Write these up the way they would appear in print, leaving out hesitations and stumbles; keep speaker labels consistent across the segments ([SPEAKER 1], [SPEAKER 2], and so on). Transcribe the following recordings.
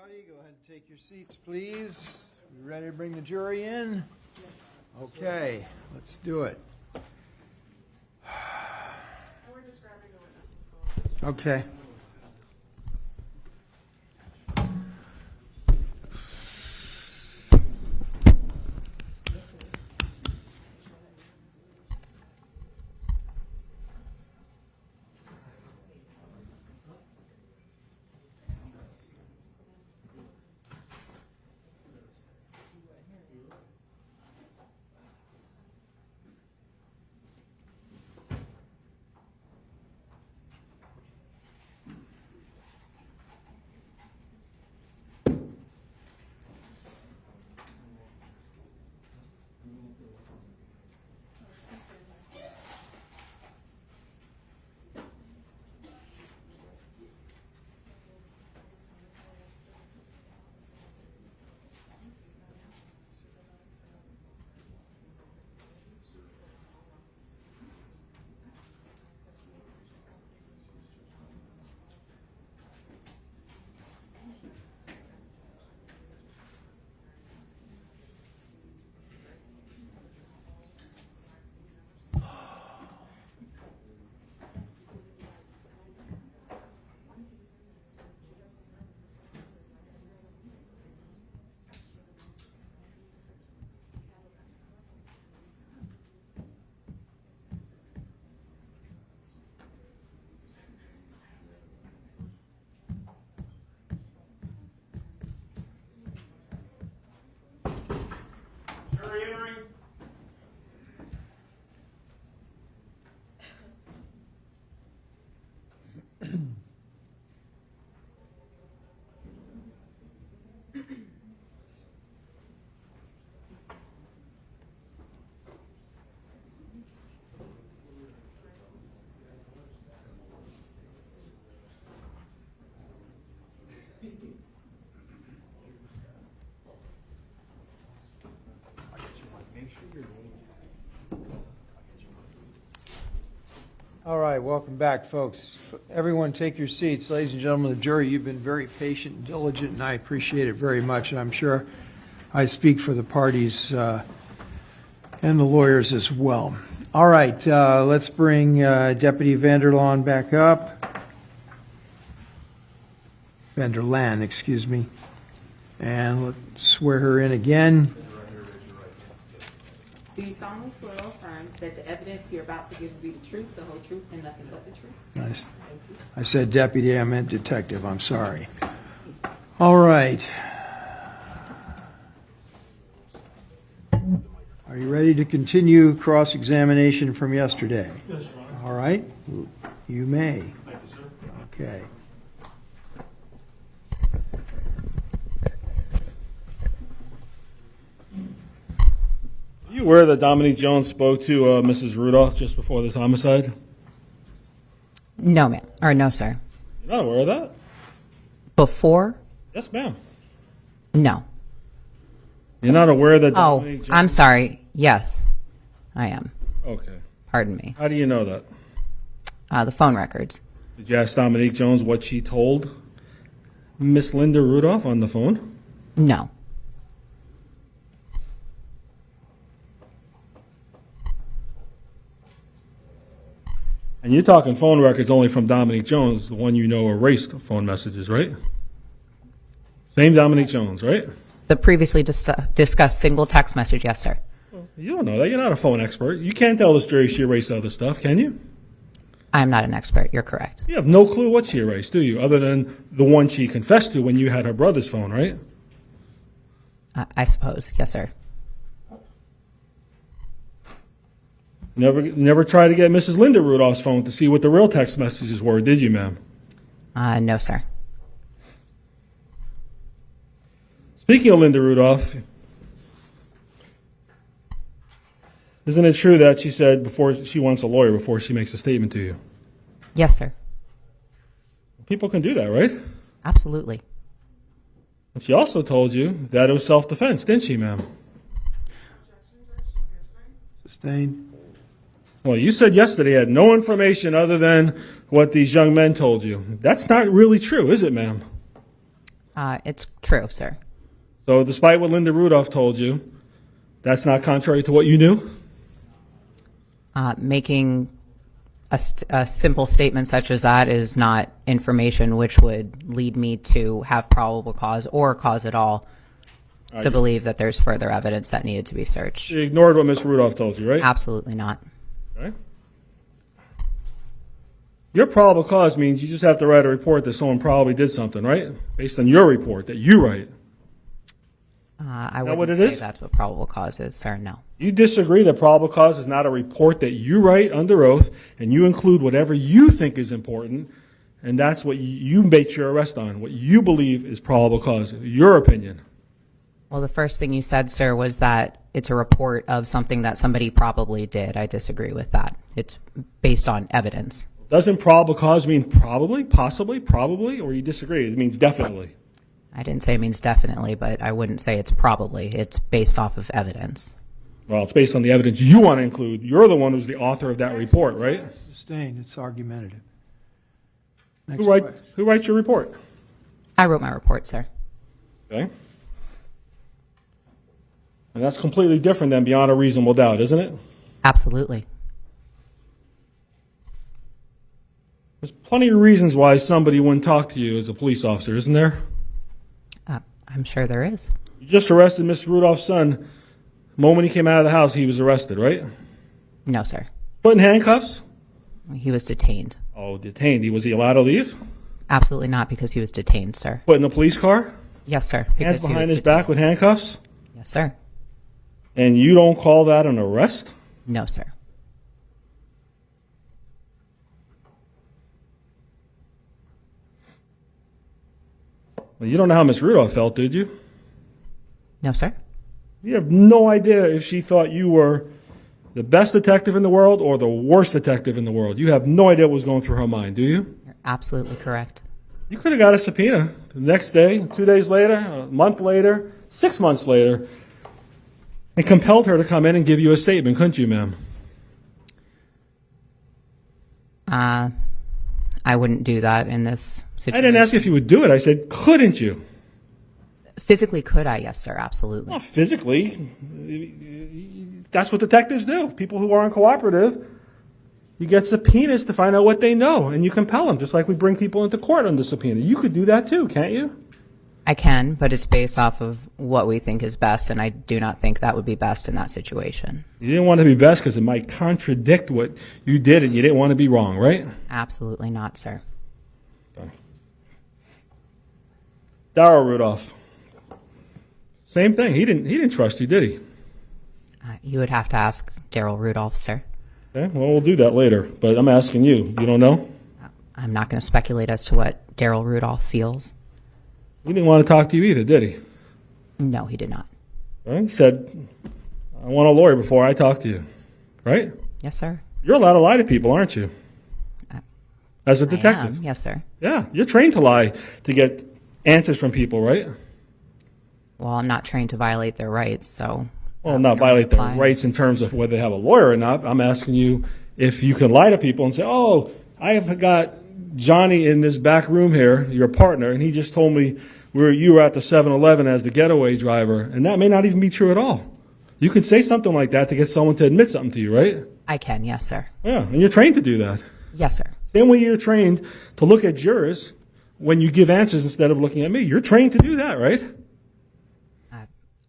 [SPEAKER 1] everybody. Go ahead and take your seats, please. You ready to bring the jury in? Okay, let's do it. Okay. All right, welcome back, folks. Everyone take your seats. Ladies and gentlemen of the jury, you've been very patient and diligent, and I appreciate it very much. And I'm sure I speak for the parties and the lawyers as well. All right, let's bring Deputy Vanderlaan back up. Vanderlaan, excuse me. And let's swear her in again.
[SPEAKER 2] Do you solemnly swear or affirm that the evidence you're about to give will be the truth, the whole truth, and nothing but the truth?
[SPEAKER 1] Nice. I said deputy, I meant detective. I'm sorry. All right. Are you ready to continue cross-examination from yesterday?
[SPEAKER 3] Yes, Your Honor.
[SPEAKER 1] All right. You may.
[SPEAKER 3] Thank you, sir.
[SPEAKER 1] Okay.
[SPEAKER 3] Are you aware that Dominique Jones spoke to Mrs. Rudolph just before this homicide?
[SPEAKER 2] No, ma'am. Or no, sir.
[SPEAKER 3] You're not aware of that?
[SPEAKER 2] Before?
[SPEAKER 3] Yes, ma'am.
[SPEAKER 2] No.
[SPEAKER 3] You're not aware that
[SPEAKER 2] Oh,
[SPEAKER 3] Dominique Jones...
[SPEAKER 2] I'm sorry. Yes, I am.
[SPEAKER 3] Okay.
[SPEAKER 2] Pardon me.
[SPEAKER 3] How do you know that?
[SPEAKER 2] The phone records.
[SPEAKER 3] Did you ask Dominique Jones what she told Miss Linda Rudolph on the phone?
[SPEAKER 2] No.
[SPEAKER 3] And you're talking phone records only from Dominique Jones, the one you know erased phone messages, right? Same Dominique Jones, right?
[SPEAKER 2] The previously discussed single text message, yes, sir.
[SPEAKER 3] You don't know that. You're not a phone expert. You can't tell this jury she erased other stuff, can you?
[SPEAKER 2] I am not an expert. You're correct.
[SPEAKER 3] You have no clue what she erased, do you? Other than the one she confessed to when you had her brother's phone, right?
[SPEAKER 2] I suppose, yes, sir.
[SPEAKER 3] Never tried to get Mrs. Linda Rudolph's phone to see what the real text messages were, did you, ma'am?
[SPEAKER 2] No, sir.
[SPEAKER 3] Speaking of Linda Rudolph, isn't it true that she said before she wants a lawyer before she makes a statement to you?
[SPEAKER 2] Yes, sir.
[SPEAKER 3] People can do that, right?
[SPEAKER 2] Absolutely.
[SPEAKER 3] And she also told you that it was self-defense, didn't she, ma'am?
[SPEAKER 1] Sustained.
[SPEAKER 3] Well, you said yesterday you had no information other than what these young men told you. That's not really true, is it, ma'am?
[SPEAKER 4] It's true, sir.
[SPEAKER 3] So despite what Linda Rudolph told you, that's not contrary to what you knew?
[SPEAKER 4] Making a simple statement such as that is not information which would lead me to have probable cause or cause at all to believe that there's further evidence that needed to be searched.
[SPEAKER 3] You ignored what Ms. Rudolph told you, right?
[SPEAKER 4] Absolutely not.
[SPEAKER 3] Okay. Your probable cause means you just have to write a report that someone probably did something, right? Based on your report that you write.
[SPEAKER 4] I
[SPEAKER 3] what
[SPEAKER 4] wouldn't
[SPEAKER 3] it
[SPEAKER 4] say
[SPEAKER 3] is?
[SPEAKER 4] that's what probable cause is, sir. No.
[SPEAKER 3] You disagree that probable cause is not a report that you write under oath, and you include whatever you think is important, and that's what you base your arrest on, what you believe is probable cause, your opinion.
[SPEAKER 4] Well, the first thing you said, sir, was that it's a report of something that somebody probably did. I disagree with that. It's based on evidence.
[SPEAKER 3] Doesn't probable cause mean probably, possibly, probably, or you disagree? It means definitely.
[SPEAKER 4] I didn't say it means definitely, but I wouldn't say it's probably. It's based off of evidence.
[SPEAKER 3] Well, it's based on the evidence you want to include. You're the one who's the author of that report, right?
[SPEAKER 1] Sustained, it's argumentative. Next
[SPEAKER 3] Who
[SPEAKER 1] question.
[SPEAKER 3] writes your report?
[SPEAKER 4] I wrote my report, sir.
[SPEAKER 3] Okay. And that's completely different than beyond a reasonable doubt, isn't it?
[SPEAKER 4] Absolutely.
[SPEAKER 3] There's plenty of reasons why somebody wouldn't talk to you as a police officer, isn't there?
[SPEAKER 4] I'm sure there is.
[SPEAKER 3] You just arrested Mr. Rudolph's son. The moment he came out of the house, he was arrested, right?
[SPEAKER 4] No, sir.
[SPEAKER 3] Put in handcuffs?
[SPEAKER 4] He was detained.
[SPEAKER 3] Oh, detained. Was he allowed to leave?
[SPEAKER 4] Absolutely not, because he was detained, sir.
[SPEAKER 3] Put in a police car?
[SPEAKER 4] Yes, sir.
[SPEAKER 3] Hands
[SPEAKER 4] Because he
[SPEAKER 3] behind
[SPEAKER 4] was
[SPEAKER 3] his
[SPEAKER 4] detained.
[SPEAKER 3] back with handcuffs?
[SPEAKER 4] Yes, sir.
[SPEAKER 3] And you don't call that an arrest?
[SPEAKER 4] No, sir.
[SPEAKER 3] Well, you don't know how Miss Rudolph felt, did you?
[SPEAKER 4] No, sir.
[SPEAKER 3] You have no idea if she thought you were the best detective in the world or the worst detective in the world. You have no idea what was going through her mind, do you?
[SPEAKER 4] You're absolutely correct.
[SPEAKER 3] You could have got a subpoena the next day, 2 days later, a month later, 6 months later, and compelled her to come in and give you a statement, couldn't you, ma'am?
[SPEAKER 4] I wouldn't do that in this situation.
[SPEAKER 3] I didn't ask you if you would do it. I said, couldn't you?
[SPEAKER 4] Physically, could I? Yes, sir. Absolutely.
[SPEAKER 3] Not physically. That's what detectives do. People who aren't cooperative, you get subpoenas to find out what they know, and you compel them, just like we bring people into court under subpoena. You could do that too, can't you?
[SPEAKER 4] I can, but it's based off of what we think is best, and I do not think that would be best in that situation.
[SPEAKER 3] You didn't want to be best because it might contradict what you did, and you didn't want to be wrong, right?
[SPEAKER 4] Absolutely not, sir.
[SPEAKER 3] Darrell Rudolph. Same thing. He didn't trust you, did he?
[SPEAKER 4] You would have to ask Daryl Rudolph, sir.
[SPEAKER 3] Okay, well, we'll do that later. But I'm asking you. You don't know?
[SPEAKER 4] I'm not going to speculate as to what Daryl Rudolph feels.
[SPEAKER 3] He didn't want to talk to you either, did he?
[SPEAKER 4] No, he did not.
[SPEAKER 3] Right? He said, I want a lawyer before I talk to you. Right?
[SPEAKER 4] Yes, sir.
[SPEAKER 3] You're allowed to lie to people, aren't you? As a detective.
[SPEAKER 4] I am. Yes, sir.
[SPEAKER 3] Yeah, you're trained to lie to get answers from people, right?
[SPEAKER 4] Well, I'm not trained to violate their rights, so...
[SPEAKER 3] Well, not violate their rights in terms of whether they have a lawyer or not. I'm asking you if you can lie to people and say, oh, I have got Johnny in this back room here, your partner, and he just told me you were at the 7-Eleven as the getaway driver, and that may not even be true at all. You could say something like that to get someone to admit something to you, right?
[SPEAKER 4] I can, yes, sir.
[SPEAKER 3] Yeah, and you're trained to do that.
[SPEAKER 4] Yes, sir.
[SPEAKER 3] Same way you're trained to look at jurors when you give answers instead of looking at me. You're trained to do that, right?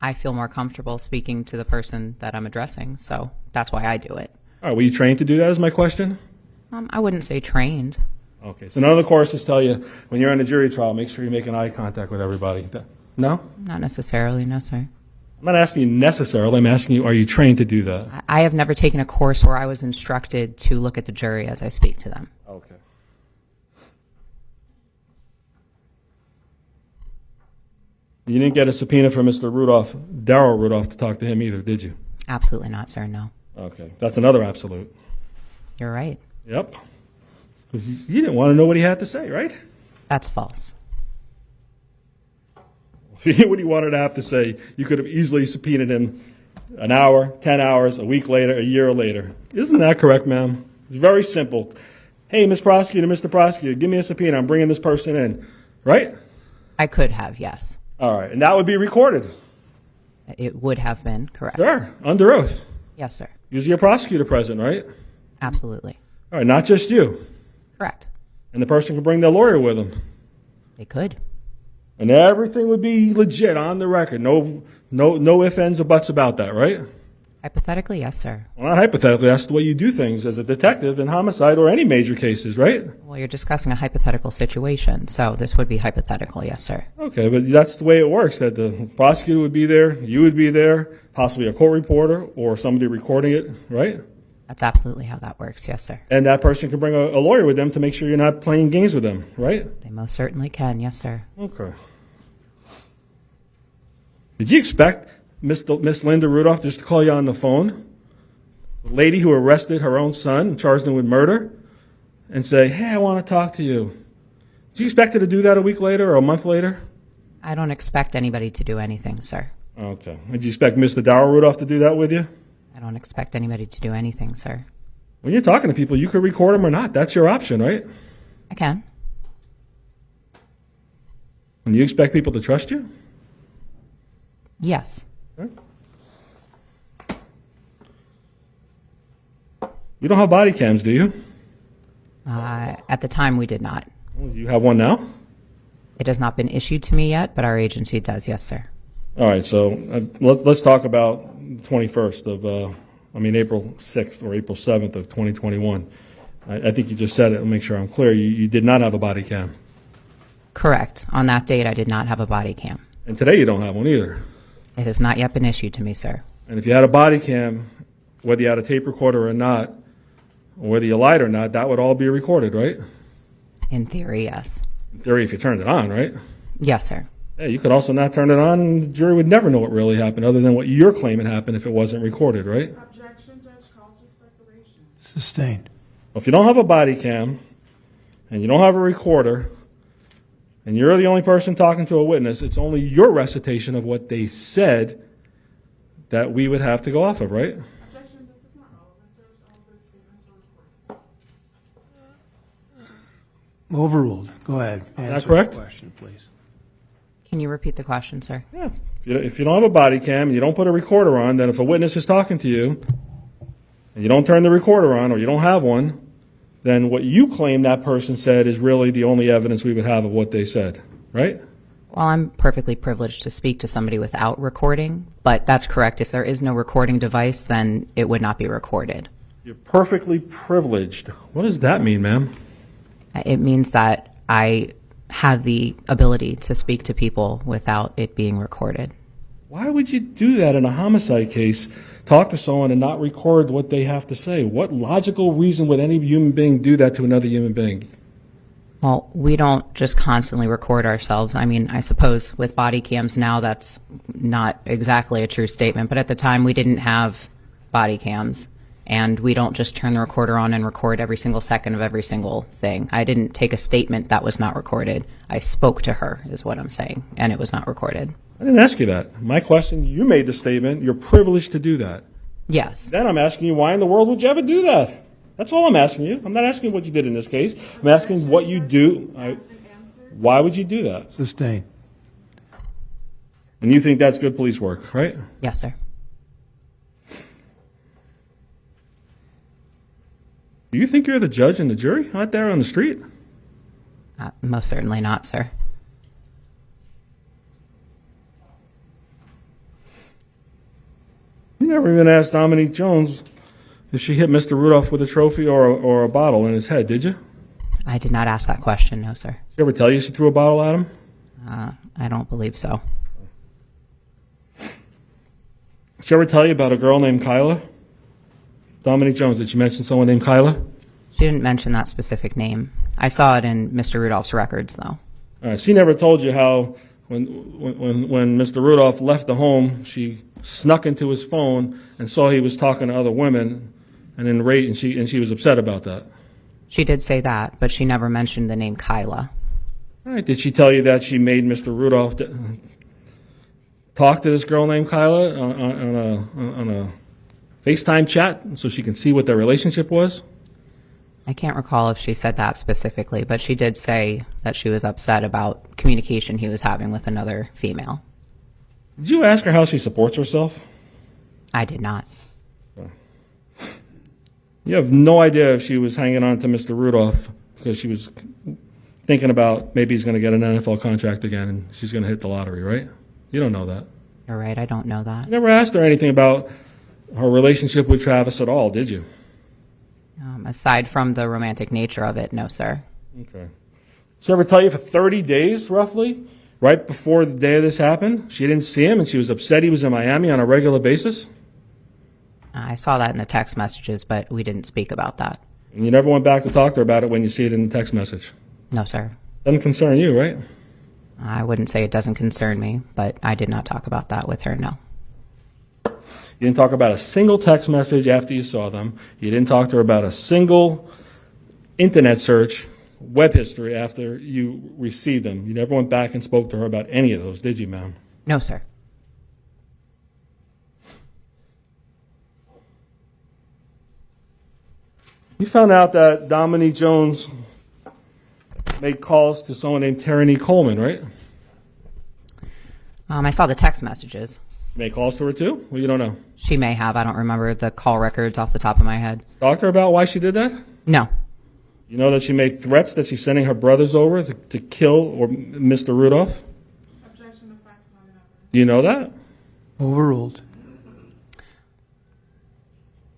[SPEAKER 4] I feel more comfortable speaking to the person that I'm addressing, so that's why I do it.
[SPEAKER 3] All right, were you trained to do that is my question?
[SPEAKER 4] I wouldn't say trained.
[SPEAKER 3] Okay, so none of the courses tell you when you're in a jury trial, make sure you're making eye contact with everybody. No?
[SPEAKER 4] Not necessarily, no, sir.
[SPEAKER 3] I'm not asking you necessarily. I'm asking you, are you trained to do that?
[SPEAKER 4] I have never taken a course where I was instructed to look at the jury as I speak to them.
[SPEAKER 3] Okay. You didn't get a subpoena for Mr. Rudolph, Darrell Rudolph, to talk to him either, did you?
[SPEAKER 4] Absolutely not, sir, no.
[SPEAKER 3] Okay, that's another absolute.
[SPEAKER 4] You're right.
[SPEAKER 3] Yep. You didn't want to know what he had to say, right?
[SPEAKER 4] That's false.
[SPEAKER 3] If you knew what he wanted to have to say, you could have easily subpoenaed him an hour, 10 hours, a week later, a year later. Isn't that correct, ma'am? It's very simple. Hey, Miss Prosecutor, Mr. Prosecutor, give me a subpoena. I'm bringing this person in. Right?
[SPEAKER 4] I could have, yes.
[SPEAKER 3] All right, and that would be recorded.
[SPEAKER 4] It would have been, correct.
[SPEAKER 3] Sure, under oath.
[SPEAKER 4] Yes, sir.
[SPEAKER 3] Usually a prosecutor present, right?
[SPEAKER 4] Absolutely.
[SPEAKER 3] All right, not just you.
[SPEAKER 4] Correct.
[SPEAKER 3] And the person could bring their lawyer with them.
[SPEAKER 4] They could.
[SPEAKER 3] And everything would be legit on the record. No ifs, ands, or buts about that, right?
[SPEAKER 4] Hypothetically, yes, sir.
[SPEAKER 3] Well, not hypothetically. That's the way you do things as a detective in homicide or any major cases, right?
[SPEAKER 4] Well, you're discussing a hypothetical situation, so this would be hypothetical, yes, sir.
[SPEAKER 3] Okay, but that's the way it works, that the prosecutor would be there, you would be there, possibly a court reporter or somebody recording it, right?
[SPEAKER 4] That's absolutely how that works, yes, sir.
[SPEAKER 3] And that person can bring a lawyer with them to make sure you're not playing games with them, right?
[SPEAKER 4] They most certainly can, yes, sir.
[SPEAKER 3] Okay. Did you expect Miss Linda Rudolph just to call you on the phone? The lady who arrested her own son and charged him with murder and say, hey, I want to talk to you. Do you expect her to do that a week later or a month later?
[SPEAKER 4] I don't expect anybody to do anything, sir.
[SPEAKER 3] Okay. Did you expect Mr. Darrell Rudolph to do that with you?
[SPEAKER 4] I don't expect anybody to do anything, sir.
[SPEAKER 3] When you're talking to people, you could record them or not. That's your option, right?
[SPEAKER 4] I can.
[SPEAKER 3] And you expect people to trust you?
[SPEAKER 4] Yes.
[SPEAKER 3] You don't have body cams, do you?
[SPEAKER 4] At the time, we did not.
[SPEAKER 3] Well, you have one now?
[SPEAKER 4] It has not been issued to me yet, but our agency does, yes, sir.
[SPEAKER 3] All right, so let's talk about the 21st of, April 6th or April 7th of 2021. I think you just said it. I'll make sure I'm clear. You did not have a body cam.
[SPEAKER 4] Correct. On that date, I did not have a body cam.
[SPEAKER 3] And today you don't have one either.
[SPEAKER 4] It has not yet been issued to me, sir.
[SPEAKER 3] And if you had a body cam, whether you had a tape recorder or not, or whether you lied or not, that would all be recorded, right?
[SPEAKER 4] In theory, yes.
[SPEAKER 3] In theory, if you turned it on, right?
[SPEAKER 4] Yes, sir.
[SPEAKER 3] Yeah, you could also not turn it on, and the jury would never know what really happened, other than what you're claiming happened if it wasn't recorded, right?
[SPEAKER 5] Objection, Judge calls for speculation.
[SPEAKER 1] Sustained.
[SPEAKER 3] Well, if you don't have a body cam, and you don't have a recorder, and you're the only person talking to a witness, it's only your recitation of what they said that we would have to go off of, right?
[SPEAKER 5] Objection, this is not relevant, Judge. All of the statements were recorded.
[SPEAKER 1] Overruled. Go ahead. Answer
[SPEAKER 3] correct?
[SPEAKER 1] the question, please.
[SPEAKER 4] Can you repeat the question, sir?
[SPEAKER 3] Yeah. If you don't have a body cam and you don't put a recorder on, then if a witness is talking to you and you don't turn the recorder on or you don't have one, then what you claim that person said is really the only evidence we would have of what they said, right?
[SPEAKER 4] Well, I'm perfectly privileged to speak to somebody without recording, but that's correct. If there is no recording device, then it would not be recorded.
[SPEAKER 3] You're perfectly privileged. What does that mean, ma'am?
[SPEAKER 4] It means that I have the ability to speak to people without it being recorded.
[SPEAKER 3] Why would you do that in a homicide case? Talk to someone and not record what they have to say? What logical reason would any human being do that to another human being?
[SPEAKER 4] Well, we don't just constantly record ourselves. I mean, I suppose with body cams now, that's not exactly a true statement, but at the time we didn't have body cams. And we don't just turn the recorder on and record every single second of every single thing. I didn't take a statement that was not recorded. I spoke to her, is what I'm saying, and it was not recorded.
[SPEAKER 3] I didn't ask you that. My question, you made the statement. You're privileged to do that.
[SPEAKER 4] Yes.
[SPEAKER 3] Then I'm asking you, why in the world would you ever do that? That's all I'm asking you. I'm not asking what you did in this case. I'm asking what you do. Why would you do that?
[SPEAKER 1] Sustained.
[SPEAKER 3] And you think that's good police work, right?
[SPEAKER 4] Yes, sir.
[SPEAKER 3] Do you think you're the judge and the jury out there on the street?
[SPEAKER 4] Most certainly not, sir.
[SPEAKER 3] You never even asked Dominique Jones if she hit Mr. Rudolph with a trophy or a bottle in his head, did you?
[SPEAKER 4] I did not ask that question, no, sir.
[SPEAKER 3] Did she ever tell you she threw a bottle at him?
[SPEAKER 4] I don't believe so.
[SPEAKER 3] Did she ever tell you about a girl named Kyla? Dominique Jones, did she mention someone named Kyla?
[SPEAKER 4] She didn't mention that specific name. I saw it in Mr. Rudolph's records, though.
[SPEAKER 3] All right, she never told you how when Mr. Rudolph left the home, she snuck into his phone and saw he was talking to other women, and she was upset about that.
[SPEAKER 4] She did say that, but she never mentioned the name Kyla.
[SPEAKER 3] All right, did she tell you that she made Mr. Rudolph talk to this girl named Kyla on a FaceTime chat so she can see what their relationship was?
[SPEAKER 4] I can't recall if she said that specifically, but she did say that she was upset about communication he was having with another female.
[SPEAKER 3] Did you ask her how she supports herself?
[SPEAKER 4] I did not.
[SPEAKER 3] You have no idea if she was hanging on to Mr. Rudolph because she was thinking about maybe he's going to get an NFL contract again and she's going to hit the lottery, right? You don't know that.
[SPEAKER 4] You're right, I don't know that.
[SPEAKER 3] You never asked her anything about her relationship with Travis at all, did you?
[SPEAKER 4] Aside from the romantic nature of it, no, sir.
[SPEAKER 3] Okay. She ever tell you for 30 days, roughly, right before the day of this happened, she didn't see him and she was upset he was in Miami on a regular basis?
[SPEAKER 4] I saw that in the text messages, but we didn't speak about that.
[SPEAKER 3] And you never went back to talk to her about it when you see it in the text message?
[SPEAKER 4] No, sir.
[SPEAKER 3] Doesn't concern you, right?
[SPEAKER 4] I wouldn't say it doesn't concern me, but I did not talk about that with her, no.
[SPEAKER 3] You didn't talk about a single text message after you saw them. You didn't talk to her about a single internet search, web history after you received them. You never went back and spoke to her about any of those, did you, ma'am?
[SPEAKER 4] No, sir.
[SPEAKER 3] You found out that Dominique Jones made calls to someone named Tyranny Coleman, right?
[SPEAKER 4] I saw the text messages.
[SPEAKER 3] Made calls to her too? Well, you don't know.
[SPEAKER 4] She may have. I don't remember the call records off the top of my head.
[SPEAKER 3] Talk to her about why she did that?
[SPEAKER 4] No.
[SPEAKER 3] You know that she made threats that she's sending her brothers over to kill or Mr. Rudolph?
[SPEAKER 5] Objection to facts not in evidence.
[SPEAKER 3] Do you know that?
[SPEAKER 1] Overruled.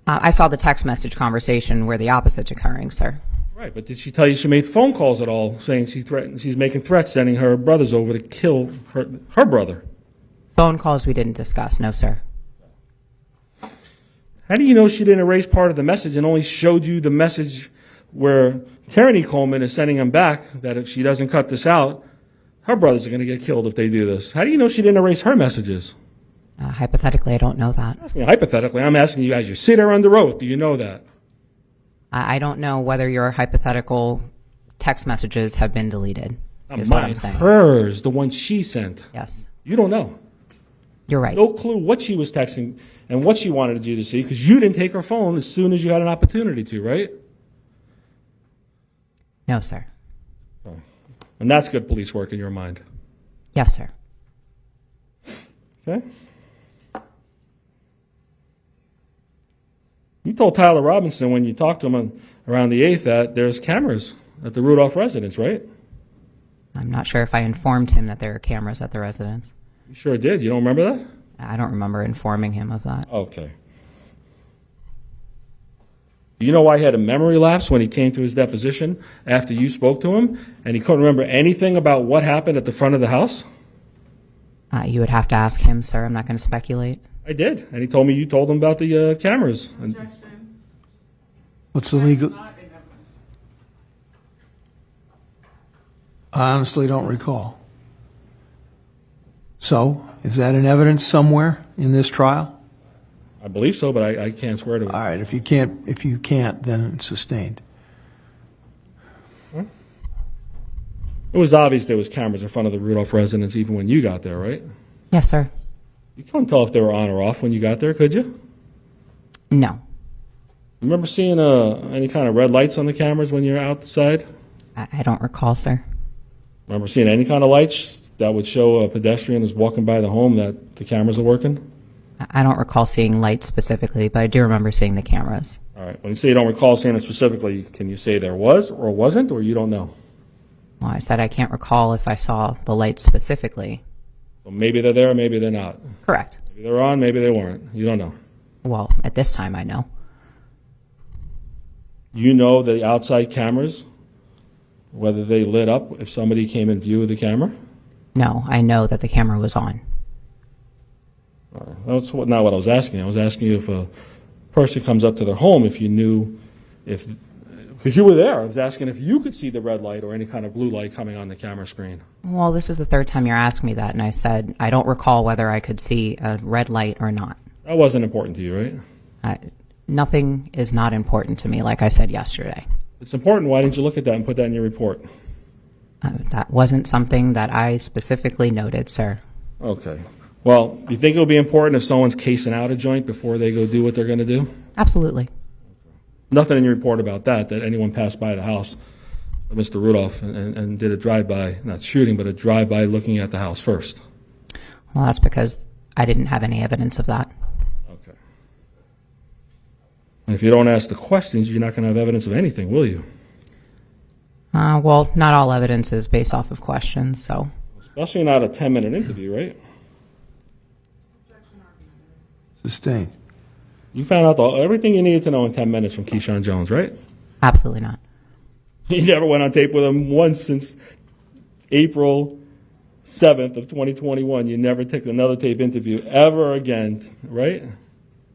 [SPEAKER 4] I saw the text message conversation where the opposite's occurring, sir.
[SPEAKER 3] Right, but did she tell you she made phone calls at all saying she's making threats sending her brothers over to kill her brother?
[SPEAKER 4] Phone calls we didn't discuss, no, sir.
[SPEAKER 3] How do you know she didn't erase part of the message and only showed you the message where Tyranny Coleman is sending him back that if she doesn't cut this out, her brothers are going to get killed if they do this? How do you know she didn't erase her messages?
[SPEAKER 4] Hypothetically, I don't know that.
[SPEAKER 3] Hypothetically, I'm asking you as you sit there under oath, do you know that?
[SPEAKER 4] I don't know whether your hypothetical text messages have been deleted, is what I'm saying.
[SPEAKER 3] Hers, the one she sent.
[SPEAKER 4] Yes.
[SPEAKER 3] You don't know.
[SPEAKER 4] You're right.
[SPEAKER 3] No clue what she was texting and what she wanted you to see because you didn't take her phone as soon as you had an opportunity to, right?
[SPEAKER 4] No, sir.
[SPEAKER 3] And that's good police work in your mind.
[SPEAKER 4] Yes, sir.
[SPEAKER 3] Okay? You told Tyler Robinson when you talked to him around the 8th that there's cameras at the Rudolph residence, right?
[SPEAKER 4] I'm not sure if I informed him that there are cameras at the residence.
[SPEAKER 3] You sure did. You don't remember that?
[SPEAKER 4] I don't remember informing him of that.
[SPEAKER 3] Okay. Do you know why he had a memory lapse when he came to his deposition after you spoke to him and he couldn't remember anything about what happened at the front of the house?
[SPEAKER 4] You would have to ask him, sir. I'm not going to speculate.
[SPEAKER 3] I did. And he told me you told him about the cameras. And
[SPEAKER 5] Objection.
[SPEAKER 1] What's the legal?
[SPEAKER 5] Not in evidence.
[SPEAKER 1] I honestly don't recall. So, is that in evidence somewhere in this trial?
[SPEAKER 3] I believe so, but I can't swear to it.
[SPEAKER 1] All right, if you can't, then it's sustained.
[SPEAKER 3] It was obvious there was cameras in front of the Rudolph residence even when you got there, right?
[SPEAKER 4] Yes, sir.
[SPEAKER 3] You couldn't tell if they were on or off when you got there, could you?
[SPEAKER 4] No.
[SPEAKER 3] Remember seeing any kind of red lights on the cameras when you were outside?
[SPEAKER 4] I don't recall, sir.
[SPEAKER 3] Remember seeing any kind of lights that would show a pedestrian is walking by the home that the cameras are working?
[SPEAKER 4] I don't recall seeing lights specifically, but I do remember seeing the cameras.
[SPEAKER 3] All right. When you say you don't recall seeing it specifically, can you say there was or wasn't, or you don't know?
[SPEAKER 4] Well, I said I can't recall if I saw the lights specifically.
[SPEAKER 3] So maybe they're there, maybe they're not.
[SPEAKER 4] Correct.
[SPEAKER 3] Maybe they're on, maybe they weren't. You don't know.
[SPEAKER 4] Well, at this time, I know.
[SPEAKER 3] You know the outside cameras, whether they lit up if somebody came in view of the camera?
[SPEAKER 4] No, I know that the camera was on.
[SPEAKER 3] All right. That's not what I was asking. I was asking you if a person comes up to their home, if you knew, because you were there. I was asking if you could see the red light or any kind of blue light coming on the camera screen.
[SPEAKER 4] Well, this is the third time you're asking me that, and I said I don't recall whether I could see a red light or not.
[SPEAKER 3] That wasn't important to you, right?
[SPEAKER 4] Nothing is not important to me, like I said yesterday.
[SPEAKER 3] It's important. Why didn't you look at that and put that in your report?
[SPEAKER 4] That wasn't something that I specifically noted, sir.
[SPEAKER 3] Okay. Well, you think it'll be important if someone's casing out a joint before they go do what they're going to do?
[SPEAKER 4] Absolutely.
[SPEAKER 3] Nothing in your report about that anyone passed by the house of Mr. Rudolph and did a drive-by, not shooting, but a drive-by looking at the house first.
[SPEAKER 4] Well, that's because I didn't have any evidence of that.
[SPEAKER 3] Okay. And if you don't ask the questions, you're not going to have evidence of anything, will you?
[SPEAKER 4] Well, not all evidence is based off of questions, so.
[SPEAKER 3] Especially not a 10-minute interview, right?
[SPEAKER 1] Sustained.
[SPEAKER 3] You found out everything you needed to know in 10 minutes from Keyshawn Jones, right?
[SPEAKER 4] Absolutely not.
[SPEAKER 3] You never went on tape with him once since April 7th of 2021. You never took another tape interview ever again, right?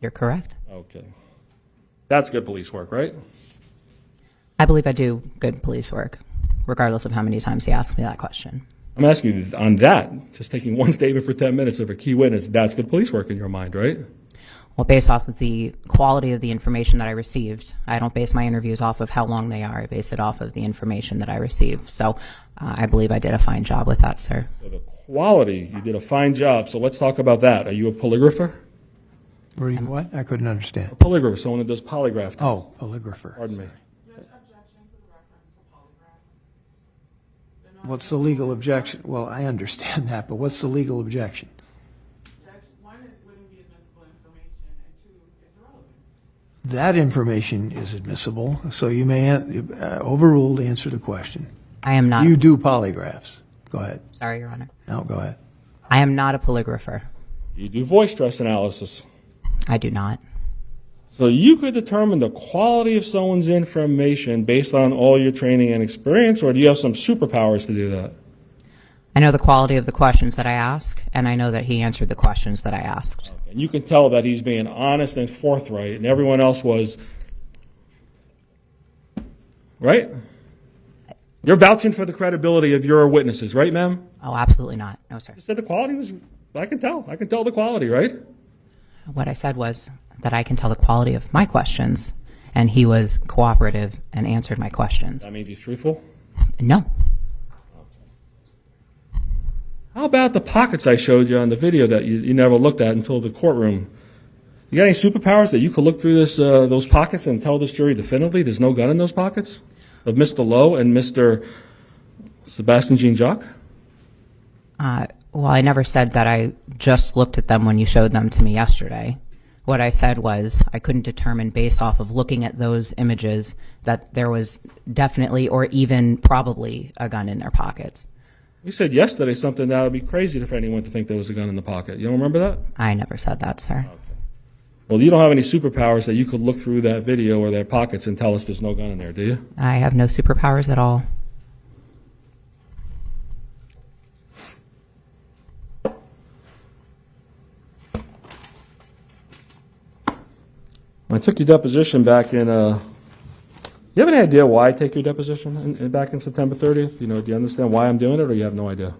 [SPEAKER 4] You're correct.
[SPEAKER 3] Okay. That's good police work, right?
[SPEAKER 4] I believe I do good police work, regardless of how many times he asks me that question.
[SPEAKER 3] I'm asking you on that, just taking one statement for 10 minutes of a key witness, that's good police work in your mind, right?
[SPEAKER 4] Well, based off of the quality of the information that I received, I don't base my interviews off of how long they are. I base it off of the information that I received. So I believe I did a fine job with that, sir.
[SPEAKER 3] So the quality, you did a fine job. So let's talk about that. Are you a polygrapher?
[SPEAKER 1] Were you what? I couldn't understand.
[SPEAKER 3] Polygrapher, someone that does polygraph tests.
[SPEAKER 1] Oh, polygrapher.
[SPEAKER 3] Pardon me.
[SPEAKER 5] Judge, objection to the reference to polygraphs. They're not-
[SPEAKER 1] What's the legal objection? Well, I understand that, but what's the legal objection?
[SPEAKER 5] Judge, one, it wouldn't be admissible information, and two, it's irrelevant.
[SPEAKER 1] That information is admissible, so you may overruled. Answer the question.
[SPEAKER 4] I am not.
[SPEAKER 1] You do polygraphs. Go ahead.
[SPEAKER 4] Sorry, Your Honor.
[SPEAKER 1] No, go ahead.
[SPEAKER 4] I am not a polygrapher.
[SPEAKER 3] You do voice stress analysis.
[SPEAKER 4] I do not.
[SPEAKER 3] So you could determine the quality of someone's information based on all your training and experience, or do you have some superpowers to do that?
[SPEAKER 4] I know the quality of the questions that I ask, and I know that he answered the questions that I asked.
[SPEAKER 3] And you can tell that he's being honest and forthright, and everyone else was, right? You're vouching for the credibility of your witnesses, right, ma'am?
[SPEAKER 4] Oh, absolutely not. No, sir.
[SPEAKER 3] You said the quality was, I can tell. I can tell the quality, right?
[SPEAKER 4] What I said was that I can tell the quality of my questions, and he was cooperative and answered my questions.
[SPEAKER 3] That means he's truthful?
[SPEAKER 4] No.
[SPEAKER 3] How about the pockets I showed you on the video that you never looked at until the courtroom? You got any superpowers that you could look through those pockets and tell this jury definitively there's no gun in those pockets of Mr. Lowe and Mr. Sebastien Jean-Jacques?
[SPEAKER 4] Well, I never said that I just looked at them when you showed them to me yesterday. What I said was I couldn't determine based off of looking at those images that there was definitely or even probably a gun in their pockets.
[SPEAKER 3] You said yesterday something that would be crazy for anyone to think there was a gun in the pocket. You don't remember that?
[SPEAKER 4] I never said that, sir.
[SPEAKER 3] Well, you don't have any superpowers that you could look through that video or their pockets and tell us there's no gun in there, do you?
[SPEAKER 4] I have no superpowers at all.
[SPEAKER 3] When I took your deposition back in, you have any idea why I take your deposition back in September 30th? Do you understand why I'm doing it, or you have no idea?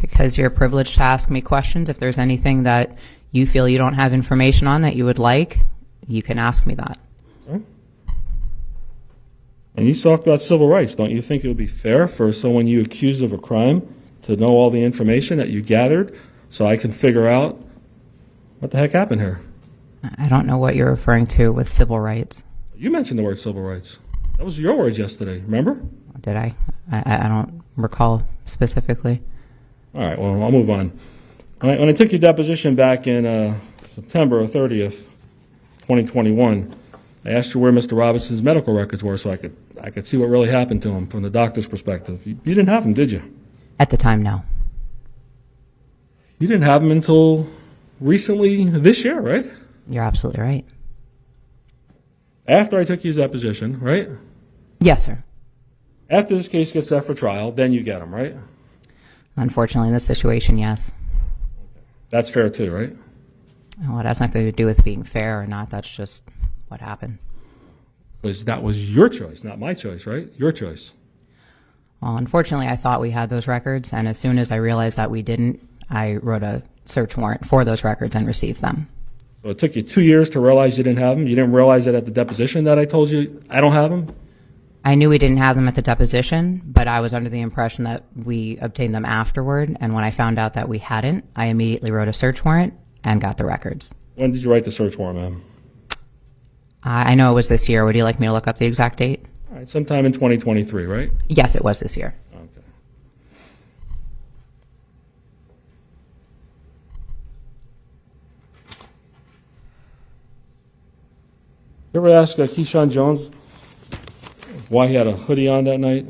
[SPEAKER 4] Because you're privileged to ask me questions. If there's anything that you feel you don't have information on that you would like, you can ask me that.
[SPEAKER 3] Okay. And you talked about civil rights. Don't you think it would be fair for someone you accused of a crime to know all the information that you gathered so I can figure out what the heck happened here?
[SPEAKER 4] I don't know what you're referring to with civil rights.
[SPEAKER 3] You mentioned the word civil rights. That was your words yesterday, remember?
[SPEAKER 4] Did I? I don't recall specifically.
[SPEAKER 3] All right, well, I'll move on. When I took your deposition back in September 30th, 2021, I asked you where Mr. Robinson's medical records were so I could see what really happened to him from the doctor's perspective. You didn't have them, did you?
[SPEAKER 4] At the time, no.
[SPEAKER 3] You didn't have them until recently this year, right?
[SPEAKER 4] You're absolutely right.
[SPEAKER 3] After I took your deposition, right?
[SPEAKER 4] Yes, sir.
[SPEAKER 3] After this case gets set for trial, then you get them, right?
[SPEAKER 4] Unfortunately, in this situation, yes.
[SPEAKER 3] That's fair too, right?
[SPEAKER 4] Well, it has nothing to do with being fair or not. That's just what happened.
[SPEAKER 3] Because that was your choice, not my choice, right? Your choice.
[SPEAKER 4] Well, unfortunately, I thought we had those records, and as soon as I realized that we didn't, I wrote a search warrant for those records and received them.
[SPEAKER 3] So it took you 2 years to realize you didn't have them? You didn't realize it at the deposition that I told you I don't have them?
[SPEAKER 4] I knew we didn't have them at the deposition, but I was under the impression that we obtained them afterward, and when I found out that we hadn't, I immediately wrote a search warrant and got the records.
[SPEAKER 3] When did you write the search warrant, ma'am?
[SPEAKER 4] I know it was this year. Would you like me to look up the exact date?
[SPEAKER 3] All right, sometime in 2023, right?
[SPEAKER 4] Yes, it was this year.
[SPEAKER 3] Okay. You ever ask Keyshawn Jones why he had a hoodie on that night?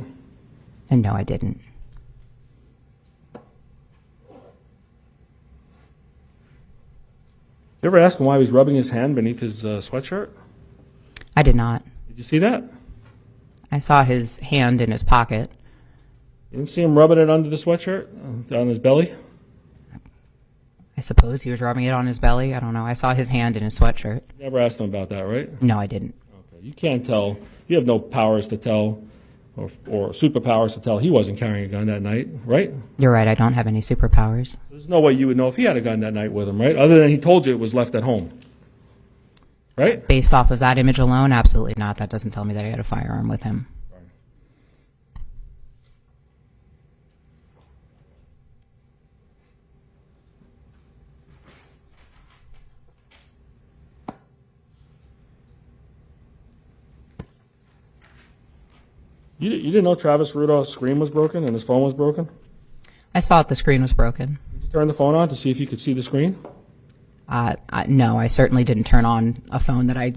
[SPEAKER 4] And no, I didn't.
[SPEAKER 3] You ever ask him why he was rubbing his hand beneath his sweatshirt?
[SPEAKER 4] I did not.
[SPEAKER 3] Did you see that?
[SPEAKER 4] I saw his hand in his pocket.
[SPEAKER 3] You didn't see him rubbing it under the sweatshirt, on his belly?
[SPEAKER 4] I suppose he was rubbing it on his belly. I don't know. I saw his hand in his sweatshirt.
[SPEAKER 3] You never asked him about that, right?
[SPEAKER 4] No, I didn't.
[SPEAKER 3] Okay. You can't tell. You have no powers to tell, or superpowers to tell he wasn't carrying a gun that night, right?
[SPEAKER 4] You're right. I don't have any superpowers.
[SPEAKER 3] There's no way you would know if he had a gun that night with him, right? Other than he told you it was left at home, right?
[SPEAKER 4] Based off of that image alone, absolutely not. That doesn't tell me that he had a firearm with him.
[SPEAKER 3] You didn't know Travis Rudolph's screen was broken and his phone was broken?
[SPEAKER 4] I saw that the screen was broken.
[SPEAKER 3] Did you turn the phone on to see if you could see the screen?
[SPEAKER 4] No, I certainly didn't turn on a phone that I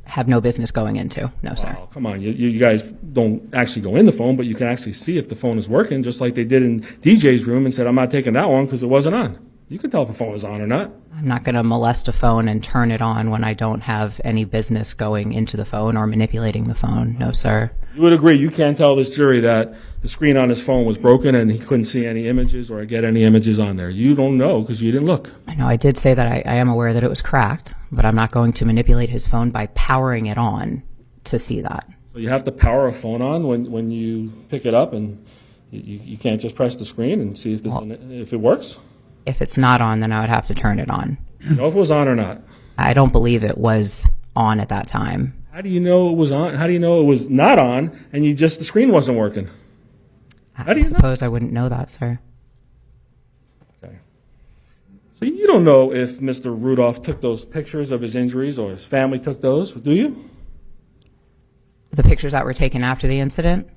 [SPEAKER 4] have no business going into. No, sir.
[SPEAKER 3] Oh, come on. You guys don't actually go in the phone, but you can actually see if the phone is working, just like they did in DJ's room and said, I'm not taking that one because it wasn't on. You can tell if the phone is on or not.
[SPEAKER 4] I'm not going to molest a phone and turn it on when I don't have any business going into the phone or manipulating the phone. No, sir.
[SPEAKER 3] You would agree, you can't tell this jury that the screen on his phone was broken and he couldn't see any images or get any images on there. You don't know because you didn't look.
[SPEAKER 4] I know I did say that I am aware that it was cracked, but I'm not going to manipulate his phone by powering it on to see that.
[SPEAKER 3] So you have to power a phone on when you pick it up, and you can't just press the screen and see if it works?
[SPEAKER 4] If it's not on, then I would have to turn it on.
[SPEAKER 3] You know if it was on or not?
[SPEAKER 4] I don't believe it was on at that time.
[SPEAKER 3] How do you know it was on? How do you know it was not on and the screen wasn't working? How do you know?
[SPEAKER 4] I suppose I wouldn't know that, sir.
[SPEAKER 3] Okay. So you don't know if Mr. Rudolph took those pictures of his injuries or his family took those, do you?
[SPEAKER 4] The pictures that were taken after the incident?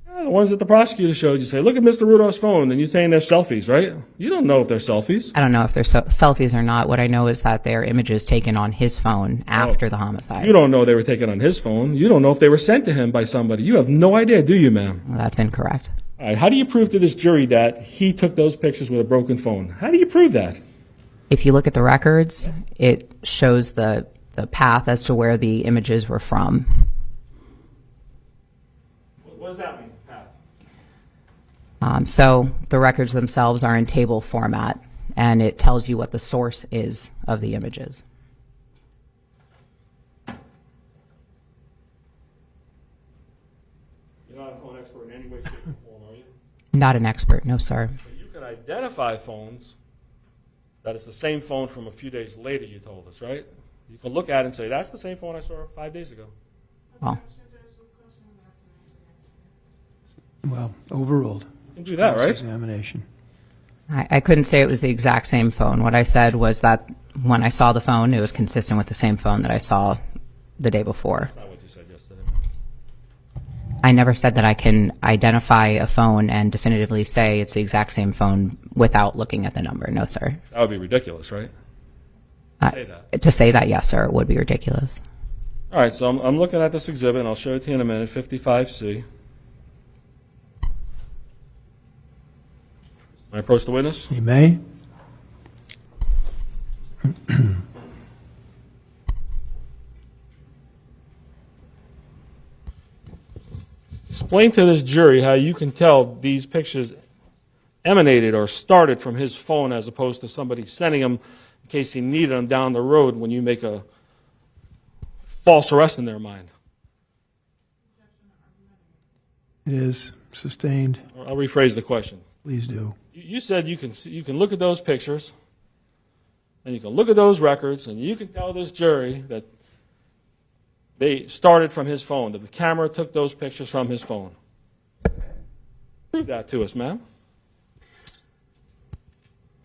[SPEAKER 3] Yeah, the ones that the prosecutor showed you. Say, look at Mr. Rudolph's phone, and you're saying they're selfies, right? You don't know if they're selfies.
[SPEAKER 4] I don't know if they're selfies or not. What I know is that they're images taken on his phone after the homicide.
[SPEAKER 3] You don't know they were taken on his phone. You don't know if they were sent to him by somebody. You have no idea, do you, ma'am?
[SPEAKER 4] Well, that's incorrect.
[SPEAKER 3] All right, how do you prove to this jury that he took those pictures with a broken phone? How do you prove that?
[SPEAKER 4] If you look at the records, it shows the path as to where the images were from.
[SPEAKER 3] What does that mean, path?
[SPEAKER 4] So the records themselves are in table format, and it tells you what the source is of the images.
[SPEAKER 3] You're not a phone expert in any way, shape, or form, are you?
[SPEAKER 4] Not an expert, no, sir.
[SPEAKER 3] But you can identify phones that it's the same phone from a few days later, you told us, right? You can look at it and say, that's the same phone I saw 5 days ago.
[SPEAKER 4] Well,
[SPEAKER 1] Well, overruled.
[SPEAKER 3] You can do that, right?
[SPEAKER 1] Examination.
[SPEAKER 4] I couldn't say it was the exact same phone. What I said was that when I saw the phone, it was consistent with the same phone that I saw the day before.
[SPEAKER 3] That's not what you said yesterday.
[SPEAKER 4] I never said that I can identify a phone and definitively say it's the exact same phone without looking at the number. No, sir.
[SPEAKER 3] That would be ridiculous, right? Say that.
[SPEAKER 4] To say that, yes, sir, it would be ridiculous.
[SPEAKER 3] All right, so I'm looking at this exhibit, and I'll show it to you in a minute, 55C. I approach the witness.
[SPEAKER 1] You may.
[SPEAKER 3] Explain to this jury how you can tell these pictures emanated or started from his phone as opposed to somebody sending them in case he needed them down the road when you make a false arrest in their mind.
[SPEAKER 1] It is sustained.
[SPEAKER 3] I'll rephrase the question.
[SPEAKER 1] Please do.
[SPEAKER 3] You said you can look at those pictures, and you can look at those records, and you can tell this jury that they started from his phone, that the camera took those pictures from his phone. Prove that to us, ma'am.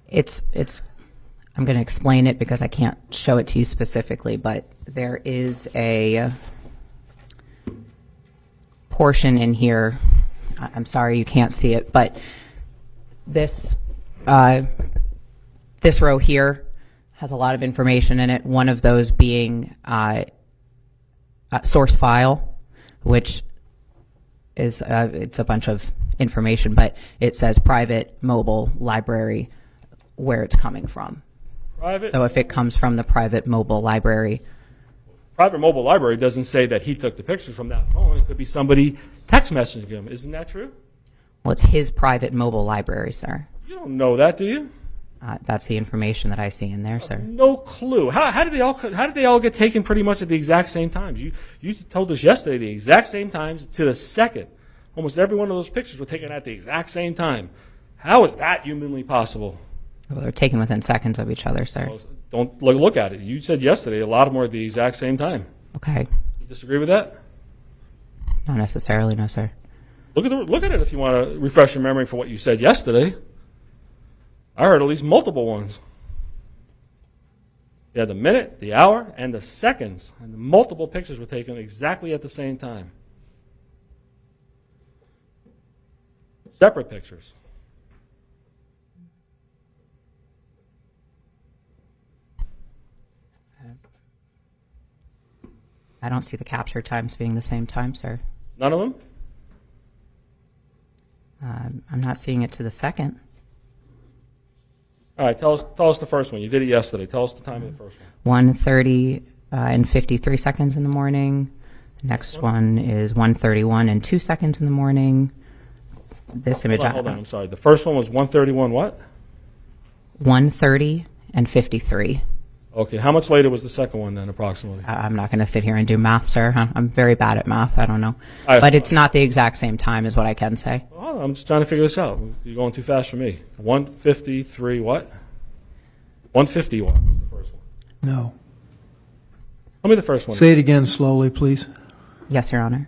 [SPEAKER 4] I'm going to explain it because I can't show it to you specifically, but there is a portion in here. I'm sorry you can't see it, but this this row here has a lot of information in it. One of those being a source file, which is it's a bunch of information, but it says private mobile library where it's coming from.
[SPEAKER 3] Private.
[SPEAKER 4] So if it comes from the private mobile library,
[SPEAKER 3] Private mobile library doesn't say that he took the pictures from that phone. It could be somebody text messaging him. Isn't that true?
[SPEAKER 4] well, it's his private mobile library, sir.
[SPEAKER 3] You don't know that, do you?
[SPEAKER 4] That's the information that I see in there, sir.
[SPEAKER 3] No clue. How did they all get taken pretty much at the exact same times? You told us yesterday the exact same times to the second. Almost every one of those pictures were taken at the exact same time. How is that humanly possible?
[SPEAKER 4] Well, they're taken within seconds of each other, sir.
[SPEAKER 3] Well, don't look at it. You said yesterday a lot of them were at the exact same time.
[SPEAKER 4] Okay.
[SPEAKER 3] You disagree with that?
[SPEAKER 4] Not necessarily, no, sir.
[SPEAKER 3] Look at it if you want to refresh your memory for what you said yesterday. I heard at least multiple ones. You had the minute, the hour, and the seconds, and multiple pictures were taken exactly at the same time. Separate pictures.
[SPEAKER 4] I don't see the capture times being the same time, sir.
[SPEAKER 3] None of them?
[SPEAKER 4] I'm not seeing it to the second.
[SPEAKER 3] All right, tell us the first one. You did it yesterday. Tell us the time of the first one.
[SPEAKER 4] 1:30 and 53 seconds in the morning. The next one is 1:31 and 2 seconds in the morning. This image.
[SPEAKER 3] Hold on, I'm sorry. The first one was 1:31 what?
[SPEAKER 4] 1:30 and 53.
[SPEAKER 3] Okay, how much later was the second one then, approximately?
[SPEAKER 4] I'm not going to sit here and do math, sir. I'm very bad at math. I don't know.
[SPEAKER 3] I-
[SPEAKER 4] But it's not the exact same time is what I can say.
[SPEAKER 3] Well, I'm just trying to figure this out. You're going too fast for me. 1:53 what? 1:50 what was the first one?
[SPEAKER 1] No.
[SPEAKER 3] Tell me the first one.
[SPEAKER 1] Say it again slowly, please.
[SPEAKER 4] Yes, Your Honor.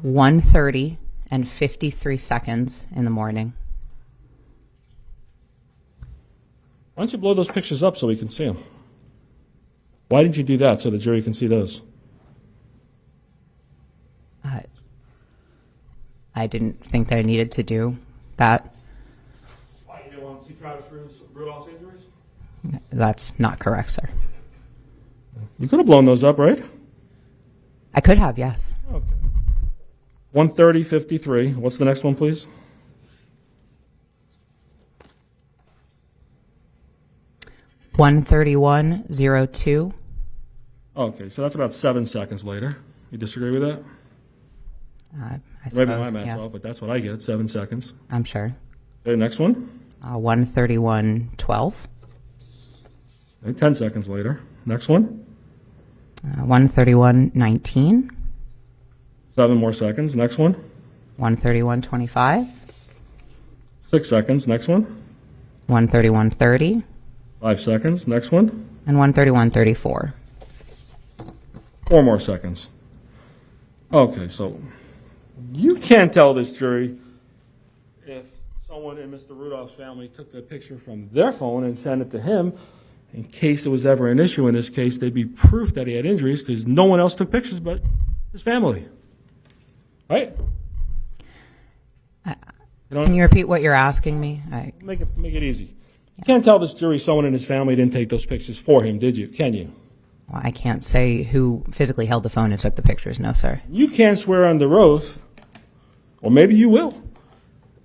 [SPEAKER 4] 1:30 and 53 seconds in the morning.
[SPEAKER 3] Why don't you blow those pictures up so we can see them? Why didn't you do that so the jury can see those?
[SPEAKER 4] I didn't think that I needed to do that.
[SPEAKER 3] Why, you didn't want to see Travis Rudolph's injuries?
[SPEAKER 4] That's not correct, sir.
[SPEAKER 3] You could have blown those up, right?
[SPEAKER 4] I could have, yes.
[SPEAKER 3] Okay. 1:30:53. What's the next one, please?
[SPEAKER 4] (1:31:02).
[SPEAKER 3] Okay, so that's about 7 seconds later. You disagree with that?
[SPEAKER 4] I
[SPEAKER 3] Maybe
[SPEAKER 4] suppose,
[SPEAKER 3] my math's
[SPEAKER 4] yes.
[SPEAKER 3] off, but that's what I get, 7 seconds.
[SPEAKER 4] I'm sure.
[SPEAKER 3] Okay, next one.
[SPEAKER 4] 1:31:12.
[SPEAKER 3] Okay, 10 seconds later. Next one.
[SPEAKER 4] 1:31:19.
[SPEAKER 3] 7 more seconds. Next one.
[SPEAKER 4] 1:31:25.
[SPEAKER 3] 6 seconds. Next one.
[SPEAKER 4] 1:31:30.
[SPEAKER 3] 5 seconds. Next one.
[SPEAKER 4] And 1:31:34.
[SPEAKER 3] 4 more seconds. Okay, so you can't tell this jury if someone in Mr. Rudolph's family took the picture from their phone and sent it to him. In case it was ever an issue in this case, they'd be proof that he had injuries because no one else took pictures but his family. Right?
[SPEAKER 4] Can you repeat what you're asking me?
[SPEAKER 3] Make it easy. You can't tell this jury someone in his family didn't take those pictures for him, did you? Can you?
[SPEAKER 4] Well, I can't say who physically held the phone and took the pictures. No, sir.
[SPEAKER 3] You can't swear under oath, or maybe you will,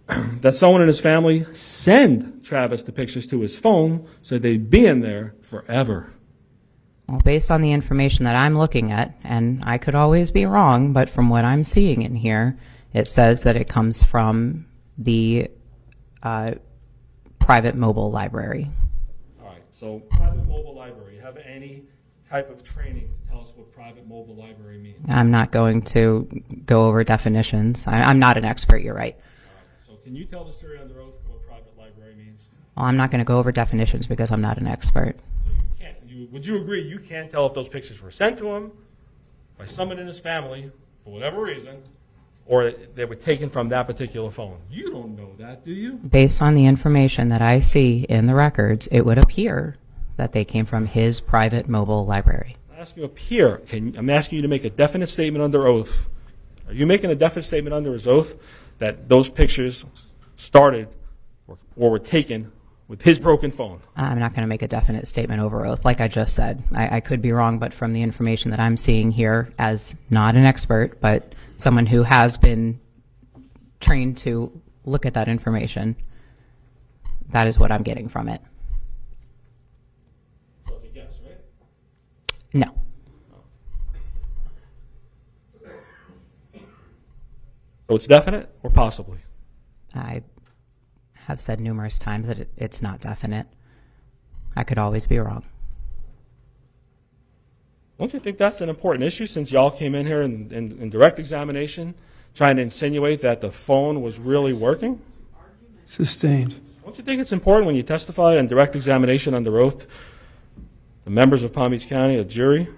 [SPEAKER 3] that someone in his family send Travis the pictures to his phone so they'd be in there forever.
[SPEAKER 4] Well, based on the information that I'm looking at, and I could always be wrong, but from what I'm seeing in here, it says that it comes from the private mobile library.
[SPEAKER 3] All right, so private mobile library, you have any type of training to tell us what private mobile library means?
[SPEAKER 4] I'm not going to go over definitions. I'm not an expert, you're right.
[SPEAKER 3] So can you tell this jury under oath what private library means?
[SPEAKER 4] Well, I'm not going to go over definitions because I'm not an expert.
[SPEAKER 3] So you can't. Would you agree you can't tell if those pictures were sent to him by someone in his family for whatever reason, or they were taken from that particular phone? You don't know that, do you?
[SPEAKER 4] Based on the information that I see in the records, it would appear that they came from his private mobile library.
[SPEAKER 3] asking you up here, I'm asking you to make a definite statement under oath. Are you making a definite statement under his oath that those pictures started or were taken with his broken phone?
[SPEAKER 4] I'm not going to make a definite statement over oath. Like I just said, I could be wrong, but from the information that I'm seeing here, as not an expert, but someone who has been trained to look at that information, that is what I'm getting from it.
[SPEAKER 3] So it's a guess, right?
[SPEAKER 4] No.
[SPEAKER 3] So it's definite or possibly?
[SPEAKER 4] I have said numerous times that it's not definite. I could always be wrong.
[SPEAKER 3] Don't you think that's an important issue since y'all came in here in direct examination trying to insinuate that the phone was really working?
[SPEAKER 1] Sustained.
[SPEAKER 3] Don't you think it's important when you testify in direct examination under oath, the members of Palm Beach County, a jury,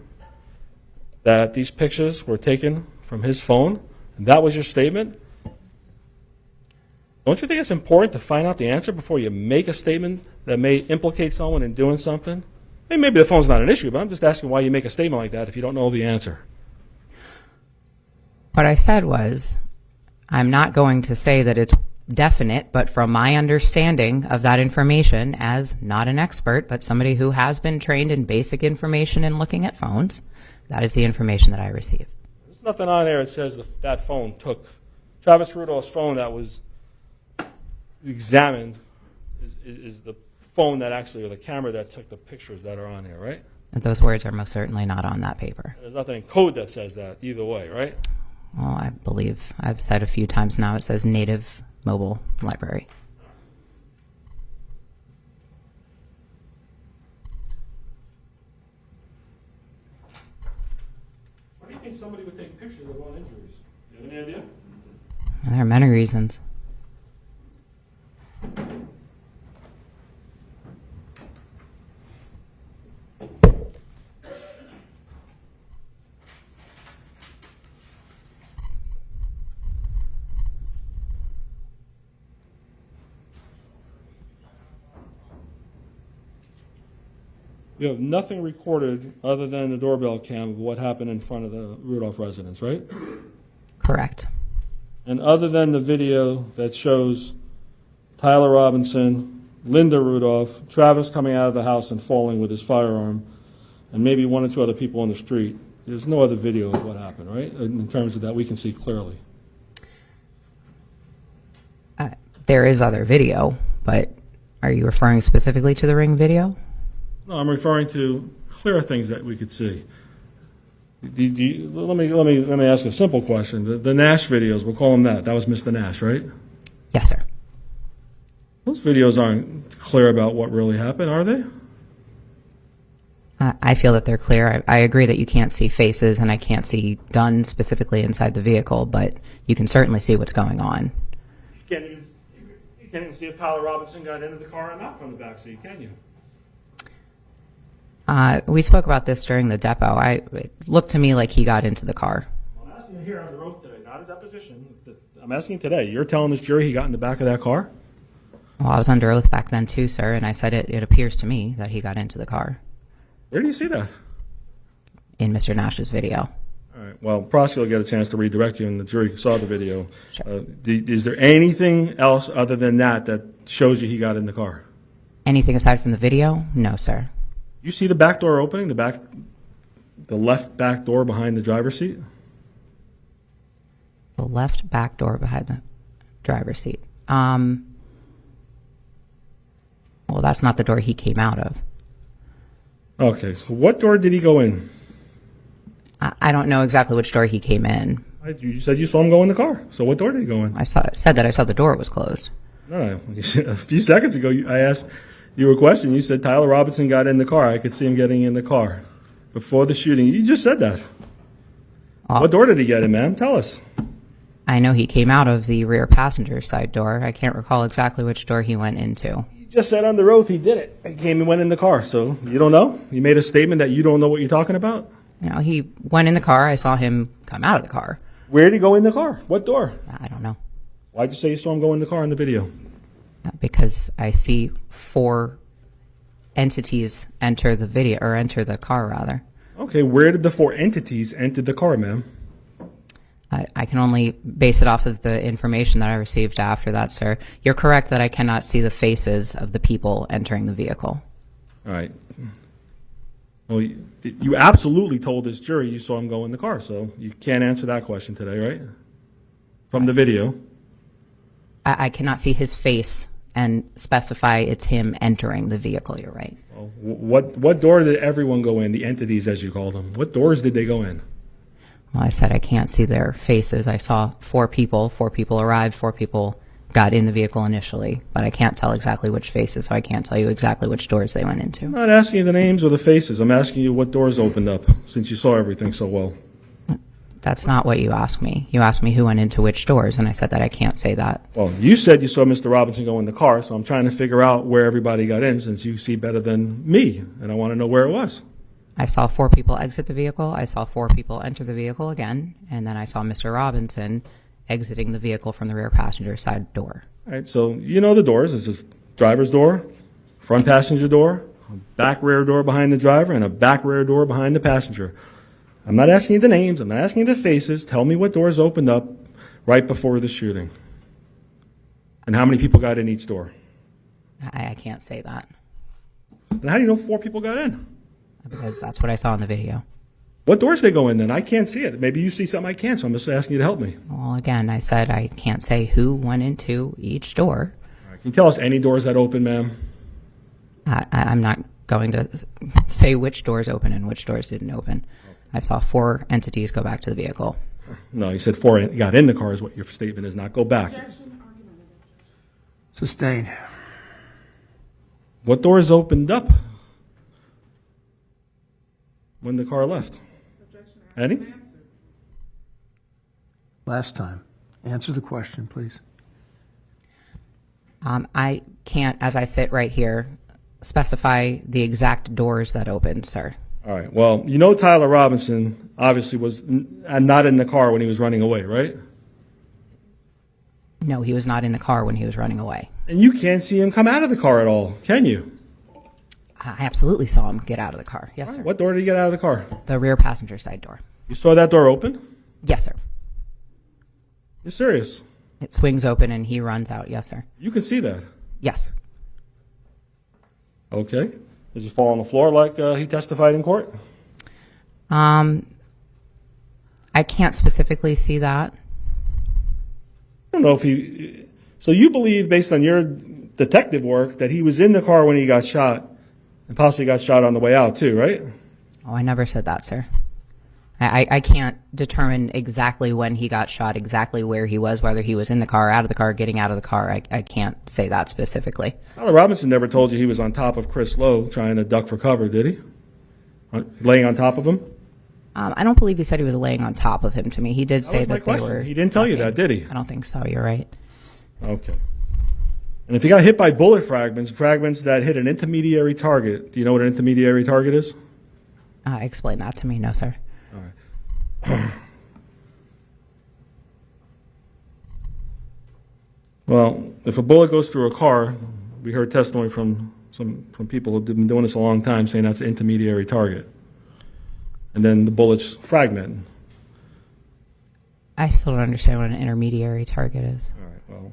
[SPEAKER 3] that these pictures were taken from his phone, and that was your statement? Don't you think it's important to find out the answer before you make a statement that may implicate someone in doing something? Hey, maybe the phone's not an issue, but I'm just asking why you make a statement like that if you don't know the answer.
[SPEAKER 4] What I said was, I'm not going to say that it's definite, but from my understanding of that information as not an expert, but somebody who has been trained in basic information and looking at phones, that is the information that I received.
[SPEAKER 3] There's nothing on there that says that phone took Travis Rudolph's phone that was examined is the phone that actually, or the camera that took the pictures that are on here, right?
[SPEAKER 4] And those words are most certainly not on that paper.
[SPEAKER 3] There's nothing in code that says that either way, right?
[SPEAKER 4] Well, I believe I've said a few times now it says native mobile library.
[SPEAKER 3] Why do you think somebody would take pictures of own injuries? Do you have any idea?
[SPEAKER 4] There are many reasons.
[SPEAKER 3] You have nothing recorded other than the doorbell cam of what happened in front of the Rudolph residence, right?
[SPEAKER 4] Correct.
[SPEAKER 3] And other than the video that shows Tyler Robinson, Linda Rudolph, Travis coming out of the house and falling with his firearm, and maybe one or two other people on the street, there's no other video of what happened, right? In terms of that we can see clearly.
[SPEAKER 4] There is other video, but are you referring specifically to the ring video?
[SPEAKER 3] No, I'm referring to clear things that we could see. Let me ask a simple question. The Nash videos, we'll call them that. That was Mr. Nash, right?
[SPEAKER 4] Yes, sir.
[SPEAKER 3] Those videos aren't clear about what really happened, are they?
[SPEAKER 4] I feel that they're clear. I agree that you can't see faces and I can't see guns specifically inside the vehicle, but you can certainly see what's going on.
[SPEAKER 3] You can't even see if Tyler Robinson got into the car or not from the back seat, can you?
[SPEAKER 4] We spoke about this during the depot. It looked to me like he got into the car.
[SPEAKER 3] I'm asking you here under oath today, not a deposition. I'm asking you today. You're telling this jury he got in the back of that car?
[SPEAKER 4] Well, I was under oath back then too, sir, and I said it appears to me that he got into the car
[SPEAKER 3] Where do you see that?
[SPEAKER 4] in Mr. Nash's video.
[SPEAKER 3] All right. Well, prosecutor will get a chance to redirect you, and the jury saw the video.
[SPEAKER 4] Sure.
[SPEAKER 3] Is there anything else other than that shows you he got in the car?
[SPEAKER 4] Anything aside from the video? No, sir.
[SPEAKER 3] You see the back door opening, the left back door behind the driver's seat?
[SPEAKER 4] The left back door behind the driver's seat. Well, that's not the door he came out of.
[SPEAKER 3] Okay, so what door did he go in?
[SPEAKER 4] I don't know exactly which door he came in.
[SPEAKER 3] You said you saw him go in the car. So what door did he go in?
[SPEAKER 4] Said that I saw the door was closed.
[SPEAKER 3] No. A few seconds ago, I asked you a question. You said Tyler Robinson got in the car. I could see him getting in the car before the shooting. You just said that. What door did he get in, ma'am? Tell us.
[SPEAKER 4] I know he came out of the rear passenger side door. I can't recall exactly which door he went into.
[SPEAKER 3] You just said under oath he did it. He came and went in the car. So you don't know? You made a statement that you don't know what you're talking about?
[SPEAKER 4] You know, he went in the car. I saw him come out of the car.
[SPEAKER 3] Where did he go in the car? What door?
[SPEAKER 4] I don't know.
[SPEAKER 3] Why'd you say you saw him go in the car in the video?
[SPEAKER 4] Because I see 4 entities enter the video, or enter the car rather.
[SPEAKER 3] Okay, where did the 4 entities enter the car, ma'am?
[SPEAKER 4] I can only base it off of the information that I received after that, sir. You're correct that I cannot see the faces of the people entering the vehicle.
[SPEAKER 3] All right. Well, you absolutely told this jury you saw him go in the car, so you can't answer that question today, right? From the video.
[SPEAKER 4] I cannot see his face and specify it's him entering the vehicle. You're right.
[SPEAKER 3] Well, what door did everyone go in, the entities as you called them? What doors did they go in?
[SPEAKER 4] Well, I said I can't see their faces. I saw 4 people. 4 people arrived. 4 people got in the vehicle initially, but I can't tell exactly which faces, so I can't tell you exactly which doors they went into.
[SPEAKER 3] I'm not asking you the names or the faces. I'm asking you what doors opened up, since you saw everything so well.
[SPEAKER 4] That's not what you asked me. You asked me who went into which doors, and I said that I can't say that.
[SPEAKER 3] Well, you said you saw Mr. Robinson go in the car, so I'm trying to figure out where everybody got in, since you see better than me, and I want to know where it was.
[SPEAKER 4] I saw 4 people exit the vehicle. I saw 4 people enter the vehicle again, and then I saw Mr. Robinson exiting the vehicle from the rear passenger side door.
[SPEAKER 3] All right, so you know the doors. There's a driver's door, front passenger door, a back rear door behind the driver, and a back rear door behind the passenger. I'm not asking you the names. I'm not asking you the faces. Tell me what doors opened up right before the shooting. And how many people got in each door.
[SPEAKER 4] I can't say that
[SPEAKER 3] And how do you know 4 people got in?
[SPEAKER 4] because that's what I saw in the video.
[SPEAKER 3] What doors they go in then? I can't see it. Maybe you see something I can't, so I'm just asking you to help me.
[SPEAKER 4] Well, again, I said I can't say who went into each door.
[SPEAKER 3] All right, can you tell us any doors that open, ma'am?
[SPEAKER 4] I'm not going to say which doors open and which doors didn't open. I saw 4 entities go back to the vehicle.
[SPEAKER 3] No, you said 4 got in the car is what your statement is, not go back.
[SPEAKER 1] Sustained.
[SPEAKER 3] What doors opened up when the car left? Any?
[SPEAKER 1] Last time. Answer the question, please.
[SPEAKER 4] I can't, as I sit right here, specify the exact doors that opened, sir.
[SPEAKER 3] All right. Well, you know Tyler Robinson obviously was not in the car when he was running away, right?
[SPEAKER 4] No, he was not in the car when he was running away.
[SPEAKER 3] And you can't see him come out of the car at all, can you?
[SPEAKER 4] I absolutely saw him get out of the car. Yes, sir.
[SPEAKER 3] What door did he get out of the car?
[SPEAKER 4] The rear passenger side door.
[SPEAKER 3] You saw that door open?
[SPEAKER 4] Yes, sir.
[SPEAKER 3] You're serious?
[SPEAKER 4] It swings open and he runs out. Yes, sir.
[SPEAKER 3] You can see that.
[SPEAKER 4] Yes.
[SPEAKER 3] Okay. Does he fall on the floor like he testified in court?
[SPEAKER 4] I can't specifically see that.
[SPEAKER 3] I don't know if he... So you believe, based on your detective work, that he was in the car when he got shot and possibly got shot on the way out too, right?
[SPEAKER 4] Oh, I never said that, sir. I can't determine exactly when he got shot, exactly where he was, whether he was in the car, out of the car, getting out of the car. I can't say that specifically.
[SPEAKER 3] Tyler Robinson never told you he was on top of Chris Lowe trying to duck for cover, did he? Laying on top of him?
[SPEAKER 4] I don't believe he said he was laying on top of him to me. He did say
[SPEAKER 3] was my
[SPEAKER 4] that they
[SPEAKER 3] question.
[SPEAKER 4] were...
[SPEAKER 3] He didn't tell you that, did he?
[SPEAKER 4] I don't think so. You're right.
[SPEAKER 3] Okay. And if he got hit by bullet fragments that hit an intermediary target, do you know what an intermediary target is?
[SPEAKER 4] Explain that to me. No, sir.
[SPEAKER 3] All right. Well, if a bullet goes through a car, we heard testimony from people who've been doing this a long time saying that's an intermediary target. And then the bullets fragment.
[SPEAKER 4] I still don't understand what an intermediary target is.
[SPEAKER 3] All right, well,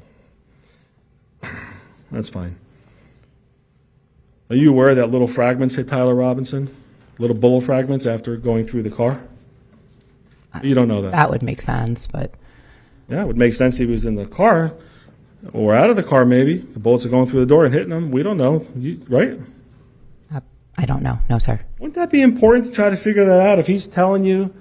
[SPEAKER 3] that's fine. Are you aware that little fragments hit Tyler Robinson? Little bullet fragments after going through the car? You don't know that.
[SPEAKER 4] That would make sense, but
[SPEAKER 3] Yeah, it would make sense he was in the car or out of the car maybe. The bullets are going through the door and hitting him. We don't know, right?
[SPEAKER 4] I don't know. No, sir.
[SPEAKER 3] Wouldn't that be important to try to figure that out if he's telling you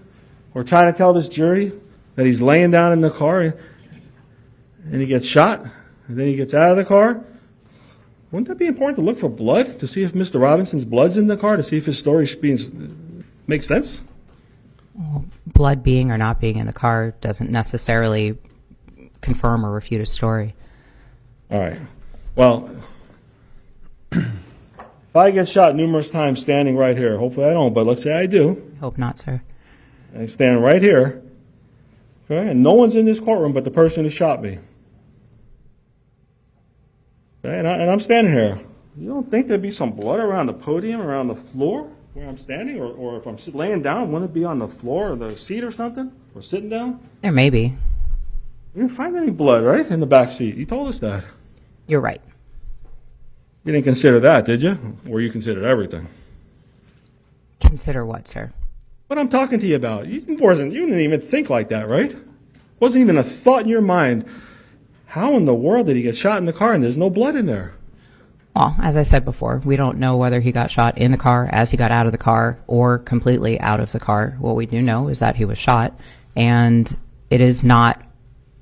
[SPEAKER 3] or trying to tell this jury that he's laying down in the car and he gets shot and then he gets out of the car? Wouldn't that be important to look for blood to see if Mr. Robinson's blood's in the car to see if his story makes sense?
[SPEAKER 4] Blood being or not being in the car doesn't necessarily confirm or refute a story.
[SPEAKER 3] All right. Well, if I get shot numerous times standing right here, hopefully I don't, but let's say I do.
[SPEAKER 4] Hope not, sir.
[SPEAKER 3] I stand right here, okay, and no one's in this courtroom but the person who shot me. Okay, and I'm standing here. You don't think there'd be some blood around the podium, around the floor? where I'm standing, or if I'm laying down, wouldn't it be on the floor or the seat or something, or sitting down?
[SPEAKER 4] There may be.
[SPEAKER 3] You didn't find any blood, right, in the back seat. You told us that.
[SPEAKER 4] You're right.
[SPEAKER 3] You didn't consider that, did you? Or you considered everything?
[SPEAKER 4] Consider what, sir?
[SPEAKER 3] What I'm talking to you about. You didn't even think like that, right? Wasn't even a thought in your mind. How in the world did he get shot in the car and there's no blood in there?
[SPEAKER 4] Well, as I said before, we don't know whether he got shot in the car, as he got out of the car, or completely out of the car. What we do know is that he was shot, and it is not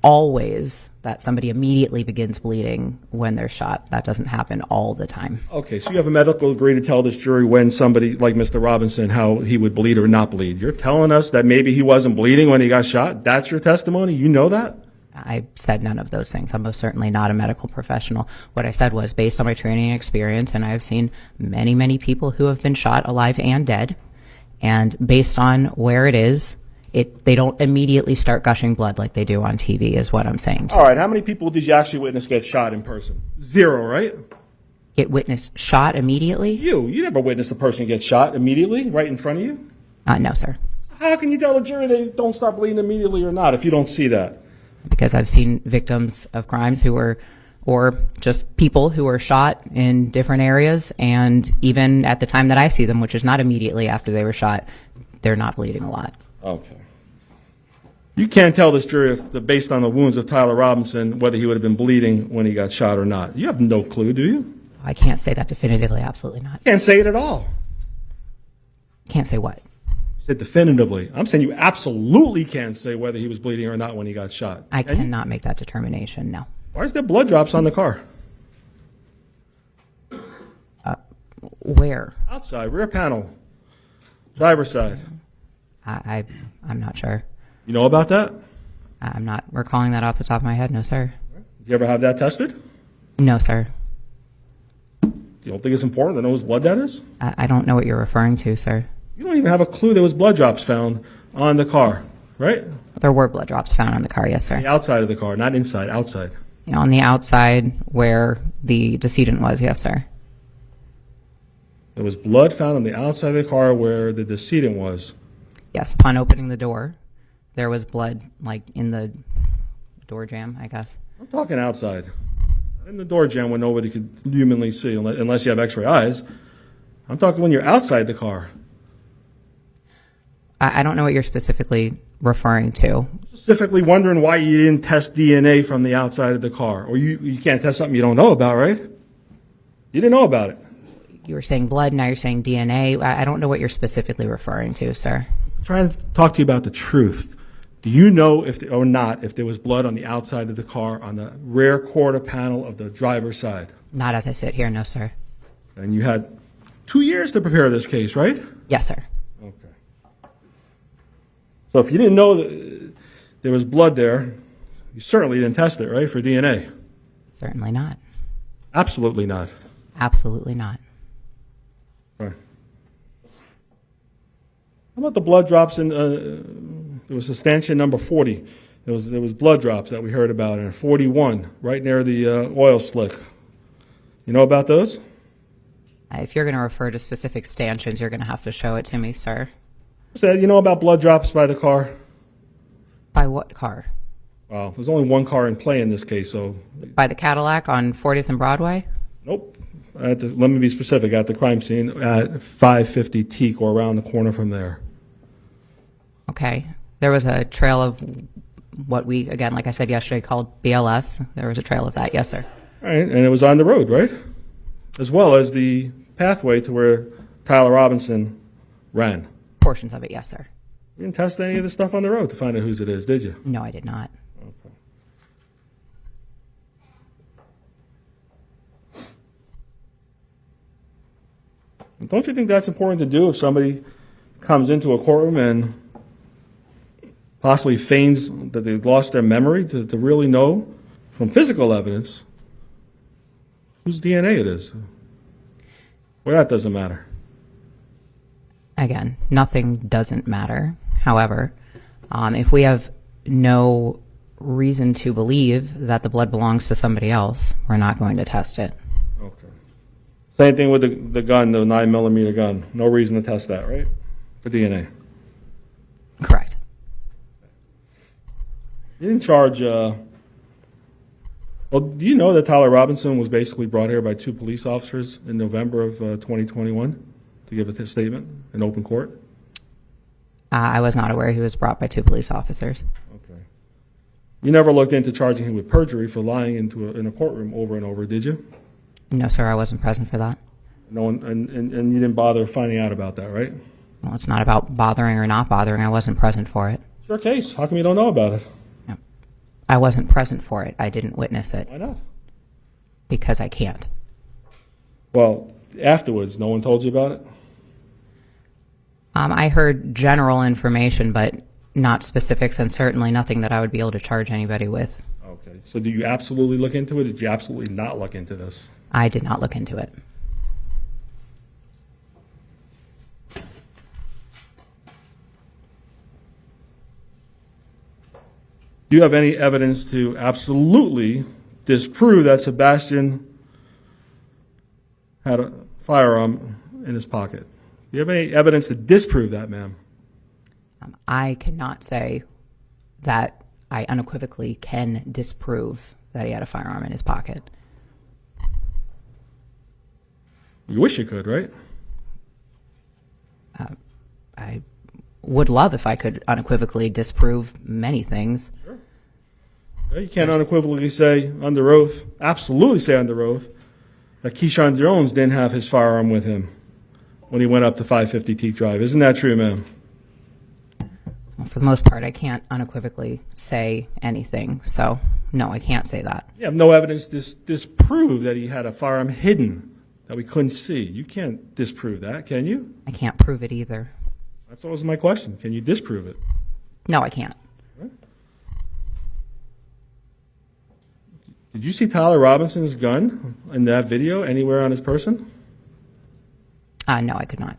[SPEAKER 4] always that somebody immediately begins bleeding when they're shot. That doesn't happen all the time.
[SPEAKER 3] Okay, so you have a medical degree to tell this jury when somebody like Mr. Robinson, how he would bleed or not bleed. You're telling us that maybe he wasn't bleeding when he got shot? That's your testimony? You know that?
[SPEAKER 4] I said none of those things. I'm most certainly not a medical professional. What I said was based on my training and experience, and I've seen many, many people who have been shot alive and dead, and based on where it is, they don't immediately start gushing blood like they do on TV, is what I'm saying.
[SPEAKER 3] All right, how many people did you actually witness get shot in person? 0, right?
[SPEAKER 4] Get witnessed shot immediately?
[SPEAKER 3] You never witnessed a person get shot immediately right in front of you?
[SPEAKER 4] No, sir.
[SPEAKER 3] How can you tell the jury they don't start bleeding immediately or not if you don't see that?
[SPEAKER 4] Because I've seen victims of crimes who were, or just people who were shot in different areas, and even at the time that I see them, which is not immediately after they were shot, they're not bleeding a lot.
[SPEAKER 3] Okay. You can't tell this jury, based on the wounds of Tyler Robinson, whether he would have been bleeding when he got shot or not. You have no clue, do you?
[SPEAKER 4] I can't say that definitively, absolutely not.
[SPEAKER 3] Can't say it at all.
[SPEAKER 4] Can't say what?
[SPEAKER 3] Said definitively. I'm saying you absolutely can't say whether he was bleeding or not when he got shot.
[SPEAKER 4] I cannot make that determination, no.
[SPEAKER 3] Why is there blood drops on the car?
[SPEAKER 4] Where?
[SPEAKER 3] Outside, rear panel, driver's side.
[SPEAKER 4] I'm not sure.
[SPEAKER 3] You know about that?
[SPEAKER 4] I'm not recalling that off the top of my head, no, sir.
[SPEAKER 3] Did you ever have that tested?
[SPEAKER 4] No, sir.
[SPEAKER 3] You don't think it's important to know whose blood that is?
[SPEAKER 4] I don't know what you're referring to, sir.
[SPEAKER 3] You don't even have a clue there was blood drops found on the car, right?
[SPEAKER 4] There were blood drops found on the car, yes, sir.
[SPEAKER 3] The outside of the car, not inside, outside.
[SPEAKER 4] On the outside where the decedent was, yes, sir.
[SPEAKER 3] There was blood found on the outside of the car where the decedent was.
[SPEAKER 4] Yes, upon opening the door, there was blood, like, in the door jamb, I guess.
[SPEAKER 3] I'm talking outside. In the door jamb when nobody could humanly see, unless you have x-ray eyes. I'm talking when you're outside the car.
[SPEAKER 4] I don't know what you're specifically referring to.
[SPEAKER 3] Specifically wondering why you didn't test DNA from the outside of the car. Or you can't test something you don't know about, right? You didn't know about it.
[SPEAKER 4] You were saying blood, now you're saying DNA. I don't know what you're specifically referring to, sir.
[SPEAKER 3] I'm trying to talk to you about the truth. Do you know if there was blood on the outside of the car on the rear quarter panel of the driver's side?
[SPEAKER 4] Not as I sit here, no, sir.
[SPEAKER 3] And you had 2 years to prepare this case, right?
[SPEAKER 4] Yes, sir.
[SPEAKER 3] Okay. So if you didn't know that there was blood there, you certainly didn't test it, right, for DNA?
[SPEAKER 4] Certainly not.
[SPEAKER 3] Absolutely not.
[SPEAKER 4] Absolutely not.
[SPEAKER 3] Right. How about the blood drops in, there was a stanchion number 40. There was blood drops that we heard about in 41, right near the oil slick. You know about those?
[SPEAKER 4] If you're going to refer to specific stanchions, you're going to have to show it to me, sir.
[SPEAKER 3] So you know about blood drops by the car?
[SPEAKER 4] By what car?
[SPEAKER 3] Well, there's only one car in play in this case, so...
[SPEAKER 4] By the Cadillac on 40th and Broadway?
[SPEAKER 3] Nope. Let me be specific. At the crime scene at 550 Teak or around the corner from there.
[SPEAKER 4] Okay. There was a trail of what we, again, like I said yesterday, called BLS. There was a trail of that, yes, sir.
[SPEAKER 3] All right, and it was on the road, right? As well as the pathway to where Tyler Robinson ran.
[SPEAKER 4] Portions of it, yes, sir.
[SPEAKER 3] You didn't test any of the stuff on the road to find out whose it is, did you?
[SPEAKER 4] No, I did not.
[SPEAKER 3] Okay. Don't you think that's important to do if somebody comes into a courtroom and possibly feigns that they've lost their memory to really know from physical evidence whose DNA it is? Well, that doesn't matter.
[SPEAKER 4] Again, nothing doesn't matter. However, if we have no reason to believe that the blood belongs to somebody else, we're not going to test it.
[SPEAKER 3] Okay. Same thing with the gun, the 9mm gun. No reason to test that, right? For DNA.
[SPEAKER 4] Correct.
[SPEAKER 3] You didn't charge, well, do you know that Tyler Robinson was basically brought here by 2 police officers in November of 2021 to give a statement in open court?
[SPEAKER 4] I was not aware he was brought by 2 police officers.
[SPEAKER 3] Okay. You never looked into charging him with perjury for lying in a courtroom over and over, did you?
[SPEAKER 4] No, sir, I wasn't present for that.
[SPEAKER 3] No one, and you didn't bother finding out about that, right?
[SPEAKER 4] Well, it's not about bothering or not bothering. I wasn't present for it.
[SPEAKER 3] It's your case. How come you don't know about it?
[SPEAKER 4] No. I wasn't present for it. I didn't witness it
[SPEAKER 3] Why not?
[SPEAKER 4] because I can't.
[SPEAKER 3] Well, afterwards, no one told you about it?
[SPEAKER 4] I heard general information, but not specifics, and certainly nothing that I would be able to charge anybody with.
[SPEAKER 3] Okay. So do you absolutely look into it? Did you absolutely not look into this?
[SPEAKER 4] I did not look into it.
[SPEAKER 3] Do you have any evidence to absolutely disprove that Sebastien had a firearm in his pocket? Do you have any evidence to disprove that, ma'am?
[SPEAKER 4] I cannot say that I unequivocally can disprove that he had a firearm in his pocket.
[SPEAKER 3] You wish you could, right?
[SPEAKER 4] I would love if I could unequivocally disprove many things.
[SPEAKER 3] You can't unequivocally say under oath, absolutely say under oath, that Keyshawn Jones didn't have his firearm with him when he went up to 550 Teak Drive. Isn't that true, ma'am?
[SPEAKER 4] Well, for the most part, I can't unequivocally say anything. So, no, I can't say that.
[SPEAKER 3] You have no evidence to disprove that he had a firearm hidden that we couldn't see. You can't disprove that, can you?
[SPEAKER 4] I can't prove it either.
[SPEAKER 3] That's always my question. Can you disprove it?
[SPEAKER 4] No, I can't.
[SPEAKER 3] Did you see Tyler Robinson's gun in that video anywhere on his person?
[SPEAKER 4] No, I could not.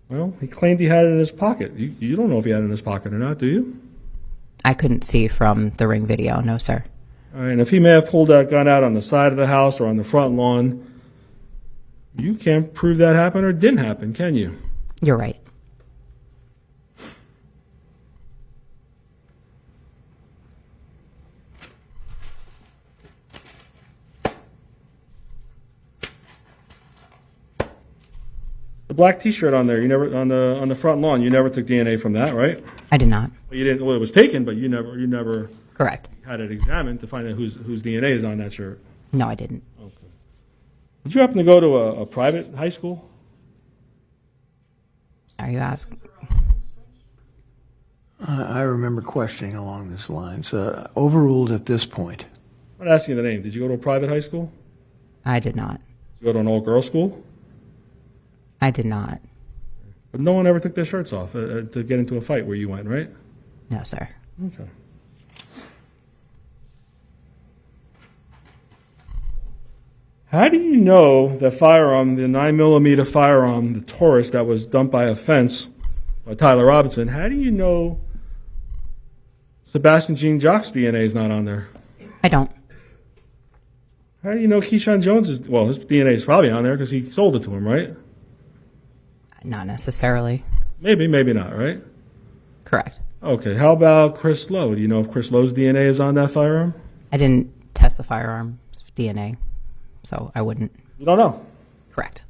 [SPEAKER 3] Well, he claimed he had it in his pocket. You don't know if he had it in his pocket or not, do you?
[SPEAKER 4] I couldn't see from the Ring video. No, sir.
[SPEAKER 3] All right, and if he may have pulled that gun out on the side of the house or on the front lawn, you can't prove that happened or didn't happen, can you?
[SPEAKER 4] You're right.
[SPEAKER 3] The black T-shirt on there, you never on the front lawn. You never took DNA from that, right?
[SPEAKER 4] I did not.
[SPEAKER 3] Well, you didn't. Well, it was taken, but you never
[SPEAKER 4] Correct.
[SPEAKER 3] had it examined to find out whose DNA is on that shirt.
[SPEAKER 4] No, I didn't.
[SPEAKER 3] Okay. Did you happen to go to a private high school?
[SPEAKER 4] Are you asking?
[SPEAKER 1] I remember questioning along this line. So overruled at this point.
[SPEAKER 3] I'm not asking you the name. Did you go to a private high school?
[SPEAKER 4] I did not.
[SPEAKER 3] Did you go to an all-girls school?
[SPEAKER 4] I did not.
[SPEAKER 3] But no one ever took their shirts off to get into a fight where you went, right?
[SPEAKER 4] No, sir.
[SPEAKER 3] Okay. How do you know the firearm, the 9mm firearm, the Taurus that was dumped by a fence by Tyler Robinson, how do you know Sebastien Jean-Jacques' DNA is not on there?
[SPEAKER 4] I don't.
[SPEAKER 3] How do you know Keyshawn Jones his DNA is probably on there because he sold it to him, right?
[SPEAKER 4] Not necessarily.
[SPEAKER 3] Maybe, maybe not, right?
[SPEAKER 4] Correct.
[SPEAKER 3] Okay, how about Chris Lowe? Do you know if Chris Lowe's DNA is on that firearm?
[SPEAKER 4] I didn't test the firearm's DNA, so I wouldn't.
[SPEAKER 3] You don't know.
[SPEAKER 4] Correct.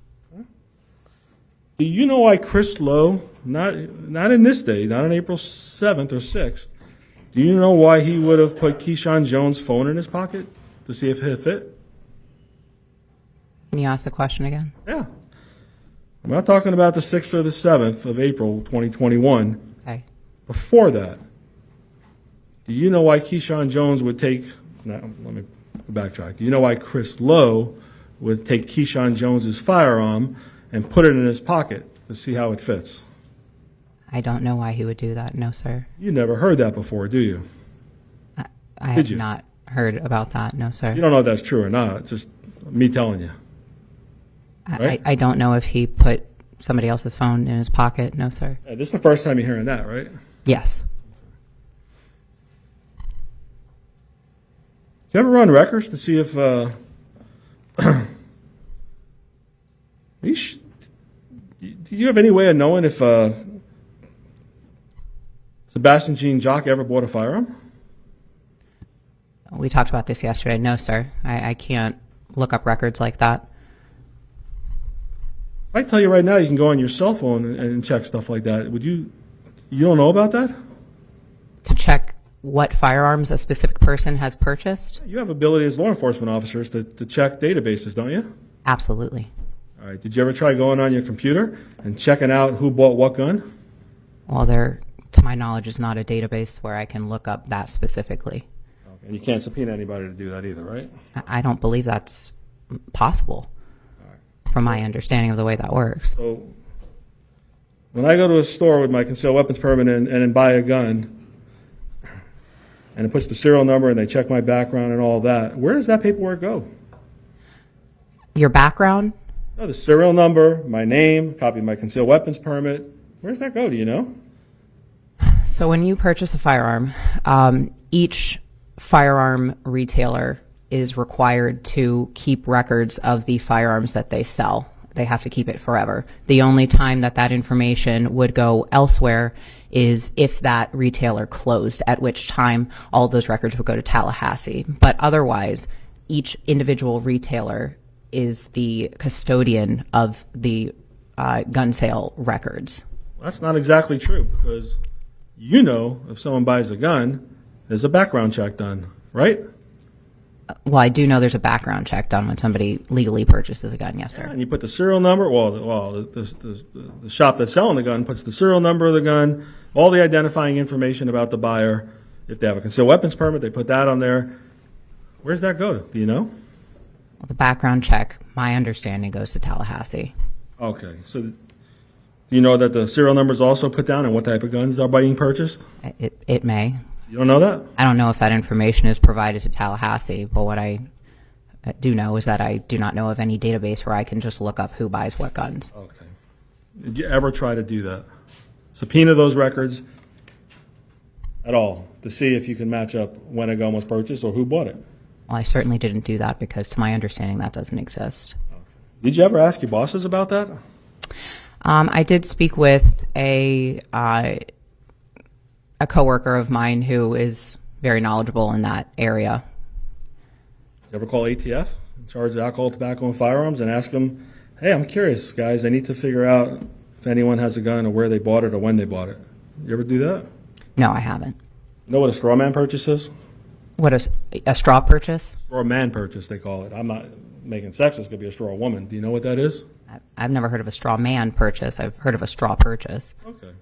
[SPEAKER 3] Do you know why Chris Lowe, not in this day, not on April 7th or 6th, do you know why he would have put Keyshawn Jones' phone in his pocket to see if it fit?
[SPEAKER 4] Can you ask the question again?
[SPEAKER 3] Yeah. I'm not talking about the 6th or the 7th of April 2021.
[SPEAKER 4] Okay.
[SPEAKER 3] Before that, do you know why Keyshawn Jones would take, now let me backtrack. Do you know why Chris Lowe would take Keyshawn Jones' firearm and put it in his pocket to see how it fits?
[SPEAKER 4] I don't know why he would do that. No, sir.
[SPEAKER 3] You never heard that before, do you?
[SPEAKER 4] I have not heard about that. No, sir.
[SPEAKER 3] You don't know if that's true or not. It's just me telling you. Right?
[SPEAKER 4] I don't know if he put somebody else's phone in his pocket. No, sir.
[SPEAKER 3] Yeah, this is the first time you're hearing that, right?
[SPEAKER 4] Yes.
[SPEAKER 3] Do you ever run records to see if Do you have any way of knowing if Sebastien Jean-Jacques ever bought a firearm?
[SPEAKER 4] We talked about this yesterday. No, sir. I can't look up records like that.
[SPEAKER 3] If I tell you right now you can go on your cell phone and check stuff like that, you don't know about that?
[SPEAKER 4] To check what firearms a specific person has purchased?
[SPEAKER 3] You have ability as law enforcement officers to check databases, don't you?
[SPEAKER 4] Absolutely.
[SPEAKER 3] All right. Did you ever try going on your computer and checking out who bought what gun?
[SPEAKER 4] Well, there, to my knowledge, is not a database where I can look up that specifically.
[SPEAKER 3] Okay. And you can't subpoena anybody to do that either, right?
[SPEAKER 4] I don't believe that's possible, from my understanding of the way that works.
[SPEAKER 3] So when I go to a store with my concealed weapons permit and buy a gun, and it puts the serial number and they check my background and all that, where does that paperwork go?
[SPEAKER 4] Your background?
[SPEAKER 3] No, the serial number, my name, copy of my concealed weapons permit. Where does that go? Do you know?
[SPEAKER 4] So when you purchase a firearm, each firearm retailer is required to keep records of the firearms that they sell. They have to keep it forever. The only time that that information would go elsewhere is if that retailer closed, at which time all of those records would go to Tallahassee. But otherwise, each individual retailer is the custodian of the gun sale records.
[SPEAKER 3] Well, that's not exactly true, because you know if someone buys a gun, there's a background check done, right?
[SPEAKER 4] Well, I do know there's a background check done when somebody legally purchases a gun, yes, sir.
[SPEAKER 3] And you put the serial number, the shop that's selling the gun puts the serial number of the gun, all the identifying information about the buyer. If they have a concealed weapons permit, they put that on there. Where's that go to? Do you know?
[SPEAKER 4] Well, the background check, my understanding, goes to Tallahassee.
[SPEAKER 3] Okay. So do you know that the serial number is also put down and what type of guns are being purchased?
[SPEAKER 4] It may.
[SPEAKER 3] You don't know that?
[SPEAKER 4] I don't know if that information is provided to Tallahassee, but what I do know is that I do not know of any database where I can just look up who buys what guns.
[SPEAKER 3] Okay. Did you ever try to do that? Subpoena those records at all to see if you can match up when a gun was purchased or who bought it?
[SPEAKER 4] Well, I certainly didn't do that because, to my understanding, that doesn't exist.
[SPEAKER 3] Did you ever ask your bosses about that?
[SPEAKER 4] I did speak with a coworker of mine who is very knowledgeable in that area.
[SPEAKER 3] You ever call ATF, in charge of alcohol, tobacco, and firearms, and ask them, hey, I'm curious, guys, I need to figure out if anyone has a gun or where they bought it or when they bought it. You ever do that?
[SPEAKER 4] No, I haven't.
[SPEAKER 3] Know what a straw man purchase is?
[SPEAKER 4] What is a straw purchase?
[SPEAKER 3] Straw man purchase, they call it. I'm not making sexist, it could be a straw woman. Do you know what that is?
[SPEAKER 4] I've never heard of a straw man purchase. I've heard of a straw purchase.
[SPEAKER 3] Okay.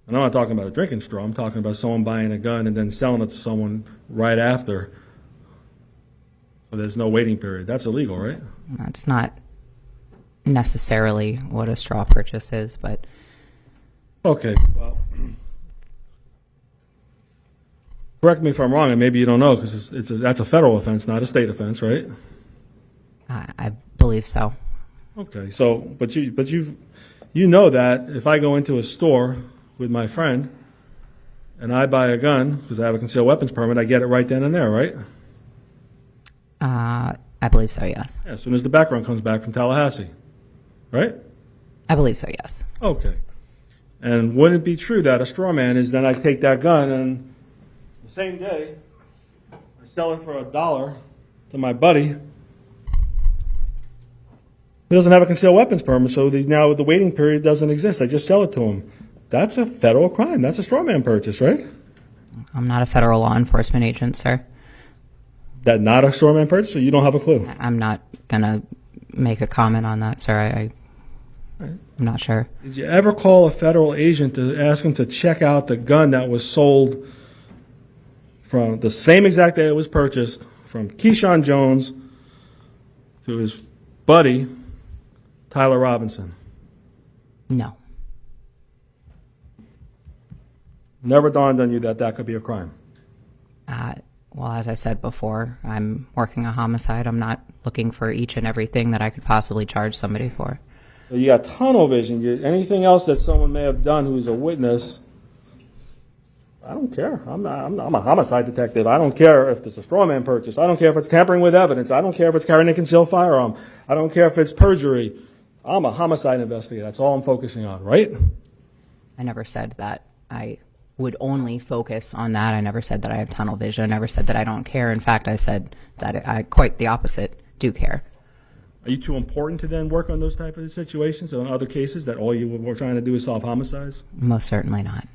[SPEAKER 3] And I'm not talking about a drinking straw. I'm talking about someone buying a gun and then selling it to someone right after. So there's no waiting period. That's illegal, right?
[SPEAKER 4] That's not necessarily what a straw purchase is, but
[SPEAKER 3] Okay. Well, correct me if I'm wrong, and maybe you don't know because that's a federal offense, not a state offense, right?
[SPEAKER 4] I believe so.
[SPEAKER 3] Okay. So, but you know that if I go into a store with my friend and I buy a gun because I have a concealed weapons permit, I get it right then and there, right?
[SPEAKER 4] I believe so, yes.
[SPEAKER 3] Yeah, as soon as the background comes back from Tallahassee, right?
[SPEAKER 4] I believe so, yes.
[SPEAKER 3] Okay. And wouldn't it be true that a straw man is then I take that gun and the same day I sell it for $1 to my buddy who doesn't have a concealed weapons permit, so now the waiting period doesn't exist. I just sell it to him. That's a federal crime. That's a straw man purchase, right?
[SPEAKER 4] I'm not a federal law enforcement agent, sir.
[SPEAKER 3] That not a straw man purchase, or you don't have a clue?
[SPEAKER 4] I'm not going to make a comment on that, sir. I'm not sure.
[SPEAKER 3] Did you ever call a federal agent to ask him to check out the gun that was sold from the same exact day it was purchased from Keyshawn Jones to his buddy, Tyler Robinson?
[SPEAKER 4] No.
[SPEAKER 3] Never dawned on you that that could be a crime?
[SPEAKER 4] Well, as I said before, I'm working a homicide. I'm not looking for each and everything that I could possibly charge somebody for.
[SPEAKER 3] So you got tunnel vision. Anything else that someone may have done who's a witness, I don't care. I'm a homicide detective. I don't care if it's a straw man purchase. I don't care if it's tampering with evidence. I don't care if it's carrying a concealed firearm. I don't care if it's perjury. I'm a homicide investigator. That's all I'm focusing on, right?
[SPEAKER 4] I never said that I would only focus on that. I never said that I have tunnel vision. I never said that I don't care. In fact, I said that I quite the opposite, do care.
[SPEAKER 3] Are you too important to then work on those type of situations or in other cases that all you were trying to do is solve homicides?
[SPEAKER 4] Most certainly not.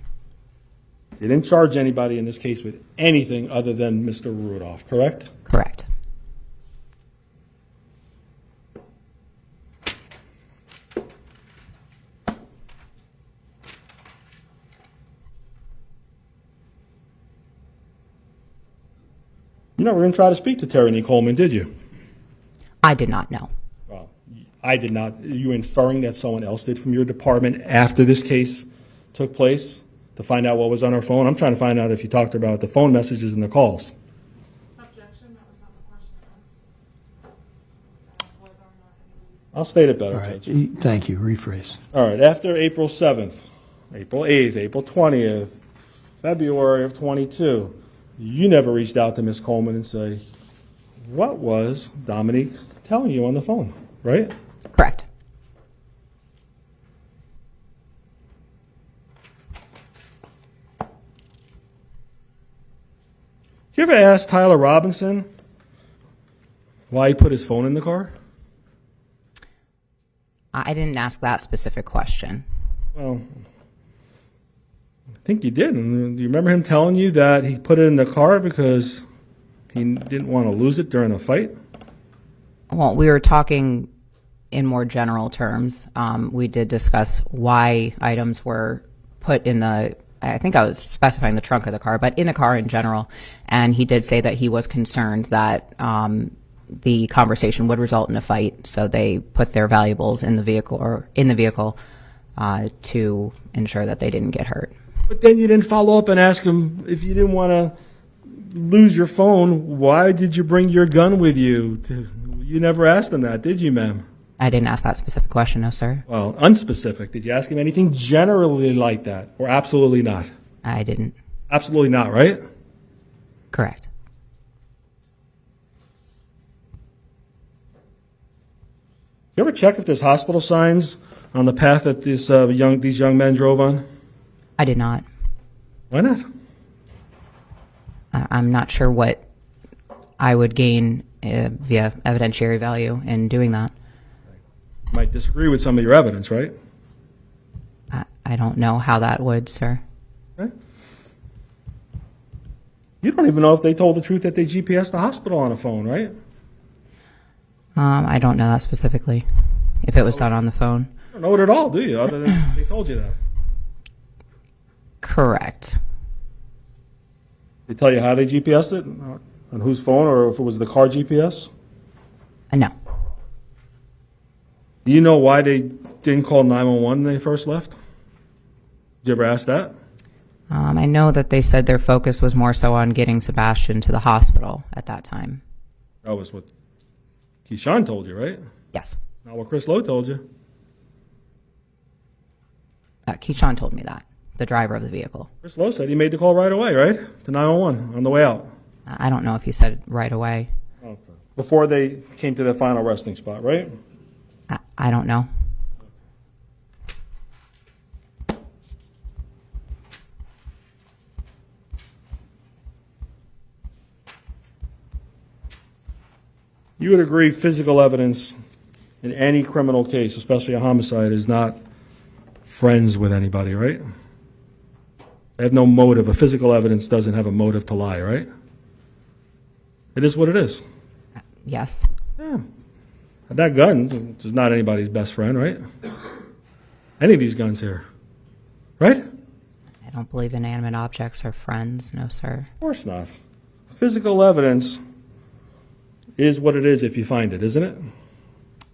[SPEAKER 3] You didn't charge anybody in this case with anything other than Mr. Rudolph, correct?
[SPEAKER 4] Correct.
[SPEAKER 3] You never even tried to speak to Terry Coleman, did you?
[SPEAKER 4] I did not know.
[SPEAKER 3] Well, I did not. Are you inferring that someone else did from your department after this case took place to find out what was on her phone? I'm trying to find out if you talked about the phone messages and the calls.
[SPEAKER 5] Objection, that was not the question asked. Asked whether or not it was
[SPEAKER 3] I'll state it better,
[SPEAKER 1] All right,
[SPEAKER 3] Judge.
[SPEAKER 1] thank you, rephrase.
[SPEAKER 3] All right, after April 7th, April 8th, April 20th, February of 22, you never reached out to Ms. Coleman and say, what was Dominique telling you on the phone, right?
[SPEAKER 4] Correct.
[SPEAKER 3] Did you ever ask Tyler Robinson why he put his phone in the car?
[SPEAKER 4] I didn't ask that specific question.
[SPEAKER 3] Well, I think you did. And do you remember him telling you that he put it in the car because he didn't want to lose it during a fight?
[SPEAKER 4] Well, we were talking in more general terms. We did discuss why items were put in the, I think I was specifying the trunk of the car, but in the car in general. And he did say that he was concerned that the conversation would result in a fight, so they put their valuables in the vehicle to ensure that they didn't get hurt.
[SPEAKER 3] But then you didn't follow up and ask him if you didn't want to lose your phone, why did you bring your gun with you? You never asked him that, did you, ma'am?
[SPEAKER 4] I didn't ask that specific question, no, sir.
[SPEAKER 3] Well, unspecific. Did you ask him anything generally like that, or absolutely not?
[SPEAKER 4] I didn't.
[SPEAKER 3] Absolutely not, right?
[SPEAKER 4] Correct.
[SPEAKER 3] You ever check if there's hospital signs on the path that these young men drove on?
[SPEAKER 4] I did not.
[SPEAKER 3] Why not?
[SPEAKER 4] I'm not sure what I would gain via evidentiary value in doing that.
[SPEAKER 3] You might disagree with some of your evidence, right?
[SPEAKER 4] I don't know how that would, sir.
[SPEAKER 3] Okay. You don't even know if they told the truth that they GPSed the hospital on a phone, right?
[SPEAKER 4] I don't know that specifically, if it was done on the phone.
[SPEAKER 3] You don't know it at all, do you, other than they told you that?
[SPEAKER 4] Correct.
[SPEAKER 3] They tell you how they GPSed it, on whose phone, or if it was the car GPS?
[SPEAKER 4] No.
[SPEAKER 3] Do you know why they didn't call 911 when they first left? Did you ever ask that?
[SPEAKER 4] I know that they said their focus was more so on getting Sebastien to the hospital at that time.
[SPEAKER 3] That was what Keyshawn told you, right?
[SPEAKER 4] Yes.
[SPEAKER 3] Not what Chris Lowe told you.
[SPEAKER 4] Keyshawn told me that, the driver of the vehicle.
[SPEAKER 3] Chris Lowe said he made the call right away, right? To 911 on the way out.
[SPEAKER 4] I don't know if he said it right away.
[SPEAKER 3] Okay. Before they came to their final resting spot, right?
[SPEAKER 4] I don't know.
[SPEAKER 3] You would agree physical evidence in any criminal case, especially a homicide, is not friends with anybody, right? They have no motive. A physical evidence doesn't have a motive to lie, right? It is what it is.
[SPEAKER 4] Yes.
[SPEAKER 3] Yeah. That gun is not anybody's best friend, right? Any of these guns here, right?
[SPEAKER 4] I don't believe inanimate objects are friends, no, sir.
[SPEAKER 3] Of course not. Physical evidence is what it is if you find it, isn't it?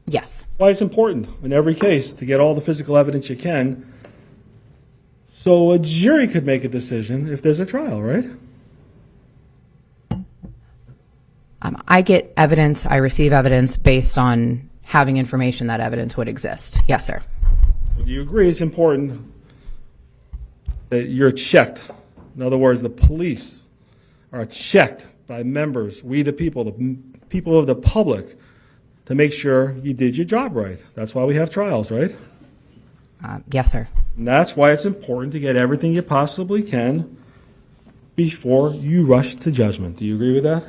[SPEAKER 4] Yes.
[SPEAKER 3] Why it's important in every case to get all the physical evidence you can so a jury could make a decision if there's a trial, right?
[SPEAKER 4] I get evidence, I receive evidence based on having information that evidence would exist. Yes, sir.
[SPEAKER 3] Well, do you agree it's important that you're checked? In other words, the police are checked by members, we the people of the public, to make sure you did your job right. That's why we have trials, right?
[SPEAKER 4] Yes, sir.
[SPEAKER 3] And that's why it's important to get everything you possibly can before you rush to judgment. Do you agree with that?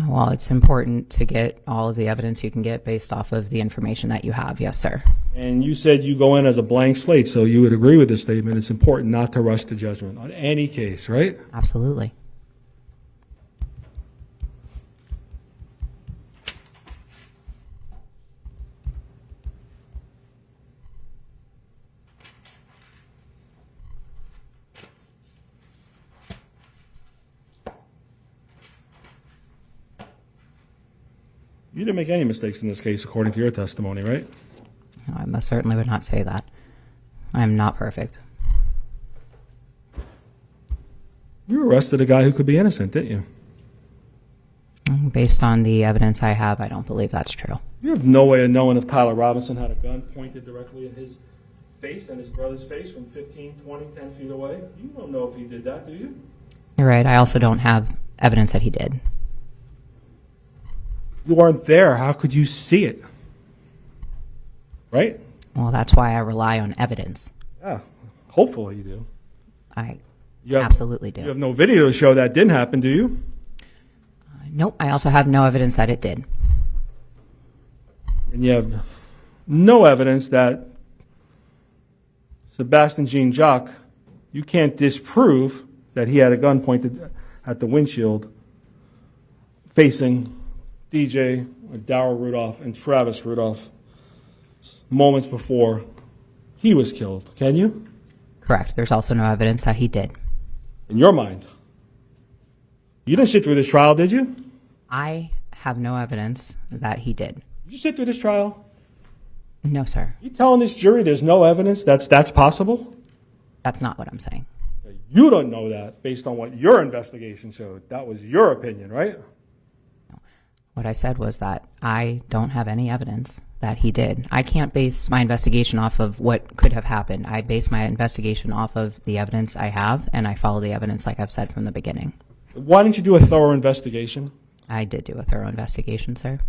[SPEAKER 4] Well, it's important to get all of the evidence you can get based off of the information that you have. Yes, sir.
[SPEAKER 3] And you said you go in as a blank slate, so you would agree with this statement. It's important not to rush to judgment on any case, right?
[SPEAKER 4] Absolutely.
[SPEAKER 3] You didn't make any mistakes in this case, according to your testimony, right?
[SPEAKER 4] No, I most certainly would not say that. I am not perfect.
[SPEAKER 3] You arrested a guy who could be innocent, didn't you?
[SPEAKER 4] Based on the evidence I have, I don't believe that's true.
[SPEAKER 3] You have no way of knowing if Tyler Robinson had a gun pointed directly in his face and his brother's face from 15, 20, 10 feet away. You don't know if he did that, do you?
[SPEAKER 4] You're right. I also don't have evidence that he did.
[SPEAKER 3] You weren't there. How could you see it? Right?
[SPEAKER 4] Well, that's why I rely on evidence.
[SPEAKER 3] Yeah. Hopefully you do.
[SPEAKER 4] I
[SPEAKER 3] You have,
[SPEAKER 4] absolutely do.
[SPEAKER 3] You have no video to show that didn't happen, do you?
[SPEAKER 4] Nope. I also have no evidence that it did.
[SPEAKER 3] And you have no evidence that Sebastien Jean-Jacques, you can't disprove that he had a gun pointed at the windshield facing DJ, Darryl Rudolph, and Travis Rudolph moments before he was killed. Can you?
[SPEAKER 4] Correct. There's also no evidence that he did.
[SPEAKER 3] In your mind. You didn't sit through this trial, did you?
[SPEAKER 4] I have no evidence that he did.
[SPEAKER 3] Did you sit through this trial?
[SPEAKER 4] No, sir.
[SPEAKER 3] You telling this jury there's no evidence that's possible?
[SPEAKER 4] That's not what I'm saying.
[SPEAKER 3] You don't know that based on what your investigation showed. That was your opinion, right?
[SPEAKER 4] What I said was that I don't have any evidence that he did. I can't base my investigation off of what could have happened. I base my investigation off of the evidence I have, and I follow the evidence like I've said from the beginning.
[SPEAKER 3] Why didn't you do a thorough investigation?
[SPEAKER 4] I did do a thorough investigation, sir.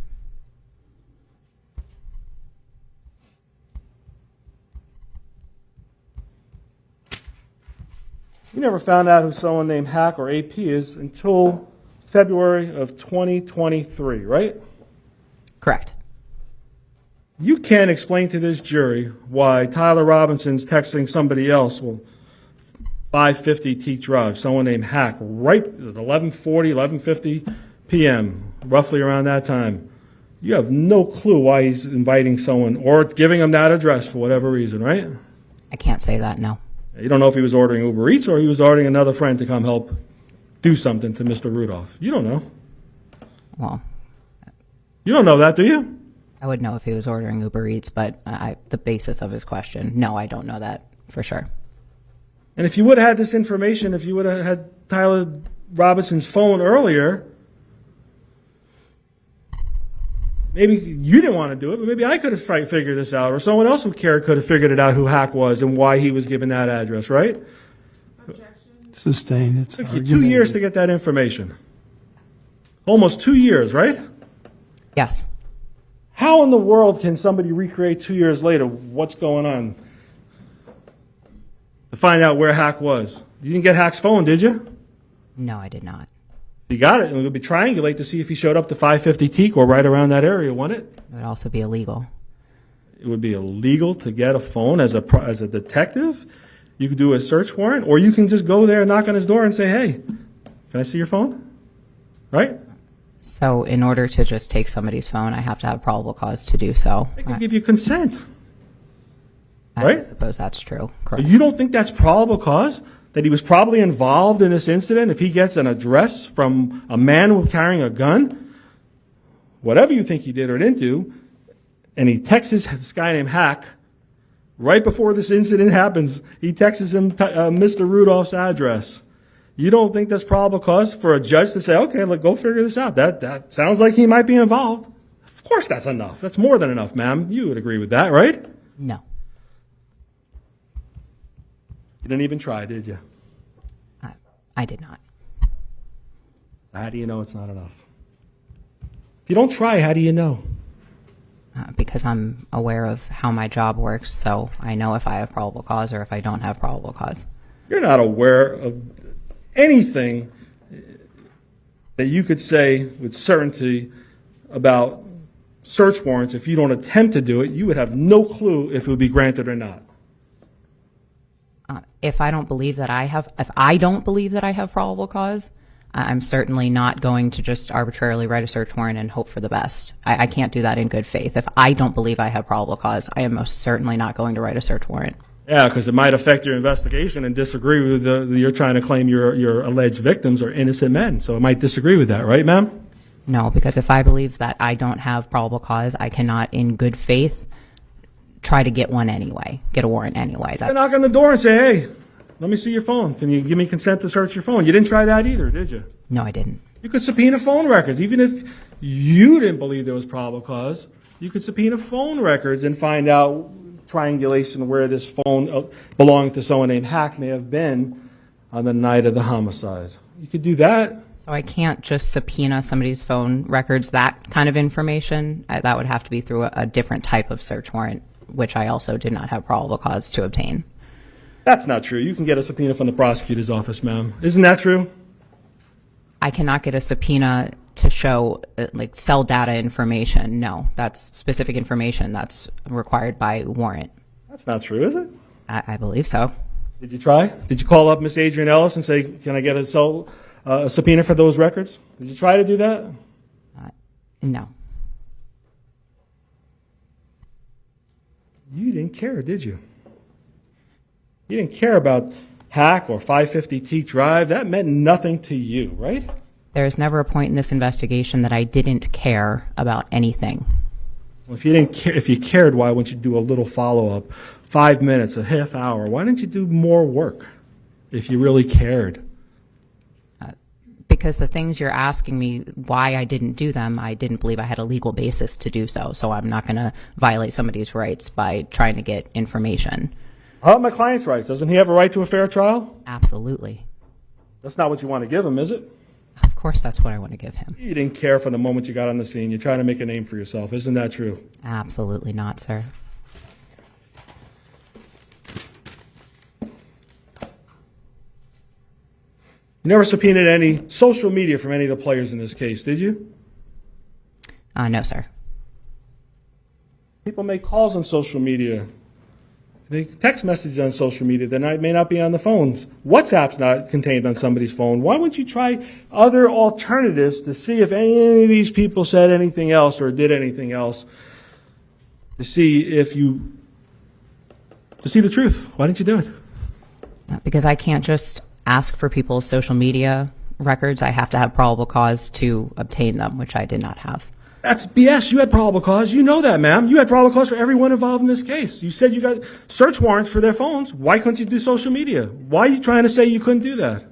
[SPEAKER 3] You never found out who someone named Hack or AP is until February of 2023, right?
[SPEAKER 4] Correct.
[SPEAKER 3] You can't explain to this jury why Tyler Robinson's texting somebody else, 5:50 Teak Drive, someone named Hack, right at 11:40, 11:50 p.m., roughly around that time. You have no clue why he's inviting someone or giving them that address for whatever reason, right?
[SPEAKER 4] I can't say that, no.
[SPEAKER 3] You don't know if he was ordering Uber Eats or he was ordering another friend to come help do something to Mr. Rudolph. You don't know.
[SPEAKER 4] Well,
[SPEAKER 3] You don't know that, do you?
[SPEAKER 4] I would know if he was ordering Uber Eats, but the basis of his question, no, I don't know that for sure.
[SPEAKER 3] And if you would have had this information, if you would have had Tyler Robinson's phone earlier, maybe you didn't want to do it, but maybe I could have figured this out, or someone else who cared could have figured it out who Hack was and why he was given that address, right?
[SPEAKER 5] Objection.
[SPEAKER 1] Sustained. It's
[SPEAKER 3] It took you 2 years to get that information. Almost 2 years, right?
[SPEAKER 4] Yes.
[SPEAKER 3] How in the world can somebody recreate 2 years later what's going on to find out where Hack was? You didn't get Hack's phone, did you?
[SPEAKER 4] No, I did not.
[SPEAKER 3] You got it, and it would be triangulate to see if he showed up to 550 Teak or right around that area, wouldn't it?
[SPEAKER 4] It would also be illegal.
[SPEAKER 3] It would be illegal to get a phone as a detective. You could do a search warrant, or you can just go there and knock on his door and say, hey, can I see your phone? Right?
[SPEAKER 4] So in order to just take somebody's phone, I have to have probable cause to do so.
[SPEAKER 3] They can give you consent.
[SPEAKER 4] I
[SPEAKER 3] right?
[SPEAKER 4] suppose that's true. Correct.
[SPEAKER 3] You don't think that's probable cause? That he was probably involved in this incident if he gets an address from a man carrying a gun? Whatever you think he did or didn't do, and he texts this guy named Hack, right before this incident happens, he texts him Mr. Rudolph's address. You don't think that's probable cause for a judge to say, okay, go figure this out. That sounds like he might be involved. Of course that's enough. That's more than enough, ma'am. You would agree with that, right?
[SPEAKER 4] No.
[SPEAKER 3] You didn't even try, did you?
[SPEAKER 4] I did not.
[SPEAKER 3] How do you know it's not enough? If you don't try, how do you know?
[SPEAKER 4] Because I'm aware of how my job works, so I know if I have probable cause or if I don't have probable cause.
[SPEAKER 3] You're not aware of anything that you could say with certainty about search warrants. If you don't attempt to do it, you would have no clue if it would be granted or not.
[SPEAKER 4] If I don't believe that I have probable cause, I'm certainly not going to just arbitrarily write a search warrant and hope for the best. I can't do that in good faith. If I don't believe I have probable cause, I am most certainly not going to write a search warrant.
[SPEAKER 3] Yeah, because it might affect your investigation and disagree with you're trying to claim your alleged victims are innocent men. So it might disagree with that, right, ma'am?
[SPEAKER 4] No, because if I believe that I don't have probable cause, I cannot in good faith try to get a warrant anyway.
[SPEAKER 3] You knock on the door and say, hey, let me see your phone. Can you give me consent to search your phone? You didn't try that either, did you?
[SPEAKER 4] No, I didn't.
[SPEAKER 3] You could subpoena phone records. Even if you didn't believe there was probable cause, you could subpoena phone records and find out triangulation where this phone belonging to someone named Hack may have been on the night of the homicide. You could do that.
[SPEAKER 4] So I can't just subpoena somebody's phone records, that kind of information. That would have to be through a different type of search warrant, which I also did not have probable cause to obtain.
[SPEAKER 3] That's not true. You can get a subpoena from the prosecutor's office, ma'am. Isn't that true?
[SPEAKER 4] I cannot get a subpoena to show, like, cell data information. No, that's specific information that's required by warrant.
[SPEAKER 3] That's not true, is it?
[SPEAKER 4] I believe so.
[SPEAKER 3] Did you try? Did you call up Miss Adrienne Ellis and say, can I get a subpoena for those records? Did you try to do that?
[SPEAKER 4] No.
[SPEAKER 3] You didn't care, did you? You didn't care about Hack or 550T Drive. That meant nothing to you, right?
[SPEAKER 4] There is never a point in this investigation that I didn't care about anything.
[SPEAKER 3] Well, if you didn't care, if you cared, why wouldn't you do a little follow-up, 5 minutes, a half hour? Why didn't you do more work if you really cared?
[SPEAKER 4] Because the things you're asking me why I didn't do them, I didn't believe I had a legal basis to do so. So I'm not going to violate somebody's rights by trying to get information.
[SPEAKER 3] How about my client's rights? Doesn't he have a right to a fair trial?
[SPEAKER 4] Absolutely.
[SPEAKER 3] That's not what you want to give him, is it?
[SPEAKER 4] Of course, that's what I want to give him.
[SPEAKER 3] You didn't care from the moment you got on the scene. You're trying to make a name for yourself. Isn't that true?
[SPEAKER 4] Absolutely not, sir.
[SPEAKER 3] You never subpoenaed any social media from any of the players in this case, did you?
[SPEAKER 4] No, sir.
[SPEAKER 3] People make calls on social media. They text messages on social media that may not be on the phones. WhatsApp's not contained on somebody's phone. Why wouldn't you try other alternatives to see if any of these people said anything else or did anything else to see the truth? Why didn't you do it?
[SPEAKER 4] Because I can't just ask for people's social media records. I have to have probable cause to obtain them, which I did not have.
[SPEAKER 3] That's BS. You had probable cause. You know that, ma'am. You had probable cause for everyone involved in this case. You said you got search warrants for their phones. Why couldn't you do social media? Why are you trying to say you couldn't do that?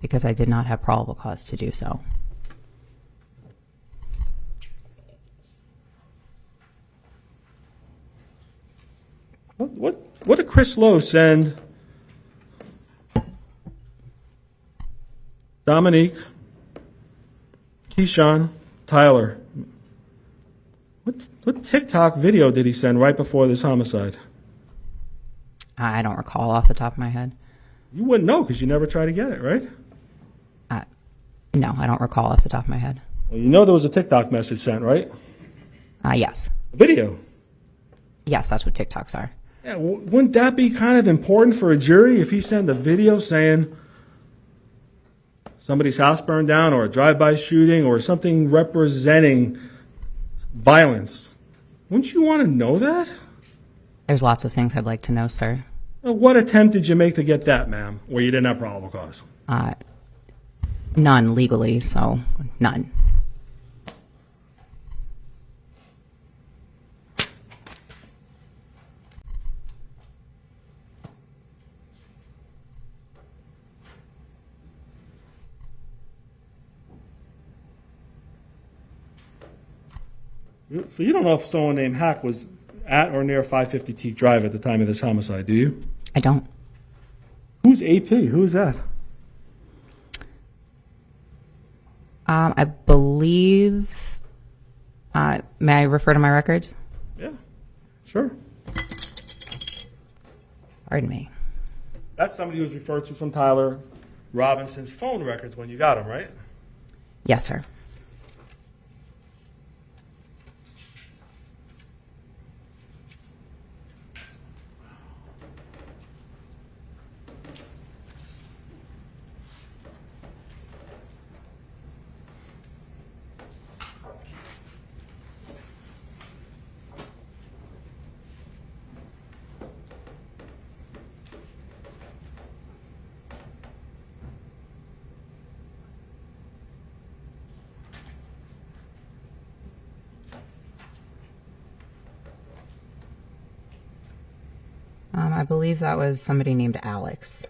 [SPEAKER 4] Because I did not have probable cause to do so.
[SPEAKER 3] What did Chris Lowe send Dominique, Keyshawn, Tyler? What TikTok video did he send right before this homicide?
[SPEAKER 4] I don't recall off the top of my head.
[SPEAKER 3] You wouldn't know because you never tried to get it, right?
[SPEAKER 4] No, I don't recall off the top of my head.
[SPEAKER 3] Well, you know there was a TikTok message sent, right?
[SPEAKER 4] Yes.
[SPEAKER 3] A video.
[SPEAKER 4] Yes, that's what TikToks are.
[SPEAKER 3] Yeah, wouldn't that be kind of important for a jury if he sent a video saying somebody's house burned down or a drive-by shooting or something representing violence? Wouldn't you want to know that?
[SPEAKER 4] There's lots of things I'd like to know, sir.
[SPEAKER 3] Well, what attempt did you make to get that, ma'am, where you didn't have probable cause?
[SPEAKER 4] None legally, so none.
[SPEAKER 3] So you don't know if someone named Hack was at or near 550T Drive at the time of this homicide, do you?
[SPEAKER 4] I don't.
[SPEAKER 3] Who's AP? Who's that?
[SPEAKER 4] I believe May I refer to my records?
[SPEAKER 3] Yeah, sure.
[SPEAKER 4] Pardon me.
[SPEAKER 3] That's somebody who was referred to from Tyler Robinson's phone records when you got him, right?
[SPEAKER 4] Yes, sir. I believe that was somebody named Alex.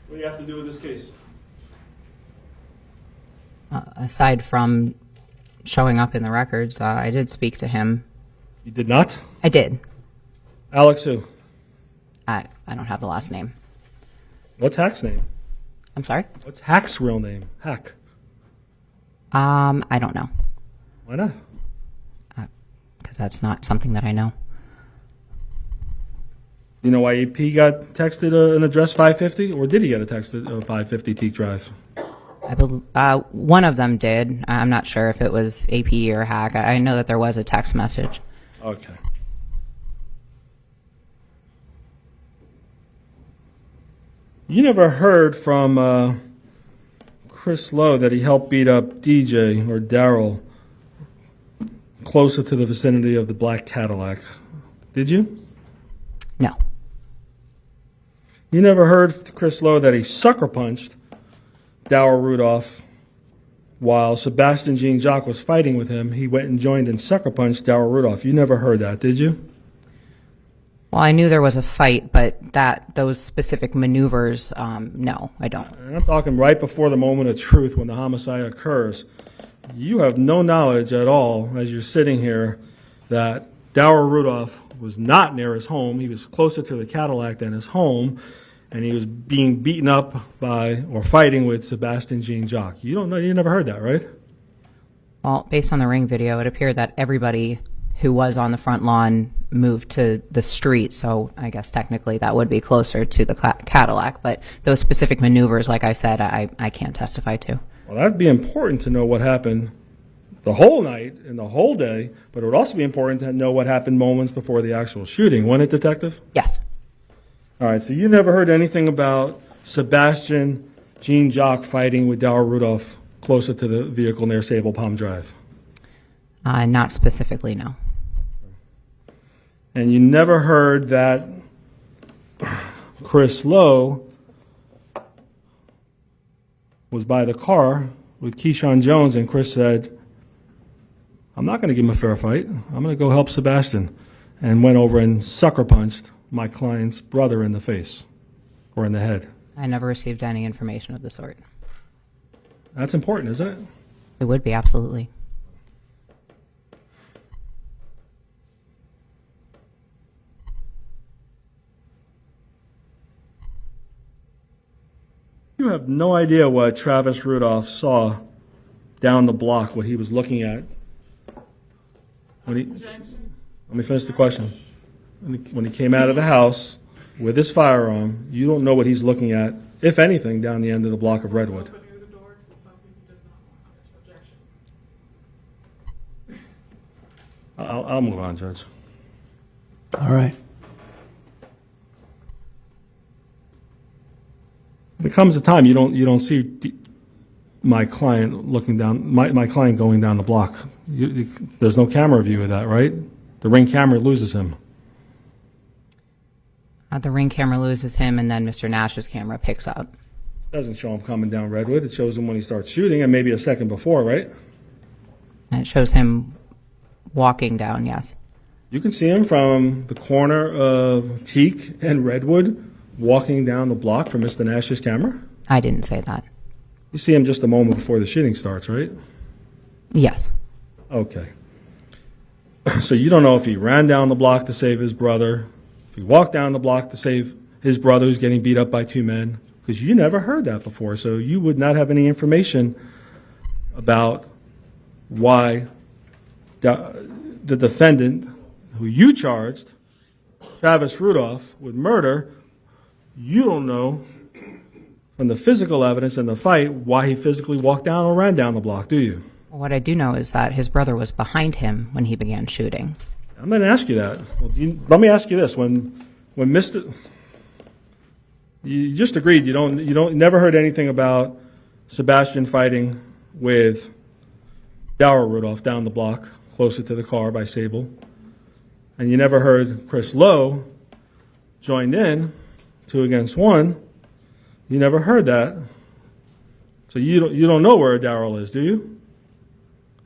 [SPEAKER 3] What do you have to do with this case?
[SPEAKER 4] Aside from showing up in the records, I did speak to him.
[SPEAKER 3] You did not?
[SPEAKER 4] I did.
[SPEAKER 3] Alex who?
[SPEAKER 4] I don't have the last name.
[SPEAKER 3] What's Hack's name?
[SPEAKER 4] I'm sorry?
[SPEAKER 3] What's Hack's real name? Hack.
[SPEAKER 4] I don't know,
[SPEAKER 3] Why not?
[SPEAKER 4] because that's not something that I know.
[SPEAKER 3] You know why AP got texted an address 550? Or did he get a text at 550 Teak Drive?
[SPEAKER 4] One of them did. I'm not sure if it was AP or Hack. I know that there was a text message.
[SPEAKER 3] Okay. You never heard from Chris Lowe that he helped beat up DJ or Daryl closer to the vicinity of the black Cadillac, did you?
[SPEAKER 4] No.
[SPEAKER 3] You never heard Chris Lowe that he sucker punched Daryl Rudolph while Sebastien Jean-Jacques was fighting with him. He went and joined and sucker punched Daryl Rudolph. You never heard that, did you?
[SPEAKER 4] Well, I knew there was a fight, but those specific maneuvers, no, I don't.
[SPEAKER 3] And I'm talking right before the moment of truth when the homicide occurs. You have no knowledge at all as you're sitting here that Daryl Rudolph was not near his home. He was closer to the Cadillac than his home, and he was being beaten up by or fighting with Sebastien Jean-Jacques. You don't know, you never heard that, right?
[SPEAKER 4] Well, based on the ring video, it appeared that everybody who was on the front lawn moved to the street, so I guess technically that would be closer to the Cadillac, but those specific maneuvers, like I said, I can't testify to.
[SPEAKER 3] Well, that'd be important to know what happened the whole night and the whole day, but it would also be important to know what happened moments before the actual shooting, wasn't it, Detective?
[SPEAKER 4] Yes.
[SPEAKER 3] All right, so you never heard anything about Sebastien Jean-Jacques fighting with Daryl Rudolph closer to the vehicle near Sable Palm Drive?
[SPEAKER 4] Not specifically, no.
[SPEAKER 3] And you never heard that Chris Lowe was by the car with Keyshawn Jones, and Chris said, I'm not going to give him a fair fight. I'm going to go help Sebastien, and went over and sucker punched my client's brother in the face or in the head.
[SPEAKER 4] I never received any information of the sort.
[SPEAKER 3] That's important, isn't it?
[SPEAKER 4] It would be, absolutely.
[SPEAKER 3] You have no idea what Travis Rudolph saw down the block, what he was looking at. Let me finish the question. When he came out of the house with his firearm, you don't know what he's looking at, if anything, down the end of the block of Redwood.
[SPEAKER 5] Opening the door to something he does not want. Objection.
[SPEAKER 3] I'll move on, Judge.
[SPEAKER 1] All right.
[SPEAKER 3] There comes a time you don't see my client looking down, my client going down the block. There's no camera view of that, right? The ring camera loses him.
[SPEAKER 4] The ring camera loses him, and then Mr. Nash's camera picks up.
[SPEAKER 3] Doesn't show him coming down Redwood. It shows him when he starts shooting, and maybe a second before, right?
[SPEAKER 4] And it shows him walking down, yes.
[SPEAKER 3] You can see him from the corner of Teak and Redwood walking down the block from Mr. Nash's camera.
[SPEAKER 4] I didn't say that.
[SPEAKER 3] You see him just a moment before the shooting starts, right?
[SPEAKER 4] Yes.
[SPEAKER 3] Okay. So you don't know if he ran down the block to save his brother, if he walked down the block to save his brother who's getting beat up by two men, because you never heard that before, so you would not have any information about why the defendant, who you charged, Travis Rudolph, with murder, you don't know from the physical evidence in the fight why he physically walked down or ran down the block, do you?
[SPEAKER 4] What I do know is that his brother was behind him when he began shooting.
[SPEAKER 3] I'm going to ask you that. Well, let me ask you this: when Mr. You just agreed you never heard anything about Sebastien fighting with Darrell Rudolph down the block closer to the car by Sable, and you never heard Chris Lowe joined in 2 against 1. You never heard that, so you don't know where Darrell is, do you?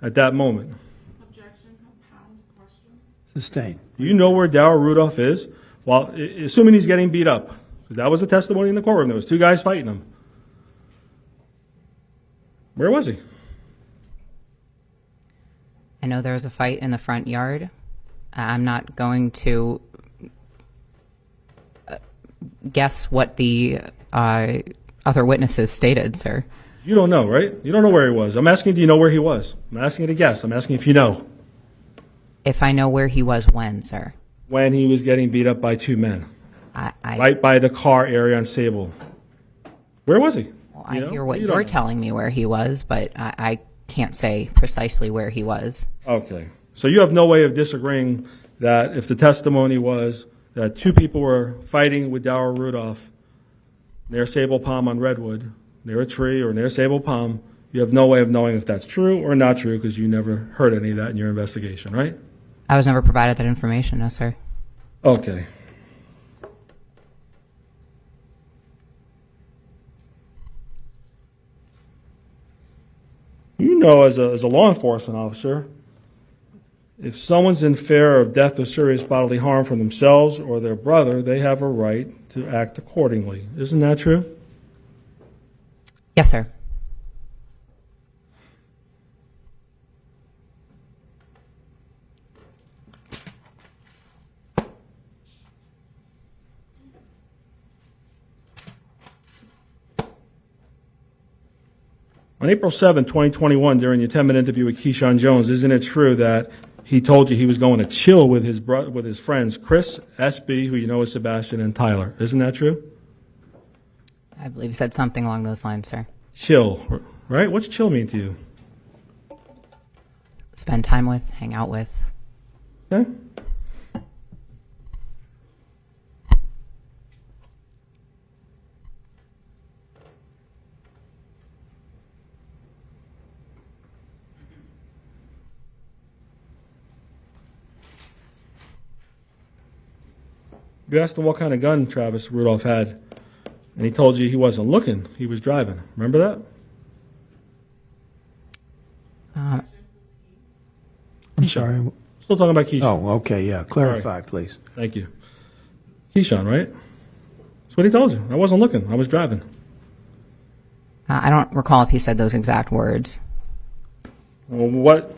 [SPEAKER 3] At that moment,
[SPEAKER 5] Objection, compound question.
[SPEAKER 1] Sustained.
[SPEAKER 3] do you know where Darrell Rudolph is? Well, assuming he's getting beat up, because that was the testimony in the courtroom. There was 2 guys fighting him. Where was he?
[SPEAKER 4] I know there was a fight in the front yard. I'm not going to guess what the other witnesses stated, sir.
[SPEAKER 3] You don't know, right? You don't know where he was. I'm asking, do you know where he was? I'm asking you to guess. I'm asking if you know.
[SPEAKER 4] If I know where he was when, sir.
[SPEAKER 3] When he was getting beat up by 2 men,
[SPEAKER 4] I
[SPEAKER 3] right by the car area on Sable. Where was he?
[SPEAKER 4] Well, I
[SPEAKER 3] You know?
[SPEAKER 4] hear what
[SPEAKER 3] You don't
[SPEAKER 4] you're
[SPEAKER 3] know.
[SPEAKER 4] telling me where he was, but I can't say precisely where he was.
[SPEAKER 3] Okay. So you have no way of disagreeing that if the testimony was that 2 people were fighting with Darrell Rudolph near Sable Palm on Redwood, near a tree or near Sable Palm, you have no way of knowing if that's true or not true because you never heard any of that in your investigation, right?
[SPEAKER 4] I was never provided that information, no, sir.
[SPEAKER 3] Okay. You know, as a law enforcement officer, if someone's in fear of death or serious bodily harm from themselves or their brother, they have a right to act accordingly. Isn't that true?
[SPEAKER 4] Yes, sir.
[SPEAKER 3] On April 7, 2021, during your 10-minute interview with Keyshawn Jones, isn't it true that he told you he was going to chill with his friends, Chris, SB, who you know is Sebastian, and Tyler? Isn't that true?
[SPEAKER 4] I believe he said something along those lines, sir.
[SPEAKER 3] Chill, right? What's chill mean to you?
[SPEAKER 4] Spend time with, hang out with.
[SPEAKER 3] Okay. You asked him what kind of gun Travis Rudolph had, and he told you he wasn't looking, he was driving. Remember that?
[SPEAKER 1] I'm sorry.
[SPEAKER 3] Still talking about Keyshawn.
[SPEAKER 1] Oh, okay, yeah. Clarify, please.
[SPEAKER 3] Thank you. Keyshawn, right? That's what he told you. I wasn't looking, I was driving.
[SPEAKER 4] I don't recall if he said those exact words.
[SPEAKER 3] Well, what?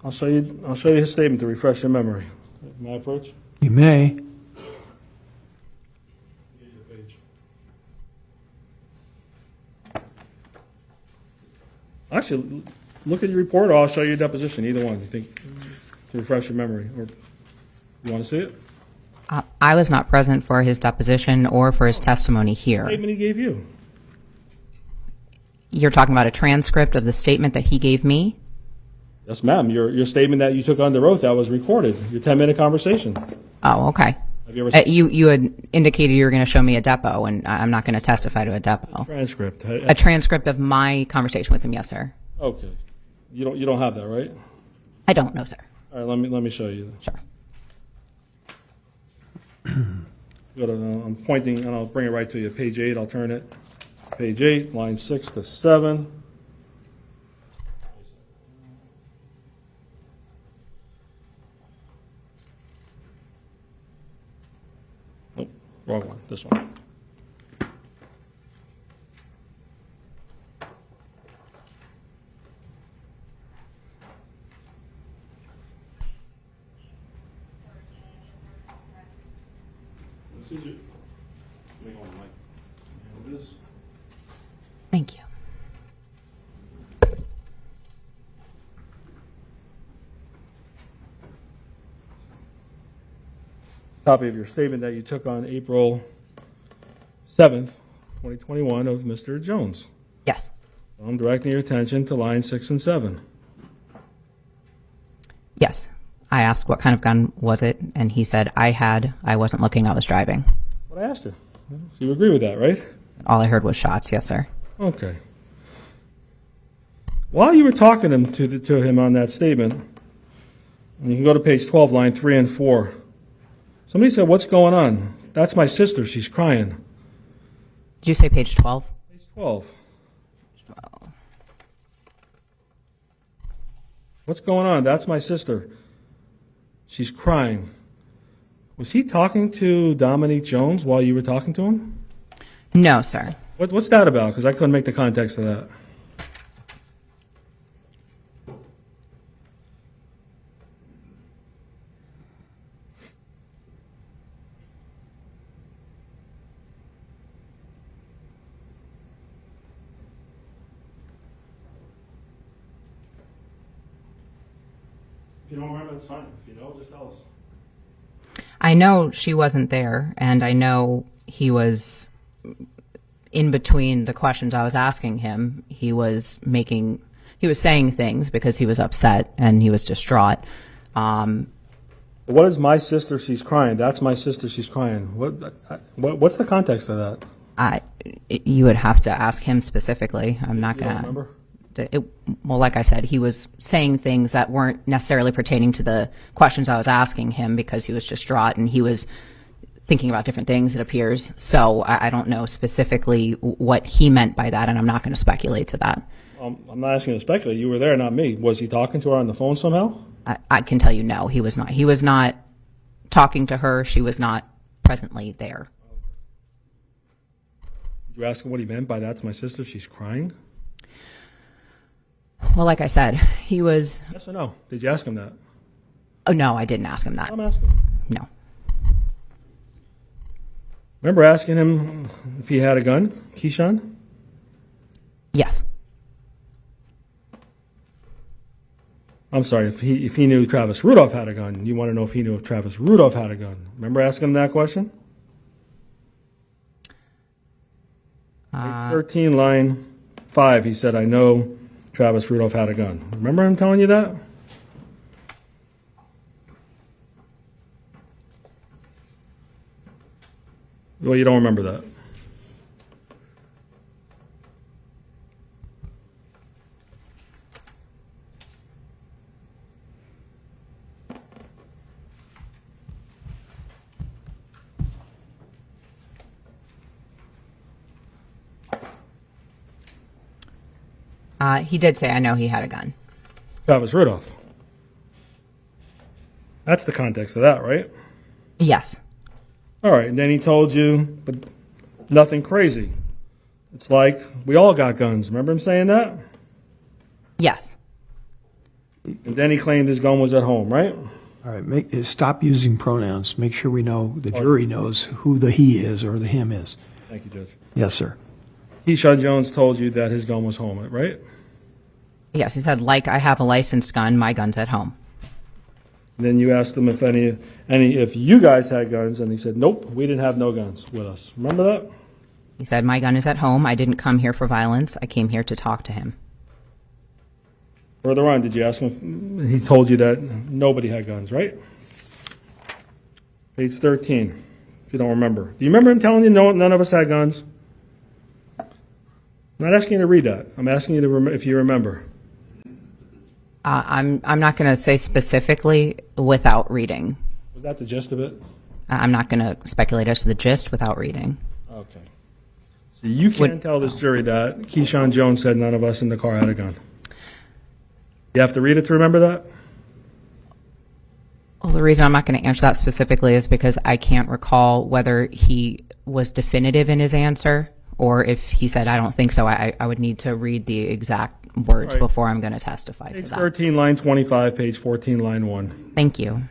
[SPEAKER 3] I'll show you his statement to refresh your memory. My approach?
[SPEAKER 1] You may.
[SPEAKER 3] Actually, look at your report, or I'll show you your deposition. Either one. You think to refresh your memory, or you want to see it?
[SPEAKER 4] I was not present for his deposition or for his testimony here.
[SPEAKER 3] Statement he gave you.
[SPEAKER 4] You're talking about a transcript of the statement that he gave me?
[SPEAKER 3] Yes, ma'am. Your statement that you took under oath that was recorded. Your 10-minute conversation.
[SPEAKER 4] Oh, okay.
[SPEAKER 3] Have you ever seen
[SPEAKER 4] You had indicated you were going to show me a depo, and I'm not going to testify to a depo.
[SPEAKER 3] transcript?
[SPEAKER 4] A transcript of my conversation with him, yes, sir.
[SPEAKER 3] Okay. You don't have that, right?
[SPEAKER 4] I don't know, sir.
[SPEAKER 3] All right. Let me show you.
[SPEAKER 4] Sure.
[SPEAKER 3] I'm pointing, and I'll bring it right to you. Page 8. I'll turn it. Page 8, line 6 to 7. Nope, wrong one. This one. This is it. Hang on, Mike. Handle this.
[SPEAKER 4] Thank you.
[SPEAKER 3] copy of your statement that you took on April 7th, 2021 of Mr. Jones.
[SPEAKER 4] Yes.
[SPEAKER 3] I'm directing your attention to lines 6 and 7.
[SPEAKER 4] Yes. I asked what kind of gun was it, and he said I wasn't looking, I was driving.
[SPEAKER 3] What I asked you. So you agree with that, right?
[SPEAKER 4] All I heard was shots, yes, sir.
[SPEAKER 3] Okay. While you were talking to him on that statement, and you can go to page 12, line 3 and 4. Somebody said, "What's going on?" "That's my sister. She's crying."
[SPEAKER 4] Did you say page 12?
[SPEAKER 3] Page 12. "What's going on?" "That's my sister. She's crying." Was he talking to Dominique Jones while you were talking to him?
[SPEAKER 4] No, sir.
[SPEAKER 3] What's that about? Because I couldn't make the context of that. If you don't remember, that's fine. If you know, just tell us.
[SPEAKER 4] I know she wasn't there, and I know he was in between the questions I was asking him. He was saying things because he was upset and he was distraught.
[SPEAKER 3] What is my sister? She's crying. That's my sister. She's crying. What's the context of that?
[SPEAKER 4] You would have to ask him specifically. I'm not
[SPEAKER 3] You don't
[SPEAKER 4] going
[SPEAKER 3] remember?
[SPEAKER 4] Well, like I said, he was saying things that weren't necessarily pertaining to the questions I was asking him because he was distraught and he was thinking about different things, it appears. So I don't know specifically what he meant by that, and I'm not going to speculate to that.
[SPEAKER 3] I'm not asking you to speculate. You were there, not me. Was he talking to her on the phone somehow?
[SPEAKER 4] I can tell you no, he was not. He was not talking to her. She was not presently there.
[SPEAKER 3] Did you ask him what he meant by "that's my sister, she's crying"?
[SPEAKER 4] Well, like I said, he was...
[SPEAKER 3] Yes or no? Did you ask him that?
[SPEAKER 4] Oh, no, I didn't ask him that.
[SPEAKER 3] I'm asking.
[SPEAKER 4] No.
[SPEAKER 3] Remember asking him if he had a gun, Keyshawn?
[SPEAKER 4] Yes.
[SPEAKER 3] I'm sorry, if he knew Travis Rudolph had a gun. You want to know if he knew if Travis Rudolph had a gun. Remember asking him that question? Page 13, line 5, he said, "I know Travis Rudolph had a gun." Remember him telling you that? Well, you don't remember that.
[SPEAKER 4] He did say, I know he had a gun.
[SPEAKER 3] Travis Rudolph. That's the context of that, right?
[SPEAKER 4] Yes.
[SPEAKER 3] All right, and then he told you, but nothing crazy. It's like, we all got guns. Remember him saying that?
[SPEAKER 4] Yes.
[SPEAKER 3] And then he claimed his gun was at home, right?
[SPEAKER 1] All right, stop using pronouns. Make sure we know, the jury knows who the he is or the him is.
[SPEAKER 3] Thank you, Judge.
[SPEAKER 1] Yes, sir.
[SPEAKER 3] Keyshawn Jones told you that his gun was home, right?
[SPEAKER 4] Yes, he said, like, I have a licensed gun, my gun's at home.
[SPEAKER 3] Then you asked him if you guys had guns, and he said, nope, we didn't have no guns with us. Remember that?
[SPEAKER 4] He said, my gun is at home, I didn't come here for violence, I came here to talk to him.
[SPEAKER 3] Further on, did you ask him if he told you that nobody had guns, right? Page 13, if you don't remember. Do you remember him telling you none of us had guns? I'm not asking you to read that. I'm asking you to if you remember.
[SPEAKER 4] I'm not going to say specifically without reading.
[SPEAKER 3] Was that the gist of it?
[SPEAKER 4] I'm not going to speculate as to the gist without reading.
[SPEAKER 3] Okay. So you can't tell this jury that Keyshawn Jones said none of us in the car had a gun. You have to read it to remember that?
[SPEAKER 4] Well, the reason I'm not going to answer that specifically is because I can't recall whether he was definitive in his answer or if he said, I don't think so. I would need to read the exact words
[SPEAKER 3] Right.
[SPEAKER 4] before I'm going to testify to
[SPEAKER 3] Page
[SPEAKER 4] that.
[SPEAKER 3] 13, line 25, page 14, line 1.
[SPEAKER 4] Thank you.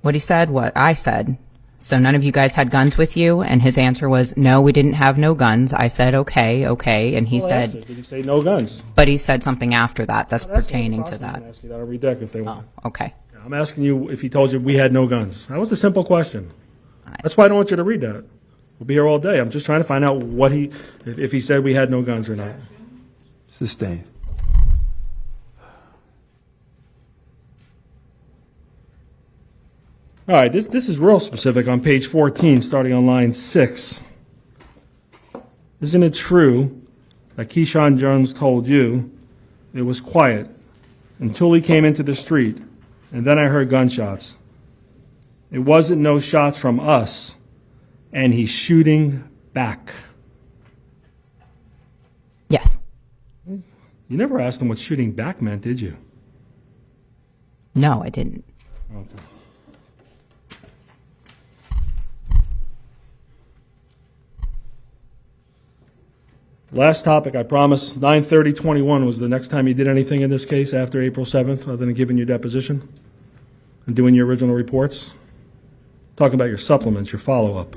[SPEAKER 4] What he said, what I said, So none of you guys had guns with you, and his answer was, no, we didn't have no guns. I said, okay, and he
[SPEAKER 3] Well, I asked
[SPEAKER 4] said,
[SPEAKER 3] you, did he say no guns?
[SPEAKER 4] but he said something after that that's
[SPEAKER 3] That's what
[SPEAKER 4] pertaining
[SPEAKER 3] the
[SPEAKER 4] to that.
[SPEAKER 3] prosecutor can ask you that on redact if they want.
[SPEAKER 4] Oh, okay.
[SPEAKER 3] I'm asking you if he told you we had no guns. That was a simple question. That's why I don't want you to read that. We'll be here all day. I'm just trying to find out what if he said we had no guns or not.
[SPEAKER 1] Sustained.
[SPEAKER 3] All right, this is real specific on page 14, starting on line 6. Isn't it true that Keyshawn Jones told you it was quiet until he came into the street, and then I heard gunshots? It wasn't no shots from us, and he's shooting back.
[SPEAKER 4] Yes.
[SPEAKER 3] You never asked him what shooting back meant, did you?
[SPEAKER 4] No, I didn't.
[SPEAKER 3] Okay. Last topic, I promise. 9/30/21 was the next time you did anything in this case after April 7th, other than giving your deposition and doing your original reports? Talking about your supplements, your follow-up.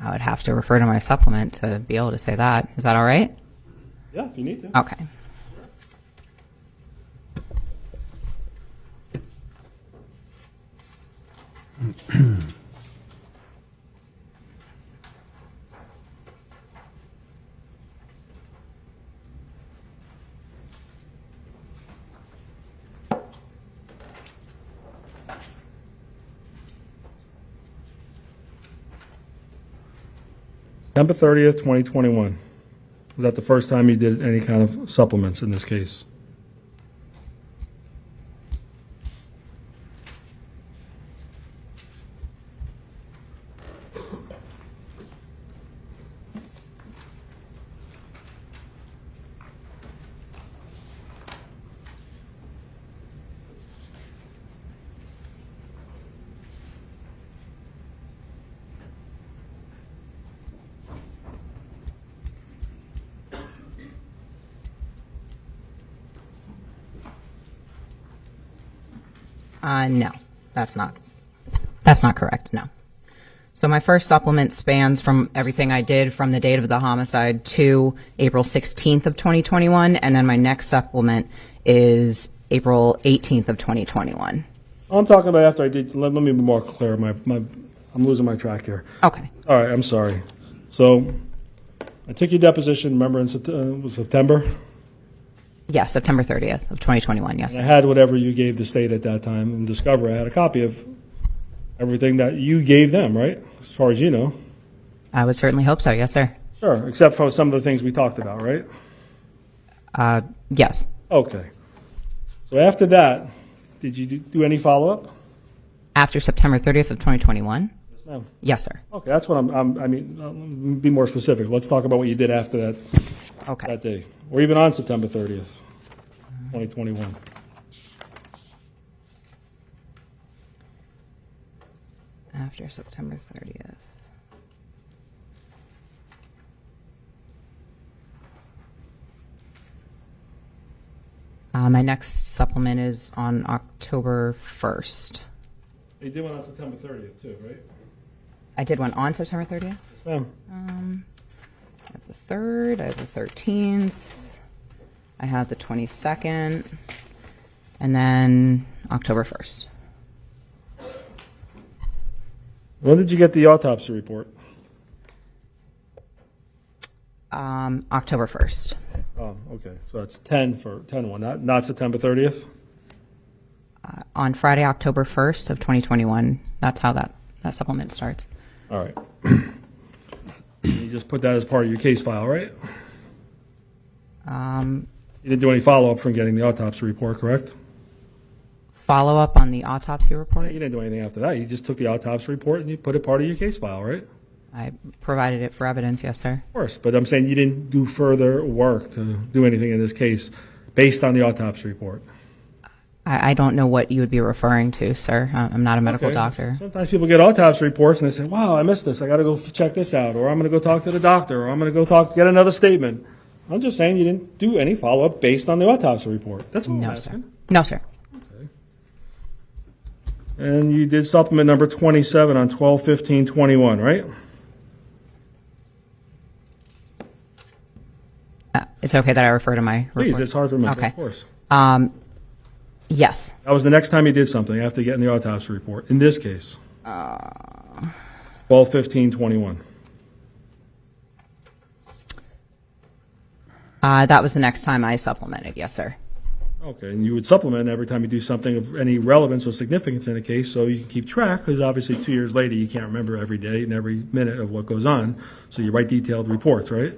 [SPEAKER 4] I would have to refer to my supplement to be able to say that. Is that all right?
[SPEAKER 3] Yeah, if you need to.
[SPEAKER 4] Okay.
[SPEAKER 3] September 30th, 2021. Was that the first time you did any kind of supplements in this case?
[SPEAKER 4] No, that's not correct. No. So my first supplement spans from everything I did from the date of the homicide to April 16th of 2021, and then my next supplement is April 18th of 2021.
[SPEAKER 3] I'm talking about after I did. Let me be more clear. I'm losing my track here.
[SPEAKER 4] Okay.
[SPEAKER 3] All right, I'm sorry. So I took your deposition, remember, in was September?
[SPEAKER 4] Yes, September 30th of 2021, yes.
[SPEAKER 3] I had whatever you gave the state at that time in Discover. I had a copy of everything that you gave them, right? As far as you know.
[SPEAKER 4] I would certainly hope so, yes, sir.
[SPEAKER 3] Sure, except for some of the things we talked about, right?
[SPEAKER 4] Yes.
[SPEAKER 3] Okay. So after that, did you do any follow-up?
[SPEAKER 4] After September 30th of 2021?
[SPEAKER 3] Yes, ma'am.
[SPEAKER 4] Yes, sir.
[SPEAKER 3] Okay, that's what be more specific. Let's talk about what you did after that,
[SPEAKER 4] Okay.
[SPEAKER 3] that day. Or even on September 30th, 2021.
[SPEAKER 4] After September 30th. My next supplement is on October 1st.
[SPEAKER 3] You did one on September 30th too, right?
[SPEAKER 4] I did one on September 30th.
[SPEAKER 3] Yes, ma'am.
[SPEAKER 4] I have the 3rd, I have the 13th, I have the 22nd, and then October 1st.
[SPEAKER 3] When did you get the autopsy report?
[SPEAKER 4] October 1st.
[SPEAKER 3] Oh, okay. So it's 10/1, not September 30th?
[SPEAKER 4] On Friday, October 1st of 2021. That's how that supplement starts.
[SPEAKER 3] All right. You just put that as part of your case file, right? You didn't do any follow-up from getting the autopsy report, correct?
[SPEAKER 4] Follow up on the autopsy report?
[SPEAKER 3] You didn't do anything after that. You just took the autopsy report and you put it part of your case file, right?
[SPEAKER 4] I provided it for evidence, yes, sir.
[SPEAKER 3] Of course, but I'm saying you didn't do further work to do anything in this case based on the autopsy report.
[SPEAKER 4] I don't know what you would be referring to, sir. I'm not a medical
[SPEAKER 3] Okay.
[SPEAKER 4] doctor.
[SPEAKER 3] Sometimes people get autopsy reports and they say, wow, I missed this. I got to go check this out. Or I'm going to go talk to the doctor. Or I'm going to go get another statement. I'm just saying you didn't do any follow-up based on the autopsy report. That's all I'm
[SPEAKER 4] No, sir.
[SPEAKER 3] asking.
[SPEAKER 4] No, sir.
[SPEAKER 3] Okay. And you did supplement number 27 on 12/15/21, right?
[SPEAKER 4] It's okay that I refer to my report?
[SPEAKER 3] Please, it's hard to remember,
[SPEAKER 4] Okay.
[SPEAKER 3] of course.
[SPEAKER 4] Yes.
[SPEAKER 3] That was the next time you did something after getting the autopsy report, in this case. 12/15/21.
[SPEAKER 4] That was the next time I supplemented, yes, sir.
[SPEAKER 3] Okay, and you would supplement every time you do something of any relevance or significance in a case, so you can keep track, because obviously 2 years later, you can't remember every day and every minute of what goes on, so you write detailed reports, right?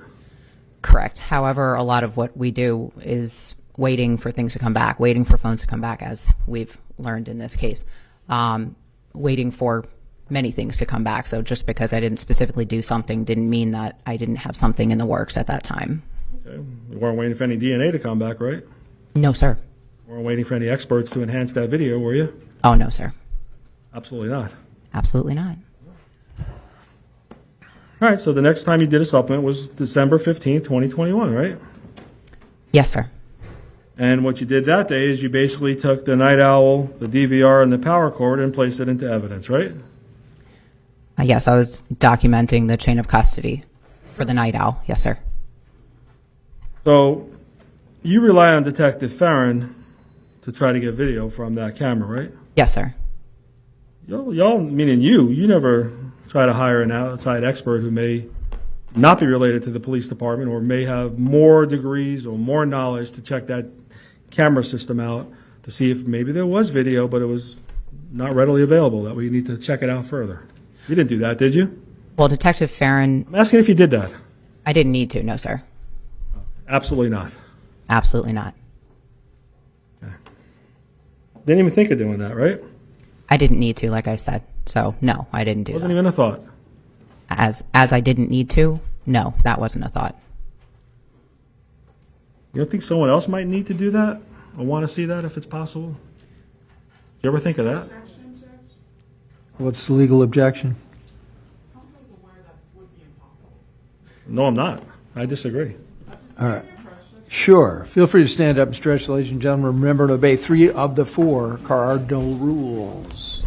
[SPEAKER 4] Correct. However, a lot of what we do is waiting for things to come back, waiting for phones to come back, as we've learned in this case, waiting for many things to come back. So just because I didn't specifically do something didn't mean that I didn't have something in the works at that time.
[SPEAKER 3] Okay. You weren't waiting for any DNA to come back, right?
[SPEAKER 4] No, sir.
[SPEAKER 3] You weren't waiting for any experts to enhance that video, were you?
[SPEAKER 4] Oh, no, sir.
[SPEAKER 3] Absolutely not.
[SPEAKER 4] Absolutely not.
[SPEAKER 3] All right, so the next time you did a supplement was December 15th, 2021, right?
[SPEAKER 4] Yes, sir.
[SPEAKER 3] And what you did that day is you basically took the night owl, the DVR, and the power cord and placed it into evidence, right?
[SPEAKER 4] Yes, I was documenting the chain of custody for the night owl. Yes, sir.
[SPEAKER 3] So you rely on Detective Farron to try to get video from that camera, right?
[SPEAKER 4] Yes, sir.
[SPEAKER 3] Y'all, meaning you never try to hire an outside expert who may not be related to the police department or may have more degrees or more knowledge to check that camera system out to see if maybe there was video, but it was not readily available, that we need to check it out further. You didn't do that, did you?
[SPEAKER 4] Well, Detective Farron,
[SPEAKER 3] I'm asking if you did that.
[SPEAKER 4] I didn't need to. No, sir.
[SPEAKER 3] Absolutely not.
[SPEAKER 4] Absolutely not.
[SPEAKER 3] Didn't even think of doing that, right?
[SPEAKER 4] I didn't need to, like I said. So, no, I didn't do
[SPEAKER 3] Wasn't
[SPEAKER 4] that.
[SPEAKER 3] even a thought.
[SPEAKER 4] As I didn't need to, no, that wasn't a thought.
[SPEAKER 3] You don't think someone else might need to do that or want to see that if it's possible? You ever think of that?
[SPEAKER 5] Objection, Judge?
[SPEAKER 1] What's the legal objection?
[SPEAKER 5] Counsel's aware that would be impossible.
[SPEAKER 3] No, I'm not. I disagree.
[SPEAKER 1] All right. Sure. Feel free to stand up and stretch, ladies and gentlemen. Remember to obey 3 of the 4 cardinal rules.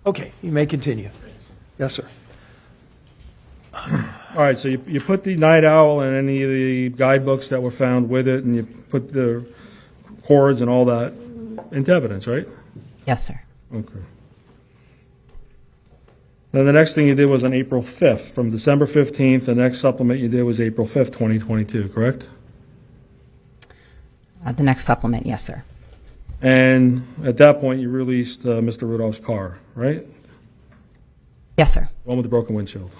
[SPEAKER 1] Okay, you may continue. Yes, sir.
[SPEAKER 3] All right, so you put the night owl and any of the guidebooks that were found with it, and you put the cords and all that into evidence, right?
[SPEAKER 4] Yes, sir.
[SPEAKER 3] Okay. Then the next thing you did was on April 5th. From December 15th, the next supplement you did was April 5th, 2022, correct?
[SPEAKER 4] The next supplement, yes, sir.
[SPEAKER 3] And at that point, you released Mr. Rudolph's car, right?
[SPEAKER 4] Yes, sir.
[SPEAKER 3] One with the broken windshield.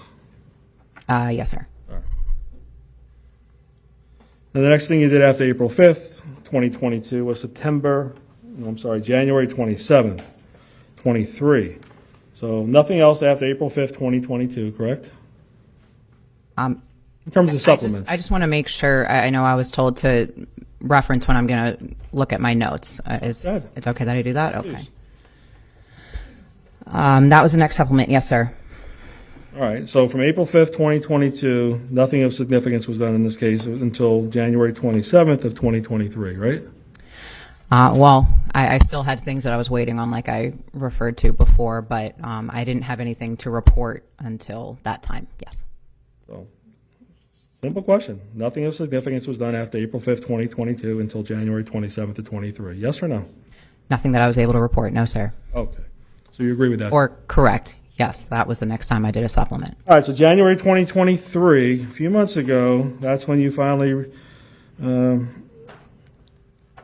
[SPEAKER 4] Yes, sir.
[SPEAKER 3] And the next thing you did after April 5th, 2022, was September no, I'm sorry, January 27th, 23. So nothing else after April 5th, 2022, correct? In terms of supplements.
[SPEAKER 4] I just want to make sure, I know I was told to reference when I'm going to look at my notes. It's okay that I do that? Okay.
[SPEAKER 3] Please.
[SPEAKER 4] That was the next supplement. Yes, sir.
[SPEAKER 3] All right, so from April 5th, 2022, nothing of significance was done in this case until January 27th of 2023, right?
[SPEAKER 4] Well, I still had things that I was waiting on, like I referred to before, but I didn't have anything to report until that time. Yes.
[SPEAKER 3] So, simple question. Nothing of significance was done after April 5th, 2022 until January 27th of 23. Yes or no?
[SPEAKER 4] Nothing that I was able to report. No, sir.
[SPEAKER 3] Okay. So you agree with that?
[SPEAKER 4] Or correct. Yes, that was the next time I did a supplement.
[SPEAKER 3] All right, so January 2023, a few months ago, that's when you finally, you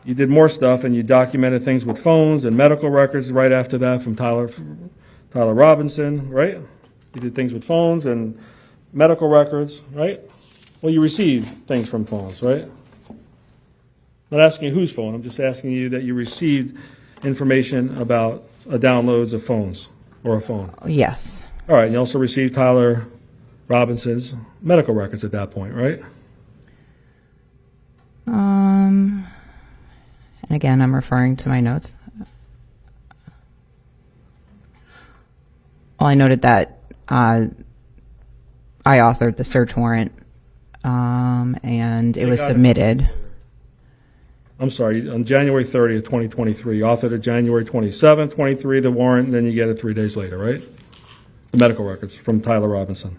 [SPEAKER 3] did more stuff and you documented things with phones and medical records right after that from Tyler Robinson, right? You did things with phones and medical records, right? Well, you received things from phones, right? I'm not asking you whose phone, I'm just asking you that you received information about downloads of phones or a phone.
[SPEAKER 4] Yes.
[SPEAKER 3] All right, and you also received Tyler Robinson's medical records at that point, right?
[SPEAKER 4] And again, I'm referring to my notes. Well, I noted that I authored the search warrant, and it was submitted.
[SPEAKER 3] I'm sorry, on January 30th, 2023, you authored it January 27th, 23, the warrant, and then you get it 3 days later, right? The medical records from Tyler Robinson.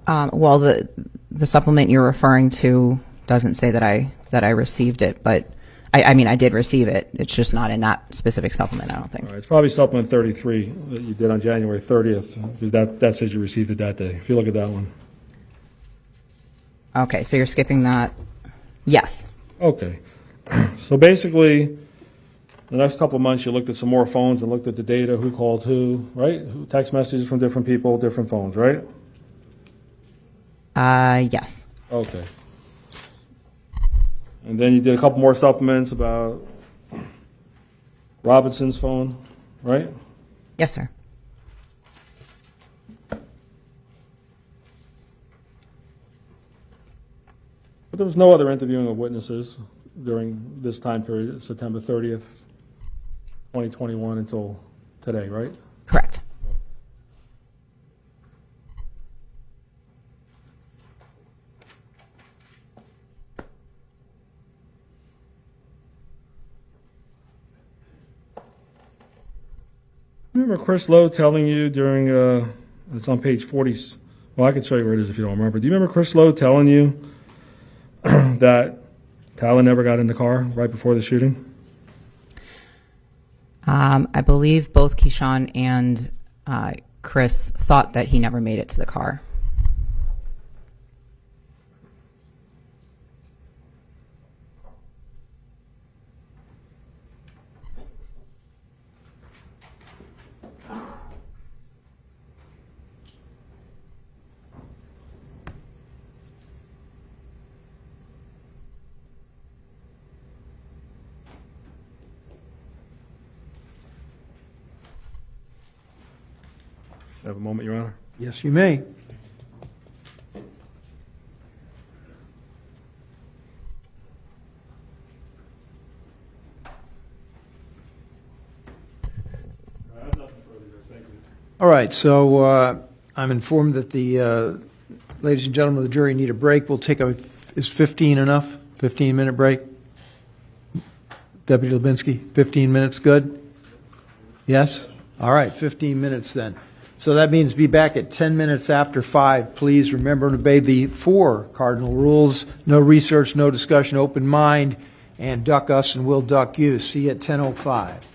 [SPEAKER 4] Well, the supplement you're referring to doesn't say that I received it, but I mean I did receive it. It's just not in that specific supplement, I don't think.
[SPEAKER 3] All right, it's probably supplement 33 that you did on January 30th, because that says you received it that day, if you look at that one.
[SPEAKER 4] Okay, so you're skipping that. Yes.
[SPEAKER 3] Okay. So basically, the next couple of months, you looked at some more phones and looked at the data, who called who, right? Text messages from different people, different phones, right?
[SPEAKER 4] Yes.
[SPEAKER 3] Okay. And then you did a couple more supplements about Robinson's phone, right?
[SPEAKER 4] Yes, sir.
[SPEAKER 3] But there was no other interviewing of witnesses during this time period, September 30th, 2021 until today, right?
[SPEAKER 4] Correct.
[SPEAKER 3] Remember Chris Lowe telling you during, it's on page 40, well, I can show you where it is if you don't remember. Do you remember Chris Lowe telling you that Tyler never got in the car right before the shooting?
[SPEAKER 4] I believe both Keyshawn and Chris thought that he never made it to the car.
[SPEAKER 3] Have a moment, Your Honor.
[SPEAKER 1] Yes, you may. All right, so I'm informed that the ladies and gentlemen of the jury need a break. We'll take is 15 enough? 15-minute break? Deputy Lubinsky, 15 minutes good? Yes? All right, 15 minutes then. So that means be back at 10 minutes after 5. Please remember and obey the 4 cardinal rules. No research, no discussion, open mind, and duck us and we'll duck you. See you at 10:05.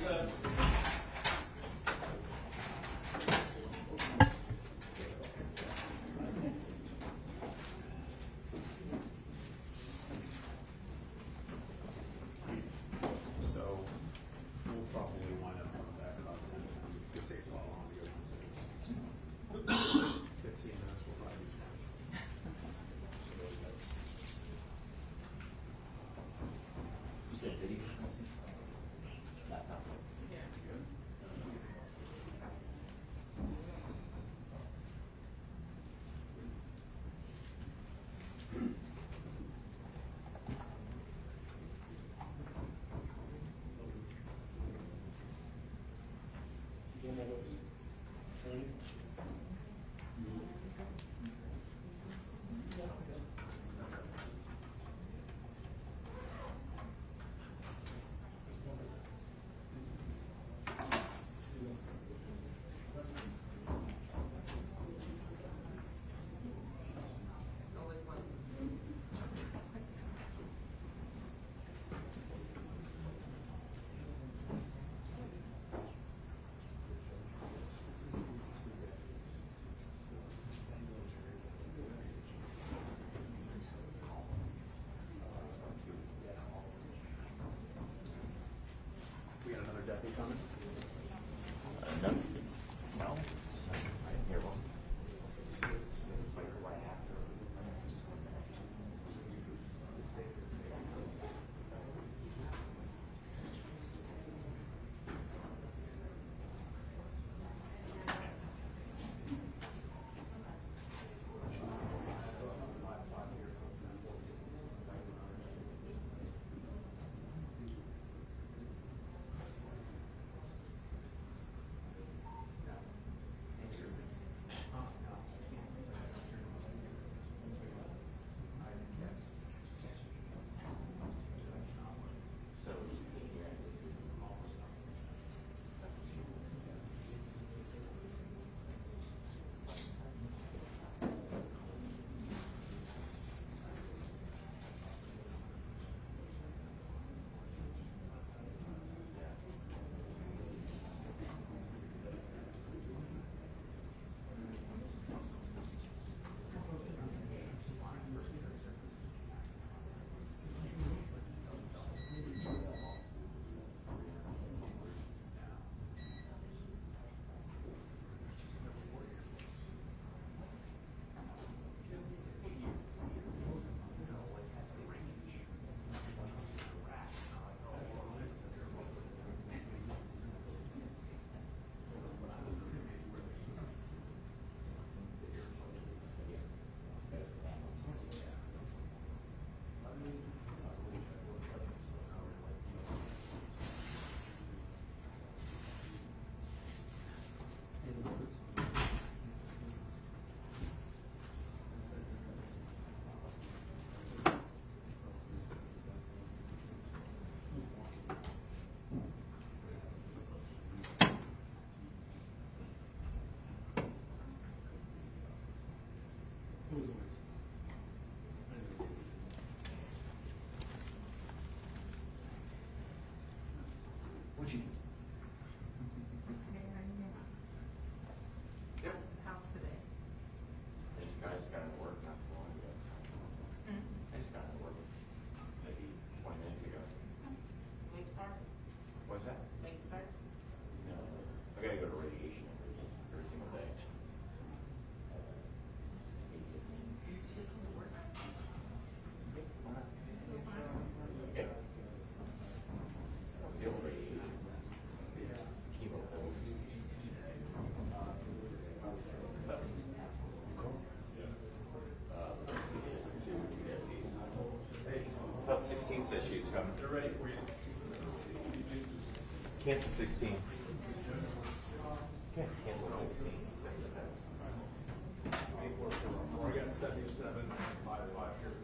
[SPEAKER 3] Recess.
[SPEAKER 6] So we'll probably wind up coming back about 10. It's going to take a while longer to go. 15 minutes will probably be fine.
[SPEAKER 7] You said video?
[SPEAKER 6] We got another deputy coming?
[SPEAKER 7] No. No? I didn't hear one. Like right after. What'd you do?
[SPEAKER 5] House today.
[SPEAKER 7] I just got to work not too long ago. I just got to work maybe 20 minutes ago.
[SPEAKER 5] Late start?
[SPEAKER 7] What's that?
[SPEAKER 5] Late start?
[SPEAKER 7] No. I got to go to radiation every single day. Yeah. Field radiation. Chemo pills. About 16 says she was coming. They're ready for you. Cancel 16. Cancel 16.
[SPEAKER 6] We got 77 and 5 here.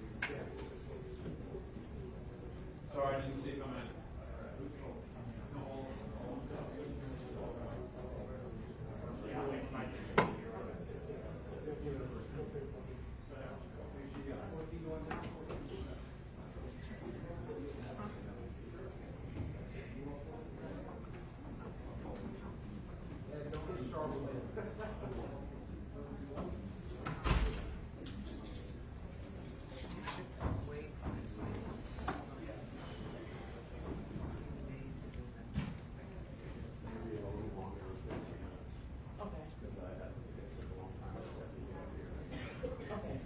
[SPEAKER 6] Sorry, I didn't see it come in. Maybe a little longer, 15 minutes,
[SPEAKER 5] Okay,
[SPEAKER 6] because it took a long time to get here.
[SPEAKER 5] okay.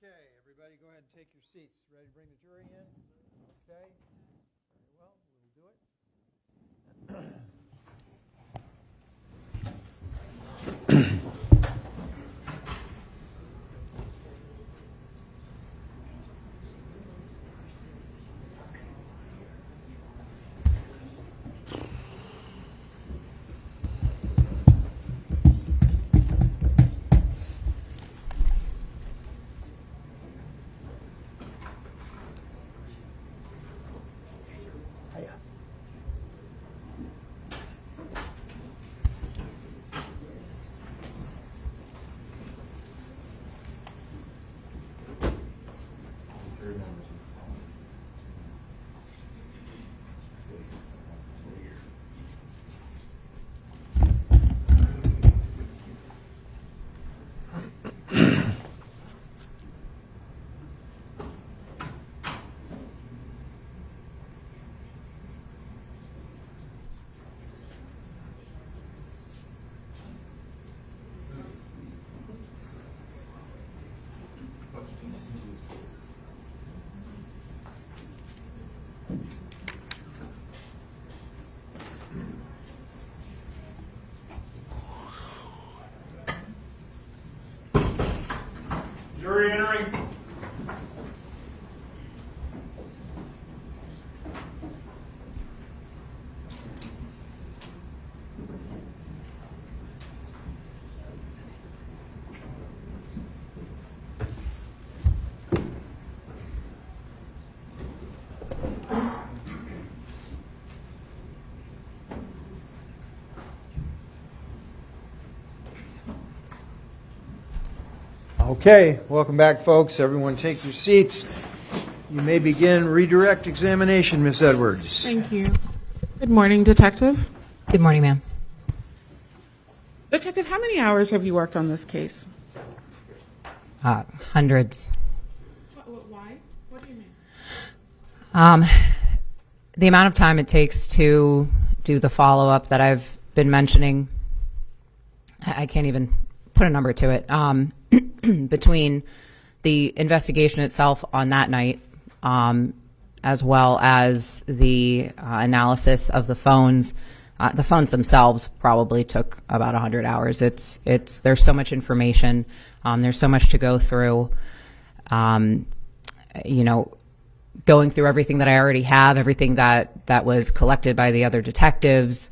[SPEAKER 1] Okay, everybody go ahead and take your seats. Ready to bring the jury in? Okay, very well, we'll do it.
[SPEAKER 6] Jury entering.
[SPEAKER 1] Okay, welcome back, folks. Everyone take your seats. You may begin redirect examination, Ms. Edwards.
[SPEAKER 5] Thank you. Good morning, Detective.
[SPEAKER 4] Good morning, ma'am.
[SPEAKER 5] Detective, how many hours have you worked on this case?
[SPEAKER 4] Hundreds.
[SPEAKER 5] Why? What do you mean?
[SPEAKER 4] The amount of time it takes to do the follow-up that I've been mentioning, I can't even put a number to it. Between the investigation itself on that night, as well as the analysis of the phones themselves probably took about 100 hours. There's so much information. There's so much to go through. Going through everything that I already have, everything that was collected by the other detectives,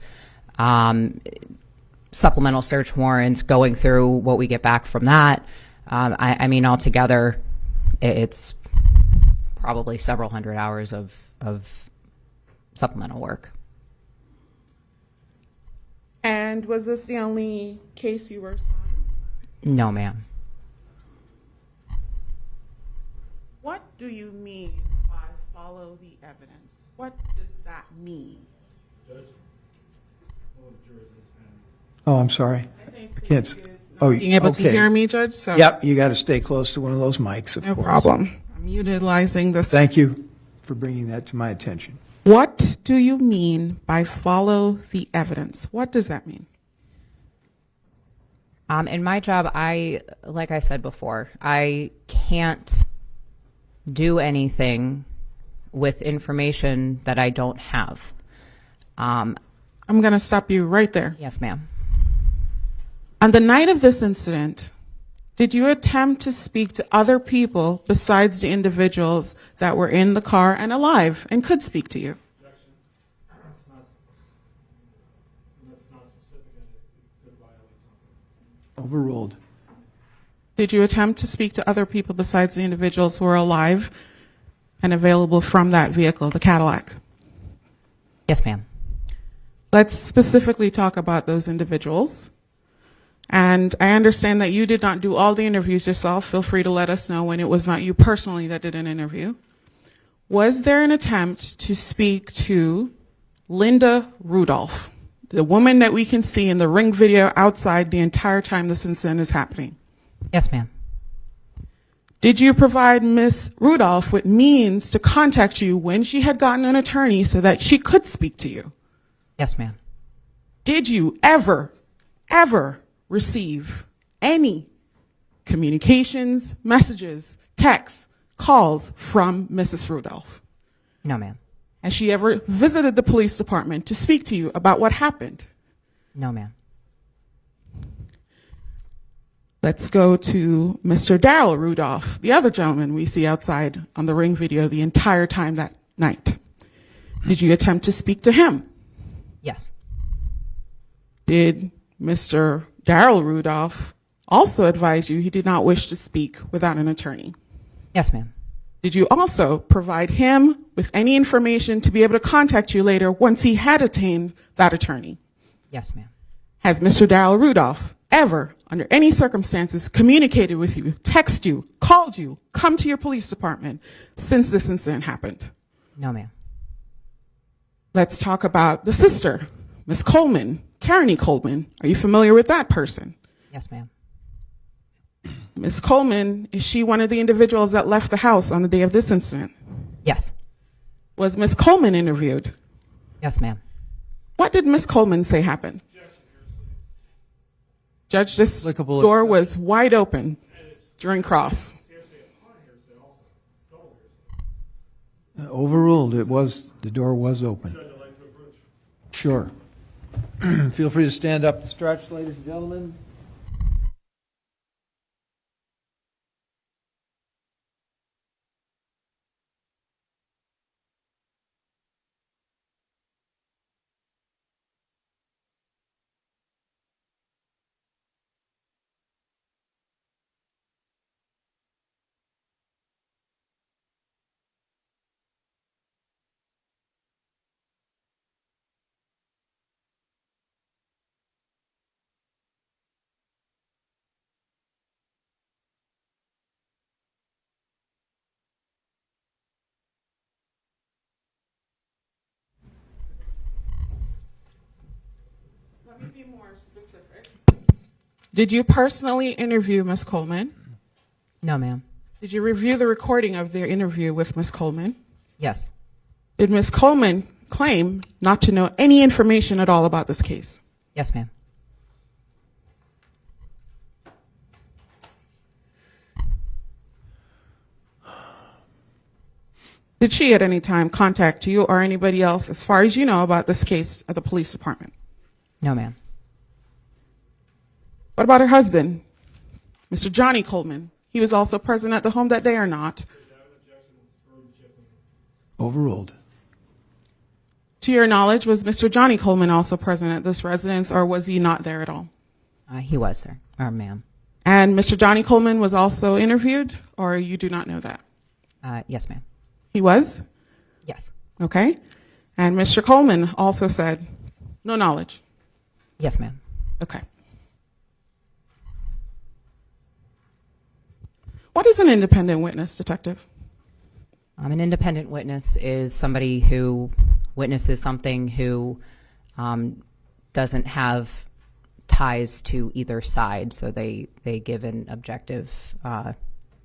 [SPEAKER 4] supplemental search warrants, going through what we get back from that. I mean, altogether, it's probably several hundred hours of supplemental work.
[SPEAKER 5] And was this the only case you were assigned?
[SPEAKER 4] No, ma'am.
[SPEAKER 5] What do you mean by follow the evidence? What does that mean?
[SPEAKER 1] Oh, I'm sorry.
[SPEAKER 5] I think
[SPEAKER 1] Kids.
[SPEAKER 5] he is
[SPEAKER 1] Oh,
[SPEAKER 5] not being able to
[SPEAKER 1] okay.
[SPEAKER 5] hear me, Judge. So
[SPEAKER 1] Yep, you got to stay close to one of those mics, of
[SPEAKER 5] no
[SPEAKER 1] course.
[SPEAKER 5] problem. I'm utilizing this.
[SPEAKER 1] Thank you for bringing that to my attention.
[SPEAKER 5] What do you mean by follow the evidence? What does that mean?
[SPEAKER 4] In my job, like I said before, I can't do anything with information that I don't have.
[SPEAKER 5] I'm going to stop you right there.
[SPEAKER 4] Yes, ma'am.
[SPEAKER 5] On the night of this incident, did you attempt to speak to other people besides the individuals that were in the car and alive and could speak to you?
[SPEAKER 3] Objection. That's not specific and it could violate something.
[SPEAKER 1] Overruled.
[SPEAKER 5] Did you attempt to speak to other people besides the individuals who were alive and available from that vehicle, the Cadillac?
[SPEAKER 4] Yes, ma'am.
[SPEAKER 5] Let's specifically talk about those individuals. And I understand that you did not do all the interviews yourself. Feel free to let us know when it was not you personally that did an interview. Was there an attempt to speak to Linda Rudolph, the woman that we can see in the Ring video outside the entire time this incident is happening?
[SPEAKER 4] Yes, ma'am.
[SPEAKER 5] Did you provide Miss Rudolph with means to contact you when she had gotten an attorney so that she could speak to you?
[SPEAKER 4] Yes, ma'am.
[SPEAKER 5] Did you ever receive any communications, messages, texts, calls from Mrs. Rudolph?
[SPEAKER 4] No, ma'am.
[SPEAKER 5] Has she ever visited the police department to speak to you about what happened?
[SPEAKER 4] No, ma'am.
[SPEAKER 5] Let's go to Mr. Daryl Rudolph, the other gentleman we see outside on the ring video the entire time that night. Did you attempt to speak to him?
[SPEAKER 4] Yes.
[SPEAKER 5] Did Mr. Daryl Rudolph also advise you he did not wish to speak without an attorney?
[SPEAKER 4] Yes, ma'am.
[SPEAKER 5] Did you also provide him with any information to be able to contact you later once he had attained that attorney?
[SPEAKER 4] Yes, ma'am.
[SPEAKER 5] Has Mr. Daryl Rudolph ever, under any circumstances, communicated with you, texted you, called you, come to your police department since this incident happened?
[SPEAKER 4] No, ma'am.
[SPEAKER 5] Let's talk about the sister, Miss Coleman, Tyranny Coleman. Are you familiar with that person?
[SPEAKER 4] Yes, ma'am.
[SPEAKER 5] Miss Coleman, is she one of the individuals that left the house on the day of this incident?
[SPEAKER 4] Yes.
[SPEAKER 5] Was Miss Coleman interviewed?
[SPEAKER 4] Yes, ma'am.
[SPEAKER 5] What did Miss Coleman say happened? Judge, this
[SPEAKER 1] Applicable-
[SPEAKER 5] door was wide open during cross.
[SPEAKER 1] Overruled. The door was open. Sure. Feel free to stand up and stretch, ladies and gentlemen.
[SPEAKER 5] Let me be more specific. Did you personally interview Miss Coleman?
[SPEAKER 4] No, ma'am.
[SPEAKER 5] Did you review the recording of their interview with Miss Coleman?
[SPEAKER 4] Yes.
[SPEAKER 5] Did Miss Coleman claim not to know any information at all about this case?
[SPEAKER 4] Yes, ma'am.
[SPEAKER 5] Did she at any time contact you or anybody else, as far as you know, about this case at the police department?
[SPEAKER 4] No, ma'am.
[SPEAKER 5] What about her husband, Mr. Johnny Coleman? He was also present at the home that day or not?
[SPEAKER 1] Overruled.
[SPEAKER 5] To your knowledge, was Mr. Johnny Coleman also present at this residence, or was he not there at all?
[SPEAKER 4] He was, sir. Or ma'am.
[SPEAKER 5] And Mr. Johnny Coleman was also interviewed, or you do not know that?
[SPEAKER 4] Yes, ma'am.
[SPEAKER 5] He was?
[SPEAKER 4] Yes.
[SPEAKER 5] Okay. And Mr. Coleman also said, no knowledge.
[SPEAKER 4] Yes, ma'am.
[SPEAKER 5] Okay. What is an independent witness, Detective?
[SPEAKER 4] An independent witness is somebody who witnesses something who doesn't have ties to either side, so they give an objective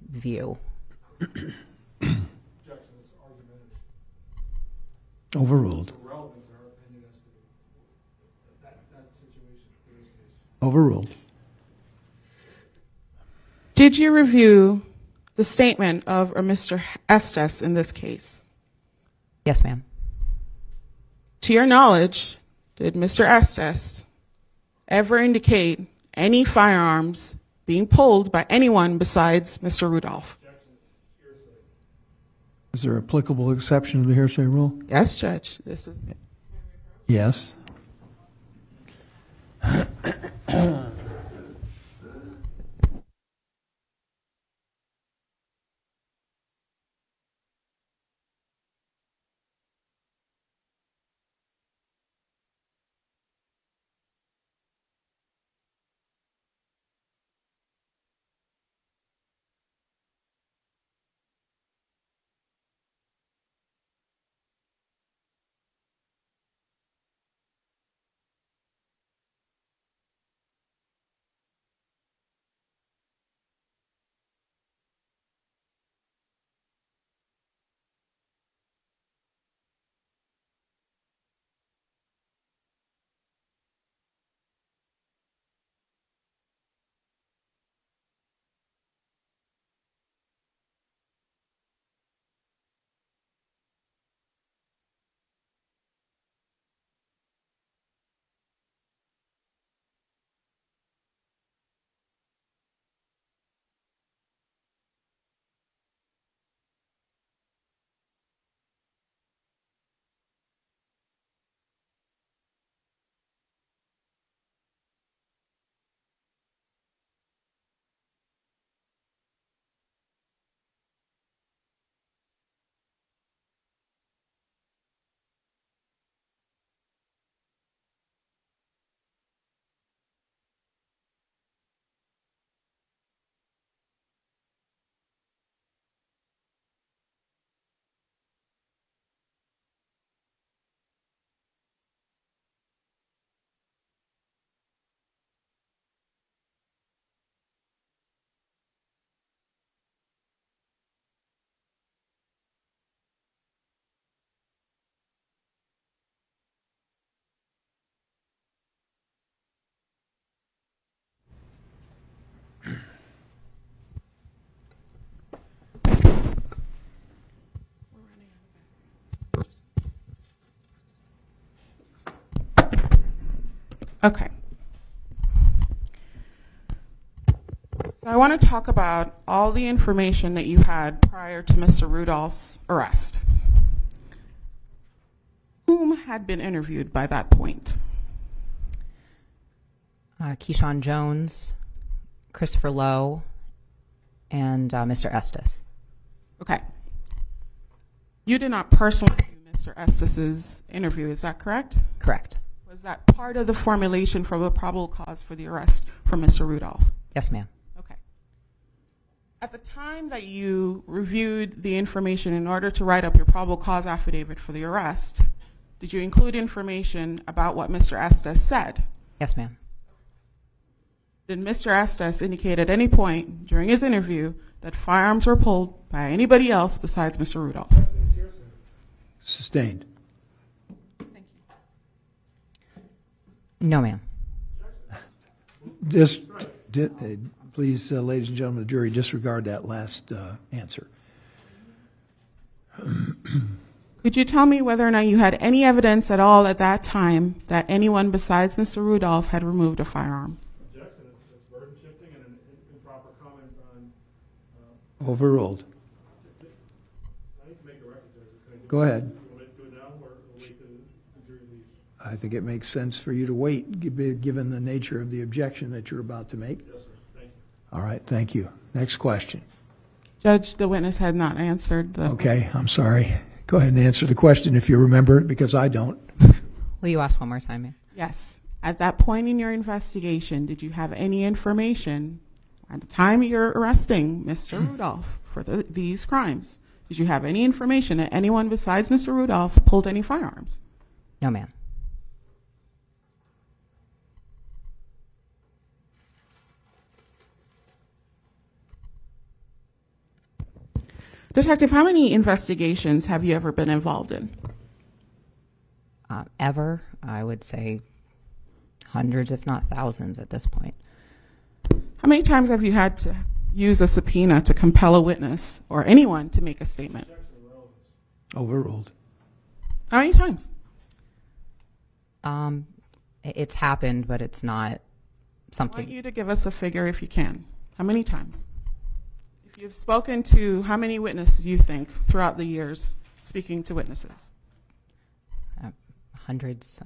[SPEAKER 4] view.
[SPEAKER 1] Overruled. Overruled.
[SPEAKER 5] Did you review the statement of a Mr. Estes in this case?
[SPEAKER 4] Yes, ma'am.
[SPEAKER 5] To your knowledge, did Mr. Estes ever indicate any firearms being pulled by anyone besides Mr. Rudolph?
[SPEAKER 1] Is there applicable exception to the hearsay rule?
[SPEAKER 5] Yes, Judge. This is
[SPEAKER 1] Yes.
[SPEAKER 5] Okay. So I want to talk about all the information that you had prior to Mr. Rudolph's arrest. Whom had been interviewed by that point?
[SPEAKER 4] Keyshawn Jones, Christopher Lowe, and Mr. Estes.
[SPEAKER 5] Okay. You did not personally do Mr. Estes's interview, is that correct?
[SPEAKER 4] Correct.
[SPEAKER 5] Was that part of the formulation for the probable cause for the arrest for Mr. Rudolph?
[SPEAKER 4] Yes, ma'am.
[SPEAKER 5] Okay. At the time that you reviewed the information in order to write up your probable cause affidavit for the arrest, did you include information about what Mr. Estes said?
[SPEAKER 4] Yes, ma'am.
[SPEAKER 5] Did Mr. Estes indicate at any point during his interview that firearms were pulled by anybody else besides Mr. Rudolph?
[SPEAKER 1] Sustained.
[SPEAKER 4] No, ma'am.
[SPEAKER 1] Please, ladies and gentlemen of the jury, disregard that last answer.
[SPEAKER 5] Could you tell me whether or not you had any evidence at all at that time that anyone besides Mr. Rudolph had removed a firearm?
[SPEAKER 3] Objection, it's burden shifting and an improper comment on,
[SPEAKER 1] Overruled.
[SPEAKER 3] I need to make the record, Judge.
[SPEAKER 1] Go ahead.
[SPEAKER 3] You want me to do it now, or wait till the jury leaves?
[SPEAKER 1] I think it makes sense for you to wait, given the nature of the objection that you're about to make.
[SPEAKER 3] Yes, sir, thank you.
[SPEAKER 1] All right, thank you. Next question.
[SPEAKER 5] Judge, the witness had not answered the...
[SPEAKER 1] Okay, I'm sorry. Go ahead and answer the question if you remember it, because I don't.
[SPEAKER 4] Will you ask one more time, ma'am?
[SPEAKER 5] Yes. At that point in your investigation, did you have any information at the time you're arresting Mr. Rudolph for these crimes? Did you have any information that anyone besides Mr. Rudolph pulled any firearms?
[SPEAKER 4] No, ma'am.
[SPEAKER 5] Detective, how many investigations have you ever been involved in?
[SPEAKER 4] Ever, I would say hundreds, if not thousands at this point.
[SPEAKER 5] How many times have you had to use a subpoena to compel a witness or anyone to make a statement?
[SPEAKER 1] Overruled.
[SPEAKER 5] How many times?
[SPEAKER 4] It's happened, but it's not
[SPEAKER 5] I want
[SPEAKER 4] something.
[SPEAKER 5] you to give us a figure if you can. How many times? If you've spoken to how many witnesses you think throughout the years speaking to witnesses?
[SPEAKER 4] Hundreds,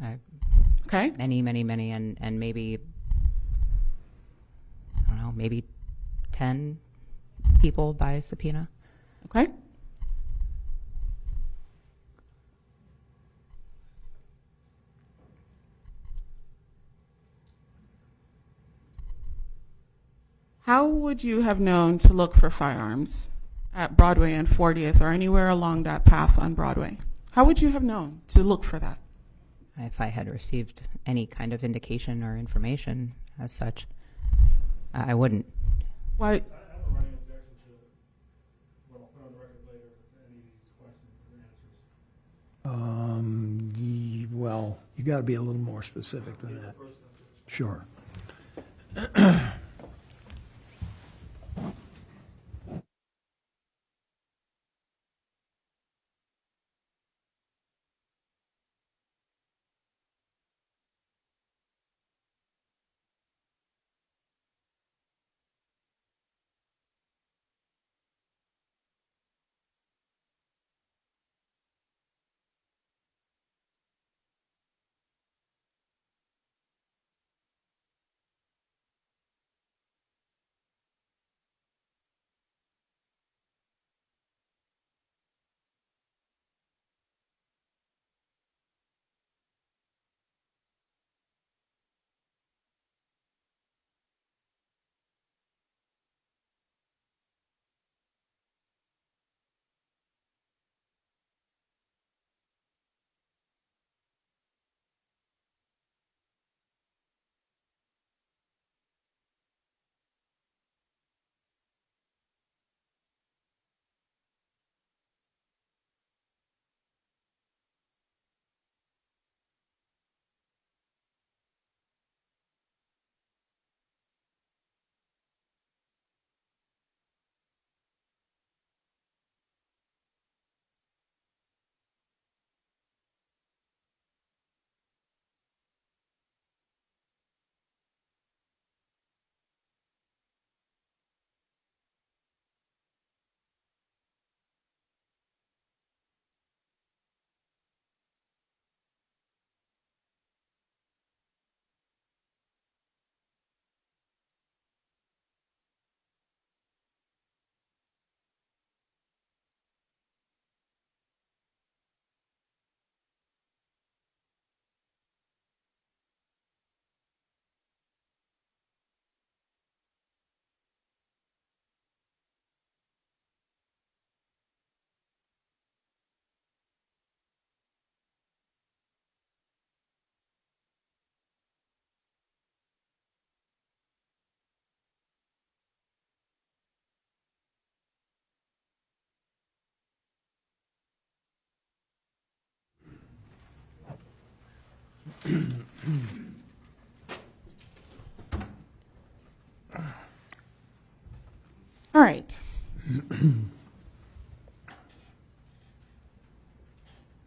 [SPEAKER 5] Okay.
[SPEAKER 4] many, and maybe, I don't know, maybe 10 people by subpoena.
[SPEAKER 5] Okay. How would you have known to look for firearms at Broadway and 40th or anywhere along that path on Broadway? How would you have known to look for that?
[SPEAKER 4] If I had received any kind of indication or information as such, I wouldn't.
[SPEAKER 5] Why?
[SPEAKER 3] I have a running objection to what I'll put on the record later, to any of these questions and answers.
[SPEAKER 1] Well, you got to be a little more specific than that. Sure.
[SPEAKER 5] All right.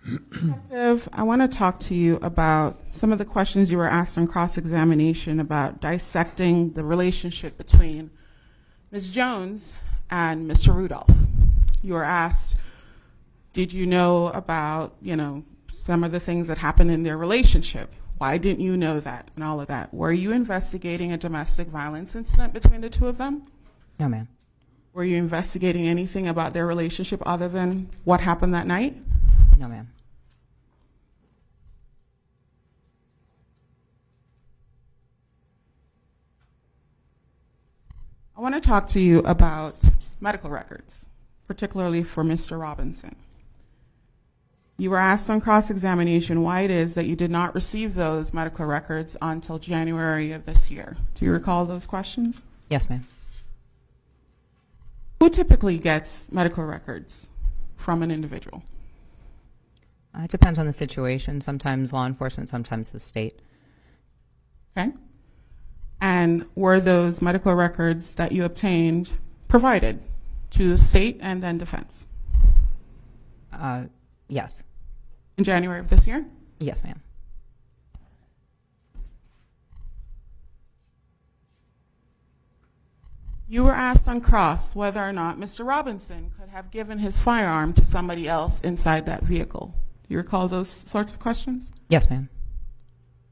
[SPEAKER 5] Detective, I want to talk to you about some of the questions you were asked on cross-examination about dissecting the relationship between Ms. Jones and Mr. Rudolph. You were asked, did you know about, some of the things that happened in their relationship? Why didn't you know that and all of that? Were you investigating a domestic violence incident between the two of them?
[SPEAKER 4] No, ma'am.
[SPEAKER 5] Were you investigating anything about their relationship other than what happened that night?
[SPEAKER 4] No, ma'am.
[SPEAKER 5] I want to talk to you about medical records, particularly for Mr. Robinson. You were asked on cross-examination why it is that you did not receive those medical records until January of this year. Do you recall those questions?
[SPEAKER 4] Yes, ma'am.
[SPEAKER 5] Who typically gets medical records from an individual?
[SPEAKER 4] It depends on the situation. Sometimes law enforcement, sometimes the state.
[SPEAKER 5] Okay. And were those medical records that you obtained provided to the state and then defense
[SPEAKER 4] Yes.
[SPEAKER 5] in January of this year?
[SPEAKER 4] Yes, ma'am.
[SPEAKER 5] You were asked on cross whether or not Mr. Robinson could have given his firearm to somebody else inside that vehicle. Do you recall those sorts of questions?
[SPEAKER 4] Yes, ma'am.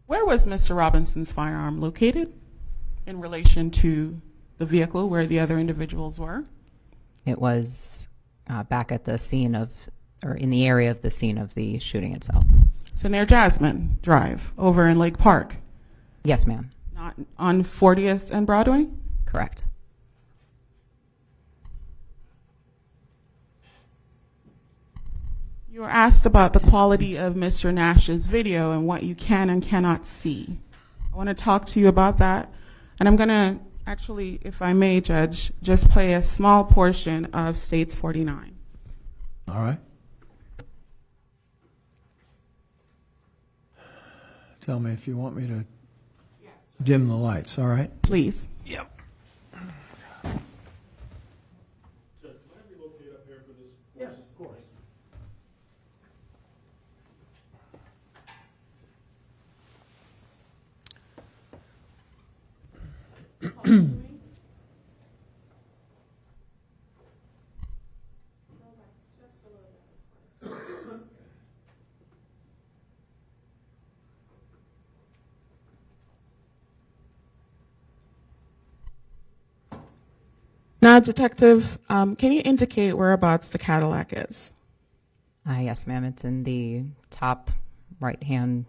[SPEAKER 5] Where was Mr. Robinson's firearm located in relation to the vehicle where the other individuals were?
[SPEAKER 4] It was back at the scene of, or in the area of the scene of the shooting itself.
[SPEAKER 5] So near Jasmine Drive over in Lake Park,
[SPEAKER 4] Yes, ma'am.
[SPEAKER 5] not on 40th and Broadway?
[SPEAKER 4] Correct.
[SPEAKER 5] You were asked about the quality of Mr. Nash's video and what you can and cannot see. I want to talk to you about that. And I'm going to actually, if I may, Judge, just play a small portion of States 49.
[SPEAKER 1] All right. Tell me if you want me to dim the lights, all right?
[SPEAKER 5] Please.
[SPEAKER 1] Yep. Yes, of course.
[SPEAKER 5] Now, Detective, can you indicate whereabouts the Cadillac is?
[SPEAKER 4] Yes, ma'am. It's in the top right-hand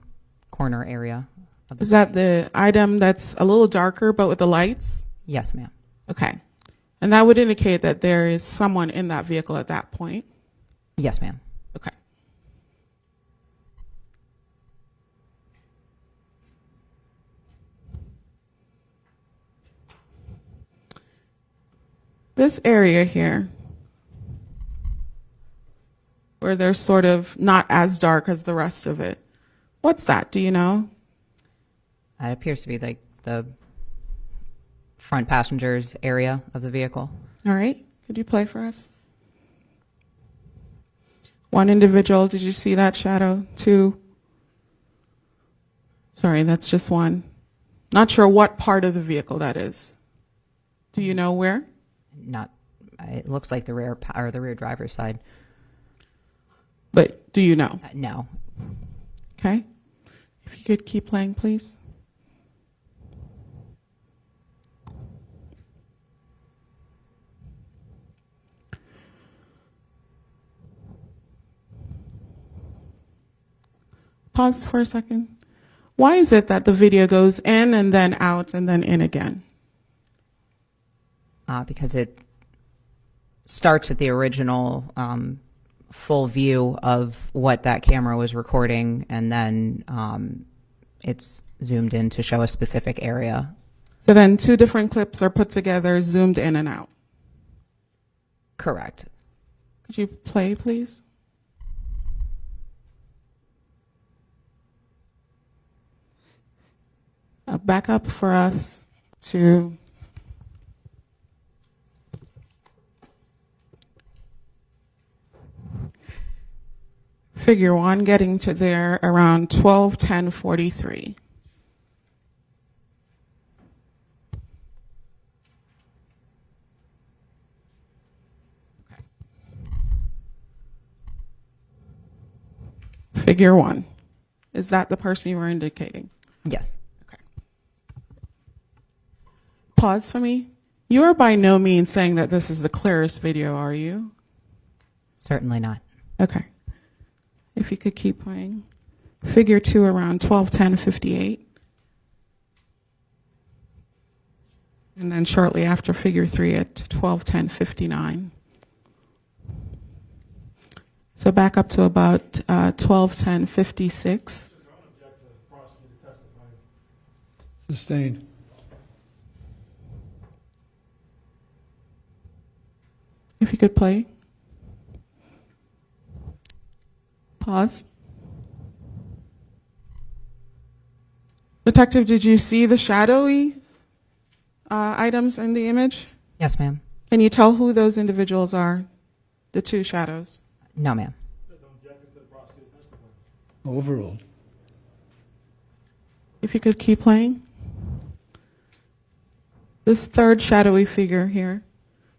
[SPEAKER 4] corner area. Of the
[SPEAKER 5] Is that the item that's a little darker but with the lights?
[SPEAKER 4] Yes, ma'am.
[SPEAKER 5] Okay. And that would indicate that there is someone in that vehicle at that point?
[SPEAKER 4] Yes, ma'am.
[SPEAKER 5] Okay. This area here, where they're sort of not as dark as the rest of it, what's that? Do you know?
[SPEAKER 4] It appears to be like the front passengers area of the vehicle.
[SPEAKER 5] All right. Could you play for us? One individual, did you see that shadow? Two. Sorry, that's just one. Not sure what part of the vehicle that is. Do you know where?
[SPEAKER 4] Not. It looks like the rear or the rear driver's side.
[SPEAKER 5] But do you know?
[SPEAKER 4] No.
[SPEAKER 5] Okay. If you could keep playing, please. Pause for a second. Why is it that the video goes in and then out and then in again?
[SPEAKER 4] Because it starts at the original full view of what that camera was recording, and then it's zoomed in to show a specific area.
[SPEAKER 5] So then two different clips are put together, zoomed in and out.
[SPEAKER 4] Correct.
[SPEAKER 5] Could you play, please? back up for us to figure 1, getting to there around 12:10:43. Figure 1. Is that the person you were indicating?
[SPEAKER 4] Yes.
[SPEAKER 5] Okay. Pause for me. You are by no means saying that this is the clearest video, are you?
[SPEAKER 4] Certainly not.
[SPEAKER 5] Okay. If you could keep playing. Figure 2 around 12:10:58. And then shortly after figure 3 at 12:10:59. So back up to about 12:10:56.
[SPEAKER 1] Sustained.
[SPEAKER 5] If you could play. Pause. Detective, did you see the shadowy items in the image?
[SPEAKER 4] Yes, ma'am.
[SPEAKER 5] Can you tell who those individuals are? The 2 shadows.
[SPEAKER 4] No, ma'am.
[SPEAKER 1] Overruled.
[SPEAKER 5] If you could keep playing. This 3rd shadowy figure here.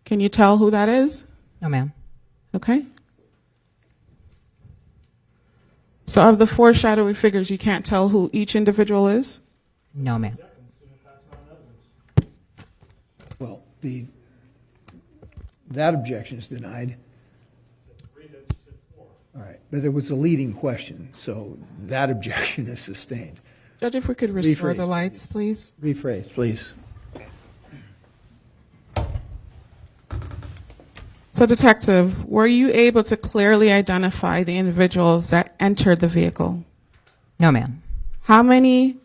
[SPEAKER 5] Can you tell who that is?
[SPEAKER 4] No, ma'am.
[SPEAKER 5] Okay. So of the 4 shadowy figures, you can't tell who each individual is?
[SPEAKER 4] No, ma'am.
[SPEAKER 1] Well, that objection is denied. All right, but it was a leading question, so that objection is sustained.
[SPEAKER 5] Judge, if we could restore
[SPEAKER 1] Rephrase.
[SPEAKER 5] the lights, please.
[SPEAKER 1] Rephrase, please.
[SPEAKER 5] So, Detective, were you able to clearly identify the individuals that entered the vehicle?
[SPEAKER 4] No, ma'am.
[SPEAKER 5] How many,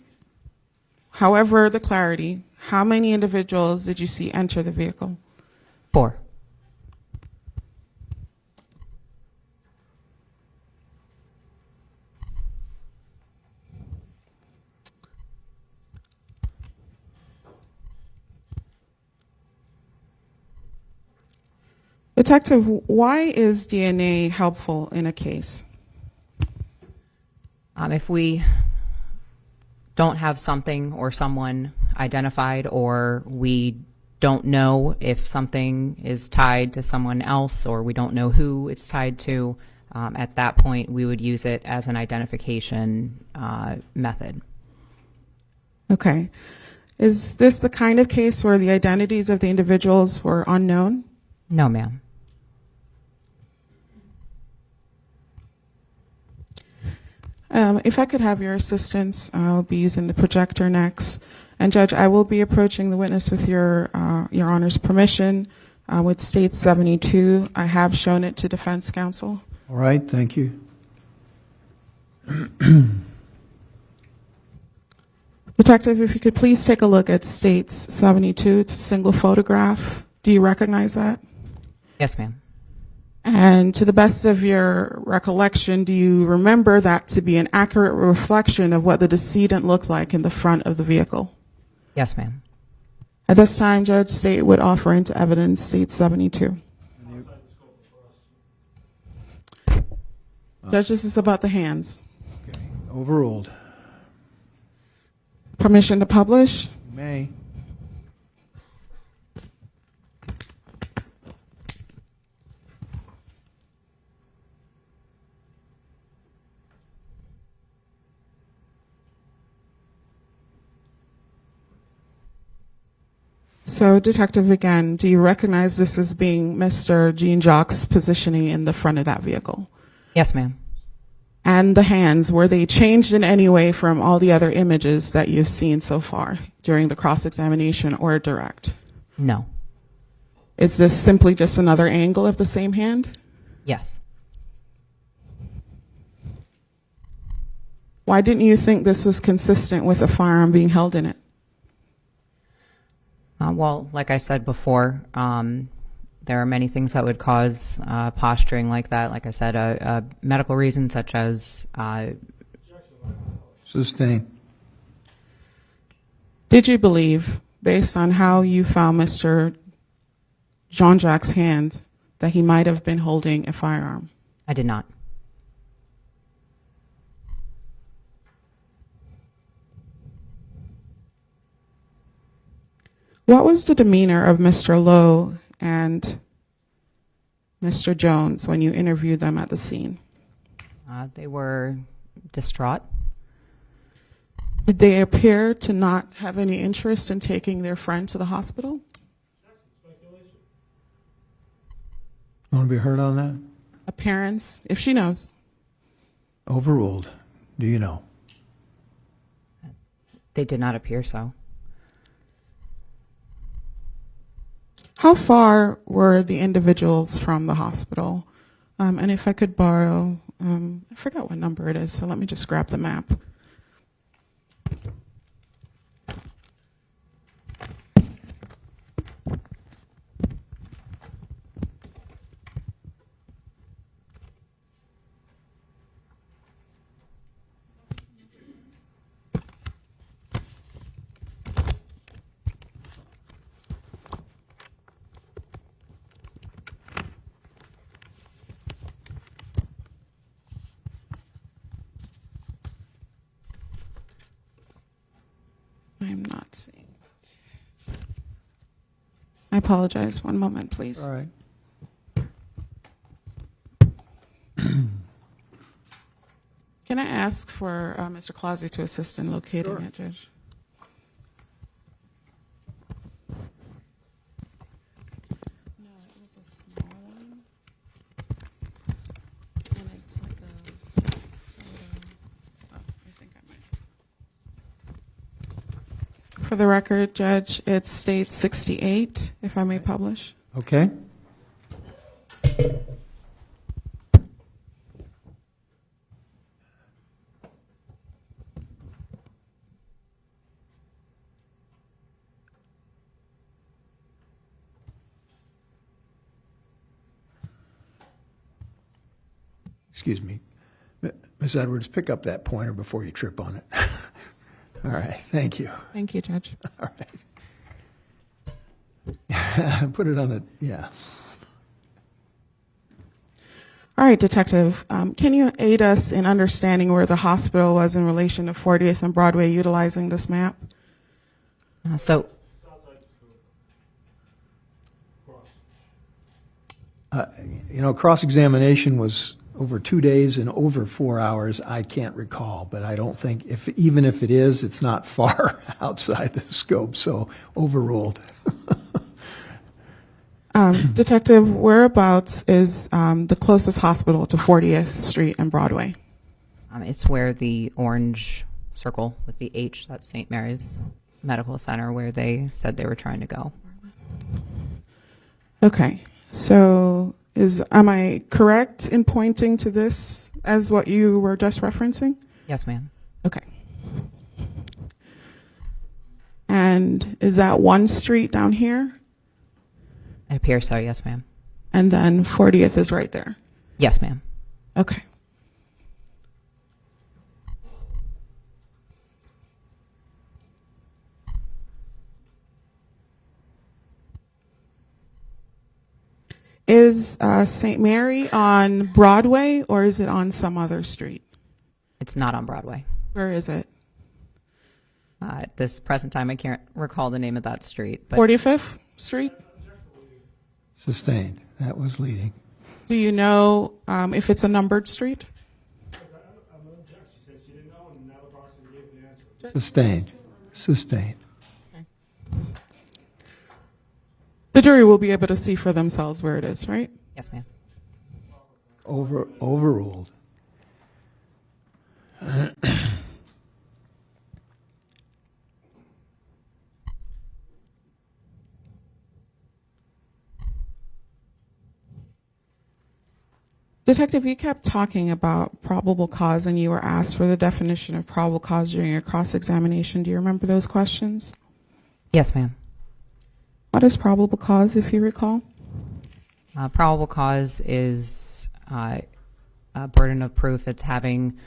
[SPEAKER 5] however the clarity, how many individuals did you see enter the vehicle?
[SPEAKER 4] 4.
[SPEAKER 5] Detective, why is DNA helpful in a case?
[SPEAKER 4] If we don't have something or someone identified, or we don't know if something is tied to someone else, or we don't know who it's tied to, at that point we would use it as an identification method.
[SPEAKER 5] Okay. Is this the kind of case where the identities of the individuals were unknown?
[SPEAKER 4] No, ma'am.
[SPEAKER 5] If I could have your assistance, I'll be using the projector next. And Judge, I will be approaching the witness with your Honor's permission. With State 72, I have shown it to defense counsel.
[SPEAKER 1] All right, thank you.
[SPEAKER 5] Detective, if you could please take a look at States 72. It's a single photograph. Do you recognize that?
[SPEAKER 4] Yes, ma'am.
[SPEAKER 5] And to the best of your recollection, do you remember that to be an accurate reflection of what the decedent looked like in the front of the vehicle?
[SPEAKER 4] Yes, ma'am.
[SPEAKER 5] At this time, Judge, State would offer into evidence State 72. Judge, this is about the hands.
[SPEAKER 1] Okay, overruled.
[SPEAKER 5] Permission to publish?
[SPEAKER 1] You may.
[SPEAKER 5] So, Detective, again, do you recognize this as being Mr. Jean-Jacques' positioning in the front of that vehicle?
[SPEAKER 4] Yes, ma'am.
[SPEAKER 5] And the hands, were they changed in any way from all the other images that you've seen so far during the cross-examination or direct?
[SPEAKER 4] No.
[SPEAKER 5] Is this simply just another angle of the same hand?
[SPEAKER 4] Yes.
[SPEAKER 5] Why didn't you think this was consistent with a firearm being held in it?
[SPEAKER 4] Well, like I said before, there are many things that would cause posturing like that. Like I said, a medical reason such as
[SPEAKER 1] Sustained.
[SPEAKER 5] Did you believe, based on how you found Mr. Jean-Jacques' hand, that he might have been holding a firearm?
[SPEAKER 4] I did not.
[SPEAKER 5] What was the demeanor of Mr. Lowe and Mr. Jones when you interviewed them at the scene?
[SPEAKER 4] They were distraught.
[SPEAKER 5] Did they appear to not have any interest in taking their friend to the hospital?
[SPEAKER 1] Want to be heard on that?
[SPEAKER 5] Appearance, if she knows.
[SPEAKER 1] Overruled. Do you know?
[SPEAKER 4] They did not appear so.
[SPEAKER 5] How far were the individuals from the hospital? And if I could borrow, I forgot what number it is, so let me just grab the map. I'm not seeing it. I apologize. One moment, please.
[SPEAKER 1] All right.
[SPEAKER 5] Can I ask for Mr. Clausy to assist in locating
[SPEAKER 1] Sure.
[SPEAKER 5] it, Judge? No, it was a small one. And it's like a oh, I think I might. For the record, Judge, it states 68, if I may publish.
[SPEAKER 1] Okay. Excuse me. Ms. Edwards, pick up that pointer before you trip on it. All right, thank you.
[SPEAKER 5] Thank you, Judge.
[SPEAKER 1] All right. Put it on the, yeah.
[SPEAKER 5] All right, Detective, can you aid us in understanding where the hospital was in relation to 40th and Broadway utilizing this map?
[SPEAKER 4] So
[SPEAKER 1] You know, cross-examination was over 2 days and over 4 hours. I can't recall, but I don't think, even if it is, it's not far outside the scope, so overruled.
[SPEAKER 5] Detective, whereabouts is the closest hospital to 40th Street and Broadway?
[SPEAKER 4] it's where the orange circle with the H, that's St. Mary's Medical Center, where they said they were trying to go.
[SPEAKER 5] Okay, so am I correct in pointing to this as what you were just referencing?
[SPEAKER 4] Yes, ma'am.
[SPEAKER 5] Okay. And is that one street down here?
[SPEAKER 4] It appears so, yes, ma'am.
[SPEAKER 5] And then 40th is right there?
[SPEAKER 4] Yes, ma'am.
[SPEAKER 5] Okay. Is St. Mary on Broadway or is it on some other street?
[SPEAKER 4] It's not on Broadway.
[SPEAKER 5] Where is it?
[SPEAKER 4] At this present time, I can't recall the name of that street. But
[SPEAKER 5] 45th Street?
[SPEAKER 1] Sustained. That was leading.
[SPEAKER 5] Do you know if it's a numbered street?
[SPEAKER 1] Sustained. Sustained.
[SPEAKER 5] The jury will be able to see for themselves where it is, right?
[SPEAKER 4] yes, ma'am.
[SPEAKER 1] Overruled.
[SPEAKER 5] Detective, you kept talking about probable cause and you were asked for the definition of probable cause during your cross-examination. Do you remember those questions?
[SPEAKER 4] Yes, ma'am.
[SPEAKER 5] What is probable cause, if you recall?
[SPEAKER 4] Probable cause is a burden of proof. It's having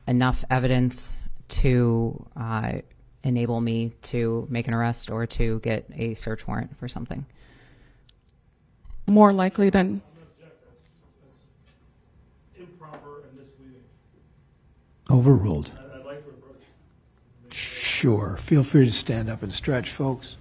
[SPEAKER 4] enough evidence to enable me to make an arrest or to get a search warrant for something.
[SPEAKER 5] More likely than,
[SPEAKER 3] Improper and misleading.
[SPEAKER 1] Overruled.
[SPEAKER 3] I'd like to approach.
[SPEAKER 1] Sure. Feel free to stand up and stretch, folks.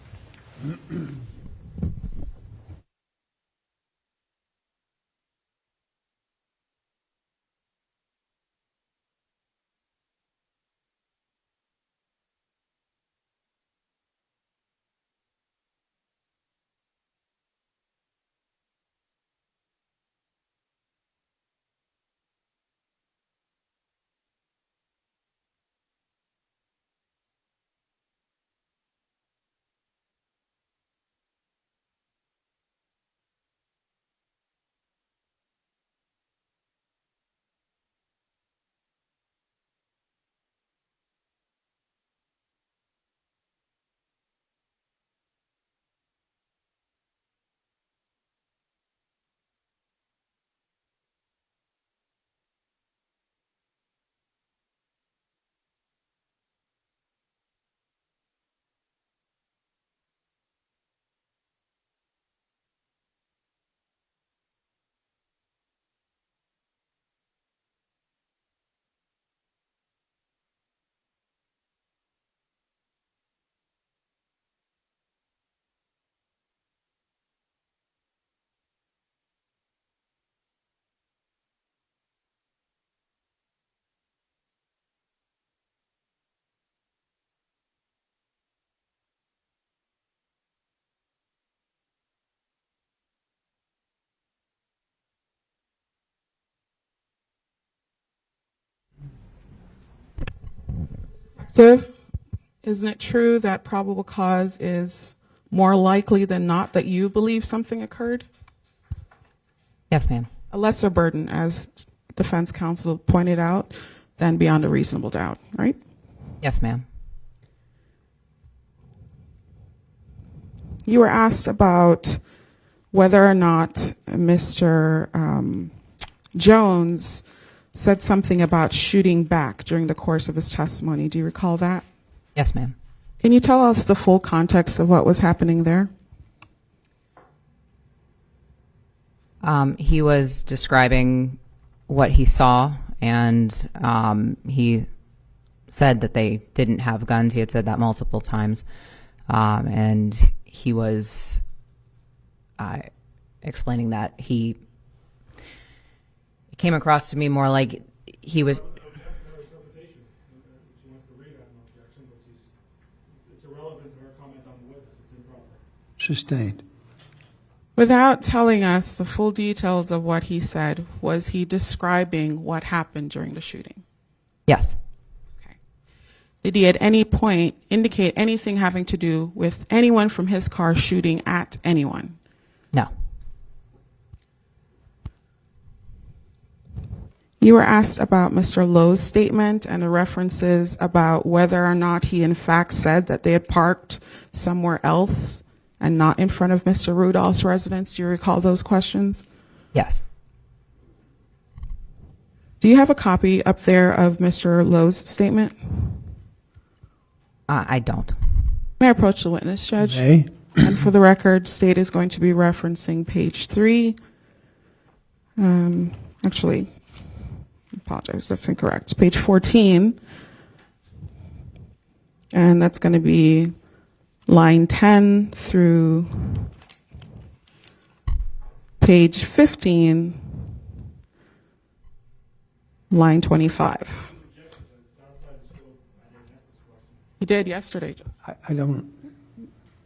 [SPEAKER 5] Detective, isn't it true that probable cause is more likely than not that you believe something occurred?
[SPEAKER 4] Yes, ma'am.
[SPEAKER 5] A lesser burden, as defense counsel pointed out, than beyond a reasonable doubt, right?
[SPEAKER 4] Yes, ma'am.
[SPEAKER 5] You were asked about whether or not Mr. Jones said something about shooting back during the course of his testimony. Do you recall that?
[SPEAKER 4] Yes, ma'am.
[SPEAKER 5] Can you tell us the full context of what was happening there?
[SPEAKER 4] He was describing what he saw, and he said that they didn't have guns. He had said that multiple times. And he was explaining that it came across to me more like he was.
[SPEAKER 3] Interpretation. She wants to read out an objection, but it's irrelevant to her comment on the witness. It's improper.
[SPEAKER 1] Sustained.
[SPEAKER 5] Without telling us the full details of what he said, was he describing what happened during the shooting?
[SPEAKER 4] Yes.
[SPEAKER 5] Okay. Did he at any point indicate anything having to do with anyone from his car shooting at anyone?
[SPEAKER 4] No.
[SPEAKER 5] You were asked about Mr. Lowe's statement and the references about whether or not he in fact said that they had parked somewhere else and not in front of Mr. Rudolph's residence. Do you recall those questions?
[SPEAKER 4] Yes.
[SPEAKER 5] Do you have a copy up there of Mr. Lowe's statement?
[SPEAKER 4] I don't.
[SPEAKER 5] May I approach the witness, Judge?
[SPEAKER 1] May.
[SPEAKER 5] And for the record, State is going to be referencing page 3. Actually, I apologize, that's incorrect. Page 14. And that's going to be line 10 through page 15, line 25. You did yesterday, Judge.
[SPEAKER 1] I don't,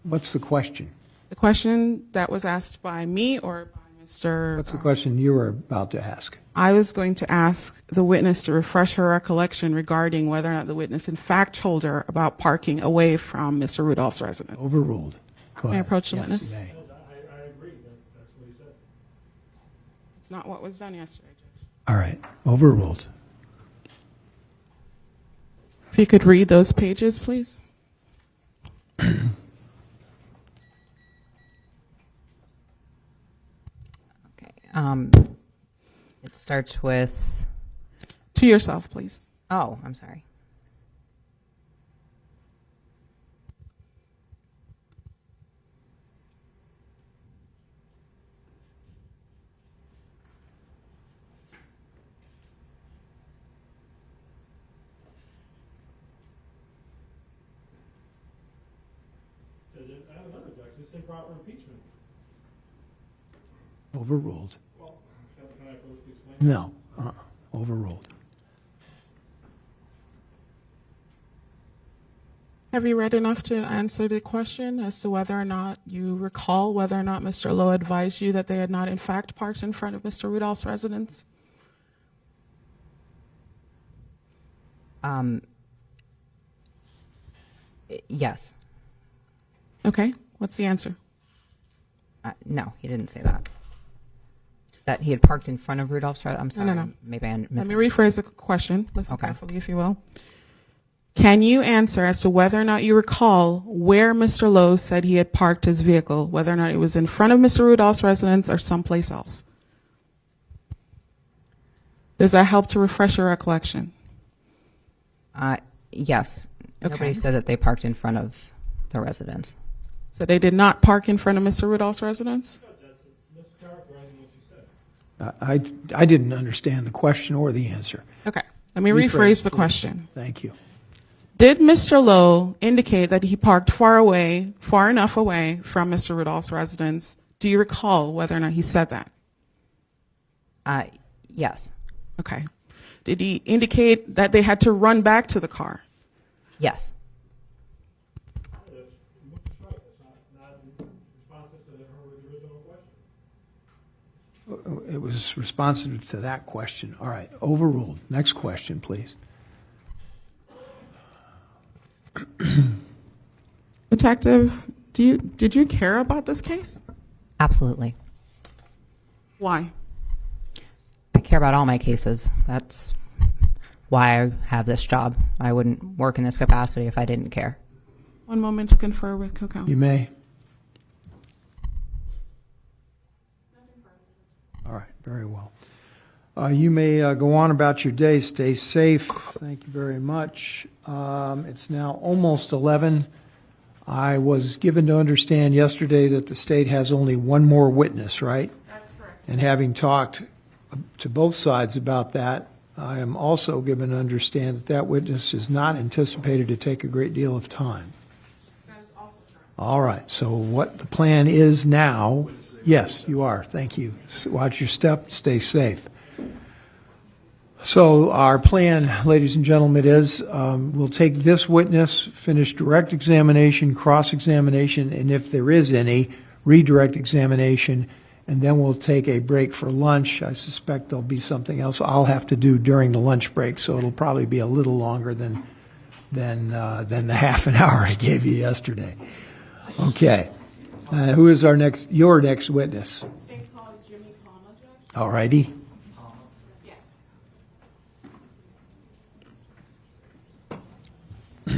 [SPEAKER 1] what's the question?
[SPEAKER 5] The question that was asked by me or by Mr.
[SPEAKER 1] What's the question you were about to ask?
[SPEAKER 5] I was going to ask the witness to refresh her recollection regarding whether or not the witness in fact told her about parking away from Mr. Rudolph's residence.
[SPEAKER 1] Overruled. Go
[SPEAKER 5] May I
[SPEAKER 1] ahead.
[SPEAKER 5] approach the
[SPEAKER 1] Yes,
[SPEAKER 5] witness?
[SPEAKER 1] you may.
[SPEAKER 3] I agree. That's what he said.
[SPEAKER 5] It's not what was done yesterday, Judge.
[SPEAKER 1] All right. Overruled.
[SPEAKER 5] If you could read those pages, please.
[SPEAKER 4] Okay. It starts with.
[SPEAKER 5] To yourself, please.
[SPEAKER 4] Oh, I'm sorry.
[SPEAKER 3] I have another objection. It's improper impeachment.
[SPEAKER 1] Overruled.
[SPEAKER 3] Well, can I first explain?
[SPEAKER 1] No, overruled.
[SPEAKER 5] Have you read enough to answer the question as to whether or not you recall whether or not Mr. Lowe advised you that they had not in fact parked in front of Mr. Rudolph's residence?
[SPEAKER 4] Yes.
[SPEAKER 5] Okay, what's the answer?
[SPEAKER 4] No, he didn't say that. That he had parked in front of Rudolph's. I'm sorry.
[SPEAKER 5] no.
[SPEAKER 4] Maybe I
[SPEAKER 5] Let
[SPEAKER 4] missed.
[SPEAKER 5] me rephrase the question. Listen
[SPEAKER 4] Okay.
[SPEAKER 5] carefully, if you will. Can you answer as to whether or not you recall where Mr. Lowe said he had parked his vehicle, whether or not it was in front of Mr. Rudolph's residence or someplace else? Does that help to refresh your recollection?
[SPEAKER 4] Yes.
[SPEAKER 5] Okay.
[SPEAKER 4] Nobody said that they parked in front of the residence.
[SPEAKER 5] So they did not park in front of Mr. Rudolph's residence?
[SPEAKER 3] That's mischaracterizing what you said.
[SPEAKER 1] I didn't understand the question or the answer.
[SPEAKER 5] Okay, let me rephrase the question.
[SPEAKER 1] Thank you.
[SPEAKER 5] Did Mr. Lowe indicate that he parked far enough away from Mr. Rudolph's residence? Do you recall whether or not he said that?
[SPEAKER 4] Yes.
[SPEAKER 5] Okay. Did he indicate that they had to run back to the car?
[SPEAKER 4] Yes.
[SPEAKER 3] That's right. That's not responsive to the original question.
[SPEAKER 1] It was responsive to that question. All right, overruled. Next question, please.
[SPEAKER 5] Detective, did you care about this case?
[SPEAKER 4] Absolutely.
[SPEAKER 5] Why?
[SPEAKER 4] I care about all my cases. That's why I have this job. I wouldn't work in this capacity if I didn't care.
[SPEAKER 5] One moment to confer with co-counsel.
[SPEAKER 1] You may. All right, very well. You may go on about your day. Stay safe. Thank you very much. It's now almost 11. I was given to understand yesterday that the state has only one more witness, right?
[SPEAKER 5] That's correct.
[SPEAKER 1] And having talked to both sides about that, I am also given to understand that that witness is not anticipated to take a great deal of time.
[SPEAKER 5] That is also correct.
[SPEAKER 1] All right, so what the plan is now, yes, you are, thank you. Watch your step, stay safe. So our plan, ladies and gentlemen, is we'll take this witness, finish direct examination, cross-examination, and if there is any, redirect examination, and then we'll take a break for lunch. I suspect there'll be something else I'll have to do during the lunch break, so it'll probably be a little longer than the half an hour I gave you yesterday. Okay. Who is your next witness?
[SPEAKER 5] St. Paul is Jimmy Palma, Judge?
[SPEAKER 1] All righty.
[SPEAKER 5] Yes.
[SPEAKER 2] Do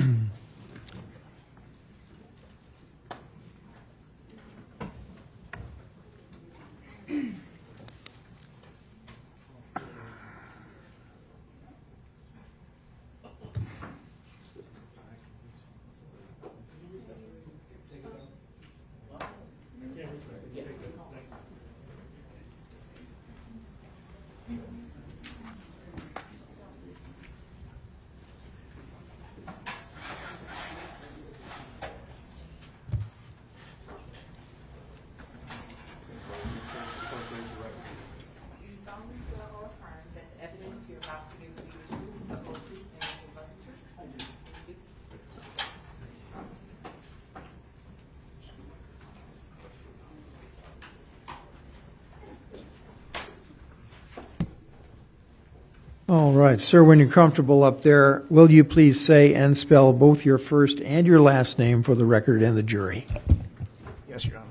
[SPEAKER 2] you solemnly swear or affirm that the evidence you're about to give will be the truth, the whole truth, and nothing but the truth?
[SPEAKER 1] All right, sir, when you're comfortable up there, will you please say and spell both your first and your last name for the record and the jury?
[SPEAKER 8] Yes, Your Honor.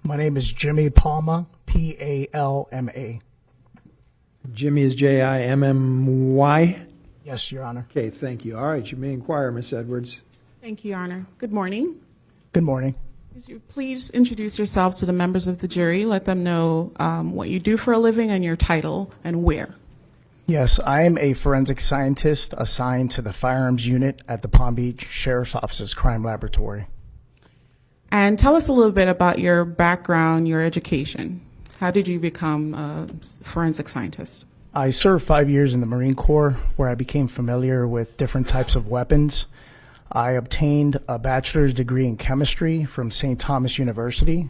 [SPEAKER 8] My name is Jimmy Palma, Palma.
[SPEAKER 1] Jimmy is Jimmy.
[SPEAKER 8] Yes, Your Honor.
[SPEAKER 1] Okay, thank you. All right, you may inquire, Miss Edwards.
[SPEAKER 5] Thank you, Your Honor. Good morning.
[SPEAKER 8] Good morning.
[SPEAKER 5] Could you please introduce yourself to the members of the jury? Let them know what you do for a living and your title and where.
[SPEAKER 8] Yes, I am a forensic scientist assigned to the firearms unit at the Palm Beach Sheriff's Office's Crime Laboratory.
[SPEAKER 5] And tell us a little bit about your background, your education. How did you become a forensic scientist?
[SPEAKER 8] I served 5 years in the Marine Corps, where I became familiar with different types of weapons. I obtained a bachelor's degree in chemistry from St. Thomas University.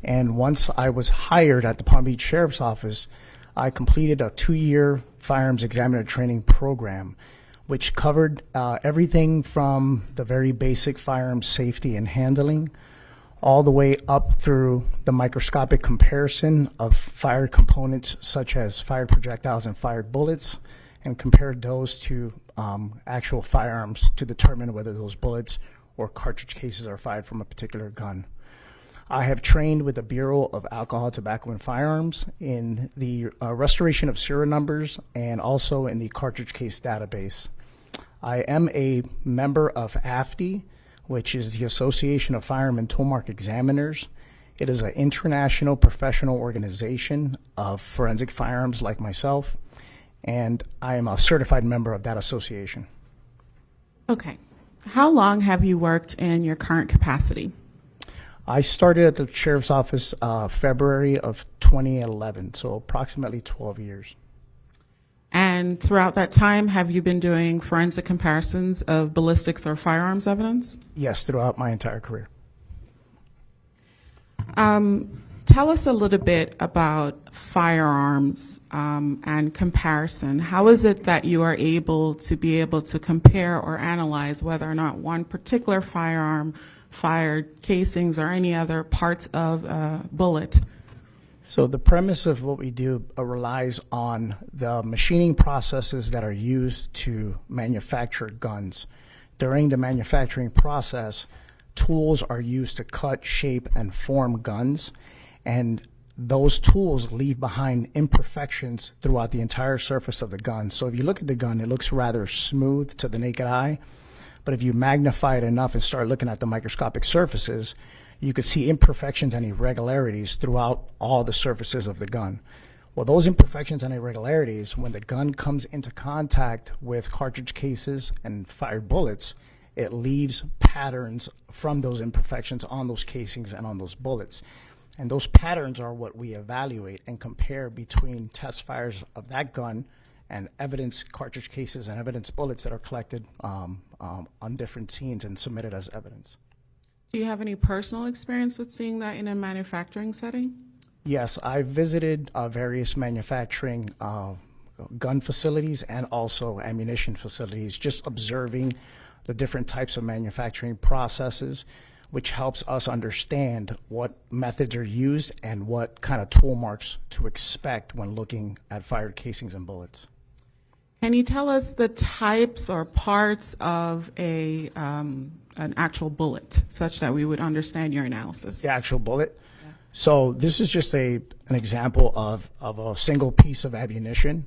[SPEAKER 8] And once I was hired at the Palm Beach Sheriff's Office, I completed a 2-year firearms examiner training program, which covered everything from the very basic firearms safety and handling all the way up through the microscopic comparison of fired components such as fired projectiles and fired bullets, and compared those to actual firearms to determine whether those bullets or cartridge cases are fired from a particular gun. I have trained with the Bureau of Alcohol, Tobacco, and Firearms in the restoration of serial numbers and also in the cartridge case database. I am a member of AFTI, which is the Association of Firearm and Toolmark Examiners. It is an international professional organization of forensic firearms like myself, and I am a certified member of that association.
[SPEAKER 5] Okay. How long have you worked in your current capacity?
[SPEAKER 8] I started at the Sheriff's Office February of 2011, so approximately 12 years.
[SPEAKER 5] And throughout that time, have you been doing forensic comparisons of ballistics or firearms evidence?
[SPEAKER 8] Yes, throughout my entire career.
[SPEAKER 5] Tell us a little bit about firearms and comparison. How is it that you are able to compare or analyze whether or not one particular firearm fired casings or any other parts of a bullet?
[SPEAKER 8] So the premise of what we do relies on the machining processes that are used to manufacture guns. During the manufacturing process, tools are used to cut, shape, and form guns, and those tools leave behind imperfections throughout the entire surface of the gun. So if you look at the gun, it looks rather smooth to the naked eye, but if you magnify it enough and start looking at the microscopic surfaces, you could see imperfections and irregularities throughout all the surfaces of the gun. Well, those imperfections and irregularities, when the gun comes into contact with cartridge cases and fired bullets, it leaves patterns from those imperfections on those casings and on those bullets. And those patterns are what we evaluate and compare between test fires of that gun and evidence cartridge cases and evidence bullets that are collected on different scenes and submitted as evidence.
[SPEAKER 5] Do you have any personal experience with seeing that in a manufacturing setting?
[SPEAKER 8] Yes, I visited various manufacturing gun facilities and also ammunition facilities, just observing the different types of manufacturing processes, which helps us understand what methods are used and what kind of tool marks to expect when looking at fired casings and bullets.
[SPEAKER 5] Can you tell us the types or parts of an actual bullet, such that we would understand your analysis?
[SPEAKER 8] The actual bullet? Yeah. So this is just an example of a single piece of ammunition.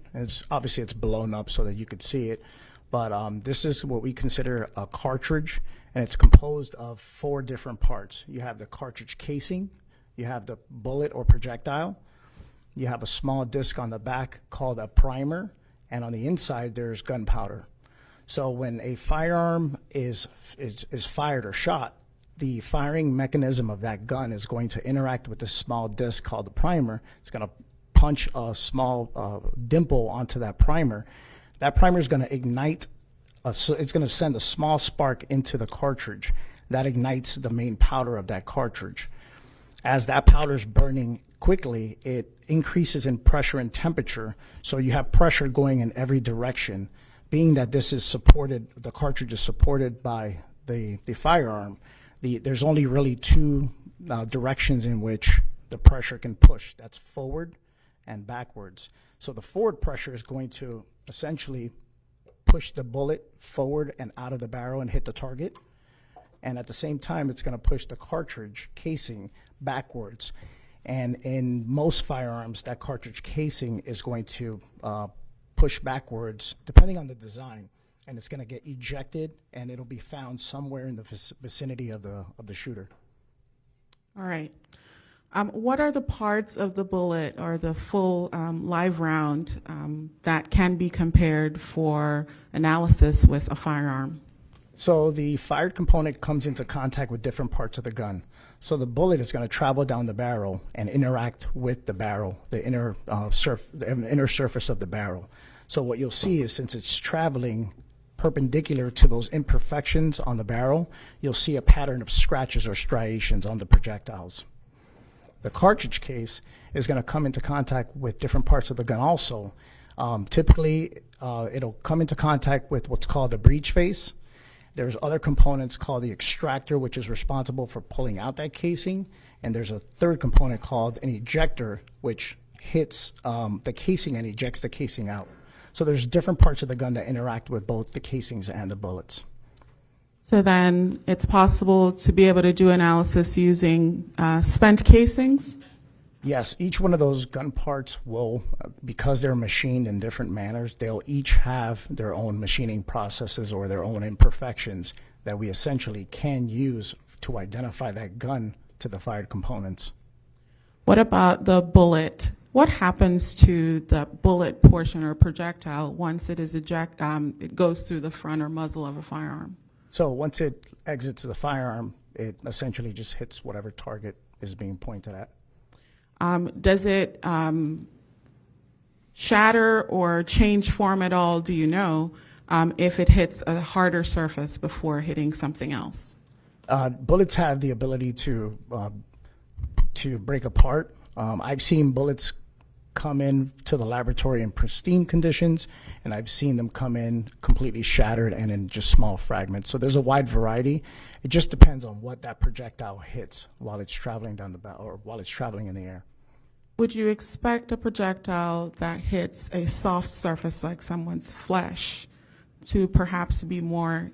[SPEAKER 8] Obviously it's blown up so that you could see it, but this is what we consider a cartridge, and it's composed of 4 different parts. You have the cartridge casing, you have the bullet or projectile, you have a small disc on the back called a primer, and on the inside there's gunpowder. So when a firearm is fired or shot, the firing mechanism of that gun is going to interact with this small disc called the primer. It's going to punch a small dimple onto that primer. That primer is going to ignite, so it's going to send a small spark into the cartridge. That ignites the main powder of that cartridge. As that powder is burning quickly, it increases in pressure and temperature, so you have pressure going in every direction. Being that this is supported, the cartridge is supported by the firearm, there's only really 2 directions in which the pressure can push. That's forward and backwards. So the forward pressure is going to essentially push the bullet forward and out of the barrel and hit the target. And at the same time, it's going to push the cartridge casing backwards. And in most firearms, that cartridge casing is going to push backwards, depending on the design, and it's going to get ejected, and it'll be found somewhere in the vicinity of the shooter.
[SPEAKER 5] All right. What are the parts of the bullet or the full live round that can be compared for analysis with a firearm?
[SPEAKER 8] So the fired component comes into contact with different parts of the gun. So the bullet is going to travel down the barrel and interact with the barrel, the inner surface of the barrel. So what you'll see is, since it's traveling perpendicular to those imperfections on the barrel, you'll see a pattern of scratches or striations on the projectiles. The cartridge case is going to come into contact with different parts of the gun also. Typically, it'll come into contact with what's called the breech face. There's other components called the extractor, which is responsible for pulling out that casing. And there's a third component called an ejector, which hits the casing and ejects the casing out. So there's different parts of the gun that interact with both the casings and the bullets.
[SPEAKER 5] So then it's possible to be able to do analysis using spent casings?
[SPEAKER 8] Yes, each one of those gun parts will, because they're machined in different manners, they'll each have their own machining processes or their own imperfections that we essentially can use to identify that gun to the fired components.
[SPEAKER 5] What about the bullet? What happens to the bullet portion or projectile once it is it goes through the front or muzzle of a firearm?
[SPEAKER 8] So once it exits the firearm, it essentially just hits whatever target is being pointed at.
[SPEAKER 5] Does it shatter or change form at all, do you know, if it hits a harder surface before hitting something else?
[SPEAKER 8] Bullets have the ability to break apart. I've seen bullets come in to the laboratory in pristine conditions, and I've seen them come in completely shattered and in just small fragments. So there's a wide variety. It just depends on what that projectile hits while it's traveling down the barrel or while it's traveling in the air.
[SPEAKER 5] Would you expect a projectile that hits a soft surface like someone's flesh to perhaps be more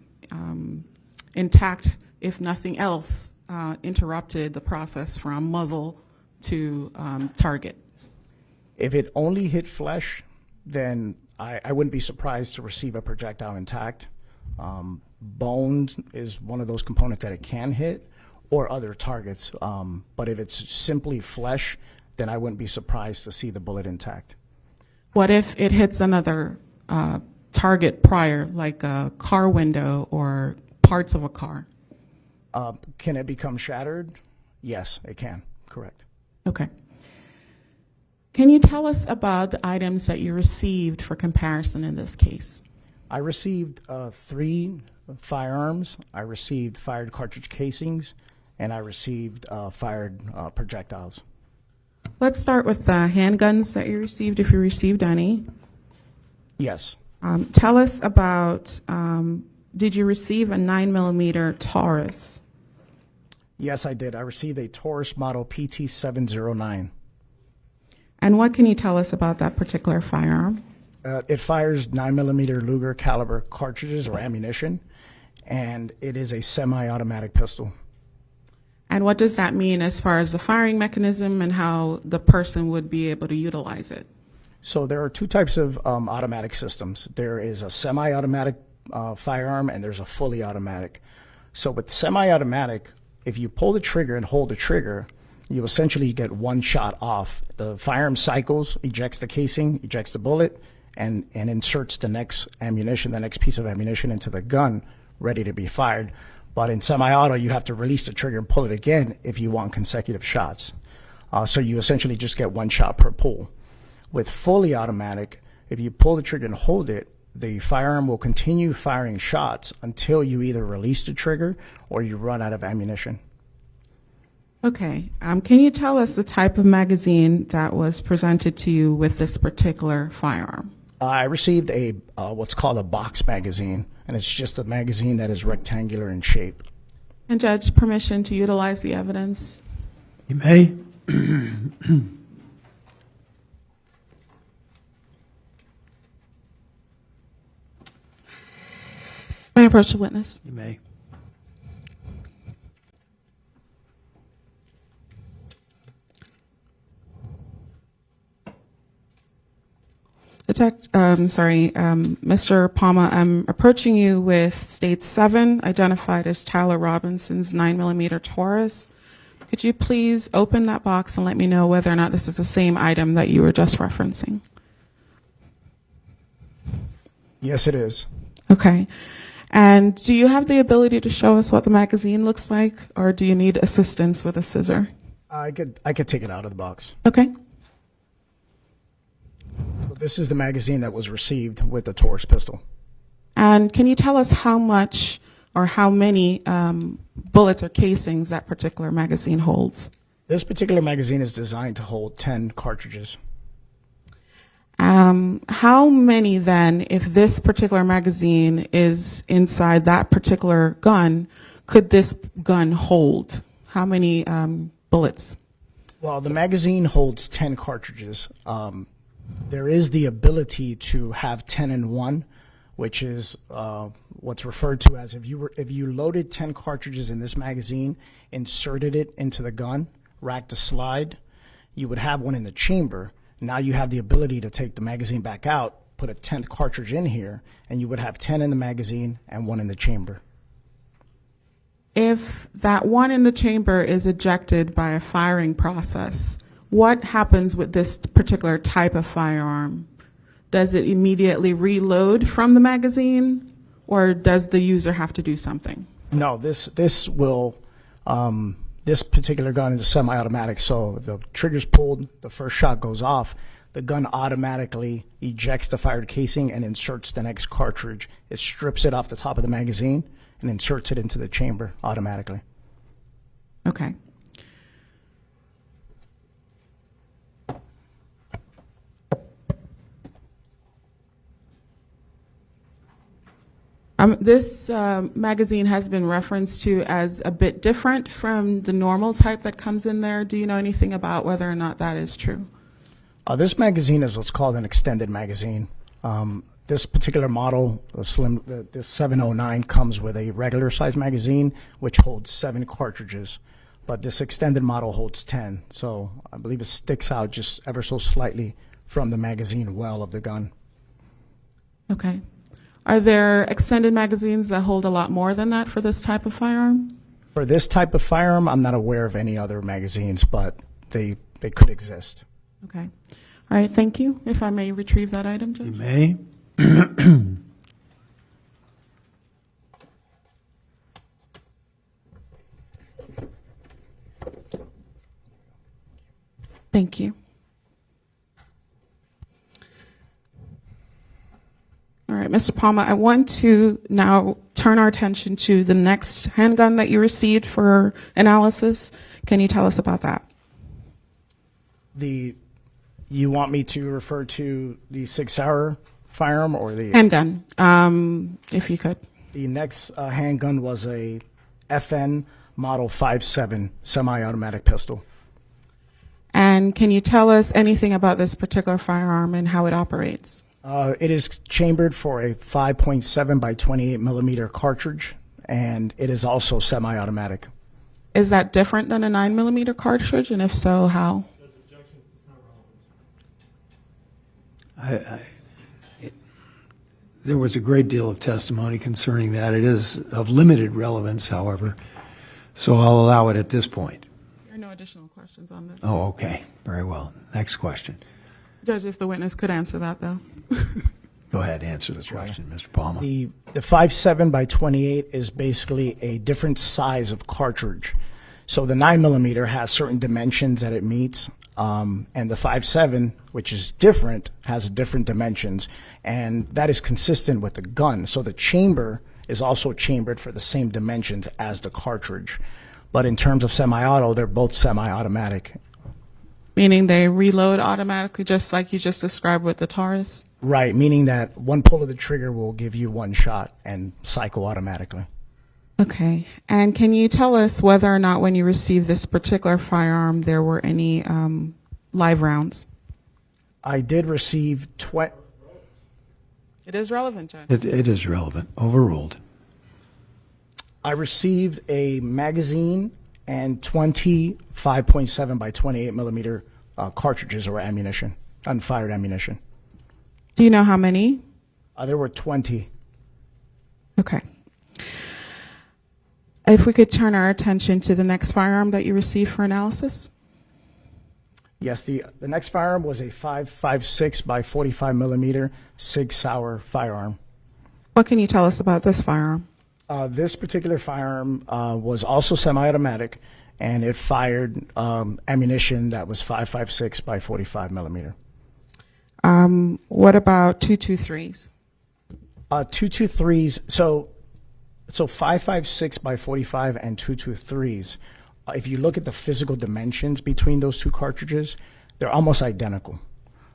[SPEAKER 5] intact, if nothing else, interrupted the process from muzzle to target?
[SPEAKER 8] If it only hit flesh, then I wouldn't be surprised to receive a projectile intact. Bone is one of those components that it can hit, or other targets. But if it's simply flesh, then I wouldn't be surprised to see the bullet intact.
[SPEAKER 5] What if it hits another target prior, like a car window or parts of a car?
[SPEAKER 8] Can it become shattered? Yes, it can. Correct.
[SPEAKER 5] Okay. Can you tell us about the items that you received for comparison in this case?
[SPEAKER 8] I received 3 firearms. I received fired cartridge casings, and I received fired projectiles.
[SPEAKER 5] Let's start with the handguns that you received, if you received any.
[SPEAKER 8] Yes.
[SPEAKER 5] Tell us about, did you receive a 9mm Taurus?
[SPEAKER 8] Yes, I did. I received a Taurus model PT709.
[SPEAKER 5] And what can you tell us about that particular firearm?
[SPEAKER 8] It fires 9mm Luger caliber cartridges or ammunition, and it is a semi-automatic pistol.
[SPEAKER 5] And what does that mean as far as the firing mechanism and how the person would be able to utilize it?
[SPEAKER 8] So there are 2 types of automatic systems. There is a semi-automatic firearm, and there's a fully automatic. So with semi-automatic, if you pull the trigger and hold the trigger, you essentially get one shot off. The firearm cycles, ejects the casing, ejects the bullet, and inserts the next ammunition, the next piece of ammunition into the gun, ready to be fired. But in semi-auto, you have to release the trigger and pull it again if you want consecutive shots. So you essentially just get one shot per pull. With fully automatic, if you pull the trigger and hold it, the firearm will continue firing shots until you either release the trigger or you run out of ammunition.
[SPEAKER 5] Okay. Can you tell us the type of magazine that was presented to you with this particular firearm?
[SPEAKER 8] I received a what's called a box magazine, and it's just a magazine that is rectangular in shape.
[SPEAKER 5] And Judge, permission to utilize the evidence?
[SPEAKER 1] You may.
[SPEAKER 5] May I approach the witness?
[SPEAKER 1] You may.
[SPEAKER 5] Mr. Palma, I'm approaching you with State 7, identified as Tyler Robinson's 9mm Taurus. Could you please open that box and let me know whether or not this is the same item that you were just referencing?
[SPEAKER 8] Yes, it is.
[SPEAKER 5] Okay. And do you have the ability to show us what the magazine looks like, or do you need assistance with a scissor?
[SPEAKER 8] I could take it out of the box.
[SPEAKER 5] Okay.
[SPEAKER 8] This is the magazine that was received with the Taurus pistol.
[SPEAKER 5] And can you tell us how much or how many bullets or casings that particular magazine holds?
[SPEAKER 8] This particular magazine is designed to hold 10 cartridges.
[SPEAKER 5] How many then, if this particular magazine is inside that particular gun, could this gun hold? How many bullets?
[SPEAKER 8] Well, the magazine holds 10 cartridges. There is the ability to have 10 in one, which is what's referred to as if you loaded 10 cartridges in this magazine, inserted it into the gun, racked the slide, you would have one in the chamber. Now you have the ability to take the magazine back out, put a 10th cartridge in here, and you would have 10 in the magazine and one in the chamber.
[SPEAKER 5] If that one in the chamber is ejected by a firing process, what happens with this particular type of firearm? Does it immediately reload from the magazine, or does the user have to do something?
[SPEAKER 8] No, this particular gun is a semi-automatic, so if the trigger's pulled, the first shot goes off, the gun automatically ejects the fired casing and inserts the next cartridge. It strips it off the top of the magazine and inserts it into the chamber automatically.
[SPEAKER 5] Okay. This magazine has been referenced to as a bit different from the normal type that comes in there. Do you know anything about whether or not that is true?
[SPEAKER 8] This magazine is what's called an extended magazine. This particular model, the 709, comes with a regular size magazine, which holds 7 cartridges. But this extended model holds 10. So I believe it sticks out just ever so slightly from the magazine well of the gun.
[SPEAKER 5] Okay. Are there extended magazines that hold a lot more than that for this type of firearm?
[SPEAKER 8] For this type of firearm, I'm not aware of any other magazines, but they could exist.
[SPEAKER 5] Okay. All right, thank you. If I may retrieve that item, Judge.
[SPEAKER 1] You may.
[SPEAKER 5] Thank you. All right, Mr. Palma, I want to now turn our attention to the next handgun that you received for analysis. Can you tell us about that?
[SPEAKER 8] You want me to refer to the 6-hour firearm or the
[SPEAKER 5] Handgun, if you could.
[SPEAKER 8] The next handgun was a FN Model 5.7 semi-automatic pistol.
[SPEAKER 5] And can you tell us anything about this particular firearm and how it operates?
[SPEAKER 8] It is chambered for a 5.7 by 28 millimeter cartridge, and it is also semi-automatic.
[SPEAKER 5] Is that different than a 9mm cartridge, and if so, how?
[SPEAKER 1] There was a great deal of testimony concerning that. It is of limited relevance, however, so I'll allow it at this point.
[SPEAKER 5] There are no additional questions on this.
[SPEAKER 1] Oh, okay. Very well. Next question.
[SPEAKER 5] Judge, if the witness could answer that, though.
[SPEAKER 1] Go ahead, answer the question, Mr. Palma.
[SPEAKER 8] The 5.7 by 28 is basically a different size of cartridge. So the 9mm has certain dimensions that it meets, and the 5.7, which is different, has different dimensions, and that is consistent with the gun. So the chamber is also chambered for the same dimensions as the cartridge. But in terms of semi-auto, they're both semi-automatic.
[SPEAKER 5] Meaning they reload automatically, just like you just described with the Taurus?
[SPEAKER 8] Right, meaning that one pull of the trigger will give you one shot and cycle automatically.
[SPEAKER 5] Okay. And can you tell us whether or not when you received this particular firearm there were any live rounds?
[SPEAKER 8] I did receive
[SPEAKER 5] It is relevant, Judge.
[SPEAKER 1] It is relevant. Overruled.
[SPEAKER 8] I received a magazine and 20 5.7 by 28 millimeter cartridges or ammunition, unfired ammunition.
[SPEAKER 5] Do you know how many?
[SPEAKER 8] There were 20.
[SPEAKER 5] Okay. If we could turn our attention to the next firearm that you received for analysis.
[SPEAKER 8] Yes, the next firearm was a 5.56 by 45 millimeter 6-hour firearm.
[SPEAKER 5] What can you tell us about this firearm?
[SPEAKER 8] This particular firearm was also semi-automatic, and it fired ammunition that was 5.56 by 45 millimeter.
[SPEAKER 5] What about 223s?
[SPEAKER 8] 223s. So 5.56 by 45 and 223s. If you look at the physical dimensions between those two cartridges, they're almost identical.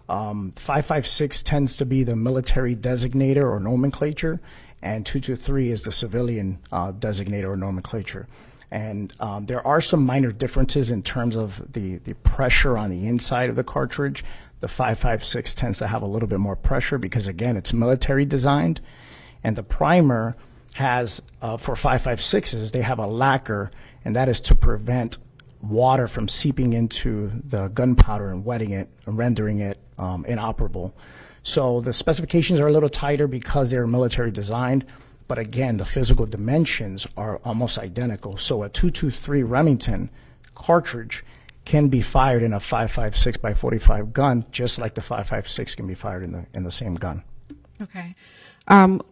[SPEAKER 8] 5.56 tends to be the military designator or nomenclature, and 223 is the civilian designator or nomenclature. And there are some minor differences in terms of the pressure on the inside of the cartridge. The 5.56 tends to have a little bit more pressure because, again, it's military designed. And the primer has, for 5.56s, they have a lacquer, and that is to prevent water from seeping into the gunpowder and wetting it and rendering it inoperable. So the specifications are a little tighter because they're military designed, but again, the physical dimensions are almost identical. So a 223 Remington cartridge can be fired in a 5.56 by 45 gun, just like the 5.56 can be fired in the same gun.
[SPEAKER 5] Okay.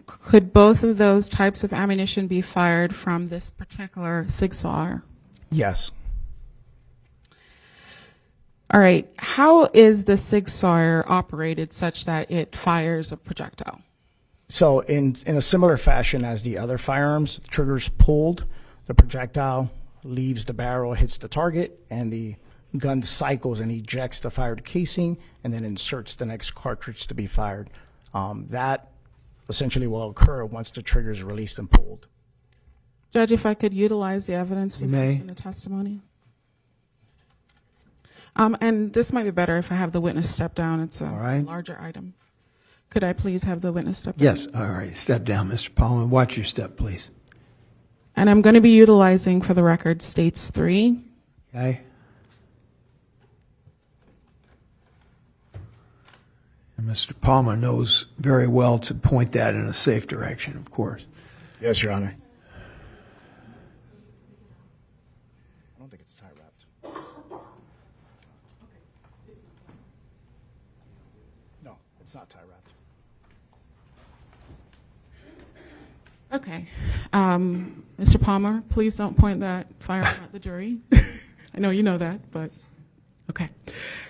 [SPEAKER 5] Could both of those types of ammunition be fired from this particular Sig Sauer?
[SPEAKER 8] Yes.
[SPEAKER 5] All right. How is the Sig Sauer operated such that it fires a projectile?
[SPEAKER 8] So in a similar fashion as the other firearms, the trigger's pulled, the projectile leaves the barrel, hits the target, and the gun cycles and ejects the fired casing and then inserts the next cartridge to be fired. That essentially will occur once the trigger is released and pulled.
[SPEAKER 5] Judge, if I could utilize the evidence
[SPEAKER 1] You may.
[SPEAKER 5] in the testimony. And this might be better if I have the witness step down. It's a
[SPEAKER 1] All right.
[SPEAKER 5] larger item. Could I please have the witness step down?
[SPEAKER 1] Yes, all right. Step down, Mr. Palmer. Watch your step, please.
[SPEAKER 5] And I'm going to be utilizing, for the record, States 3.
[SPEAKER 1] Okay? And Mr. Palmer knows very well to point that in a safe direction, of course.
[SPEAKER 8] Yes, Your Honor. I don't think it's tie wrapped. No, it's not tie wrapped.
[SPEAKER 5] Okay. Mr. Palmer, please don't point that firearm at the jury. I know you know that, but okay.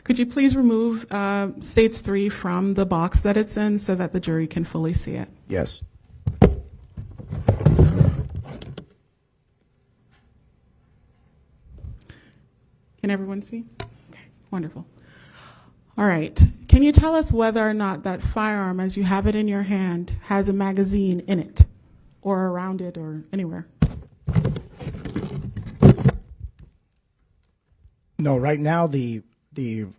[SPEAKER 5] Could you please remove States 3 from the box that it's in so that the jury can fully see it?
[SPEAKER 8] Yes.
[SPEAKER 5] Can everyone see? Okay, wonderful. All right. Can you tell us whether or not that firearm, as you have it in your hand, has a magazine in it or around it or anywhere?
[SPEAKER 8] No, right now the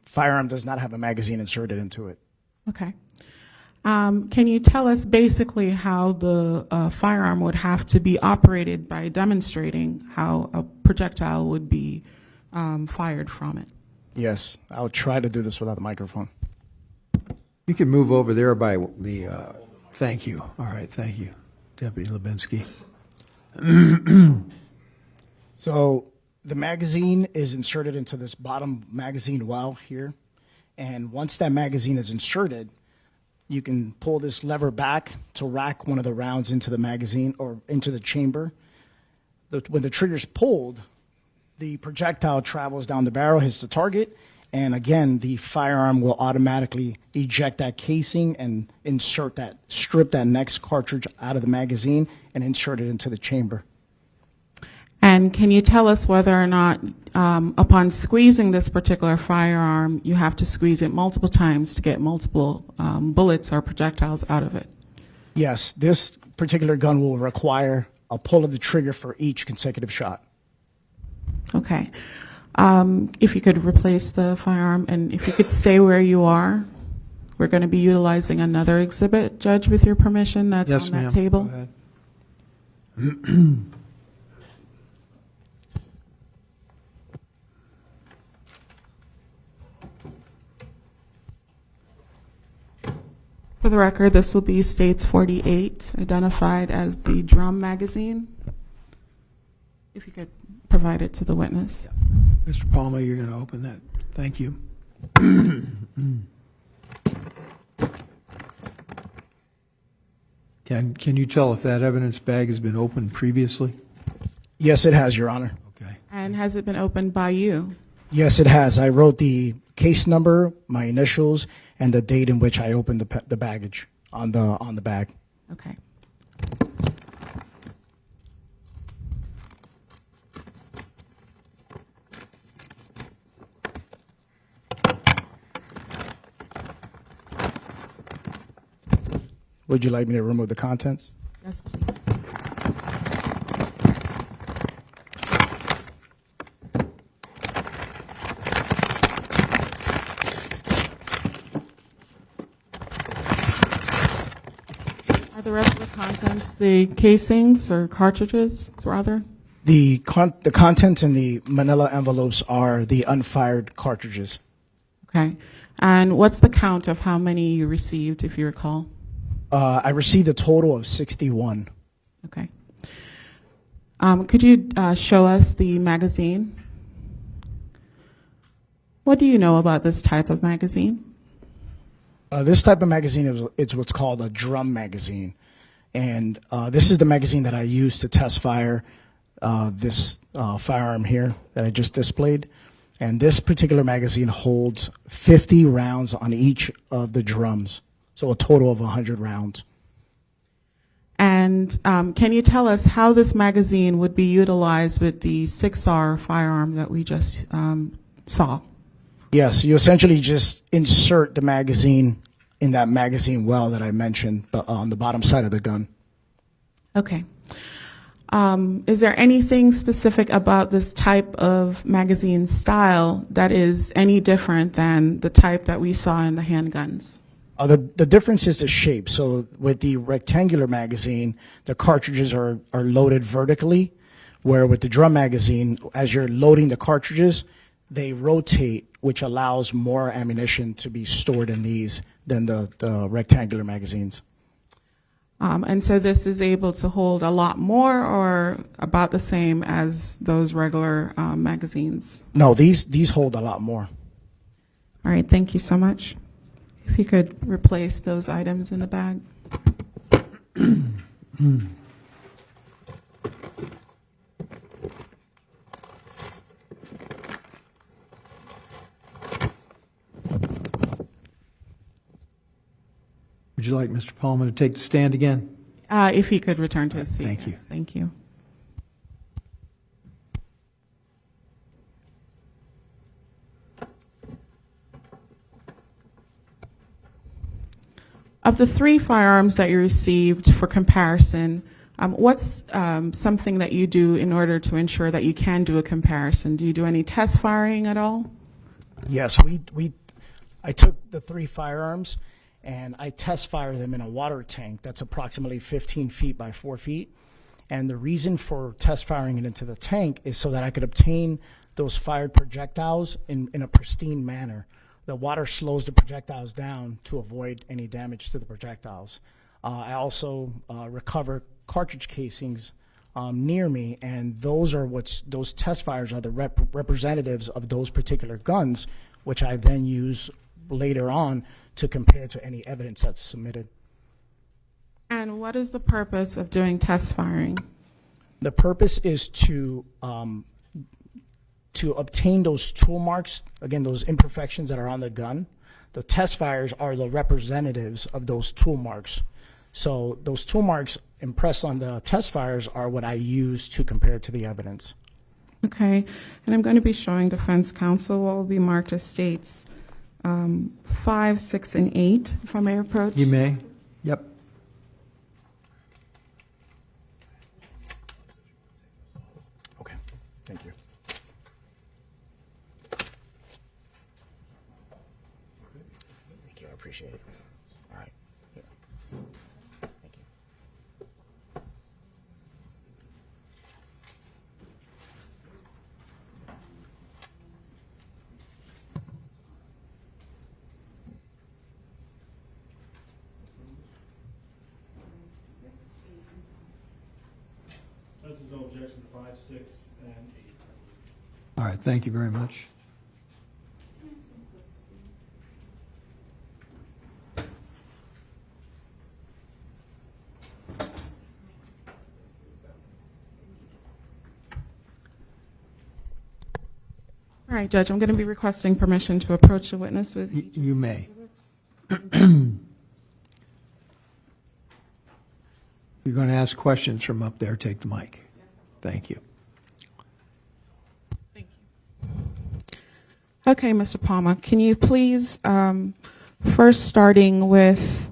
[SPEAKER 8] firearm does not have a magazine inserted into it.
[SPEAKER 5] Okay. Can you tell us basically how the firearm would have to be operated by demonstrating how a projectile would be fired from it?
[SPEAKER 8] Yes, I'll try to do this without the microphone.
[SPEAKER 1] You can move over there by the, thank you. All right, thank you, Deputy Lubinsky.
[SPEAKER 8] So the magazine is inserted into this bottom magazine well here. And once that magazine is inserted, you can pull this lever back to rack one of the rounds into the magazine or into the chamber. When the trigger's pulled, the projectile travels down the barrel, hits the target, and again, the firearm will automatically eject that casing and strip that next cartridge out of the magazine and insert it into the chamber.
[SPEAKER 5] And can you tell us whether or not, upon squeezing this particular firearm, you have to squeeze it multiple times to get multiple bullets or projectiles out of it?
[SPEAKER 8] Yes, this particular gun will require a pull of the trigger for each consecutive shot.
[SPEAKER 5] Okay. If you could replace the firearm and if you could stay where you are, we're going to be utilizing another exhibit, Judge, with your permission, that's
[SPEAKER 1] Yes,
[SPEAKER 5] on that
[SPEAKER 1] ma'am.
[SPEAKER 5] table.
[SPEAKER 1] Go ahead.
[SPEAKER 5] For the record, this will be States 48, identified as the drum magazine. If you could provide it to the witness.
[SPEAKER 1] Mr. Palmer, you're going to open that. Thank you. Can you tell if that evidence bag has been opened previously?
[SPEAKER 8] Yes, it has, Your Honor.
[SPEAKER 1] Okay.
[SPEAKER 5] And has it been opened by you?
[SPEAKER 8] Yes, it has. I wrote the case number, my initials, and the date in which I opened the baggage on the bag.
[SPEAKER 5] Okay.
[SPEAKER 8] Would you like me to remove the contents?
[SPEAKER 5] Yes, please. Are the rest of the contents the casings or cartridges, rather?
[SPEAKER 8] The contents in the manila envelopes are the unfired cartridges.
[SPEAKER 5] Okay. And what's the count of how many you received, if you recall?
[SPEAKER 8] I received a total of 61.
[SPEAKER 5] Okay. Could you show us the magazine? What do you know about this type of magazine?
[SPEAKER 8] This type of magazine is what's called a drum magazine. And this is the magazine that I use to test fire this firearm here that I just displayed. And this particular magazine holds 50 rounds on each of the drums. So a total of 100 rounds.
[SPEAKER 5] And can you tell us how this magazine would be utilized with the 6R firearm that we just saw?
[SPEAKER 8] Yes, you essentially just insert the magazine in that magazine well that I mentioned on the bottom side of the gun.
[SPEAKER 5] Okay. Is there anything specific about this type of magazine style that is any different than the type that we saw in the handguns?
[SPEAKER 8] The difference is the shape. So with the rectangular magazine, the cartridges are loaded vertically, where with the drum magazine, as you're loading the cartridges, they rotate, which allows more ammunition to be stored in these than the rectangular magazines.
[SPEAKER 5] And so this is able to hold a lot more or about the same as those regular magazines?
[SPEAKER 8] No, these hold a lot more.
[SPEAKER 5] All right, thank you so much. If you could replace those items in the bag.
[SPEAKER 1] Would you like Mr. Palmer to take the stand again?
[SPEAKER 5] If he could return to his seat.
[SPEAKER 1] Thank you.
[SPEAKER 5] Yes, thank you. Of the 3 firearms that you received for comparison, what's something that you do in order to ensure that you can do a comparison? Do you do any test firing at all?
[SPEAKER 8] Yes, I took the 3 firearms and I test fire them in a water tank that's approximately 15 feet by 4 feet. And the reason for test firing it into the tank is so that I could obtain those fired projectiles in a pristine manner. The water slows the projectiles down to avoid any damage to the projectiles. I also recover cartridge casings near me, and those test fires are the representatives of those particular guns, which I then use later on to compare to any evidence that's submitted.
[SPEAKER 5] And what is the purpose of doing test firing?
[SPEAKER 8] The purpose is to obtain those tool marks, again, those imperfections that are on the gun. The test fires are the representatives of those tool marks. So those tool marks impressed on the test fires are what I use to compare to the evidence.
[SPEAKER 5] Okay, and I'm going to be showing defense counsel what will be marked as states 5, 6, and 8, if I may approach.
[SPEAKER 1] You may. Yep.
[SPEAKER 8] Okay, thank you. Thank you, I appreciate it. All right. Yeah. Thank you.
[SPEAKER 3] There's no objection to 5, 6, and 8.
[SPEAKER 1] All right, thank you very much.
[SPEAKER 5] All right, Judge, I'm going to be requesting permission to approach the witness with.
[SPEAKER 1] You may. You're going to ask questions from up there, take the mic. Thank you.
[SPEAKER 5] Thank you. Okay, Mr. Palmer, can you please, first starting with,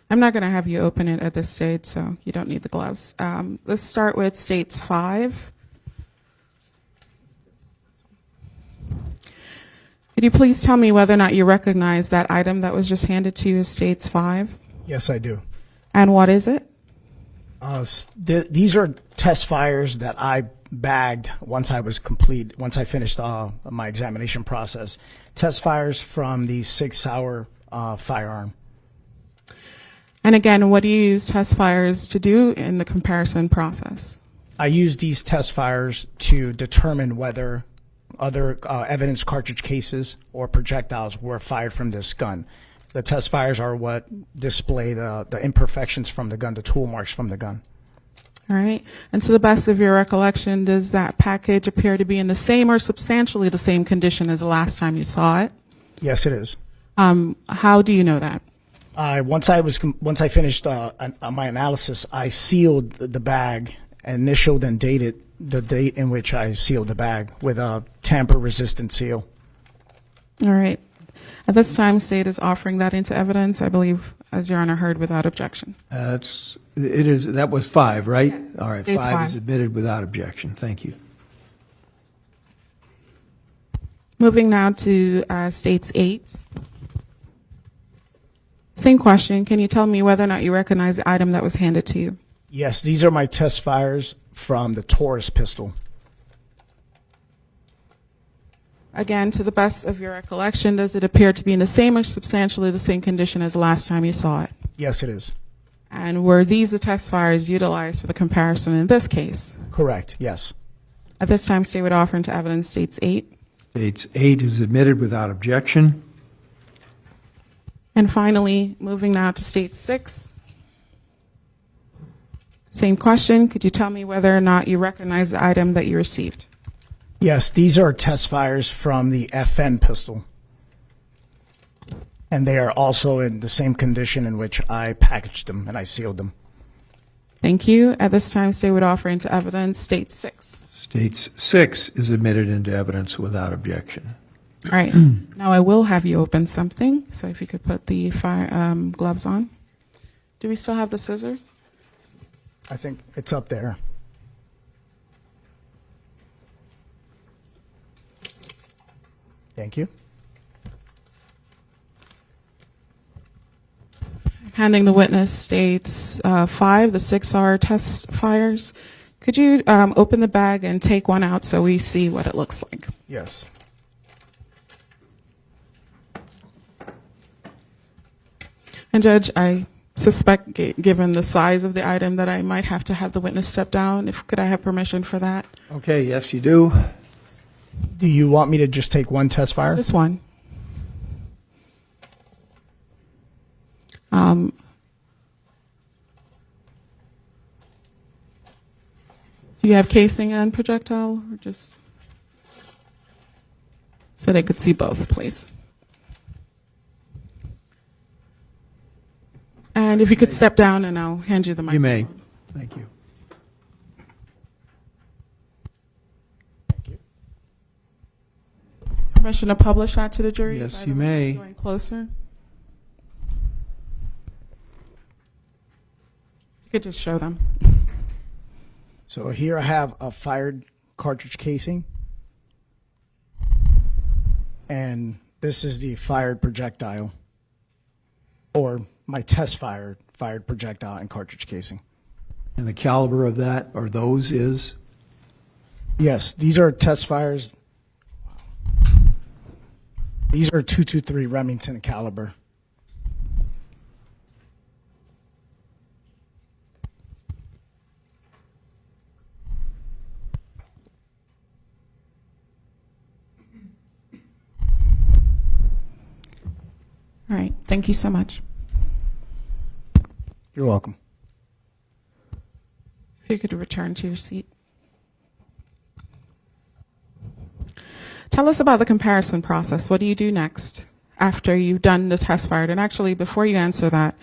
[SPEAKER 5] I'm not going to have you open it at this stage, so you don't need the gloves. Let's start with States 5. Could you please tell me whether or not you recognize that item that was just handed to you as States 5?
[SPEAKER 8] Yes, I do.
[SPEAKER 5] And what is it?
[SPEAKER 8] These are test fires that I bagged once I finished my examination process. Test fires from the 6 Sauer firearm.
[SPEAKER 5] And again, what do you use test fires to do in the comparison process?
[SPEAKER 8] I used these test fires to determine whether other evidence cartridge cases or projectiles were fired from this gun. The test fires are what display the imperfections from the gun, the tool marks from the gun.
[SPEAKER 5] All right. And to the best of your recollection, does that package appear to be in the same or substantially the same condition as the last time you saw it?
[SPEAKER 8] Yes, it is.
[SPEAKER 5] How do you know that?
[SPEAKER 8] Once I finished my analysis, I sealed the bag, initialed and dated the date in which I sealed the bag with a tamper-resistant seal.
[SPEAKER 5] All right. At this time, State is offering that into evidence, I believe, as Your Honor heard, without objection.
[SPEAKER 1] That was 5, right?
[SPEAKER 5] Yes.
[SPEAKER 1] All right,
[SPEAKER 5] States
[SPEAKER 1] 5 is
[SPEAKER 5] 5.
[SPEAKER 1] admitted without objection. Thank you.
[SPEAKER 5] Moving now to States 8. Same question. Can you tell me whether or not you recognize the item that was handed to you?
[SPEAKER 8] Yes, these are my test fires from the Taurus pistol.
[SPEAKER 5] Again, to the best of your recollection, does it appear to be in the same or substantially the same condition as the last time you saw it?
[SPEAKER 8] Yes, it is.
[SPEAKER 5] And were these the test fires utilized for the comparison in this case?
[SPEAKER 8] Correct, yes.
[SPEAKER 5] At this time, State would offer into evidence States 8.
[SPEAKER 1] States 8 is admitted without objection.
[SPEAKER 5] And finally, moving now to State 6. Same question. Could you tell me whether or not you recognize the item that you received?
[SPEAKER 8] Yes, these are test fires from the FN pistol. And they are also in the same condition in which I packaged them and I sealed them.
[SPEAKER 5] Thank you. At this time, State would offer into evidence State 6.
[SPEAKER 1] States 6 is admitted into evidence without objection.
[SPEAKER 5] All right. Now I will have you open something. So if you could put the gloves on. Do we still have the scissor?
[SPEAKER 8] I think it's up there. Thank you.
[SPEAKER 5] Handing the witness States 5, the 6R test fires. Could you open the bag and take one out so we see what it looks like?
[SPEAKER 8] Yes.
[SPEAKER 5] And Judge, I suspect, given the size of the item, that I might have to have the witness step down. Could I have permission for that?
[SPEAKER 1] Okay, yes, you do.
[SPEAKER 8] Do you want me to just take one test fire?
[SPEAKER 5] This one. Do you have casing and projectile, or just so they could see both, please? And if you could step down, and I'll hand you the mic.
[SPEAKER 1] You may. Thank you.
[SPEAKER 5] Permission to publish that to the jury?
[SPEAKER 1] Yes,
[SPEAKER 5] If
[SPEAKER 1] you
[SPEAKER 5] the witness
[SPEAKER 1] may.
[SPEAKER 5] Going closer. You could just show them.
[SPEAKER 8] So here I have a fired cartridge casing. And this is the fired projectile, or my test fired projectile and cartridge casing.
[SPEAKER 1] And the caliber of that, or those, is?
[SPEAKER 8] Yes, these are test fires. These are 223 Remington caliber.
[SPEAKER 5] All right. Thank you so much.
[SPEAKER 8] You're welcome.
[SPEAKER 5] If you could return to your seat. Tell us about the comparison process. What do you do next after you've done the test fired? And actually, before you answer that,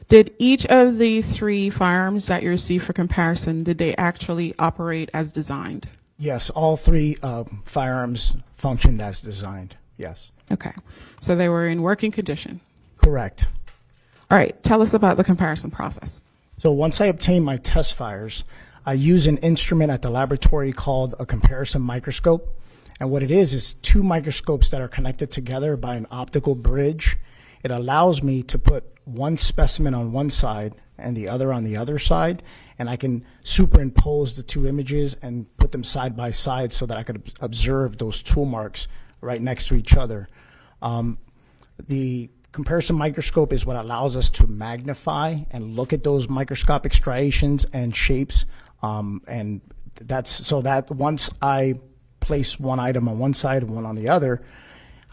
[SPEAKER 5] did each of the 3 firearms that you received for comparison, did they actually operate as designed?
[SPEAKER 8] Yes, all 3 firearms functioned as designed. Yes.
[SPEAKER 5] Okay. So they were in working condition.
[SPEAKER 8] Correct.
[SPEAKER 5] All right. Tell us about the comparison process.
[SPEAKER 8] So once I obtain my test fires, I use an instrument at the laboratory called a comparison microscope. And what it is 2 microscopes that are connected together by an optical bridge. It allows me to put one specimen on one side and the other on the other side, and I can superimpose the 2 images and put them side by side so that I could observe those tool marks right next to each other. The comparison microscope is what allows us to magnify and look at those microscopic striations and shapes, and that's so that once I place one item on one side and one on the other,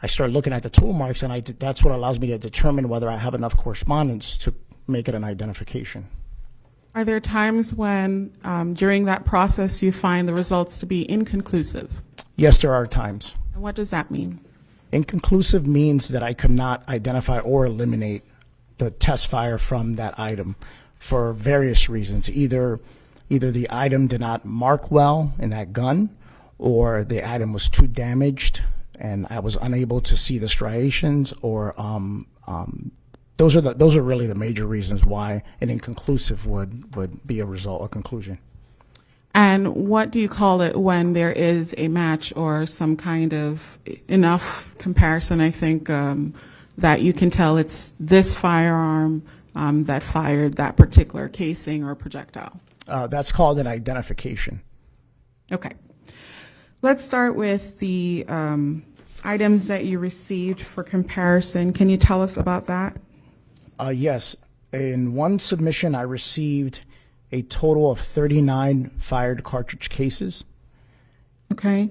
[SPEAKER 8] I start looking at the tool marks, and that's what allows me to determine whether I have enough correspondence to make it an identification.
[SPEAKER 5] Are there times when, during that process, you find the results to be inconclusive?
[SPEAKER 8] Yes, there are times.
[SPEAKER 5] And what does that mean?
[SPEAKER 8] Inconclusive means that I could not identify or eliminate the test fire from that item for various reasons. Either the item did not mark well in that gun, or the item was too damaged and I was unable to see the striations, or those are really the major reasons why an inconclusive would be a result or conclusion.
[SPEAKER 5] And what do you call it when there is a match or some kind of enough comparison, I think, that you can tell it's this firearm that fired that particular casing or projectile?
[SPEAKER 8] That's called an identification.
[SPEAKER 5] Okay. Let's start with the items that you received for comparison. Can you tell us about that?
[SPEAKER 8] Yes. In one submission, I received a total of 39 fired cartridge cases.
[SPEAKER 5] Okay.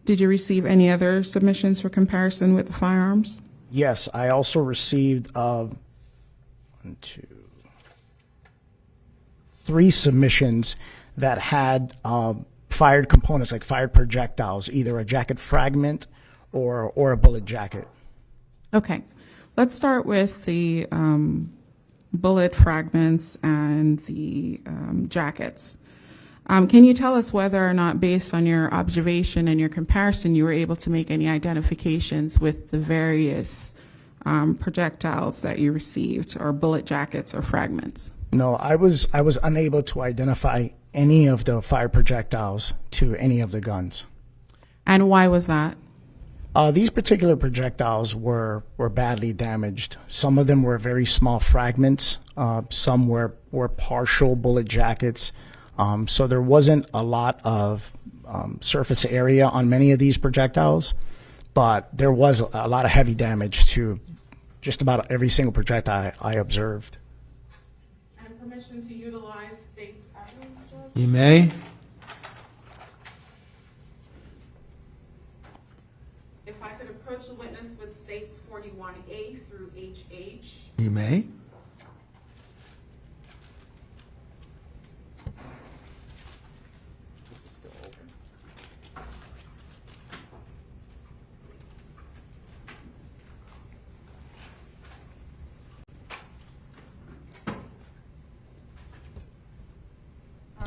[SPEAKER 5] Did you receive any other submissions for comparison with the firearms?
[SPEAKER 8] Yes, I also received 3 submissions that had fired components, like fired projectiles, either a jacket fragment or a bullet jacket.
[SPEAKER 5] Okay. Let's start with the bullet fragments and the jackets. Can you tell us whether or not, based on your observation and your comparison, you were able to make any identifications with the various projectiles that you received, or bullet jackets or fragments?
[SPEAKER 8] No, I was unable to identify any of the fire projectiles to any of the guns.
[SPEAKER 5] And why was that?
[SPEAKER 8] These particular projectiles were badly damaged. Some of them were very small fragments. Some were partial bullet jackets. So there wasn't a lot of surface area on many of these projectiles, but there was a lot of heavy damage to just about every single projectile I observed.
[SPEAKER 5] And permission to utilize state's evidence, Judge?
[SPEAKER 1] You may.
[SPEAKER 5] If I could approach the witness with states 41A through HH.
[SPEAKER 1] You may.
[SPEAKER 6] This is still open.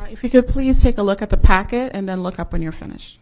[SPEAKER 5] If you could please take a look at the packet and then look up when you're finished.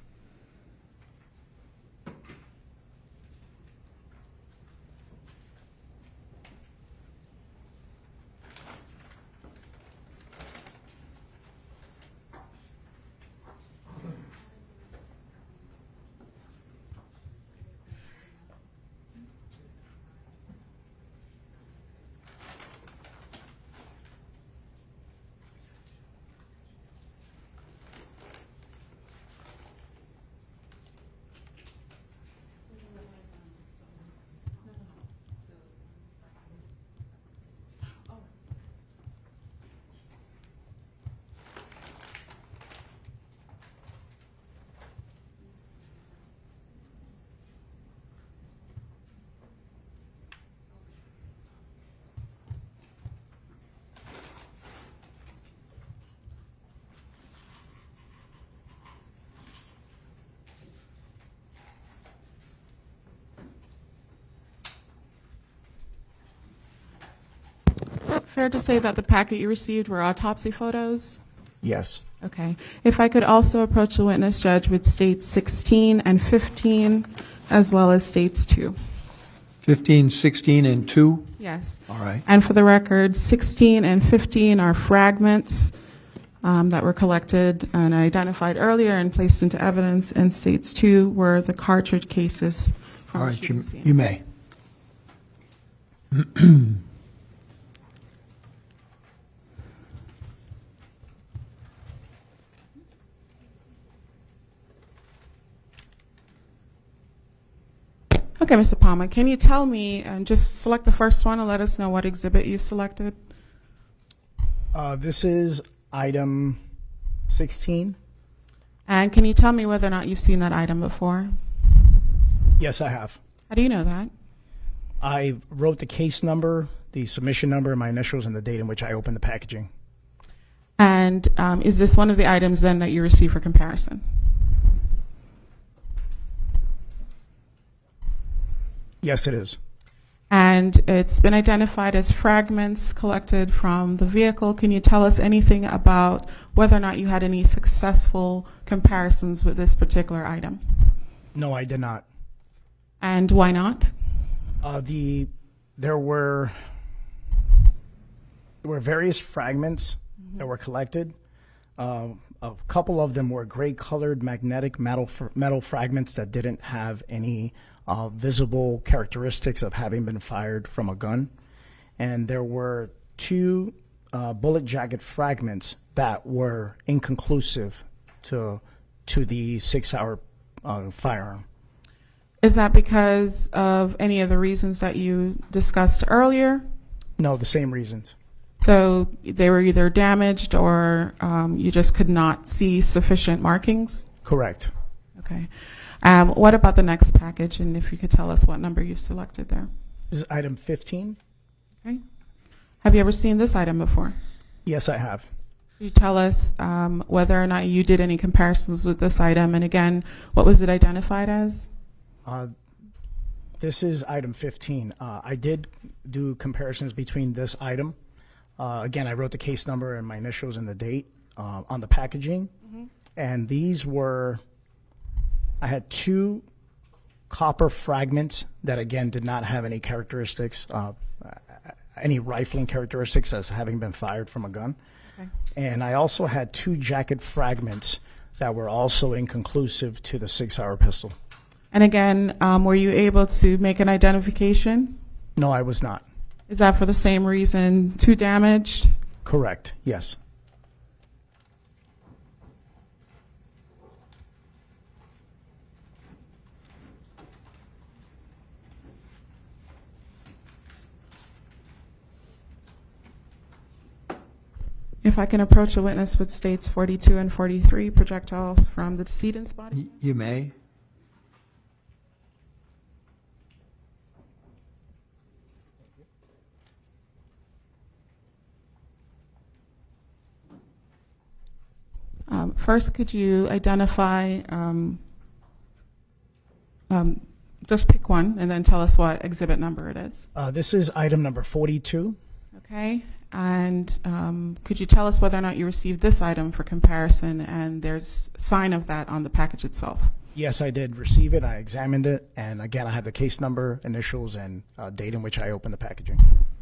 [SPEAKER 5] fair to say that the packet you received were autopsy photos?
[SPEAKER 8] Yes.
[SPEAKER 5] Okay. If I could also approach the witness judge with states 16 and 15, as well as states 2.
[SPEAKER 1] 15, 16, and 2?
[SPEAKER 5] Yes.
[SPEAKER 1] All right.
[SPEAKER 5] And for the record, 16 and 15 are fragments that were collected and identified earlier and placed into evidence, and states 2 were the cartridge cases from
[SPEAKER 1] All
[SPEAKER 5] the
[SPEAKER 1] right,
[SPEAKER 5] shooting scene.
[SPEAKER 1] you may.
[SPEAKER 5] Okay, Mr. Palmer, can you tell me, and just select the first one and let us know what exhibit you've selected?
[SPEAKER 8] This is item 16.
[SPEAKER 5] And can you tell me whether or not you've seen that item before?
[SPEAKER 8] Yes, I have.
[SPEAKER 5] How do you know that?
[SPEAKER 8] I wrote the case number, the submission number, my initials, and the date in which I opened the packaging.
[SPEAKER 5] And is this one of the items then that you received for comparison?
[SPEAKER 8] Yes, it is.
[SPEAKER 5] And it's been identified as fragments collected from the vehicle. Can you tell us anything about whether or not you had any successful comparisons with this particular item?
[SPEAKER 8] No, I did not.
[SPEAKER 5] And why not?
[SPEAKER 8] There were various fragments that were collected. A couple of them were gray-colored magnetic metal fragments that didn't have any visible characteristics of having been fired from a gun. And there were 2 bullet jacket fragments that were inconclusive to the 6-hour firearm.
[SPEAKER 5] Is that because of any of the reasons that you discussed earlier?
[SPEAKER 8] No, the same reasons.
[SPEAKER 5] So they were either damaged or you just could not see sufficient markings?
[SPEAKER 8] Correct.
[SPEAKER 5] Okay. What about the next package, and if you could tell us what number you've selected there?
[SPEAKER 8] This is item 15.
[SPEAKER 5] Okay. Have you ever seen this item before?
[SPEAKER 8] Yes, I have.
[SPEAKER 5] Could you tell us whether or not you did any comparisons with this item, and again, what was it identified as?
[SPEAKER 8] This is item 15. I did do comparisons between this item. Again, I wrote the case number and my initials and the date on the packaging. And these were, I had 2 copper fragments that, again, did not have any characteristics, any rifling characteristics as having been fired from a gun.
[SPEAKER 5] Okay.
[SPEAKER 8] And I also had 2 jacket fragments that were also inconclusive to the 6-hour pistol.
[SPEAKER 5] And again, were you able to make an identification?
[SPEAKER 8] No, I was not.
[SPEAKER 5] Is that for the same reason, 2 damaged?
[SPEAKER 8] Correct, yes.
[SPEAKER 5] If I can approach a witness with states 42 and 43, projectiles from the decedent's body?
[SPEAKER 1] You may.
[SPEAKER 5] First, could you identify, just pick one, and then tell us what exhibit number it is.
[SPEAKER 8] This is item number 42.
[SPEAKER 5] Okay, and could you tell us whether or not you received this item for comparison, and there's sign of that on the package itself?
[SPEAKER 8] Yes, I did receive it. I examined it. And again, I have the case number, initials, and date in which I opened the packaging.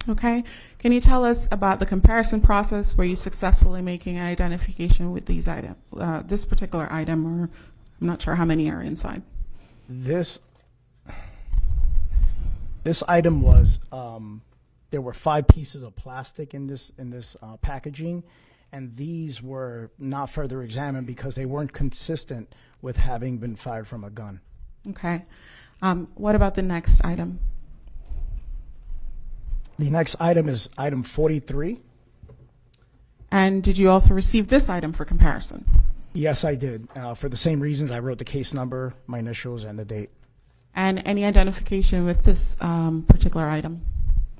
[SPEAKER 5] Okay, can you tell us about the comparison process? Were you successfully making an identification with these item, this particular item, or I'm not sure how many are inside?
[SPEAKER 8] This item was, there were 5 pieces of plastic in this packaging, and these were not further examined because they weren't consistent with having been fired from a gun.
[SPEAKER 5] Okay, what about the next item?
[SPEAKER 8] The next item is item 43.
[SPEAKER 5] And did you also receive this item for comparison?
[SPEAKER 8] Yes, I did. For the same reasons, I wrote the case number, my initials, and the date.
[SPEAKER 5] And any identification with this particular item?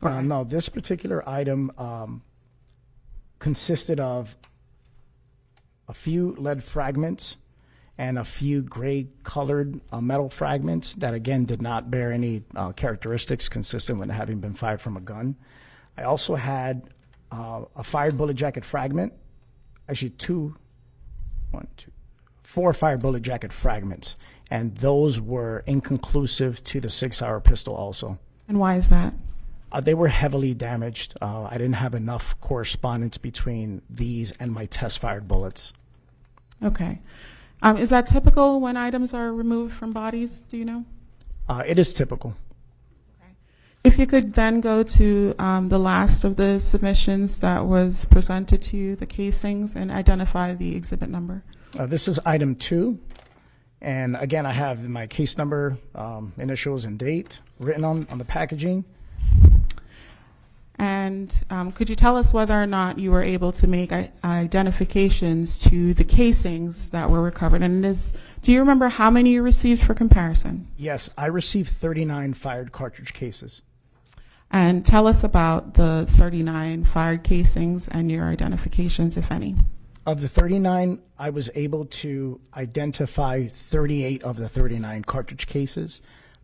[SPEAKER 8] No, this particular item consisted of a few lead fragments and a few gray-colored metal fragments that, again, did not bear any characteristics consistent with having been fired from a gun. I also had a fired bullet jacket fragment, actually four fired bullet jacket fragments, and those were inconclusive to the 6-hour pistol also.
[SPEAKER 5] And why is that?
[SPEAKER 8] They were heavily damaged. I didn't have enough correspondence between these and my test-fired bullets.
[SPEAKER 5] Okay. Is that typical when items are removed from bodies? Do you know?
[SPEAKER 8] It is typical.
[SPEAKER 5] If you could then go to the last of the submissions that was presented to you, the casings, and identify the exhibit number.
[SPEAKER 8] This is item 2. And again, I have my case number, initials, and date written on the packaging.
[SPEAKER 5] And could you tell us whether or not you were able to make identifications to the casings that were recovered? And do you remember how many you received for comparison?
[SPEAKER 8] Yes, I received 39 fired cartridge cases.
[SPEAKER 5] And tell us about the 39 fired casings and your identifications, if any.
[SPEAKER 8] Of the 39, I was able to identify 38 of the 39 cartridge cases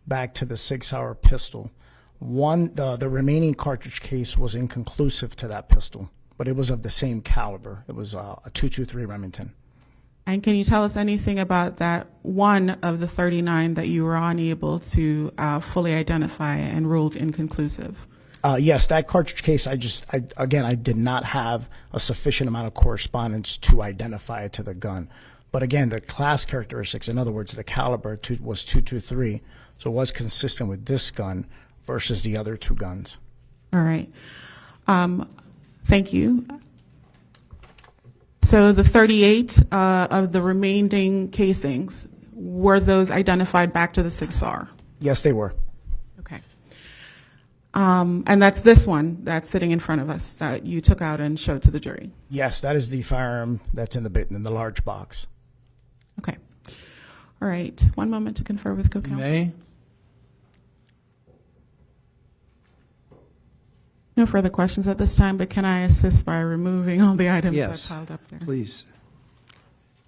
[SPEAKER 8] back to the 6-hour pistol. The remaining cartridge case was inconclusive to that pistol, but it was of the same caliber. It was a .223 Remington.
[SPEAKER 5] And can you tell us anything about that one of the 39 that you were unable to fully identify and ruled inconclusive?
[SPEAKER 8] Yes, that cartridge case, I did not have a sufficient amount of correspondence to identify it to the gun. But again, the class characteristics, in other words, the caliber was .223, so it was consistent with this gun versus the other 2 guns.
[SPEAKER 5] All right. Thank you. So the 38 of the remaining casings, were those identified back to the 6R?
[SPEAKER 8] Yes, they were.
[SPEAKER 5] Okay. And that's this one that's sitting in front of us that you took out and showed to the jury?
[SPEAKER 8] Yes, that is the firearm that's in the large box.
[SPEAKER 5] Okay. All right. One moment to confer with co-counsel.
[SPEAKER 1] May?
[SPEAKER 5] No further questions at this time, but can I assist by removing all the items
[SPEAKER 1] Yes,
[SPEAKER 5] that piled up there?
[SPEAKER 1] please.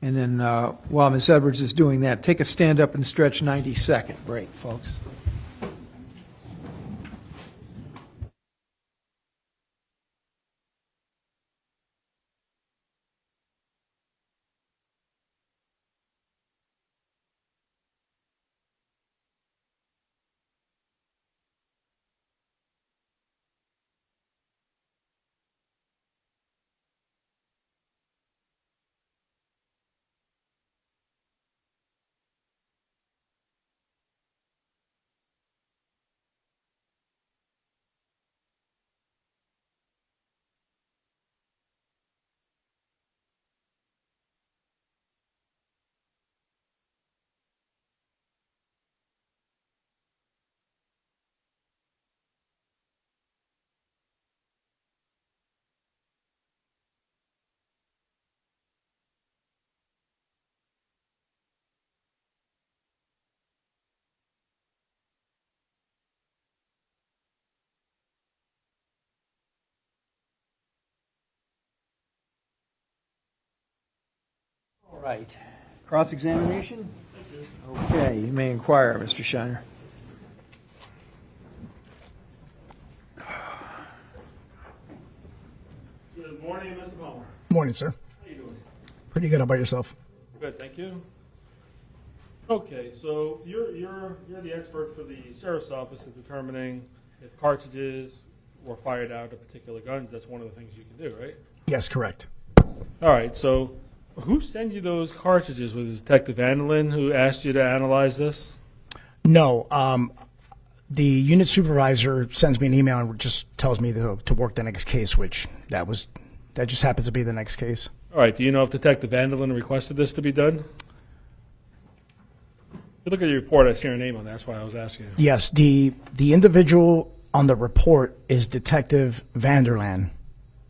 [SPEAKER 1] And then while Ms. Edwards is doing that, take a stand up and stretch 90-second break, folks. All right. Cross-examination? Okay, you may inquire, Mr. Shiner.
[SPEAKER 3] Good morning, Mr. Palmer.
[SPEAKER 8] Morning, sir.
[SPEAKER 3] How you doing?
[SPEAKER 8] Pretty good. How about yourself?
[SPEAKER 3] Good, thank you. Okay, so you're the expert for the sheriff's office in determining if cartridges were fired out of particular guns. That's one of the things you can do, right?
[SPEAKER 8] Yes, correct.
[SPEAKER 3] All right, so who sent you those cartridges? Was it Detective Andelin who asked you to analyze this?
[SPEAKER 8] No. The unit supervisor sends me an email and just tells me to work the next case, which that just happens to be the next case.
[SPEAKER 3] All right, do you know if Detective Andelin requested this to be done? If you look at your report, I see her name on there. That's why I was asking you.
[SPEAKER 8] Yes, the individual on the report is Detective Vanderland.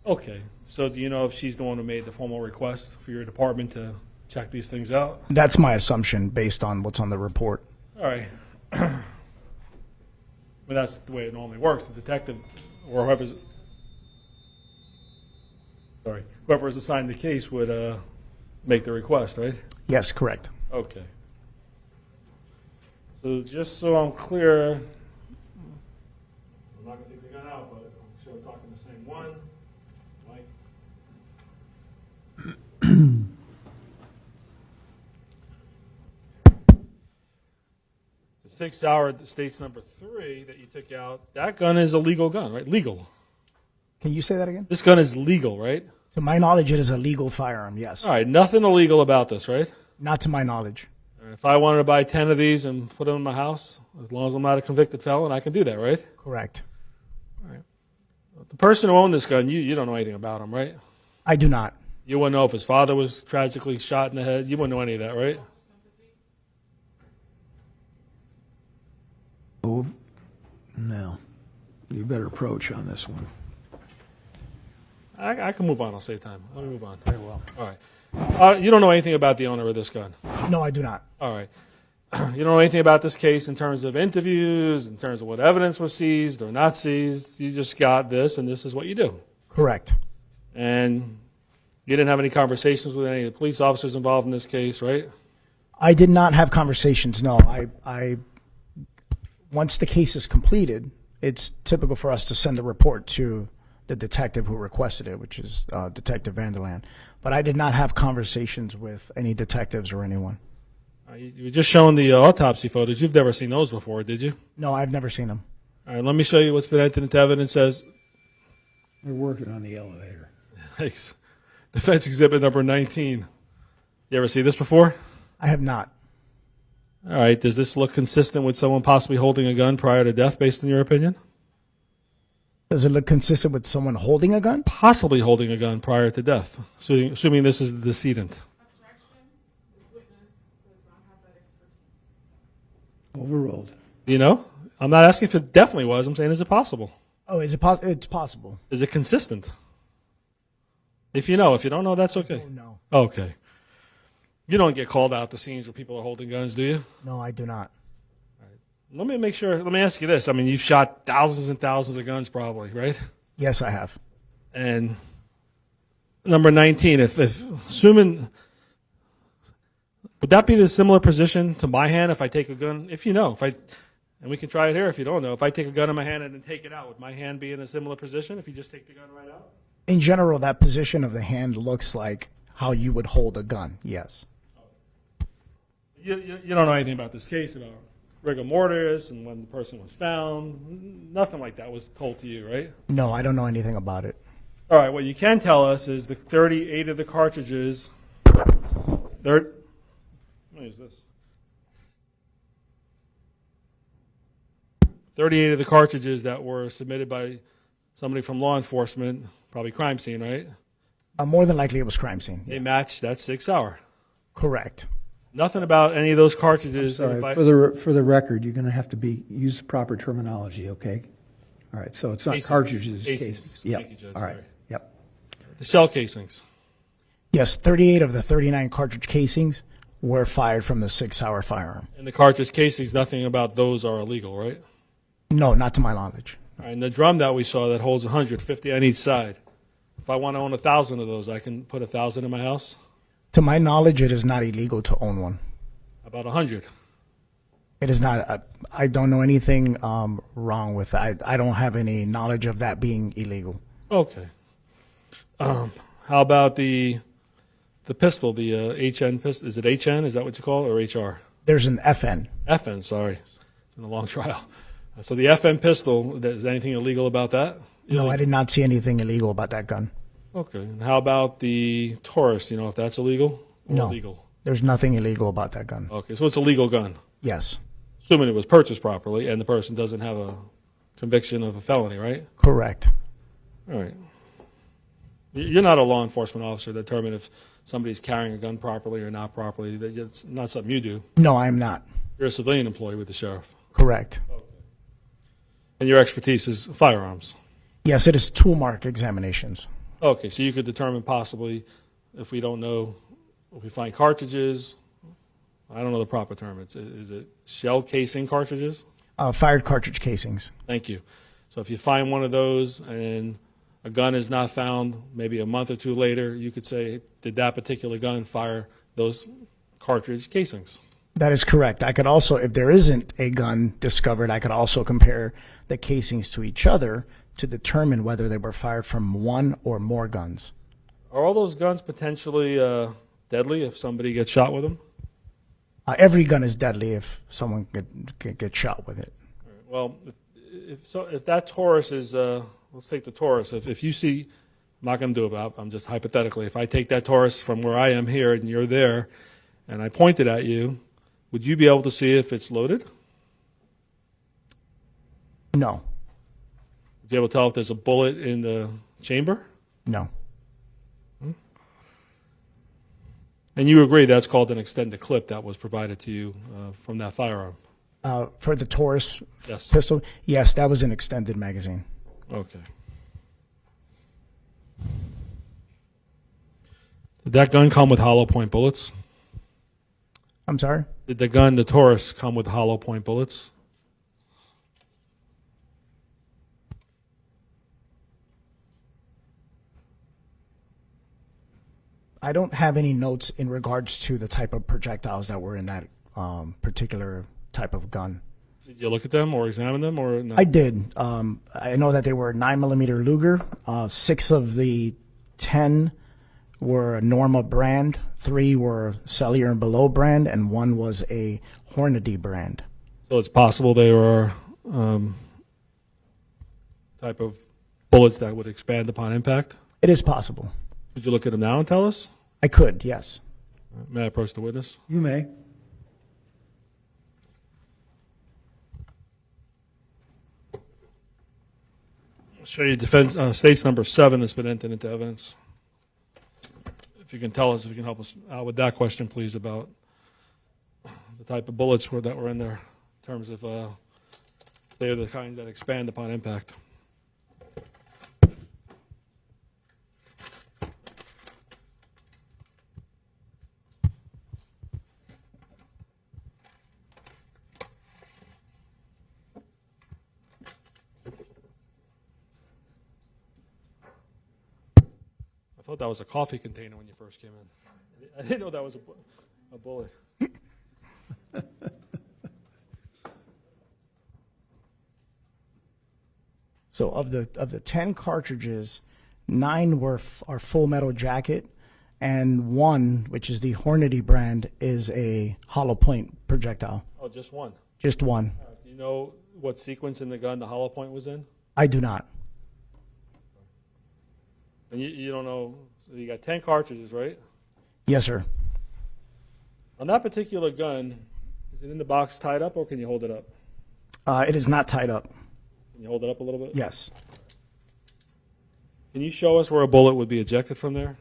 [SPEAKER 3] Okay, so do you know if she's the one who made the formal request for your department to check these things out?
[SPEAKER 8] That's my assumption based on what's on the report.
[SPEAKER 3] All right. Well, that's the way it normally works. The detective or whoever's assigned the case would make the request, right?
[SPEAKER 8] Yes, correct.
[SPEAKER 3] Okay. So just so I'm clear, I'm not going to take the gun out, but I'm sure we're talking the same one. The 6 hour states number 3 that you took out, that gun is a legal gun, right? Legal.
[SPEAKER 8] Can you say that again?
[SPEAKER 3] This gun is legal, right?
[SPEAKER 8] To my knowledge, it is a legal firearm, yes.
[SPEAKER 3] All right, nothing illegal about this, right?
[SPEAKER 8] Not to my knowledge.
[SPEAKER 3] If I wanted to buy 10 of these and put them in my house, as long as I'm not a convicted felon, I can do that, right?
[SPEAKER 8] Correct.
[SPEAKER 3] The person who owned this gun, you don't know anything about him, right?
[SPEAKER 8] I do not.
[SPEAKER 3] You wouldn't know if his father was tragically shot in the head. You wouldn't know any of that, right?
[SPEAKER 1] Oh, no. You better approach on this one.
[SPEAKER 3] I can move on. I'll save time. Let me move on.
[SPEAKER 1] Very well.
[SPEAKER 3] All right. You don't know anything about the owner of this gun.
[SPEAKER 8] No, I do not.
[SPEAKER 3] All right. You don't know anything about this case in terms of interviews, in terms of what evidence was seized or not seized. You just got this, and this is what you do.
[SPEAKER 8] Correct.
[SPEAKER 3] And you didn't have any conversations with any of the police officers involved in this case, right?
[SPEAKER 8] I did not have conversations, no. I once the case is completed, it's typical for us to send a report to the detective who requested it, which is Detective Vanderland. But I did not have conversations with any detectives or anyone.
[SPEAKER 3] You were just showing the autopsy photos. You've never seen those before, did you?
[SPEAKER 8] No, I've never seen them.
[SPEAKER 3] All right, let me show you what's been entered into evidence as
[SPEAKER 1] We're working on the elevator.
[SPEAKER 3] Thanks. Defense exhibit number 19. You ever see this before?
[SPEAKER 8] I have not.
[SPEAKER 3] All right, does this look consistent with someone possibly holding a gun prior to death, based on your opinion?
[SPEAKER 8] Does it look consistent with someone holding a gun?
[SPEAKER 3] Possibly holding a gun prior to death, assuming this is the decedent.
[SPEAKER 1] Overruled.
[SPEAKER 3] You know? I'm not asking if it definitely was. I'm saying, is it possible?
[SPEAKER 8] Oh, is it it's possible.
[SPEAKER 3] Is it consistent? If you know. If you don't know, that's okay.
[SPEAKER 8] Oh, no.
[SPEAKER 3] Okay. You don't get called out to scenes where people are holding guns, do you?
[SPEAKER 8] No, I do not.
[SPEAKER 3] Let me make sure. Let me ask you this. I mean, you've shot thousands and thousands of guns probably, right?
[SPEAKER 8] Yes, I have.
[SPEAKER 3] And number 19, if assuming, would that be the similar position to my hand if I take a gun? If you know, and we can try it here if you don't know. If I take a gun in my hand and then take it out, would my hand be in a similar position if you just take the gun right out?
[SPEAKER 8] In general, that position of the hand looks like how you would hold a gun, yes.
[SPEAKER 3] You don't know anything about this case, about rigor mortis and when the person was found. Nothing like that was told to you, right?
[SPEAKER 8] No, I don't know anything about it.
[SPEAKER 3] All right, what you can tell us is the 38 of the cartridges, what is this? 38 of the cartridges that were submitted by somebody from law enforcement, probably crime scene, right?
[SPEAKER 8] More than likely it was crime scene.
[SPEAKER 3] They matched that 6 hour.
[SPEAKER 8] Correct.
[SPEAKER 3] Nothing about any of those cartridges.
[SPEAKER 1] Sorry, for the record, you're going to have to use the proper terminology, okay? All right, so it's not
[SPEAKER 3] Casings.
[SPEAKER 1] cartridges, it's
[SPEAKER 3] Casings.
[SPEAKER 1] cases. Yep.
[SPEAKER 3] Thank you, Judge.
[SPEAKER 1] All right,
[SPEAKER 3] Sorry.
[SPEAKER 1] yep.
[SPEAKER 3] The shell casings.
[SPEAKER 8] Yes, 38 of the 39 cartridge casings were fired from the 6 hour firearm.
[SPEAKER 3] And the cartridge casings, nothing about those are illegal, right?
[SPEAKER 8] No, not to my knowledge.
[SPEAKER 3] All right, and the drum that we saw that holds 150 on each side. If I want to own 1,000 of those, I can put 1,000 in my house?
[SPEAKER 8] To my knowledge, it is not illegal to own one.
[SPEAKER 3] About 100.
[SPEAKER 8] It is not. I don't know anything wrong with that. I don't have any knowledge of that being illegal.
[SPEAKER 3] Okay. How about the pistol, the HN pistol? Is it HN? Is that what you call it, or HR?
[SPEAKER 8] There's an FN.
[SPEAKER 3] FN, sorry. It's been a long trial. So the FN pistol, is anything illegal about that?
[SPEAKER 8] No, I did not see anything illegal about that gun.
[SPEAKER 3] Okay. And how about the Taurus? You know if that's illegal or
[SPEAKER 8] No.
[SPEAKER 3] illegal?
[SPEAKER 8] There's nothing illegal about that gun.
[SPEAKER 3] Okay, so it's a legal gun,
[SPEAKER 8] Yes.
[SPEAKER 3] assuming it was purchased properly and the person doesn't have a conviction of a felony, right?
[SPEAKER 8] Correct.
[SPEAKER 3] All right. You're not a law enforcement officer to determine if somebody's carrying a gun properly or not properly. It's not something you do.
[SPEAKER 8] No, I am not.
[SPEAKER 3] You're a civilian employee with the sheriff.
[SPEAKER 8] Correct.
[SPEAKER 3] And your expertise is firearms.
[SPEAKER 8] Yes, it is tool mark examinations.
[SPEAKER 3] Okay, so you could determine possibly, if we don't know, if we find cartridges, I don't know the proper term. Is it shell casing cartridges?
[SPEAKER 8] Fired cartridge casings.
[SPEAKER 3] Thank you. So if you find one of those and a gun is not found, maybe a month or two later, you could say, did that particular gun fire those cartridge casings?
[SPEAKER 8] That is correct. I could also, if there isn't a gun discovered, I could also compare the casings to each other to determine whether they were fired from one or more guns.
[SPEAKER 3] Are all those guns potentially deadly if somebody gets shot with them?
[SPEAKER 8] Every gun is deadly if someone could get shot with it.
[SPEAKER 3] Well, if that Taurus is, let's take the Taurus. If you see, I'm not going to do it, I'm just hypothetically, if I take that Taurus from where I am here and you're there, and I point it at you, would you be able to see if it's loaded?
[SPEAKER 8] No,
[SPEAKER 3] Would you be able to tell if there's a bullet in the chamber?
[SPEAKER 8] no.
[SPEAKER 3] And you agree that's called an extended clip that was provided to you from that firearm?
[SPEAKER 8] For the Taurus
[SPEAKER 3] Yes.
[SPEAKER 8] pistol, yes, that was an extended magazine.
[SPEAKER 3] Okay. Did that gun come with hollow point bullets?
[SPEAKER 8] I'm sorry?
[SPEAKER 3] Did the gun, the Taurus, come with hollow point bullets?
[SPEAKER 8] I don't have any notes in regards to the type of projectiles that were in that particular type of gun.
[SPEAKER 3] Did you look at them or examine them or no?
[SPEAKER 8] I did. I know that they were 9mm Luger. 6 of the 10 were a Norma brand, 3 were Cellier and Below brand, and 1 was a Hornady brand.
[SPEAKER 3] So it's possible they were type of bullets that would expand upon impact?
[SPEAKER 8] It is possible.
[SPEAKER 3] Could you look at them now and tell us?
[SPEAKER 8] I could, yes.
[SPEAKER 3] May I approach the witness?
[SPEAKER 1] You may.
[SPEAKER 3] I'll show you defense states number 7 that's been entered into evidence. If you can tell us, if you can help us out with that question, please, about the type of bullets that were in there in terms of they're the kind that expand upon impact. I thought that was a coffee container when you first came in. I didn't know that was a bullet.
[SPEAKER 8] So of the 10 cartridges, 9 are full metal jacket, and 1, which is the Hornady brand, is a hollow point projectile.
[SPEAKER 3] Oh, just one.
[SPEAKER 8] Just 1.
[SPEAKER 3] Do you know what sequence in the gun the hollow point was in?
[SPEAKER 8] I do not.
[SPEAKER 3] And you don't know, so you got 10 cartridges, right?
[SPEAKER 8] Yes, sir.
[SPEAKER 3] On that particular gun, is it in the box tied up or can you hold it up?
[SPEAKER 8] It is not tied up.
[SPEAKER 3] Can you hold it up a little bit?
[SPEAKER 8] Yes.
[SPEAKER 3] Can you show us where a bullet would be ejected from there?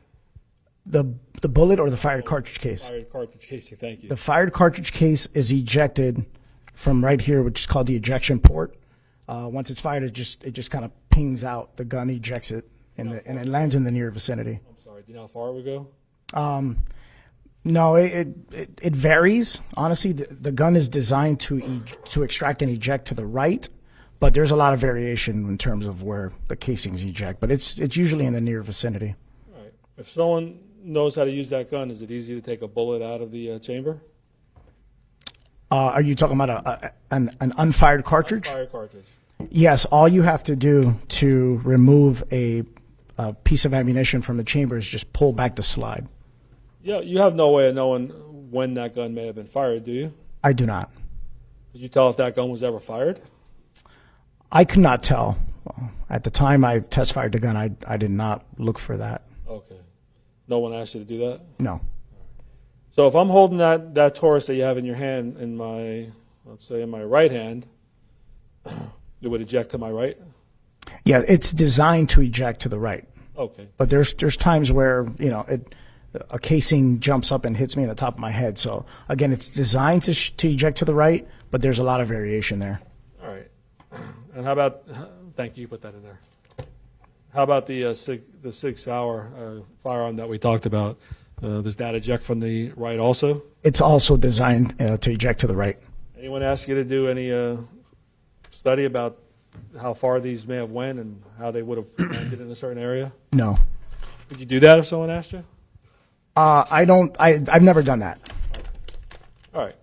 [SPEAKER 8] The bullet or the fired cartridge case?
[SPEAKER 3] Fired cartridge casing, thank you.
[SPEAKER 8] The fired cartridge case is ejected from right here, which is called the ejection port. Once it's fired, it just kind of pings out. The gun ejects it, and it lands in the near vicinity.
[SPEAKER 3] I'm sorry, do you know how far it would go?
[SPEAKER 8] No, it varies. Honestly, the gun is designed to extract and eject to the right, but there's a lot of variation in terms of where the casings eject. But it's usually in the near vicinity.
[SPEAKER 3] All right. If someone knows how to use that gun, is it easy to take a bullet out of the chamber?
[SPEAKER 8] Are you talking about an unfired cartridge?
[SPEAKER 3] Fired cartridge.
[SPEAKER 8] Yes, all you have to do to remove a piece of ammunition from the chamber is just pull back the slide.
[SPEAKER 3] Yeah, you have no way of knowing when that gun may have been fired, do you?
[SPEAKER 8] I do not.
[SPEAKER 3] Could you tell if that gun was ever fired?
[SPEAKER 8] I could not tell. At the time I test fired the gun, I did not look for that.
[SPEAKER 3] Okay. No one asked you to do that?
[SPEAKER 8] No.
[SPEAKER 3] So if I'm holding that Taurus that you have in your hand in my, let's say in my right hand, it would eject to my right?
[SPEAKER 8] Yeah, it's designed to eject to the right.
[SPEAKER 3] Okay.
[SPEAKER 8] But there's times where, a casing jumps up and hits me in the top of my head. So again, it's designed to eject to the right, but there's a lot of variation there.
[SPEAKER 3] All right. And how about, thank you, put that in there. How about the Sig Sauer firearm that we talked about? Does that eject from the right also?
[SPEAKER 8] It's also designed to eject to the right.
[SPEAKER 3] Anyone ask you to do any study about how far these may have went and how they would have landed in a certain area?
[SPEAKER 8] No.
[SPEAKER 3] Would you do that if someone asked you?
[SPEAKER 8] I've never done that.
[SPEAKER 3] All right.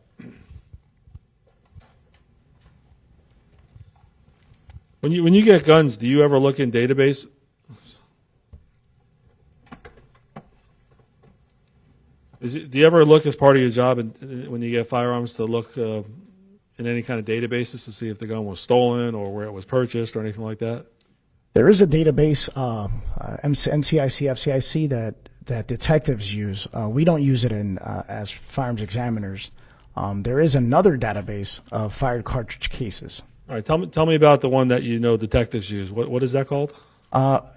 [SPEAKER 3] When you get guns, do you ever look in database? Do you ever look as part of your job when you get firearms to look in any kind of databases to see if the gun was stolen or where it was purchased or anything like that?
[SPEAKER 8] There is a database, NCIC, FCIC, that detectives use. We don't use it as firearms examiners. There is another database of fired cartridge cases.
[SPEAKER 3] All right, tell me about the one that you know detectives use. What is that called?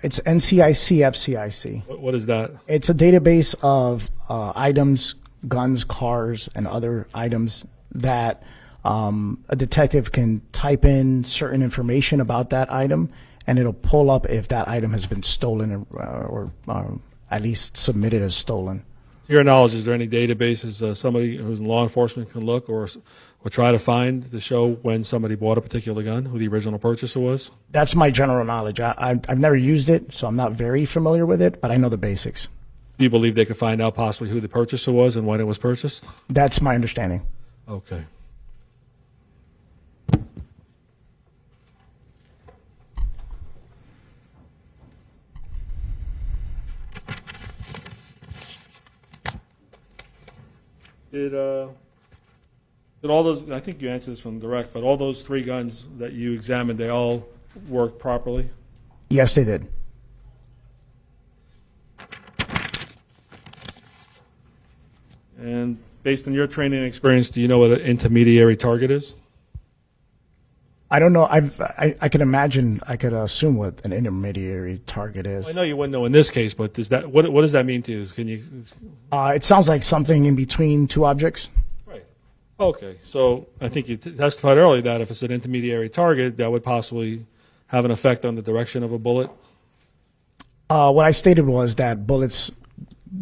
[SPEAKER 8] It's NCIC, FCIC.
[SPEAKER 3] What is that?
[SPEAKER 8] It's a database of items, guns, cars, and other items that a detective can type in certain information about that item, and it'll pull up if that item has been stolen or at least submitted as stolen.
[SPEAKER 3] To your knowledge, is there any databases somebody who's in law enforcement can look or try to find to show when somebody bought a particular gun, who the original purchaser was?
[SPEAKER 8] That's my general knowledge. I've never used it, so I'm not very familiar with it, but I know the basics.
[SPEAKER 3] Do you believe they could find out possibly who the purchaser was and when it was purchased?
[SPEAKER 8] That's my understanding.
[SPEAKER 3] Okay. Did all those, I think you answered this from direct, but all those 3 guns that you examined, they all worked properly?
[SPEAKER 8] Yes, they did.
[SPEAKER 3] And based on your training and experience, do you know what an intermediary target is?
[SPEAKER 8] I don't know. I can imagine, I could assume what an intermediary target is.
[SPEAKER 3] I know you wouldn't know in this case, but what does that mean to you? Can you?
[SPEAKER 8] It sounds like something in between 2 objects.
[SPEAKER 3] Right. Okay. So I think you testified earlier that if it's an intermediary target, that would possibly have an effect on the direction of a bullet.
[SPEAKER 8] What I stated was that bullets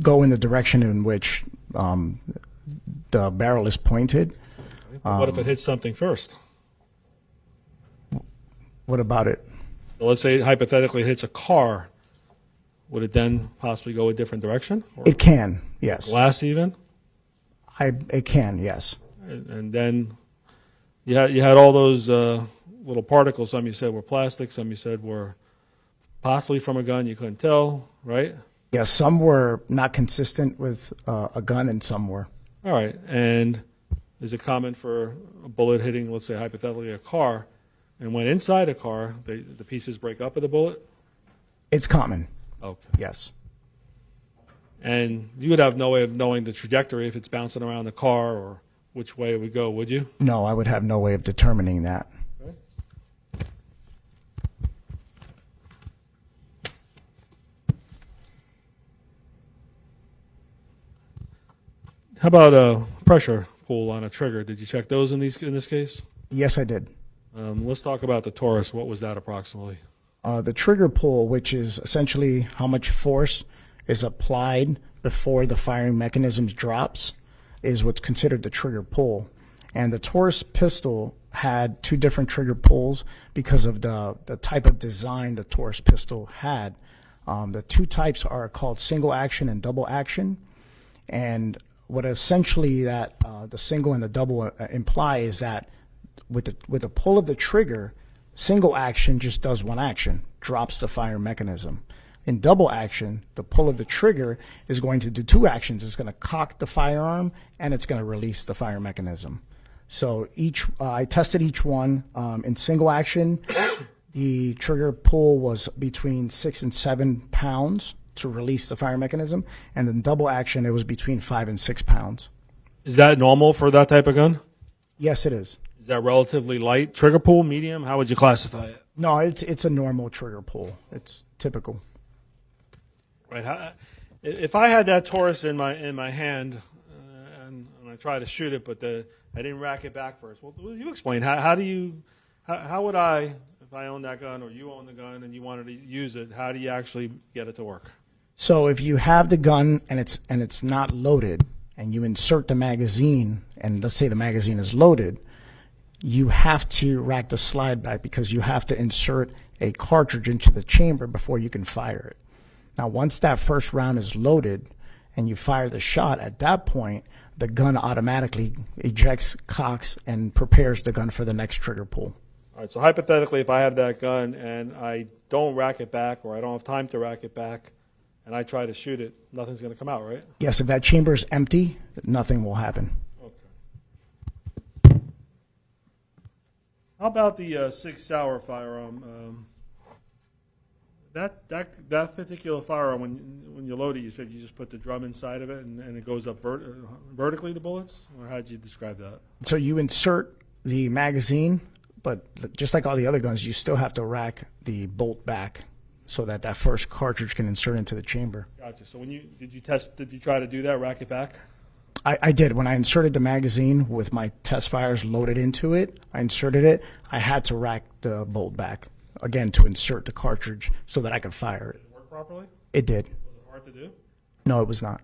[SPEAKER 8] go in the direction in which the barrel is pointed.
[SPEAKER 3] What if it hits something first?
[SPEAKER 8] What about it?
[SPEAKER 3] So let's say hypothetically it hits a car. Would it then possibly go a different direction? Or
[SPEAKER 8] It can, yes.
[SPEAKER 3] glass even?
[SPEAKER 8] It can, yes.
[SPEAKER 3] And then you had all those little particles. Some you said were plastic. Some you said were possibly from a gun. You couldn't tell, right?
[SPEAKER 8] Yes, some were not consistent with a gun and some were.
[SPEAKER 3] All right. And is it common for a bullet hitting, let's say hypothetically, a car, and when inside a car, the pieces break up with the bullet?
[SPEAKER 8] It's common,
[SPEAKER 3] Okay.
[SPEAKER 8] yes.
[SPEAKER 3] And you would have no way of knowing the trajectory if it's bouncing around the car or which way it would go, would you?
[SPEAKER 8] No, I would have no way of determining that.
[SPEAKER 3] How about a pressure pull on a trigger? Did you check those in this case?
[SPEAKER 8] Yes, I did.
[SPEAKER 3] Let's talk about the Taurus. What was that approximately?
[SPEAKER 8] The trigger pull, which is essentially how much force is applied before the firing mechanism drops, is what's considered the trigger pull. And the Taurus pistol had 2 different trigger pulls because of the type of design the Taurus pistol had. The 2 types are called single action and double action. And what essentially that the single and the double imply is that with the pull of the trigger, single action just does one action, drops the fire mechanism. In double action, the pull of the trigger is going to do 2 actions. It's going to cock the firearm and it's going to release the fire mechanism. So I tested each one. In single action, the trigger pull was between 6 and 7 pounds to release the fire mechanism, and in double action, it was between 5 and 6 pounds.
[SPEAKER 3] Is that normal for that type of gun?
[SPEAKER 8] Yes, it is.
[SPEAKER 3] Is that relatively light trigger pull, medium? How would you classify it?
[SPEAKER 8] No, it's a normal trigger pull. It's typical.
[SPEAKER 3] Right. If I had that Taurus in my hand and I tried to shoot it, but I didn't rack it back first. Well, you explain. How would I, if I own that gun or you own the gun and you wanted to use it, how do you actually get it to work?
[SPEAKER 8] So if you have the gun and it's not loaded, and you insert the magazine, and let's say the magazine is loaded, you have to rack the slide back because you have to insert a cartridge into the chamber before you can fire it. Now, once that first round is loaded and you fire the shot, at that point, the gun automatically ejects, cocks, and prepares the gun for the next trigger pull.
[SPEAKER 3] All right, so hypothetically, if I have that gun and I don't rack it back, or I don't have time to rack it back, and I try to shoot it, nothing's going to come out, right?
[SPEAKER 8] Yes, if that chamber is empty, nothing will happen.
[SPEAKER 3] Okay. How about the 6 Sauer firearm? That particular firearm, when you load it, you said you just put the drum inside of it and it goes up vertically, the bullets? Or how did you describe that?
[SPEAKER 8] So you insert the magazine, but just like all the other guns, you still have to rack the bolt back so that that first cartridge can insert into the chamber.
[SPEAKER 3] Gotcha. So did you try to do that, rack it back?
[SPEAKER 8] I did. When I inserted the magazine with my test fires loaded into it, I inserted it, I had to rack the bolt back, again, to insert the cartridge so that I could fire it.
[SPEAKER 3] Did it work properly?
[SPEAKER 8] It did.
[SPEAKER 3] Was it hard to do?
[SPEAKER 8] No, it was not.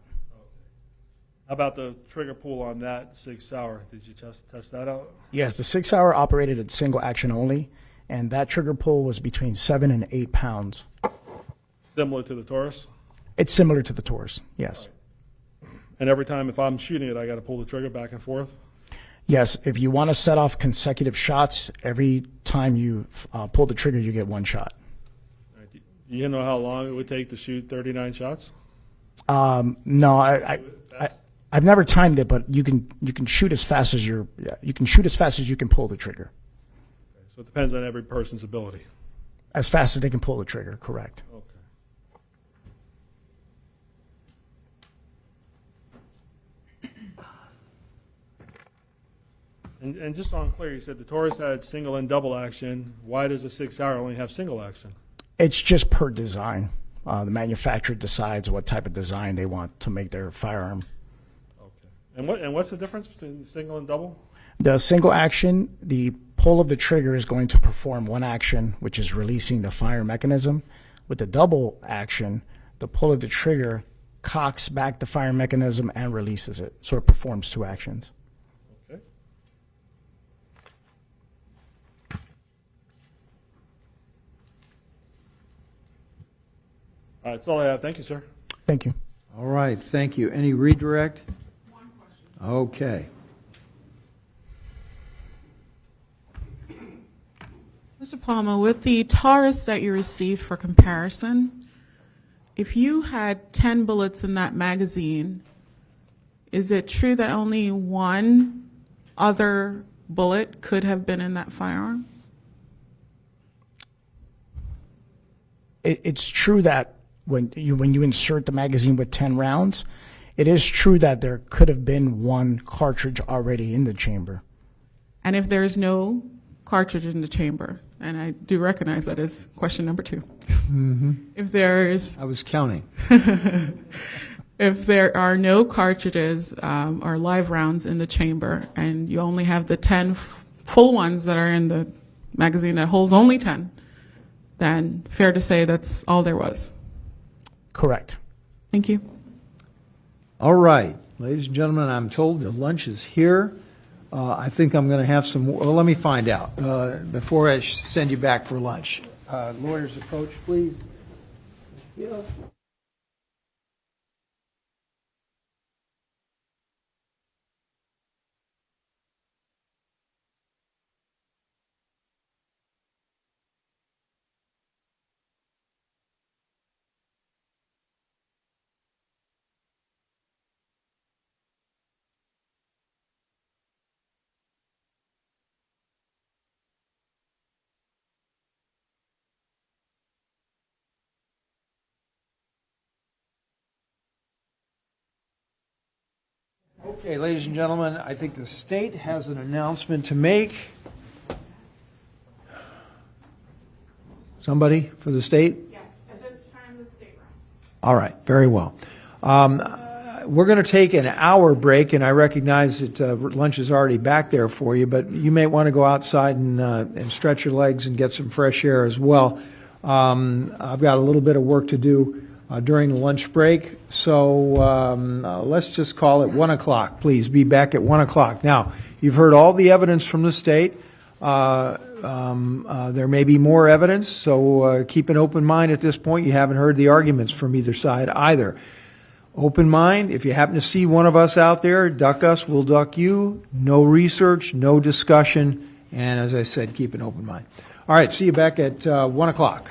[SPEAKER 3] How about the trigger pull on that 6 Sauer? Did you test that out?
[SPEAKER 8] Yes, the 6 Sauer operated at single action only, and that trigger pull was between 7 and 8 pounds.
[SPEAKER 3] Similar to the Taurus?
[SPEAKER 8] It's similar to the Taurus, yes.
[SPEAKER 3] And every time if I'm shooting it, I got to pull the trigger back and forth?
[SPEAKER 8] Yes, if you want to set off consecutive shots, every time you pull the trigger, you get 1 shot.
[SPEAKER 3] Right. Do you know how long it would take to shoot 39 shots?
[SPEAKER 8] No, I've never timed it, but you can shoot as fast as you can pull the trigger.
[SPEAKER 3] Okay. So it depends on every person's ability.
[SPEAKER 8] As fast as they can pull the trigger, correct.
[SPEAKER 3] Okay. And just so I'm clear, you said the Taurus had single and double action. Why does the 6 Sauer only have single action?
[SPEAKER 8] It's just per design. The manufacturer decides what type of design they want to make their firearm.
[SPEAKER 3] Okay. And what's the difference between single and double?
[SPEAKER 8] The single action, the pull of the trigger is going to perform 1 action, which is releasing the fire mechanism. With the double action, the pull of the trigger cocks back the fire mechanism and releases it. So it performs 2 actions.
[SPEAKER 3] Okay. All right, that's all I have. Thank you, sir.
[SPEAKER 8] Thank you.
[SPEAKER 1] All right, thank you. Any redirect?
[SPEAKER 2] One question.
[SPEAKER 1] Okay.
[SPEAKER 5] Mr. Palma, with the Taurus that you received for comparison, if you had 10 bullets in that magazine, is it true that only 1 other bullet could have been in that firearm?
[SPEAKER 8] It's true that when you insert the magazine with 10 rounds, it is true that there could have been 1 cartridge already in the chamber.
[SPEAKER 5] And if there's no cartridge in the chamber, and I do recognize that is question number 2. If there's,
[SPEAKER 1] I was counting.
[SPEAKER 5] if there are no cartridges or live rounds in the chamber, and you only have the 10 full ones that are in the magazine that holds only 10, then fair to say that's all there was.
[SPEAKER 8] Correct.
[SPEAKER 5] Thank you.
[SPEAKER 1] All right, ladies and gentlemen, I'm told the lunch is here. I think I'm going to have some more. Well, let me find out before I send you back for lunch. Lawyers approach, please. Yeah. Okay, ladies and gentlemen, I think the state has an announcement to make. Somebody for the state?
[SPEAKER 2] Yes, at this time, the state rests.
[SPEAKER 1] All right, very well. We're going to take an hour break, and I recognize that lunch is already back there for you, but you may want to go outside and stretch your legs and get some fresh air as well. I've got a little bit of work to do during the lunch break, so let's just call it 1 o'clock. Please be back at 1 o'clock. Now, you've heard all the evidence from the state. There may be more evidence, so keep an open mind at this point. You haven't heard the arguments from either side either. Open mind. If you happen to see one of us out there, duck us, we'll duck you. No research, no discussion, And as I said, keep an open mind. All right, see you back at 1 o'clock.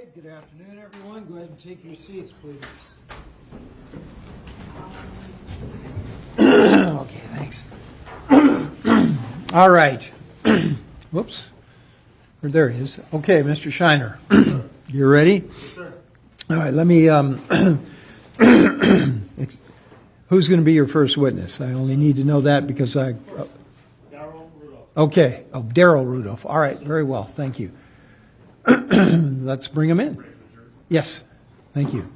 [SPEAKER 1] right, good afternoon, everyone. Go ahead and take your seats, please. Okay, thanks. All right. Whoops. There he is. Okay, Mr. Shiner, you ready? Yes, sir. All right, let me, who's going to be your first witness? I only need to know that because
[SPEAKER 3] Daryl Rudolph.
[SPEAKER 1] okay. Oh, Daryl Rudolph. All right, very well. Thank you. Let's bring him in. Yes, thank you.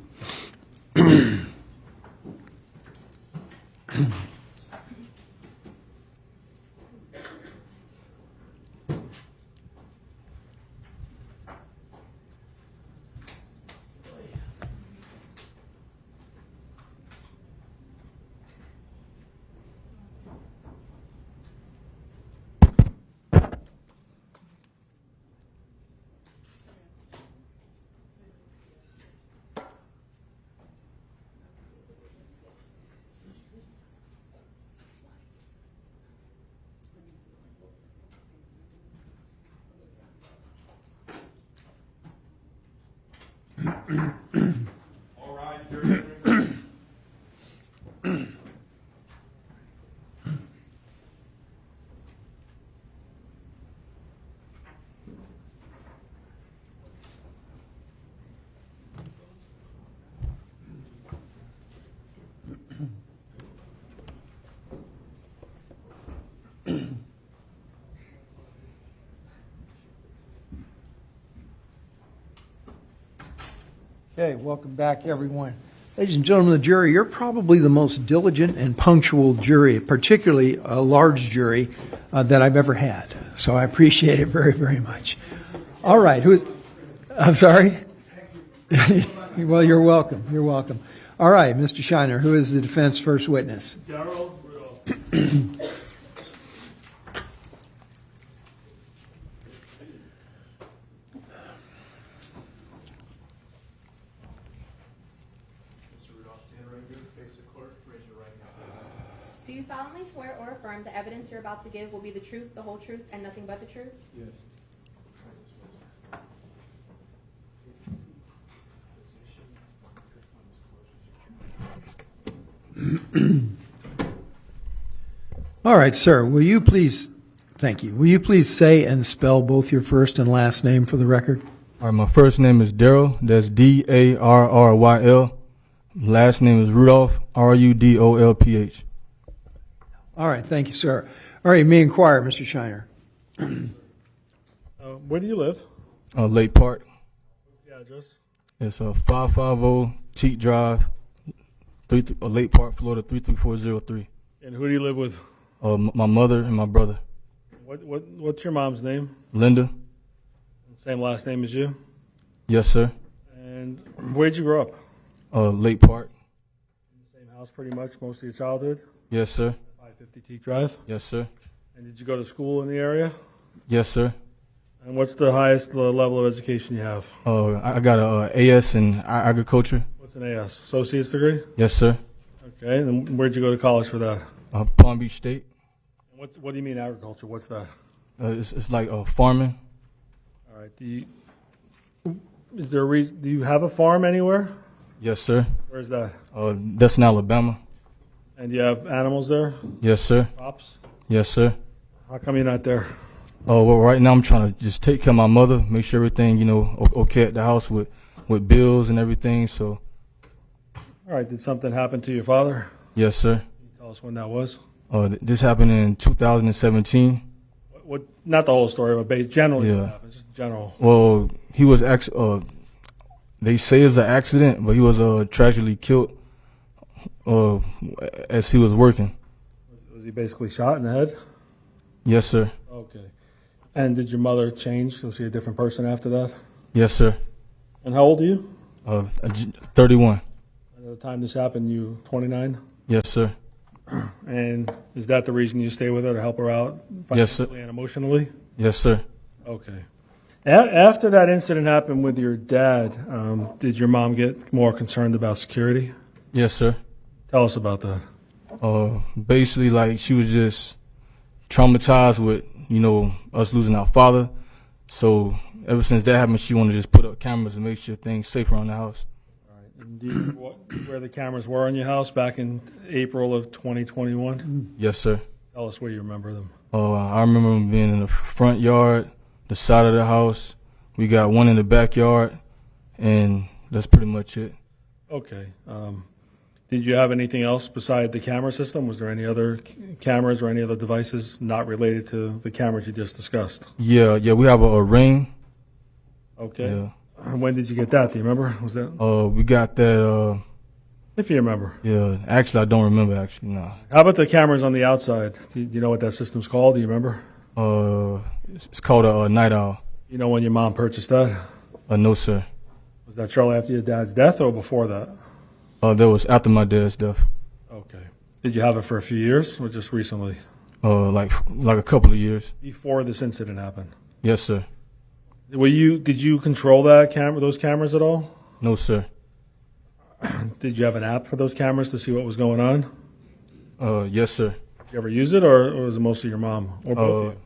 [SPEAKER 7] All right, jury.
[SPEAKER 1] Okay, welcome back, everyone. Ladies and gentlemen of the jury, you're probably the most diligent and punctual jury, particularly a large jury, that I've ever had. So I appreciate it very, very much. All right, I'm sorry? Well, you're welcome. You're welcome. All right, Mr. Shiner, who is the defense first witness?
[SPEAKER 3] Daryl Rudolph.
[SPEAKER 9] Do you solemnly swear or affirm the evidence you're about to give will be the truth, the whole truth, and nothing but the truth?
[SPEAKER 6] Yes.
[SPEAKER 1] All right, sir, will you please, thank you, will you please say and spell both your first and last name for the record?
[SPEAKER 10] All right, my first name is Daryl. That's Darryl. Last name is Rudolph. Rudolph.
[SPEAKER 1] All right, thank you, sir. All right, you may inquire, Mr. Shiner.
[SPEAKER 3] Where do you live?
[SPEAKER 10] Lake Park.
[SPEAKER 3] What's the address?
[SPEAKER 10] It's 550 Teat Drive, Lake Park, Florida 33403.
[SPEAKER 3] And who do you live with?
[SPEAKER 10] My mother and my brother.
[SPEAKER 3] What's your mom's name?
[SPEAKER 10] Linda.
[SPEAKER 3] Same last name as you?
[SPEAKER 10] Yes, sir.
[SPEAKER 3] And where'd you grow up?
[SPEAKER 10] Lake Park.
[SPEAKER 3] Same house pretty much most of your childhood?
[SPEAKER 10] Yes, sir.
[SPEAKER 3] 550 Teak Drive?
[SPEAKER 10] Yes, sir.
[SPEAKER 3] And did you go to school in the area?
[SPEAKER 10] Yes, sir.
[SPEAKER 3] And what's the highest level of education you have?
[SPEAKER 10] I got a AS in agriculture.
[SPEAKER 3] What's an AS? Associate's degree?
[SPEAKER 10] Yes, sir.
[SPEAKER 3] Okay, and where'd you go to college for that?
[SPEAKER 10] Palm Beach State.
[SPEAKER 3] What do you mean agriculture? What's that?
[SPEAKER 10] It's like farming.
[SPEAKER 3] All right. Is there a reason? Do you have a farm anywhere?
[SPEAKER 10] Yes, sir.
[SPEAKER 3] Where's that?
[SPEAKER 10] That's in Alabama.
[SPEAKER 3] And do you have animals there?
[SPEAKER 10] Yes, sir.
[SPEAKER 3] Crops?
[SPEAKER 10] Yes, sir.
[SPEAKER 3] How come you're not there?
[SPEAKER 10] Well, right now I'm trying to just take care of my mother, make sure everything, okay at the house with bills and everything. So.
[SPEAKER 3] All right. Did something happen to your father?
[SPEAKER 10] Yes, sir.
[SPEAKER 3] Can you tell us when that was?
[SPEAKER 10] This happened in 2017.
[SPEAKER 3] What? Not the whole story, but generally
[SPEAKER 10] Yeah.
[SPEAKER 3] what happened? Just general.
[SPEAKER 10] Well, he was they say it's an accident, but he was tragically killed as he was working.
[SPEAKER 3] Was he basically shot in the head?
[SPEAKER 10] Yes, sir.
[SPEAKER 3] Okay. And did your mother change? Was she a different person after that?
[SPEAKER 10] Yes, sir.
[SPEAKER 3] And how old are you?
[SPEAKER 10] 31.
[SPEAKER 3] At the time this happened, you 29?
[SPEAKER 10] Yes, sir.
[SPEAKER 3] And is that the reason you stay with her, to help her out
[SPEAKER 10] Yes, sir.
[SPEAKER 3] financially and emotionally?
[SPEAKER 10] Yes, sir.
[SPEAKER 3] Okay. After that incident happened with your dad, did your mom get more concerned about security?
[SPEAKER 10] Yes, sir.
[SPEAKER 3] Tell us about that.
[SPEAKER 10] Basically, like, she was just traumatized with, us losing our father. So ever since that happened, she wanted to just put up cameras and make sure things safe around the house.
[SPEAKER 3] And do you remember where the cameras were in your house back in April of 2021?
[SPEAKER 10] Yes, sir.
[SPEAKER 3] Tell us where you remember them.
[SPEAKER 10] I remember them being in the front yard, the side of the house. We got one in the backyard, and that's pretty much it.
[SPEAKER 3] Okay. Did you have anything else beside the camera system? Was there any other cameras or any other devices not related to the cameras you just discussed?
[SPEAKER 10] Yeah, we have a ring.
[SPEAKER 3] Okay.
[SPEAKER 10] Yeah.
[SPEAKER 3] When did you get that? Do you remember? Was that?
[SPEAKER 10] We got that.
[SPEAKER 3] If you remember.
[SPEAKER 10] Yeah, actually, I don't remember. Actually, no.
[SPEAKER 3] How about the cameras on the outside? Do you know what that system's called? Do you remember?
[SPEAKER 10] It's called a night owl.
[SPEAKER 3] You know when your mom purchased that?
[SPEAKER 10] No, sir.
[SPEAKER 3] Was that shortly after your dad's death or before that?
[SPEAKER 10] That was after my dad's death.
[SPEAKER 3] Okay. Did you have it for a few years or just recently?
[SPEAKER 10] Like a couple of years.
[SPEAKER 3] Before this incident happened.
[SPEAKER 10] Yes, sir.
[SPEAKER 3] Did you control those cameras at all?
[SPEAKER 10] No, sir.
[SPEAKER 3] Did you have an app for those cameras to see what was going on?
[SPEAKER 10] Yes, sir.
[SPEAKER 3] Did you ever use it, or was it mostly your mom, or both of you?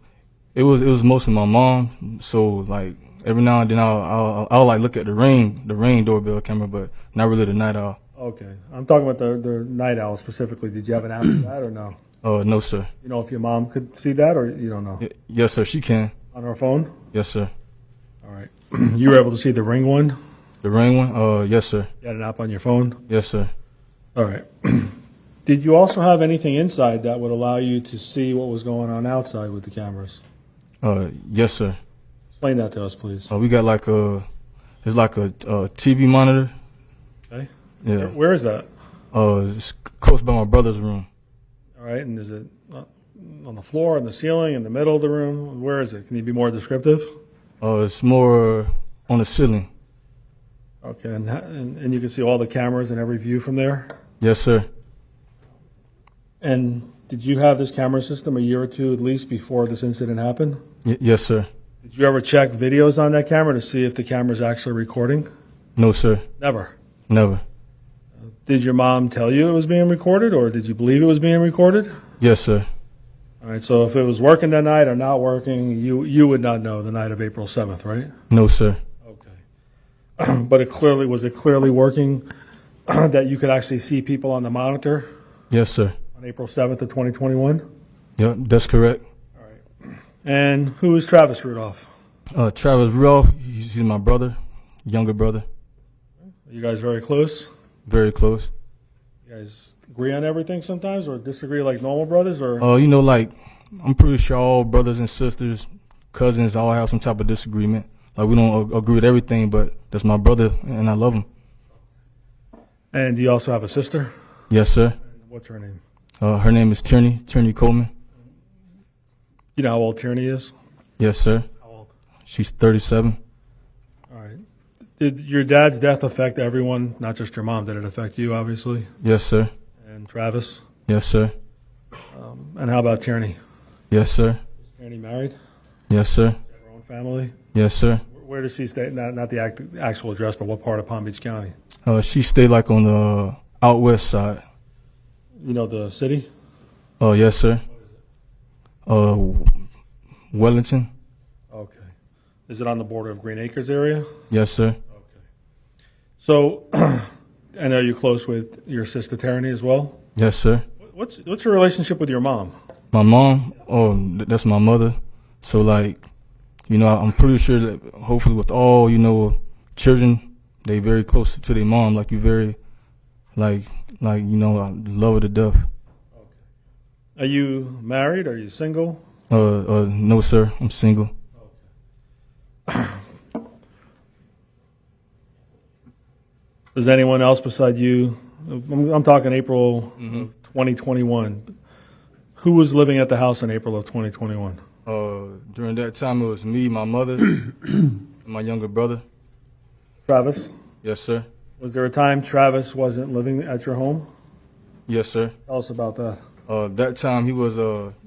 [SPEAKER 10] It was mostly my mom. So like every now and then I'll like look at the ring doorbell camera, but not really the night owl.
[SPEAKER 3] Okay, I'm talking about the night owl specifically. Did you have an app for that or no?
[SPEAKER 10] No, sir.
[SPEAKER 3] You know if your mom could see that, or you don't know?
[SPEAKER 10] Yes, sir. She can.
[SPEAKER 3] On her phone?
[SPEAKER 10] Yes, sir.
[SPEAKER 3] All right. You were able to see the ring one?
[SPEAKER 10] The ring one? Yes, sir.
[SPEAKER 3] You had an app on your phone?
[SPEAKER 10] Yes, sir.
[SPEAKER 3] All right. Did you also have anything inside that would allow you to see what was going on outside with the cameras?
[SPEAKER 10] Yes, sir.
[SPEAKER 3] Explain that to us, please.
[SPEAKER 10] We got like it's like a TV monitor.
[SPEAKER 3] Okay.
[SPEAKER 10] Yeah.
[SPEAKER 3] Where is that?
[SPEAKER 10] It's close by my brother's room.
[SPEAKER 3] All right. And is it on the floor, on the ceiling, in the middle of the room? Where is it? Can you be more descriptive?
[SPEAKER 10] It's more on the ceiling.
[SPEAKER 3] Okay. And you can see all the cameras in every view from there?
[SPEAKER 10] Yes, sir.
[SPEAKER 3] And did you have this camera system a year or two at least before this incident happened?
[SPEAKER 10] Yes, sir.
[SPEAKER 3] Did you ever check videos on that camera to see if the camera's actually recording?
[SPEAKER 10] No, sir.
[SPEAKER 3] Never.
[SPEAKER 10] Never.
[SPEAKER 3] Did your mom tell you it was being recorded, or did you believe it was being recorded?
[SPEAKER 10] Yes, sir.
[SPEAKER 3] All right, so if it was working that night or not working, you would not know the night of April 7th, right?
[SPEAKER 10] No, sir.
[SPEAKER 3] Okay. But was it clearly working that you could actually see people on the monitor
[SPEAKER 10] Yes, sir.
[SPEAKER 3] on April 7th of 2021?
[SPEAKER 10] Yep, that's correct.
[SPEAKER 3] All right. And who is Travis Rudolph?
[SPEAKER 10] Travis Rudolph, he's my brother, younger brother.
[SPEAKER 3] Are you guys very close?
[SPEAKER 10] Very close.
[SPEAKER 3] You guys agree on everything sometimes or disagree like normal brothers? Or
[SPEAKER 10] Like, I'm pretty sure all brothers and sisters, cousins, all have some type of disagreement. Like, we don't agree with everything, but that's my brother, and I love him.
[SPEAKER 3] And do you also have a sister?
[SPEAKER 10] Yes, sir.
[SPEAKER 3] What's her name?
[SPEAKER 10] Her name is Tierney Coleman.
[SPEAKER 3] You know how old Tierney is?
[SPEAKER 10] Yes, sir.
[SPEAKER 3] How old?
[SPEAKER 10] She's 37.
[SPEAKER 3] All right. Did your dad's death affect everyone, not just your mom? Did it affect you, obviously?
[SPEAKER 10] Yes, sir.
[SPEAKER 3] And Travis?
[SPEAKER 10] Yes, sir.
[SPEAKER 3] And how about Tierney?
[SPEAKER 10] Yes, sir.
[SPEAKER 3] Is Tierney married?
[SPEAKER 10] Yes, sir.
[SPEAKER 3] Her own family?
[SPEAKER 10] Yes, sir.
[SPEAKER 3] Where does she stay? Not the actual address, but what part of Palm Beach County?
[SPEAKER 10] She stayed like on the out west side.
[SPEAKER 3] You know the city?
[SPEAKER 10] Oh, yes, sir. Wellington.
[SPEAKER 3] Okay. Is it on the border of Green Acres area?
[SPEAKER 10] Yes, sir.
[SPEAKER 3] Okay. So, and are you close with your sister Tierney as well?
[SPEAKER 10] Yes, sir.
[SPEAKER 3] What's your relationship with your mom?
[SPEAKER 10] My mom, that's my mother. So, like, I'm pretty sure that hopefully with all, children, they very close to their mom. Like, you very, I love her to death.
[SPEAKER 3] Okay. Are you married? Are you single?
[SPEAKER 10] No, sir. I'm single.
[SPEAKER 3] Okay. Does anyone else beside you, I'm talking April of 2021, who was living at the house in April of 2021?
[SPEAKER 10] During that time, it was me, my mother, and my younger brother.
[SPEAKER 3] Travis?
[SPEAKER 10] Yes, sir.
[SPEAKER 3] Was there a time Travis wasn't living at your home?
[SPEAKER 10] Yes, sir.
[SPEAKER 3] Tell us about that.
[SPEAKER 10] That time he was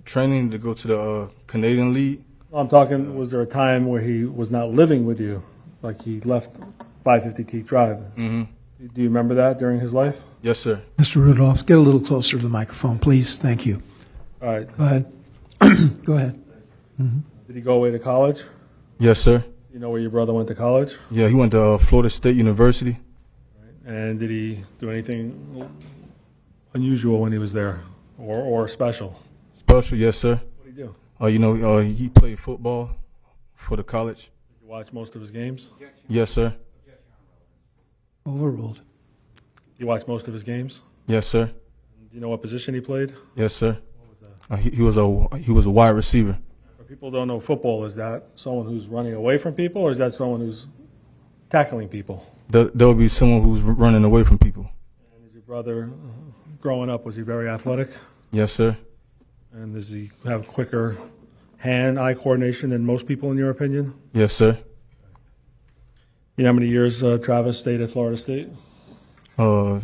[SPEAKER 10] training to go to the Canadian League.
[SPEAKER 3] I'm talking, was there a time where he was not living with you? Like he left 550 Teak Drive?
[SPEAKER 10] Mm-hmm.
[SPEAKER 3] Do you remember that during his life?
[SPEAKER 10] Yes, sir.
[SPEAKER 1] Mr. Rudolph, get a little closer to the microphone, please. Thank you.
[SPEAKER 3] All right.
[SPEAKER 1] Go ahead. Go ahead.
[SPEAKER 3] Did he go away to college?
[SPEAKER 10] Yes, sir.
[SPEAKER 3] You know where your brother went to college?
[SPEAKER 10] Yeah, he went to Florida State University.
[SPEAKER 3] And did he do anything unusual when he was there, or special?
[SPEAKER 10] Special, yes, sir.
[SPEAKER 3] What did he do?
[SPEAKER 10] He played football for the college.
[SPEAKER 3] Did you watch most of his games?
[SPEAKER 10] Yes, sir.
[SPEAKER 1] Overruled.
[SPEAKER 3] You watched most of his games?
[SPEAKER 10] Yes, sir.
[SPEAKER 3] Do you know what position he played?
[SPEAKER 10] Yes, sir. He was a wide receiver.
[SPEAKER 3] For people who don't know football, is that someone who's running away from people, or is that someone who's tackling people?
[SPEAKER 10] There will be someone who's running away from people.
[SPEAKER 3] And is your brother, growing up, was he very athletic?
[SPEAKER 10] Yes, sir.
[SPEAKER 3] And does he have quicker hand-eye coordination than most people, in your opinion?
[SPEAKER 10] Yes, sir.
[SPEAKER 3] You know how many years Travis stayed at Florida State?
[SPEAKER 10] Can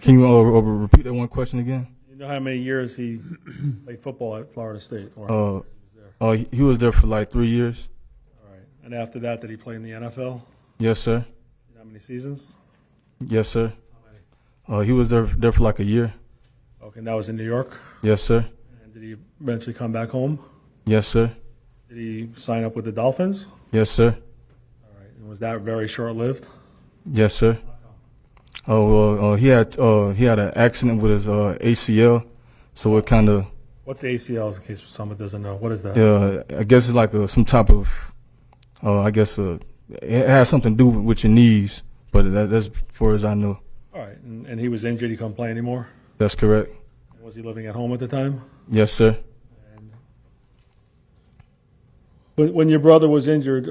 [SPEAKER 10] you repeat that one question again?
[SPEAKER 3] You know how many years he played football at Florida State? Or how many years he was there?
[SPEAKER 10] He was there for like 3 years.
[SPEAKER 3] All right. And after that, did he play in the NFL?
[SPEAKER 10] Yes, sir.
[SPEAKER 3] You know how many seasons?
[SPEAKER 10] Yes, sir. He was there for like a year.
[SPEAKER 3] Okay, and that was in New York?
[SPEAKER 10] Yes, sir.
[SPEAKER 3] And did he eventually come back home?
[SPEAKER 10] Yes, sir.
[SPEAKER 3] Did he sign up with the Dolphins?
[SPEAKER 10] Yes, sir.
[SPEAKER 3] All right. And was that very short-lived?
[SPEAKER 10] Yes, sir. He had an accident with his ACL, so it kind of.
[SPEAKER 3] What's the ACL, in case someone doesn't know? What is that?
[SPEAKER 10] I guess it's like some type of. It has something to do with your knees, but that's as far as I know.
[SPEAKER 3] All right. And he was injured. He couldn't play anymore?
[SPEAKER 10] That's correct.
[SPEAKER 3] Was he living at home at the time?
[SPEAKER 10] Yes, sir.
[SPEAKER 3] When your brother was injured,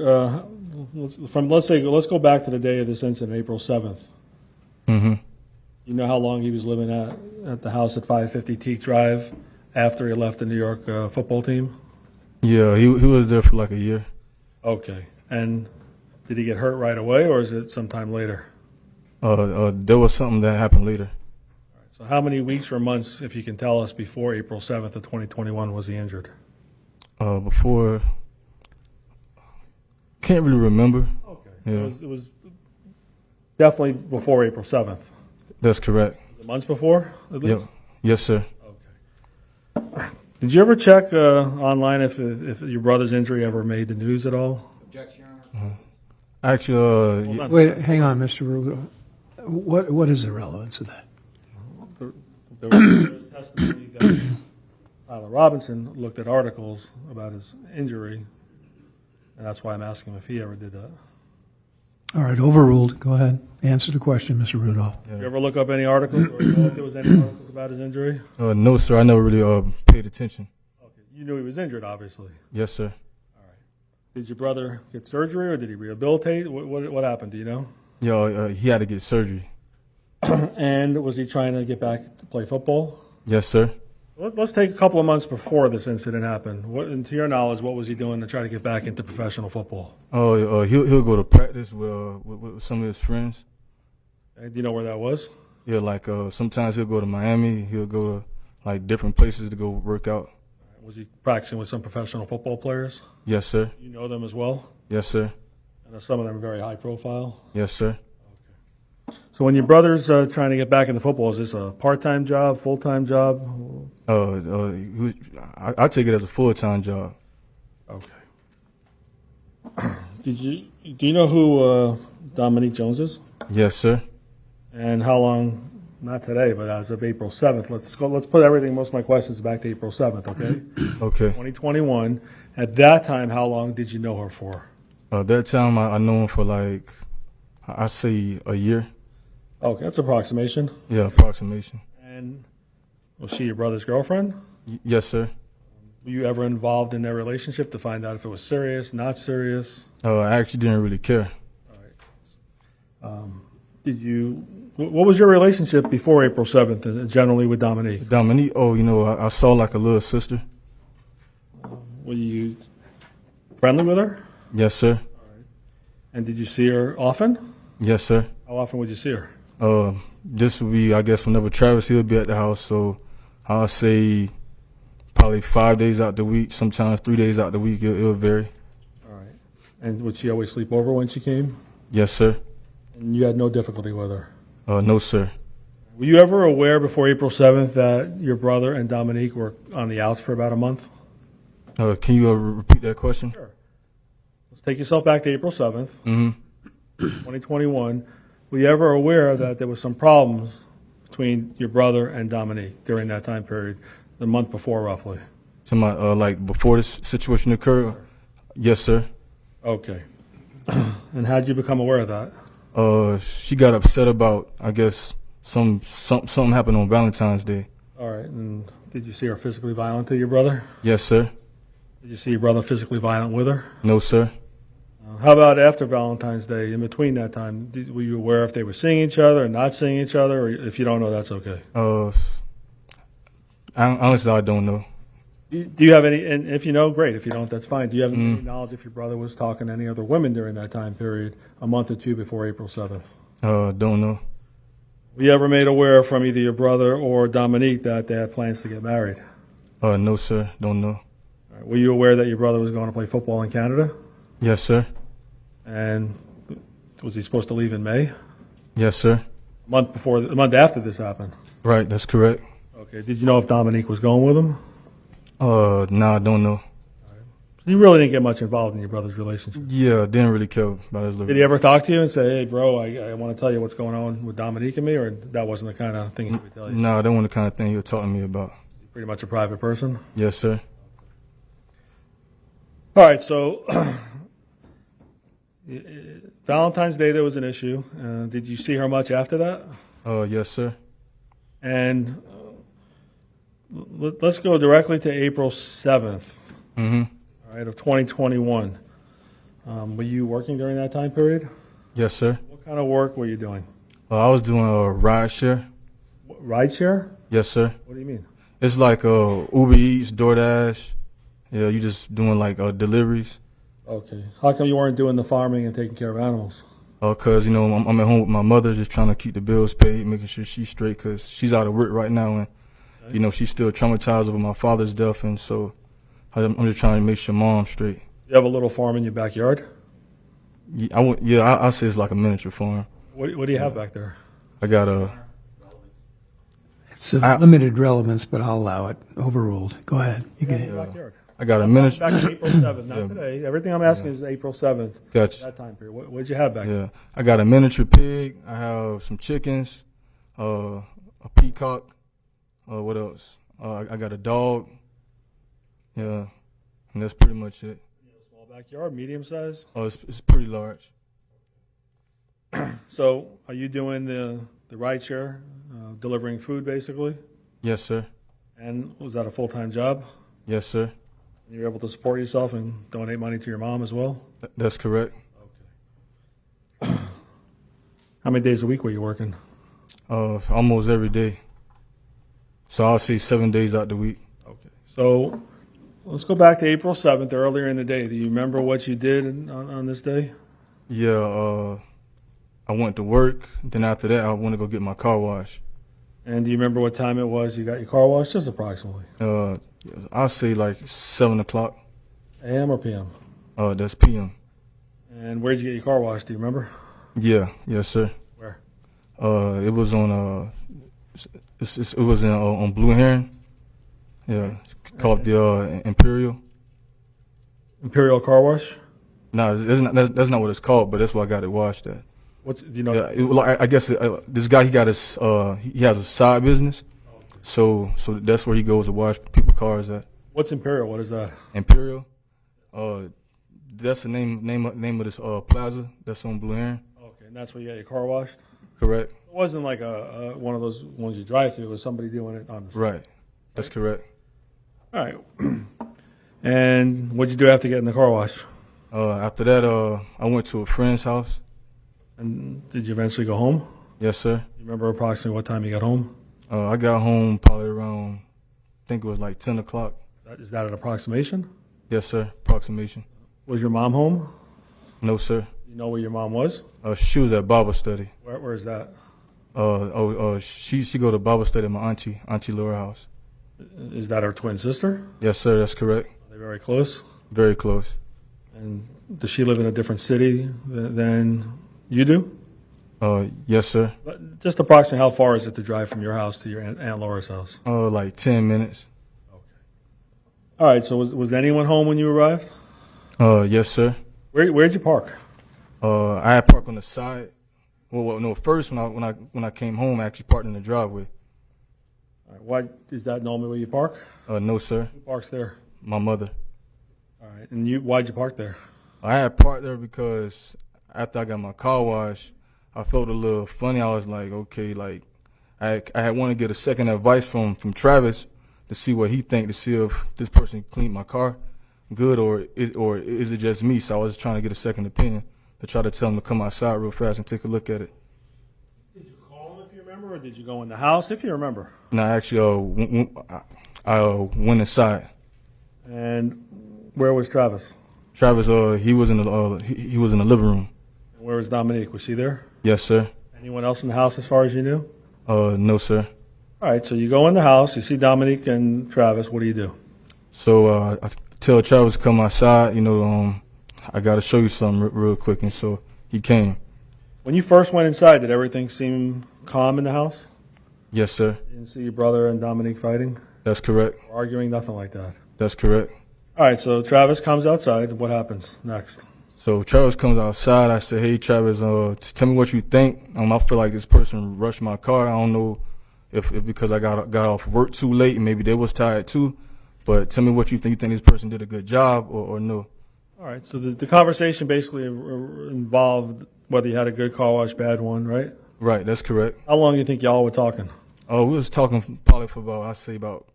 [SPEAKER 3] let's go back to the day of this incident, April 7th.
[SPEAKER 10] Mm-hmm.
[SPEAKER 3] You know how long he was living at the house at 550 Teak Drive after he left the New York football team?
[SPEAKER 10] Yeah, he was there for like a year.
[SPEAKER 3] Okay. And did he get hurt right away, or is it sometime later?
[SPEAKER 10] There was something that happened later.
[SPEAKER 3] So how many weeks or months, if you can tell us, before April 7th of 2021 was he injured?
[SPEAKER 10] Before, can't really remember.
[SPEAKER 3] Okay.
[SPEAKER 10] Yeah.
[SPEAKER 3] It was definitely before April 7th.
[SPEAKER 10] That's correct.
[SPEAKER 3] The months before, at least?
[SPEAKER 10] Yep. Yes, sir.
[SPEAKER 3] Okay. Did you ever check online if your brother's injury ever made the news at all?
[SPEAKER 10] Actually,
[SPEAKER 1] Wait, hang on, Mr. Rudolph. What is the relevance of that?
[SPEAKER 3] There was testimony that Tyler Robinson looked at articles about his injury, and that's why I'm asking him if he ever did that.
[SPEAKER 1] All right, overruled. Go ahead. Answer the question, Mr. Rudolph.
[SPEAKER 3] Did you ever look up any articles, or know if there was any articles about his injury?
[SPEAKER 10] no, sir. I never really paid attention.
[SPEAKER 3] Okay. You knew he was injured, obviously.
[SPEAKER 10] Yes, sir.
[SPEAKER 3] Did your brother get surgery, or did he rehabilitate? What happened? Do you know?
[SPEAKER 10] Yeah, he had to get surgery.
[SPEAKER 3] And was he trying to get back to play football?
[SPEAKER 10] Yes, sir.
[SPEAKER 3] Let's take a couple of months before this incident happened. And to your knowledge, what was he doing to try to get back into professional football?
[SPEAKER 10] He'll go to practice with some of his friends.
[SPEAKER 3] And do you know where that was?
[SPEAKER 10] Yeah, like sometimes he'll go to Miami. He'll go to like different places to go work out.
[SPEAKER 3] Was he practicing with some professional football players?
[SPEAKER 10] Yes, sir.
[SPEAKER 3] You know them as well?
[SPEAKER 10] Yes, sir.
[SPEAKER 3] And some of them are very high profile?
[SPEAKER 10] Yes, sir.
[SPEAKER 3] So when your brother's trying to get back into football, is this a part-time job, full-time job?
[SPEAKER 10] I take it as a full-time job.
[SPEAKER 3] Okay. Do you know who Dominique Jones is?
[SPEAKER 10] Yes, sir.
[SPEAKER 3] And how long? Not today, but as of April 7th. Let's put everything. Most of my questions back to April 7th. Okay.
[SPEAKER 10] Okay.
[SPEAKER 3] 2021. At that time, how long did you know her for?
[SPEAKER 10] That time I know him for like I say a year.
[SPEAKER 3] Okay, that's approximation.
[SPEAKER 10] Yeah, approximation.
[SPEAKER 3] And was she your brother's girlfriend?
[SPEAKER 10] Yes, sir.
[SPEAKER 3] Were you ever involved in their relationship to find out if it was serious, not serious?
[SPEAKER 10] I actually didn't really care.
[SPEAKER 3] All right. What was your relationship before April 7th, generally with Dominique?
[SPEAKER 10] Dominique, I saw like a little sister.
[SPEAKER 3] Were you friendly with her?
[SPEAKER 10] Yes, sir.
[SPEAKER 3] And did you see her often?
[SPEAKER 10] Yes, sir.
[SPEAKER 3] How often would you see her?
[SPEAKER 10] This would be, I guess, whenever Travis, he'll be at the house. So I'll say probably 5 days out the week, sometimes 3 days out the week. It'll vary.
[SPEAKER 3] All right. And would she always sleep over when she came?
[SPEAKER 10] Yes, sir.
[SPEAKER 3] And you had no difficulty with her?
[SPEAKER 10] No, sir.
[SPEAKER 3] Were you ever aware before April 7th that your brother and Dominique were on the outs for about a month?
[SPEAKER 10] Can you repeat that question?
[SPEAKER 3] Sure. Let's take yourself back to April 7th, 2021. Were you ever aware that there was some problems between your brother and Dominique during that time period, the month before roughly?
[SPEAKER 10] To my like before this situation occurred. Yes, sir.
[SPEAKER 3] Okay. And how did you become aware of that?
[SPEAKER 10] She got upset about, I guess, something happened on Valentine's Day.
[SPEAKER 3] All right. And did you see her physically violent to your brother?
[SPEAKER 10] Yes, sir.
[SPEAKER 3] Did you see your brother physically violent with her?
[SPEAKER 10] No, sir.
[SPEAKER 3] How about after Valentine's Day, in between that time? Were you aware if they were seeing each other or not seeing each other? Or if you don't know, that's okay.
[SPEAKER 10] Honestly, I don't know.
[SPEAKER 3] Do you have any, and if you know, great. If you don't, that's fine. Do you have any knowledge if your brother was talking to any other women during that time period, a month or two before April 7th?
[SPEAKER 10] Don't know.
[SPEAKER 3] Were you ever made aware from either your brother or Dominique that they had plans to get married?
[SPEAKER 10] No, sir. Don't know.
[SPEAKER 3] All right. Were you aware that your brother was going to play football in Canada?
[SPEAKER 10] Yes, sir.
[SPEAKER 3] And was he supposed to leave in May?
[SPEAKER 10] Yes, sir.
[SPEAKER 3] A month after this happened?
[SPEAKER 10] Right, that's correct.
[SPEAKER 3] Okay. Did you know if Dominique was going with him?
[SPEAKER 10] Nah, I don't know.
[SPEAKER 3] You really didn't get much involved in your brother's relationship.
[SPEAKER 10] Yeah, didn't really care about his
[SPEAKER 3] Did he ever talk to you and say, "Hey, bro, I want to tell you what's going on with Dominique and me," or that wasn't the kind of thing he would tell you?
[SPEAKER 10] Nah, that wasn't the kind of thing he was talking to me about.
[SPEAKER 3] Pretty much a private person.
[SPEAKER 10] Yes, sir.
[SPEAKER 3] All right, so Valentine's Day there was an issue. Did you see her much after that?
[SPEAKER 10] Yes, sir.
[SPEAKER 3] And let's go directly to April 7th, all right, of 2021. Were you working during that time period?
[SPEAKER 10] Yes, sir.
[SPEAKER 3] What kind of work were you doing?
[SPEAKER 10] I was doing a ride share.
[SPEAKER 3] Ride share?
[SPEAKER 10] Yes, sir.
[SPEAKER 3] What do you mean?
[SPEAKER 10] It's like Uber Eats, DoorDash. Yeah, you just doing like deliveries.
[SPEAKER 3] Okay. How come you weren't doing the farming and taking care of animals?
[SPEAKER 10] Cause you know I'm at home with my mother, just trying to keep the bills paid, making sure she's straight. Cause she's out of work right now, and you know she's still traumatized over my father's death, and so I'm just trying to make sure mom's straight.
[SPEAKER 3] You have a little farm in your backyard?
[SPEAKER 10] Yeah, I say it's like a miniature farm.
[SPEAKER 3] What do you have back there?
[SPEAKER 10] I got a.
[SPEAKER 1] It's of limited relevance, but I'll allow it. Overruled. Go ahead. You
[SPEAKER 3] Yeah,
[SPEAKER 1] can.
[SPEAKER 3] in your backyard.
[SPEAKER 10] I got a miniature.
[SPEAKER 3] Back to April 7th, not today. Everything I'm asking is April 7th.
[SPEAKER 10] Gotcha.
[SPEAKER 3] That time period. What did you have back there?
[SPEAKER 10] Yeah, I got a miniature pig. I have some chickens, a peacock. What else? I got a dog. Yeah, and that's pretty much it.
[SPEAKER 3] Small backyard, medium size.
[SPEAKER 10] It's pretty large.
[SPEAKER 3] So, are you doing the ride share, delivering food basically?
[SPEAKER 10] Yes, sir.
[SPEAKER 3] And was that a full-time job?
[SPEAKER 10] Yes, sir.
[SPEAKER 3] And you're able to support yourself and donate money to your mom as well?
[SPEAKER 10] That's correct.
[SPEAKER 3] Okay. How many days a week were you working?
[SPEAKER 10] Almost every day. So I'll say 7 days out the week.
[SPEAKER 3] Okay. So let's go back to April 7th, earlier in the day. Do you remember what you did on this day?
[SPEAKER 10] Yeah, I went to work. Then after that, I went to go get my car washed.
[SPEAKER 3] And do you remember what time it was you got your car washed? Just approximately.
[SPEAKER 10] I'll say like 7 o'clock.
[SPEAKER 3] AM or PM?
[SPEAKER 10] That's PM.
[SPEAKER 3] And where'd you get your car washed? Do you remember?
[SPEAKER 10] Yeah, yes, sir.
[SPEAKER 3] Where?
[SPEAKER 10] It was on it was on Blue Heron. Yeah, called the Imperial.
[SPEAKER 3] Imperial Car Wash?
[SPEAKER 10] No, that's not what it's called, but that's where I got it washed at.
[SPEAKER 3] Do you know?
[SPEAKER 10] Yeah, I guess this guy, he got his he has a side business, so that's where he goes to wash people's cars at.
[SPEAKER 3] What's Imperial? What is that?
[SPEAKER 10] Imperial, that's the name of this plaza that's on Blue Heron.
[SPEAKER 3] Okay, and that's where you got your car washed?
[SPEAKER 10] Correct.
[SPEAKER 3] It wasn't like a one of those ones you drive through. It was somebody doing it on the street.
[SPEAKER 10] Right. That's correct.
[SPEAKER 3] All right. And what'd you do after getting the car wash?
[SPEAKER 10] After that, I went to a friend's house.
[SPEAKER 3] And did you eventually go home?
[SPEAKER 10] Yes, sir.
[SPEAKER 3] You remember approximately what time you got home?
[SPEAKER 10] I got home probably around, I think it was like 10 o'clock.
[SPEAKER 3] Is that an approximation?
[SPEAKER 10] Yes, sir. Approximation.
[SPEAKER 3] Was your mom home?
[SPEAKER 10] No, sir.
[SPEAKER 3] You know where your mom was?
[SPEAKER 10] She was at Bible study.
[SPEAKER 3] Where is that?
[SPEAKER 10] She go to Bible study at my Auntie Laura house.
[SPEAKER 3] Is that her twin sister?
[SPEAKER 10] Yes, sir. That's correct.
[SPEAKER 3] Are they very close?
[SPEAKER 10] Very close.
[SPEAKER 3] And does she live in a different city than you do?
[SPEAKER 10] Yes, sir.
[SPEAKER 3] But just approximately how far is it to drive from your house to your Aunt Laura's house?
[SPEAKER 10] Like 10 minutes.
[SPEAKER 3] Okay. All right, so was anyone home when you arrived?
[SPEAKER 10] Yes, sir.
[SPEAKER 3] Where'd you park?
[SPEAKER 10] I had parked on the side. Well, no, first when I came home, I actually parked in the driveway.
[SPEAKER 3] All right, why is that normally where you park?
[SPEAKER 10] No, sir.
[SPEAKER 3] Who parks there?
[SPEAKER 10] My mother.
[SPEAKER 3] All right, and why'd you park there?
[SPEAKER 10] I had parked there because after I got my car washed, I felt a little funny. I was like, okay, like I had wanted to get a second advice from Travis to see what he think, to see if this person cleaned my car good or is it just me. So I was trying to get a second opinion to try to tell him to come outside real fast and take a look at it.
[SPEAKER 3] Did you call him if you remember, or did you go in the house if you remember?
[SPEAKER 10] No, actually, I went inside.
[SPEAKER 3] And where was Travis?
[SPEAKER 10] Travis, he was in the he was in the living room.
[SPEAKER 3] And where was Dominique? Was she there?
[SPEAKER 10] Yes, sir.
[SPEAKER 3] Anyone else in the house as far as you knew?
[SPEAKER 10] No, sir.
[SPEAKER 3] All right, so you go in the house, you see Dominique and Travis. What do you do?
[SPEAKER 10] So I tell Travis to come outside. You know, I got to show you something real quick. And so he came.
[SPEAKER 3] When you first went inside, did everything seem calm in the house?
[SPEAKER 10] Yes, sir.
[SPEAKER 3] You didn't see your brother and Dominique fighting?
[SPEAKER 10] That's correct.
[SPEAKER 3] Or arguing? Nothing like that?
[SPEAKER 10] That's correct.
[SPEAKER 3] All right, so Travis comes outside. What happens next?
[SPEAKER 10] So Travis comes outside. I said, hey, Travis, tell me what you think. I feel like this person rushed my car. I don't know if because I got off work too late, maybe they was tired too. But tell me what you think. You think this person did a good job or no?
[SPEAKER 3] All right, so the conversation basically involved whether you had a good car wash, bad one, right?
[SPEAKER 10] Right, that's correct.
[SPEAKER 3] How long do you think y'all were talking?
[SPEAKER 10] Oh, we was talking probably for about, I'd say about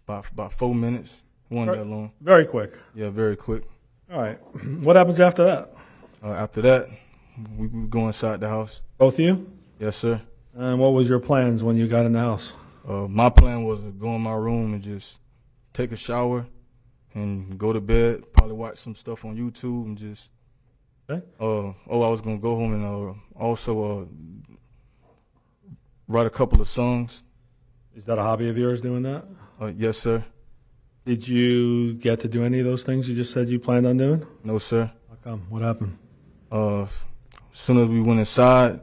[SPEAKER 10] 4 minutes. Wasn't that long.
[SPEAKER 3] Very quick.
[SPEAKER 10] Yeah, very quick.
[SPEAKER 3] All right. What happens after that?
[SPEAKER 10] After that, we go inside the house.
[SPEAKER 3] Both of you?
[SPEAKER 10] Yes, sir.
[SPEAKER 3] And what was your plans when you got in the house?
[SPEAKER 10] My plan was to go in my room and just take a shower and go to bed, probably watch some stuff on YouTube and just,
[SPEAKER 3] Okay.
[SPEAKER 10] I was going to go home and also write a couple of songs.
[SPEAKER 3] Is that a hobby of yours, doing that?
[SPEAKER 10] Yes, sir.
[SPEAKER 3] Did you get to do any of those things you just said you planned on doing?
[SPEAKER 10] No, sir.
[SPEAKER 3] How come? What happened?
[SPEAKER 10] As soon as we went inside,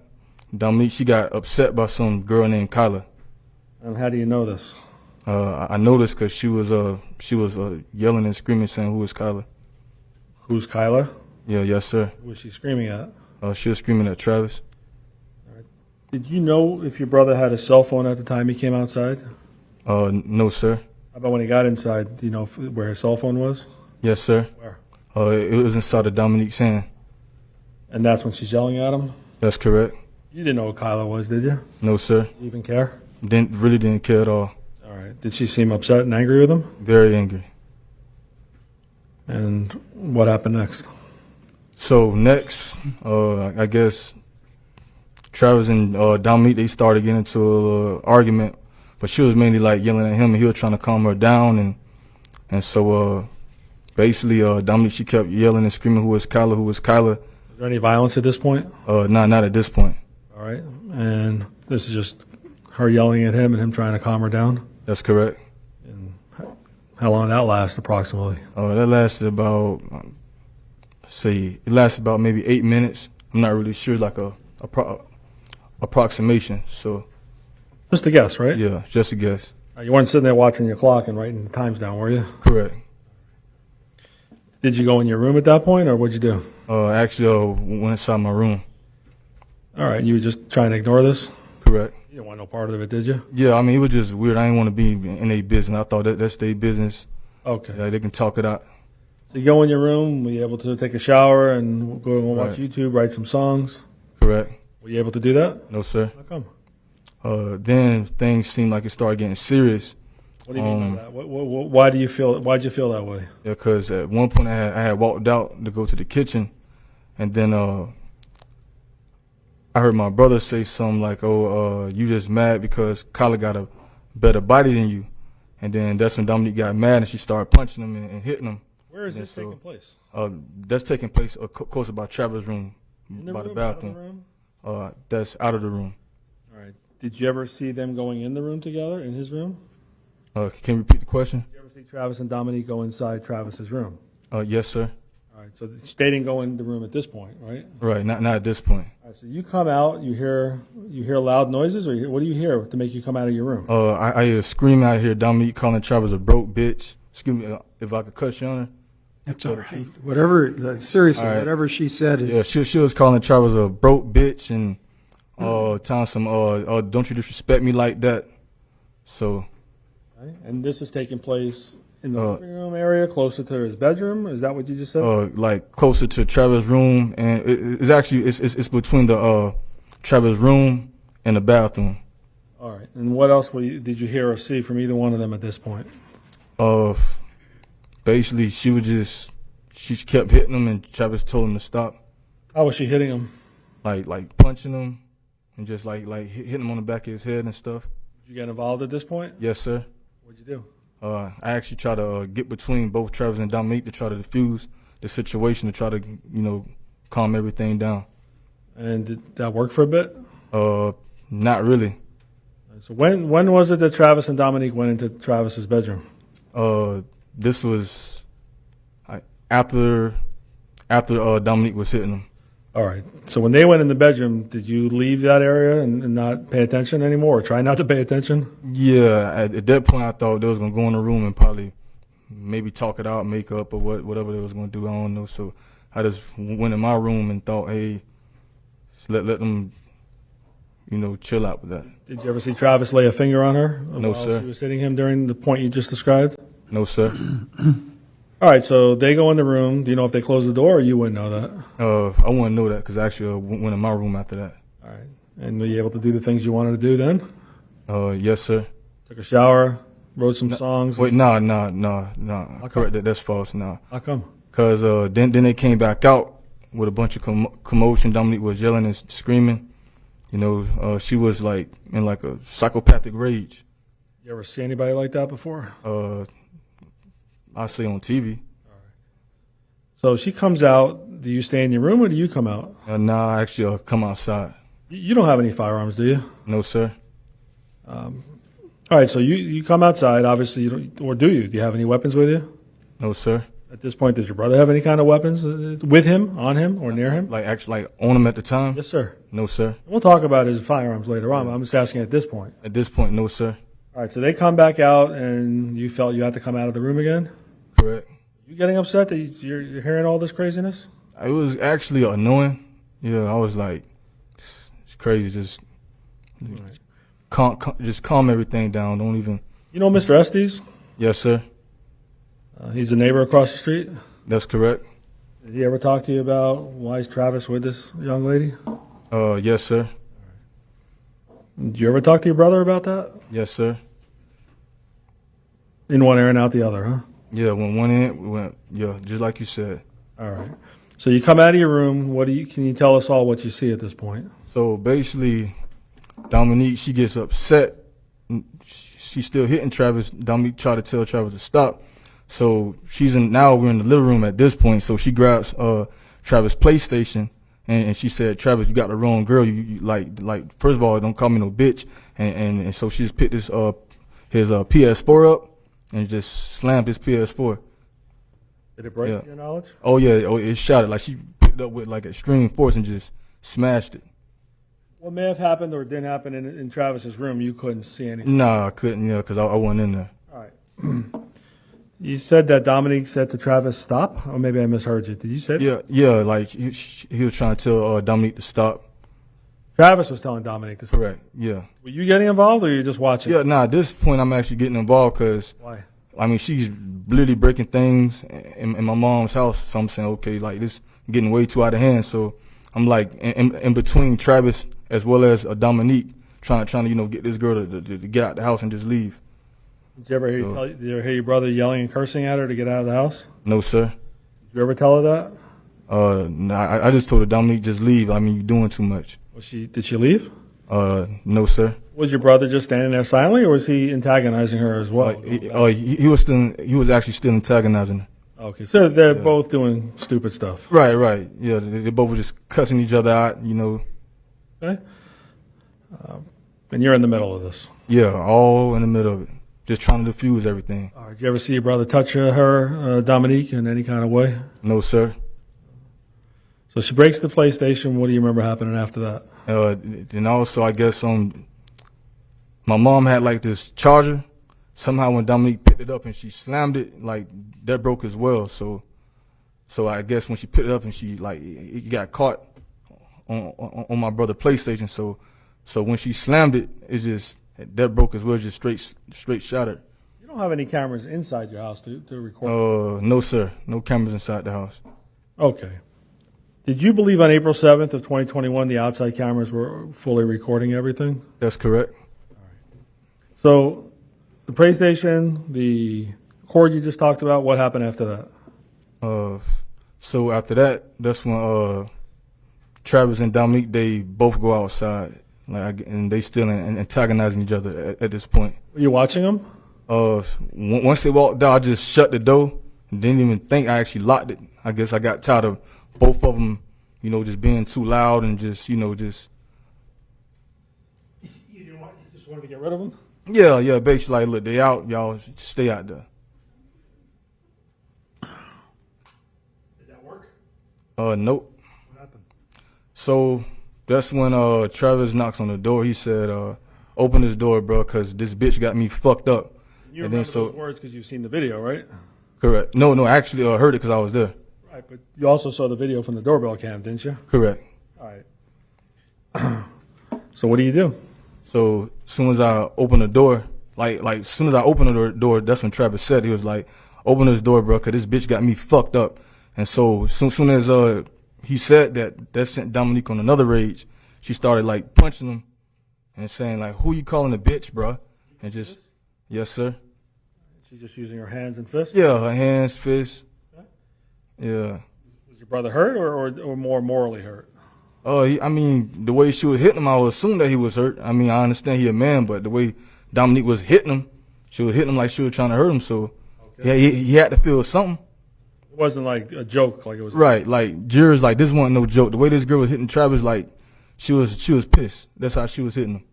[SPEAKER 10] Dominique, she got upset by some girl named Kyla.
[SPEAKER 3] And how do you know this?
[SPEAKER 10] I noticed because she was yelling and screaming, saying, "Who is Kyla?"
[SPEAKER 3] Who's Kyla?
[SPEAKER 10] Yeah, yes, sir.
[SPEAKER 3] Who was she screaming at?
[SPEAKER 10] She was screaming at Travis.
[SPEAKER 3] Did you know if your brother had a cell phone at the time he came outside?
[SPEAKER 10] No, sir.
[SPEAKER 3] How about when he got inside? Do you know where his cell phone was?
[SPEAKER 10] Yes, sir.
[SPEAKER 3] Where?
[SPEAKER 10] It was inside of Dominique's hand.
[SPEAKER 3] And that's when she's yelling at him?
[SPEAKER 10] That's correct.
[SPEAKER 3] You didn't know what Kyla was, did you?
[SPEAKER 10] No, sir.
[SPEAKER 3] Did you even care?
[SPEAKER 10] Didn't care at all.
[SPEAKER 3] All right. Did she seem upset and angry with him?
[SPEAKER 10] Very angry.
[SPEAKER 3] And what happened next?
[SPEAKER 10] So next, I guess Travis and Dominique, they started getting into a little argument, but she was mainly like yelling at him, and he was trying to calm her down, and so basically Dominique, she kept yelling and screaming, "Who is Kyla? Who is Kyla?"
[SPEAKER 3] Was there any violence at this point?
[SPEAKER 10] Not at this point.
[SPEAKER 3] All right. And this is just her yelling at him and him trying to calm her down?
[SPEAKER 10] That's correct.
[SPEAKER 3] And how long did that last approximately?
[SPEAKER 10] That lasted about, it lasted about maybe 8 minutes. I'm not really sure, like a approximation. So
[SPEAKER 3] Just a guess, right?
[SPEAKER 10] yeah, just a guess.
[SPEAKER 3] You weren't sitting there watching your clock and writing the times down, were you?
[SPEAKER 10] Correct.
[SPEAKER 3] Did you go in your room at that point, or what'd you do?
[SPEAKER 10] Actually, went inside my room.
[SPEAKER 3] All right, you were just trying to ignore this?
[SPEAKER 10] Correct.
[SPEAKER 3] You didn't want no part of it, did you?
[SPEAKER 10] Yeah, I mean, it was just weird. I didn't want to be in their business. I thought that's their business.
[SPEAKER 3] Okay.
[SPEAKER 10] They can talk it out.
[SPEAKER 3] So you go in your room, were you able to take a shower and go and watch
[SPEAKER 10] Right.
[SPEAKER 3] YouTube, write some songs?
[SPEAKER 10] Correct.
[SPEAKER 3] Were you able to do that?
[SPEAKER 10] No, sir.
[SPEAKER 3] How come?
[SPEAKER 10] Then things seemed like it started getting serious.
[SPEAKER 3] What do you mean by that? Why'd you feel that way?
[SPEAKER 10] Yeah, because at one point I had walked out to go to the kitchen, and then I heard my brother say something like, "Oh, you just mad because Kyla got a better body than you." And then that's when Dominique got mad and she started punching him and hitting him.
[SPEAKER 3] Where is
[SPEAKER 10] And
[SPEAKER 3] this taking place?
[SPEAKER 10] That's taking place close by Travis' room,
[SPEAKER 3] In the
[SPEAKER 10] by
[SPEAKER 3] room,
[SPEAKER 10] the
[SPEAKER 3] out of the
[SPEAKER 10] bathroom.
[SPEAKER 3] room?
[SPEAKER 10] That's out of the room.
[SPEAKER 3] All right. Did you ever see them going in the room together, in his room?
[SPEAKER 10] Can you repeat the question?
[SPEAKER 3] Did you ever see Travis and Dominique go inside Travis's room?
[SPEAKER 10] Yes, sir.
[SPEAKER 3] All right. So they didn't go in the room at this point, right?
[SPEAKER 10] Right, not at this point.
[SPEAKER 3] All right. So you come out, you hear loud noises, or what do you hear to make you come out of your room?
[SPEAKER 10] I hear screaming. I hear Dominique calling Travis a broke bitch. Excuse me if I could cuss you on her.
[SPEAKER 1] That's all right. Whatever, seriously,
[SPEAKER 10] All right.
[SPEAKER 1] whatever she said is.
[SPEAKER 10] Yeah, she was calling Travis a broke bitch and telling some don't you disrespect me like that. So
[SPEAKER 3] Okay. And this is taking place in the living room area, closer to his bedroom. Is that what you just said?
[SPEAKER 10] like closer to Travis' room, and it's actually it's between the Travis' room and the bathroom.
[SPEAKER 3] All right. And what else did you hear or see from either one of them at this point?
[SPEAKER 10] Basically she kept hitting him, and Travis told him to stop.
[SPEAKER 3] How was she hitting him?
[SPEAKER 10] Like punching him, and just like hitting him on the back of his head and stuff.
[SPEAKER 3] Did you get involved at this point?
[SPEAKER 10] Yes, sir.
[SPEAKER 3] What'd you do?
[SPEAKER 10] I actually tried to get between both Travis and Dominique to try to diffuse the situation, to try to calm everything down.
[SPEAKER 3] And did that work for a bit?
[SPEAKER 10] Not really.
[SPEAKER 3] So when was it that Travis and Dominique went into Travis's bedroom?
[SPEAKER 10] This was after Dominique was hitting him.
[SPEAKER 3] All right. So when they went in the bedroom, did you leave that area and not pay attention anymore, or try not to pay attention?
[SPEAKER 10] Yeah, at that point I thought they was gonna go in the room and probably maybe talk it out, make up, or whatever they was gonna do. I don't know. So I just went in my room and thought, hey, let them, chill out with that.
[SPEAKER 3] Did you ever see Travis lay a finger on her
[SPEAKER 10] No,
[SPEAKER 3] while
[SPEAKER 10] sir.
[SPEAKER 3] she was hitting him during the point you just described?
[SPEAKER 10] No, sir.
[SPEAKER 3] All right. So they go in the room. Do you know if they closed the door, or you wouldn't know that?
[SPEAKER 10] I wouldn't know that because I actually went in my room after that.
[SPEAKER 3] All right. And were you able to do the things you wanted to do then?
[SPEAKER 10] Yes, sir.
[SPEAKER 3] Took a shower, wrote some songs.
[SPEAKER 10] Wait, nah. Correct, that's false. Nah.
[SPEAKER 3] How come?
[SPEAKER 10] Because then they came back out with a bunch of commotion. Dominique was yelling and screaming. She was like in like a psychopathic rage.
[SPEAKER 3] You ever see anybody like that before?
[SPEAKER 10] I say on TV.
[SPEAKER 3] So she comes out. Do you stay in your room, or do you come out?
[SPEAKER 10] Nah, I actually come outside.
[SPEAKER 3] You don't have any firearms, do you?
[SPEAKER 10] No, sir.
[SPEAKER 3] All right. So you come outside. Obviously, you don't, or do you? Do you have any weapons with you?
[SPEAKER 10] No, sir.
[SPEAKER 3] At this point, does your brother have any kind of weapons with him, on him, or near him?
[SPEAKER 10] Like actually like on him at the time?
[SPEAKER 3] Yes, sir.
[SPEAKER 10] No, sir.
[SPEAKER 3] We'll talk about his firearms later on. But I'm just asking at this point.
[SPEAKER 10] At this point, no, sir.
[SPEAKER 3] All right. So they come back out, and you felt you had to come out of the room again?
[SPEAKER 10] Correct.
[SPEAKER 3] You getting upset that you're hearing all this craziness?
[SPEAKER 10] It was actually annoying. Yeah, I was like, it's crazy. Just calm everything down. Don't even.
[SPEAKER 3] You know Mr. Estes?
[SPEAKER 10] Yes, sir.
[SPEAKER 3] He's a neighbor across the street.
[SPEAKER 10] That's correct.
[SPEAKER 3] Did he ever talk to you about why is Travis with this young lady?
[SPEAKER 10] Yes, sir.
[SPEAKER 3] Did you ever talk to your brother about that?
[SPEAKER 10] Yes, sir.
[SPEAKER 3] In one ear and out the other, huh?
[SPEAKER 10] Yeah, when one end, we went, yeah, just like you said.
[SPEAKER 3] All right. So you come out of your room. Can you tell us all what you see at this point?
[SPEAKER 10] So basically, Dominique, she gets upset. She's still hitting Travis. Dominique tried to tell Travis to stop. So now we're in the living room at this point. So she grabs Travis' PlayStation and she said, Travis, you got the wrong girl. You like first of all, don't call me no bitch. And so she just picked his PS4 up and just slammed his PS4.
[SPEAKER 3] Did it break,
[SPEAKER 10] Yeah.
[SPEAKER 3] to your knowledge?
[SPEAKER 10] Oh yeah, it shot it. Like she picked it up with like extreme force and just smashed it.
[SPEAKER 3] What may have happened or didn't happen in Travis's room, you couldn't see anything.
[SPEAKER 10] Nah, I couldn't, because I wasn't in there.
[SPEAKER 3] All right. You said that Dominique said to Travis, stop? Or maybe I misheard you. Did you say that?
[SPEAKER 10] Yeah, like he was trying to tell Dominique to stop.
[SPEAKER 3] Travis was telling Dominique to stop.
[SPEAKER 10] Correct, yeah.
[SPEAKER 3] Were you getting involved, or were you just watching?
[SPEAKER 10] Yeah, at this point I'm actually getting involved because,
[SPEAKER 3] Why?
[SPEAKER 10] I mean, she's literally breaking things in my mom's house. So I'm saying, okay, like this getting way too out of hand. So I'm like in between Travis as well as Dominique trying to, get this girl to get out the house and just leave.
[SPEAKER 3] Did you ever hear your brother yelling and cursing at her to get out of the house?
[SPEAKER 10] No, sir.
[SPEAKER 3] Did you ever tell her that?
[SPEAKER 10] No, I just told her, Dominique, just leave. I mean, you're doing too much.
[SPEAKER 3] Did she leave?
[SPEAKER 10] No, sir.
[SPEAKER 3] Was your brother just standing there silently, or was he antagonizing her as well?
[SPEAKER 10] He was actually still antagonizing her.
[SPEAKER 3] Okay, so they're both doing stupid stuff.
[SPEAKER 10] Right. Yeah, they both were just cussing each other out,
[SPEAKER 3] Okay. And you're in the middle of this.
[SPEAKER 10] Yeah, all in the middle of it. Just trying to diffuse everything.
[SPEAKER 3] All right. Did you ever see your brother touch her, Dominique, in any kind of way?
[SPEAKER 10] No, sir.
[SPEAKER 3] So she breaks the PlayStation. What do you remember happening after that?
[SPEAKER 10] And also, I guess my mom had like this charger. Somehow when Dominique picked it up and she slammed it, like that broke as well. So So I guess when she picked it up and she like it got caught on my brother PlayStation. So when she slammed it, it just that broke as well, just straight shattered.
[SPEAKER 3] You don't have any cameras inside your house to record?
[SPEAKER 10] No sir, no cameras inside the house.
[SPEAKER 3] Okay. Did you believe on April 7th of 2021 the outside cameras were fully recording everything?
[SPEAKER 10] That's correct.
[SPEAKER 3] So the PlayStation, the cord you just talked about, what happened after that?
[SPEAKER 10] So after that, that's when Travis and Dominique, they both go outside, and they still antagonizing each other at this point.
[SPEAKER 3] Were you watching them?
[SPEAKER 10] Once they walked out, I just shut the door. Didn't even think I actually locked it. I guess I got tired of both of them, just being too loud and just. You just
[SPEAKER 3] wanted to get rid of them?
[SPEAKER 10] Yeah, basically like, look, they out, y'all stay out there.
[SPEAKER 3] Did that work?
[SPEAKER 10] Nope.
[SPEAKER 3] What happened?
[SPEAKER 10] So that's when Travis knocks on the door. He said, open this door, bro, because this bitch got me fucked up.
[SPEAKER 3] You remember those words because you've seen the video, right?
[SPEAKER 10] Correct. No, I actually heard it because I was there.
[SPEAKER 3] Right, but you also saw the video from the doorbell cam, didn't you?
[SPEAKER 10] Correct.
[SPEAKER 3] All right. So what do you do?
[SPEAKER 10] So as soon as I open the door, like as soon as I open the door, that's when Travis said, he was like, open this door, bro, because this bitch got me fucked up. And so soon as he said that sent Dominique on another rage. She started like punching him and saying like, who you calling a bitch, bro? And just, yes, sir.
[SPEAKER 3] She's just using her hands and fists?
[SPEAKER 10] Yeah, her hands, fists. Yeah.
[SPEAKER 3] Was your brother hurt or more morally hurt?
[SPEAKER 10] I mean, the way she was hitting him, I would assume that he was hurt. I mean, I understand he a man, but the way Dominique was hitting him, she was hitting him like she was trying to hurt him. So, yeah, he had to feel something.
[SPEAKER 3] It wasn't like a joke, like it was.
[SPEAKER 10] Right, like jurors, like this wasn't no joke. The way this girl was hitting Travis, like she was pissed. That's how she was hitting him.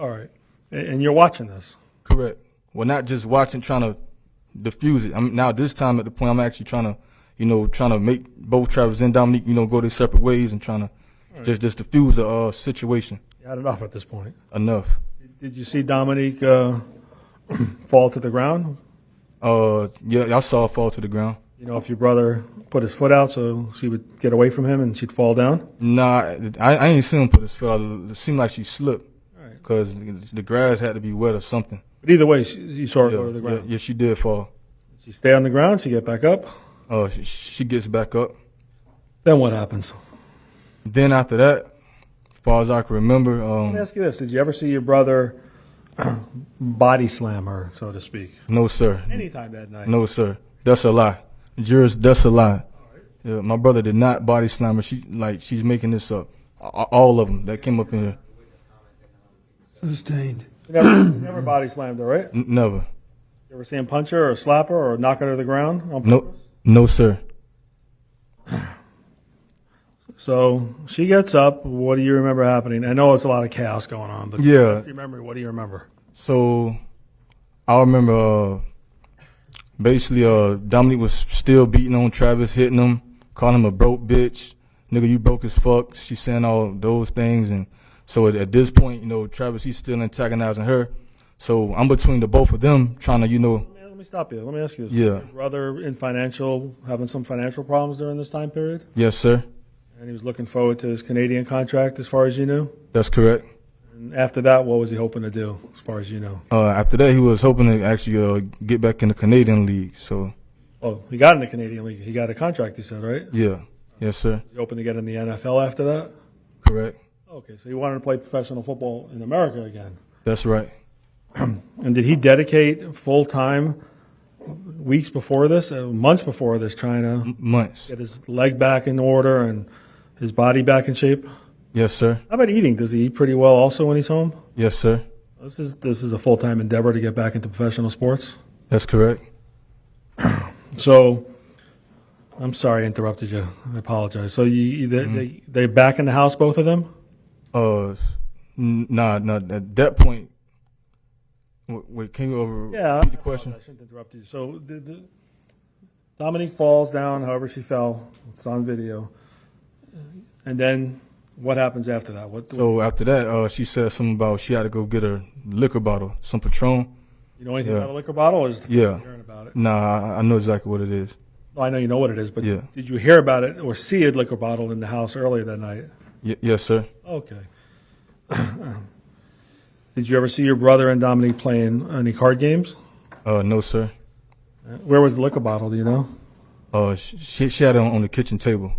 [SPEAKER 3] All right, and you're watching this.
[SPEAKER 10] Correct. Well, not just watching, trying to diffuse it. Now this time at the point, I'm actually trying to make both Travis and Dominique, go their separate ways and trying to just diffuse the situation.
[SPEAKER 3] You had enough at this point.
[SPEAKER 10] Enough.
[SPEAKER 3] Did you see Dominique fall to the ground?
[SPEAKER 10] Yeah, I saw her fall to the ground.
[SPEAKER 3] If your brother put his foot out so she would get away from him and she'd fall down?
[SPEAKER 10] Nah, I ain't seen him put his foot out. It seemed like she slipped because the grass had to be wet or something.
[SPEAKER 3] But either way, you saw her go to the ground.
[SPEAKER 10] Yeah, she did fall.
[SPEAKER 3] She stay on the ground, she get back up?
[SPEAKER 10] She gets back up.
[SPEAKER 3] Then what happens?
[SPEAKER 10] Then after that, as far as I can remember.
[SPEAKER 3] Let me ask you this. Did you ever see your brother body slam her, so to speak?
[SPEAKER 10] No, sir.
[SPEAKER 3] Anytime that night?
[SPEAKER 10] No, sir. That's a lie. Jurors, that's a lie. Yeah, my brother did not body slam her. She's making this up. All of them that came up in here.
[SPEAKER 1] Sustained.
[SPEAKER 3] You never body slammed her, right?
[SPEAKER 10] Never.
[SPEAKER 3] You ever see him punch her or slap her or knock her to the ground on purpose?
[SPEAKER 10] No, sir.
[SPEAKER 3] So she gets up. What do you remember happening? I know it's a lot of chaos going on, but
[SPEAKER 10] yeah.
[SPEAKER 3] What do you remember?
[SPEAKER 10] So I remember basically Dominique was still beating on Travis, hitting him, calling him a broke bitch. Nigga, you broke as fuck. She's saying all those things. And so at this point, Travis, he's still antagonizing her. So I'm between the both of them trying to,
[SPEAKER 3] Let me stop you. Let me ask you this.
[SPEAKER 10] Yeah.
[SPEAKER 3] Was your brother having some financial problems during this time period?
[SPEAKER 10] Yes, sir.
[SPEAKER 3] And he was looking forward to his Canadian contract as far as you knew?
[SPEAKER 10] That's correct.
[SPEAKER 3] And after that, what was he hoping to do as far as you know?
[SPEAKER 10] After that, he was hoping to actually get back in the Canadian League. So.
[SPEAKER 3] Oh, he got in the Canadian League. He got a contract, he said, right?
[SPEAKER 10] Yeah. Yes, sir.
[SPEAKER 3] Was he hoping to get in the NFL after that?
[SPEAKER 10] Correct.
[SPEAKER 3] Okay, so he wanted to play professional football in America again.
[SPEAKER 10] That's right.
[SPEAKER 3] And did he dedicate full time weeks before this, months before this, trying to get his leg back in order and his body back in shape?
[SPEAKER 10] Yes, sir.
[SPEAKER 3] How about eating? Does he eat pretty well also when he's home?
[SPEAKER 10] Yes, sir.
[SPEAKER 3] This is a full-time endeavor to get back into professional sports?
[SPEAKER 10] That's correct.
[SPEAKER 3] So, I'm sorry I interrupted you. I apologize. So they back in the house, both of them?
[SPEAKER 10] Nah. At that point, wait, can you repeat the question?
[SPEAKER 3] I shouldn't interrupt you. So Dominique falls down, however she fell. It's on video. And then what happens after that?
[SPEAKER 10] So after that, she said something about she had to go get a liquor bottle, some Patron.
[SPEAKER 3] You know anything about a liquor bottle? Or is the first time hearing about it?
[SPEAKER 10] Nah, I know exactly what it is.
[SPEAKER 3] Oh, I know you know what it is, but
[SPEAKER 10] Yeah.
[SPEAKER 3] did you hear about it or see a liquor bottle in the house earlier that night?
[SPEAKER 10] Yes, sir.
[SPEAKER 3] Okay. Did you ever see your brother and Dominique playing any card games?
[SPEAKER 10] No, sir.
[SPEAKER 3] Where was the liquor bottle, do you know?
[SPEAKER 10] She had it on the kitchen table.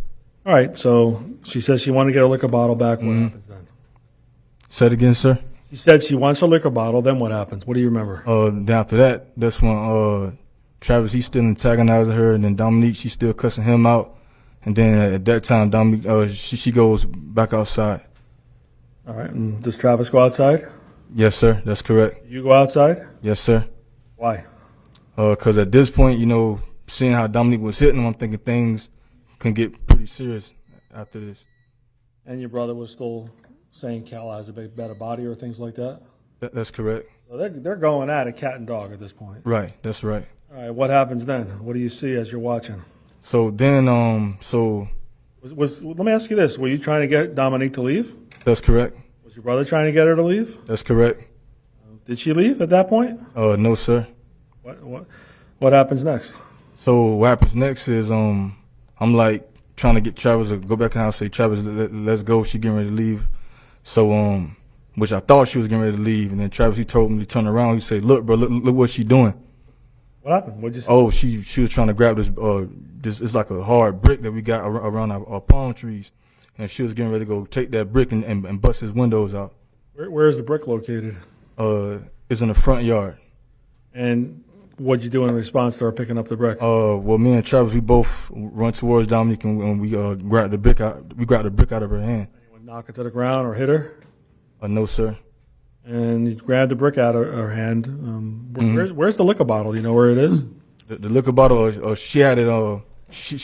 [SPEAKER 3] All right, so she says she wanted to get her liquor bottle back. What happens then?
[SPEAKER 10] Say it again, sir.
[SPEAKER 3] She said she wants her liquor bottle. Then what happens? What do you remember?
[SPEAKER 10] Then after that, that's when Travis, he's still antagonizing her, and then Dominique, she's still cussing him out. And then at that time, Dominique, she goes back outside.
[SPEAKER 3] All right, and does Travis go outside?
[SPEAKER 10] Yes, sir. That's correct.
[SPEAKER 3] You go outside?
[SPEAKER 10] Yes, sir.
[SPEAKER 3] Why?
[SPEAKER 10] Because at this point, seeing how Dominique was hitting him, I'm thinking things can get pretty serious after this.
[SPEAKER 3] And your brother was still saying Cal has a better body or things like that?
[SPEAKER 10] That's correct.
[SPEAKER 3] So they're going at it cat and dog at this point.
[SPEAKER 10] Right. That's right.
[SPEAKER 3] All right, what happens then? What do you see as you're watching?
[SPEAKER 10] So then,
[SPEAKER 3] Let me ask you this. Were you trying to get Dominique to leave?
[SPEAKER 10] that's correct.
[SPEAKER 3] Was your brother trying to get her to leave?
[SPEAKER 10] That's correct.
[SPEAKER 3] Did she leave at that point?
[SPEAKER 10] No, sir.
[SPEAKER 3] What happens next?
[SPEAKER 10] So what happens next is I'm like trying to get Travis to go back in the house, say, Travis, let's go. She getting ready to leave. So which I thought she was getting ready to leave, and then Travis, he told me to turn around. He said, look, bro, look what she doing.
[SPEAKER 3] What happened? What'd you say?
[SPEAKER 10] Oh, she was trying to grab this it's like a hard brick that we got around our palm trees, and she was getting ready to go take that brick and bust his windows out.
[SPEAKER 3] Where is the brick located?
[SPEAKER 10] It's in the front yard.
[SPEAKER 3] And what'd you do in response to her picking up the brick?
[SPEAKER 10] Well, me and Travis, we both run towards Dominique, and we grabbed the brick out. We grabbed the brick out of her hand.
[SPEAKER 3] Anyone knock her to the ground or hit her?
[SPEAKER 10] No, sir.
[SPEAKER 3] And you grabbed the brick out of her hand. Where's the liquor bottle? Do you know where it is?
[SPEAKER 10] The liquor bottle, she had it. She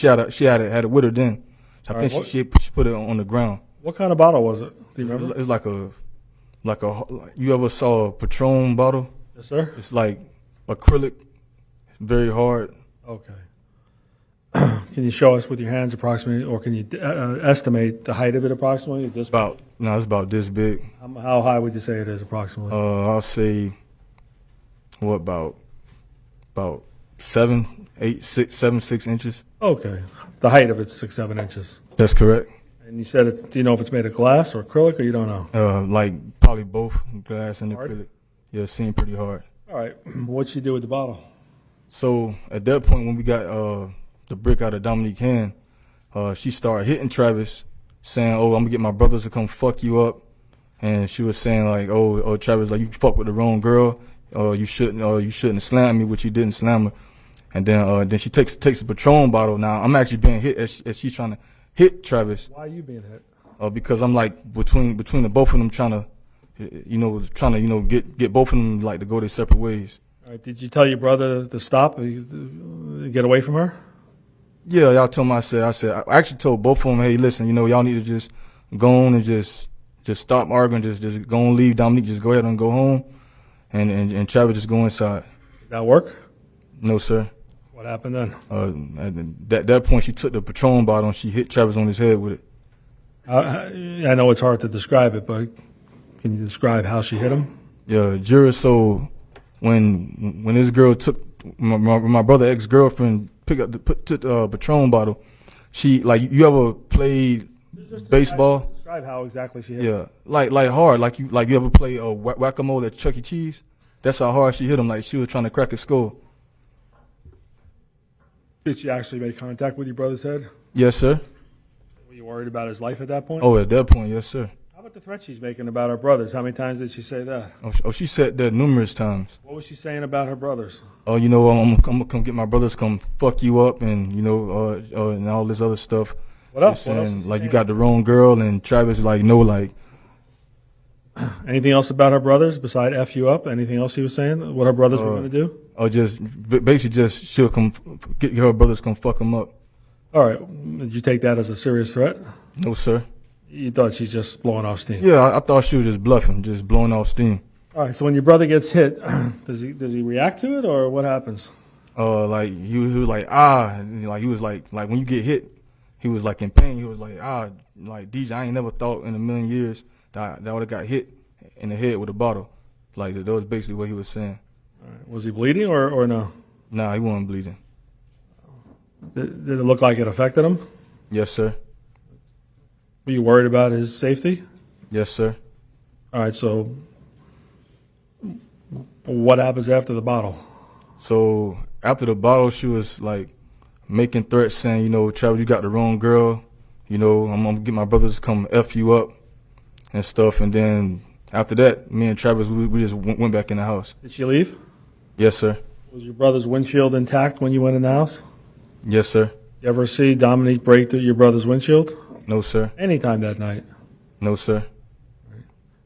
[SPEAKER 10] had it with her then. I
[SPEAKER 3] All
[SPEAKER 10] think
[SPEAKER 3] right,
[SPEAKER 10] she put it on the ground.
[SPEAKER 3] What kind of bottle was it? Do you remember?
[SPEAKER 10] It's like you ever saw a Patron bottle?
[SPEAKER 3] Yes, sir.
[SPEAKER 10] It's like acrylic, very hard.
[SPEAKER 3] Okay. Can you show us with your hands approximately, or can you estimate the height of it approximately?
[SPEAKER 10] It's about this big.
[SPEAKER 3] How high would you say it is approximately?
[SPEAKER 10] I'll say, what, about 7, 6 inches.
[SPEAKER 3] Okay. The height of it's 6-7 inches.
[SPEAKER 10] That's correct.
[SPEAKER 3] And you said do you know if it's made of glass or acrylic, or you don't know?
[SPEAKER 10] Like probably both, glass and
[SPEAKER 3] Hard?
[SPEAKER 10] acrylic. Yeah, it seemed pretty hard.
[SPEAKER 3] All right. What'd she do with the bottle?
[SPEAKER 10] So at that point, when we got the brick out of Dominique's hand, she started hitting Travis, saying, "Oh, I'm gonna get my brothers to come fuck you up." And she was saying like, "Oh, Travis, like you fuck with the wrong girl. You shouldn't have slammed me," which he didn't slam her. And then she takes a Patron bottle. Now I'm actually being hit as she's trying to hit Travis.
[SPEAKER 3] Why are you being hit?
[SPEAKER 10] Because I'm like between the both of them trying to get both of them like to go their separate ways.
[SPEAKER 3] All right. Did you tell your brother to stop, get away from her?
[SPEAKER 10] Yeah, y'all told me. I actually told both of them, hey, listen, y'all need to just go on and just stop arguing, just go and leave Dominique, just go ahead and go home, and Travis just go inside.
[SPEAKER 3] Did that work?
[SPEAKER 10] No, sir.
[SPEAKER 3] What happened then?
[SPEAKER 10] At that point, she took the Patron bottle and she hit Travis on his head with it.
[SPEAKER 3] I know it's hard to describe it, but can you describe how she hit him?
[SPEAKER 10] Yeah, Jura. So when this girl took my brother ex-girlfriend took the Patron bottle, she like you ever played baseball?
[SPEAKER 3] Describe how exactly she hit him.
[SPEAKER 10] Yeah, like hard, like you ever play whack-a-mole at Chuck E. Cheese? That's how hard she hit him. Like she was trying to crack his skull.
[SPEAKER 3] Did she actually make contact with your brother's head?
[SPEAKER 10] Yes, sir.
[SPEAKER 3] Were you worried about his life at that point?
[SPEAKER 10] Oh, at that point, yes, sir.
[SPEAKER 3] How about the threat she's making about her brothers? How many times did she say that?
[SPEAKER 10] Oh, she said that numerous times.
[SPEAKER 3] What was she saying about her brothers?
[SPEAKER 10] Oh, I'm gonna come get my brothers, come fuck you up, and and all this other stuff.
[SPEAKER 3] What else?
[SPEAKER 10] Saying,
[SPEAKER 3] What else was she
[SPEAKER 10] like you
[SPEAKER 3] saying?
[SPEAKER 10] got the wrong girl, and Travis like no, like
[SPEAKER 3] Anything else about her brothers beside F you up? Anything else he was saying? What her brothers were going to do?
[SPEAKER 10] or just basically just she'll come get her brothers come fuck him up.
[SPEAKER 3] All right. Did you take that as a serious threat?
[SPEAKER 10] No, sir.
[SPEAKER 3] You thought she's just blowing off steam?
[SPEAKER 10] Yeah, I thought she was just bluffing, just blowing off steam.
[SPEAKER 3] All right. So when your brother gets hit, does he react to it, or what happens?
[SPEAKER 10] Like he was like and like he was like when you get hit, he was like in pain. He was like like DJ, I ain't never thought in a million years that I would have got hit in the head with a bottle. Like that was basically what he was saying.
[SPEAKER 3] All right. Was he bleeding or no?
[SPEAKER 10] Nah, he wasn't bleeding.
[SPEAKER 3] Did it look like it affected him?
[SPEAKER 10] Yes, sir.
[SPEAKER 3] Were you worried about his safety?
[SPEAKER 10] Yes, sir.
[SPEAKER 3] All right, so what happens after the bottle?
[SPEAKER 10] So after the bottle, she was like making threats saying, you know, Travis, you got the wrong girl. You know, I'm gonna get my brothers to come F you up and stuff. And then after that, me and Travis, we just went back in the house.
[SPEAKER 3] Did she leave?
[SPEAKER 10] Yes, sir.
[SPEAKER 3] Was your brother's windshield intact when you went in the house?
[SPEAKER 10] Yes, sir.
[SPEAKER 3] You ever see Dominique break through your brother's windshield?
[SPEAKER 10] No, sir.
[SPEAKER 3] Anytime that night.
[SPEAKER 10] No, sir.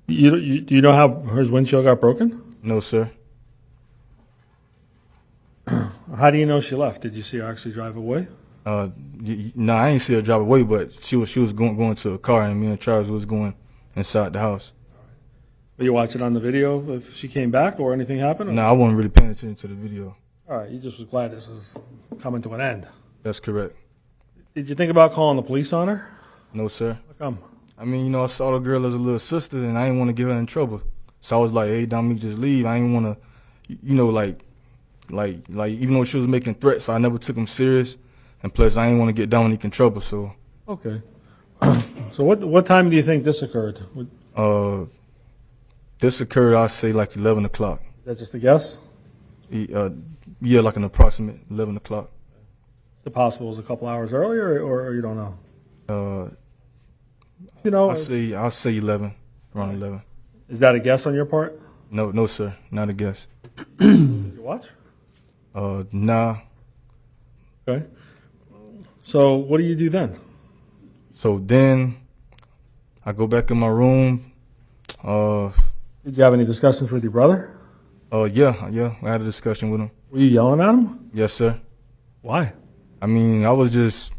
[SPEAKER 3] Do you know how his windshield got broken?
[SPEAKER 10] No, sir.
[SPEAKER 3] How do you know she left? Did you see her actually drive away?
[SPEAKER 10] No, I ain't see her drive away, but she was going to a car, and me and Travis was going inside the house.
[SPEAKER 3] Were you watching on the video if she came back or anything happened? Or?
[SPEAKER 10] No, I wasn't really paying attention to the video.
[SPEAKER 3] All right, you just was glad this is coming to an end.
[SPEAKER 10] That's correct.
[SPEAKER 3] Did you think about calling the police on her?
[SPEAKER 10] No, sir.
[SPEAKER 3] How come?
[SPEAKER 10] I mean, you know, I saw the girl as a little sister, and I didn't want to get her in trouble. So I was like, hey, Dominique, just leave. I didn't want to, you know, like, even though she was making threats, I never took them serious. And plus, I didn't want to get Dominique in trouble, so.
[SPEAKER 3] Okay. So what time do you think this occurred?
[SPEAKER 10] This occurred, I'd say, like 11 o'clock.
[SPEAKER 3] Is that just a guess?
[SPEAKER 10] Yeah, like an approximate 11 o'clock.
[SPEAKER 3] Is it possible it was a couple hours earlier, or you don't know? You know,
[SPEAKER 10] I'll say 11, around 11.
[SPEAKER 3] Is that a guess on your part?
[SPEAKER 10] No, sir, not a guess.
[SPEAKER 3] Did you watch?
[SPEAKER 10] Nah.
[SPEAKER 3] Okay. So what do you do then?
[SPEAKER 10] So then I go back in my room.
[SPEAKER 3] Did you have any discussions with your brother?
[SPEAKER 10] Yeah, I had a discussion with him.
[SPEAKER 3] Were you yelling at him?
[SPEAKER 10] Yes, sir.
[SPEAKER 3] Why?
[SPEAKER 10] I mean, I was just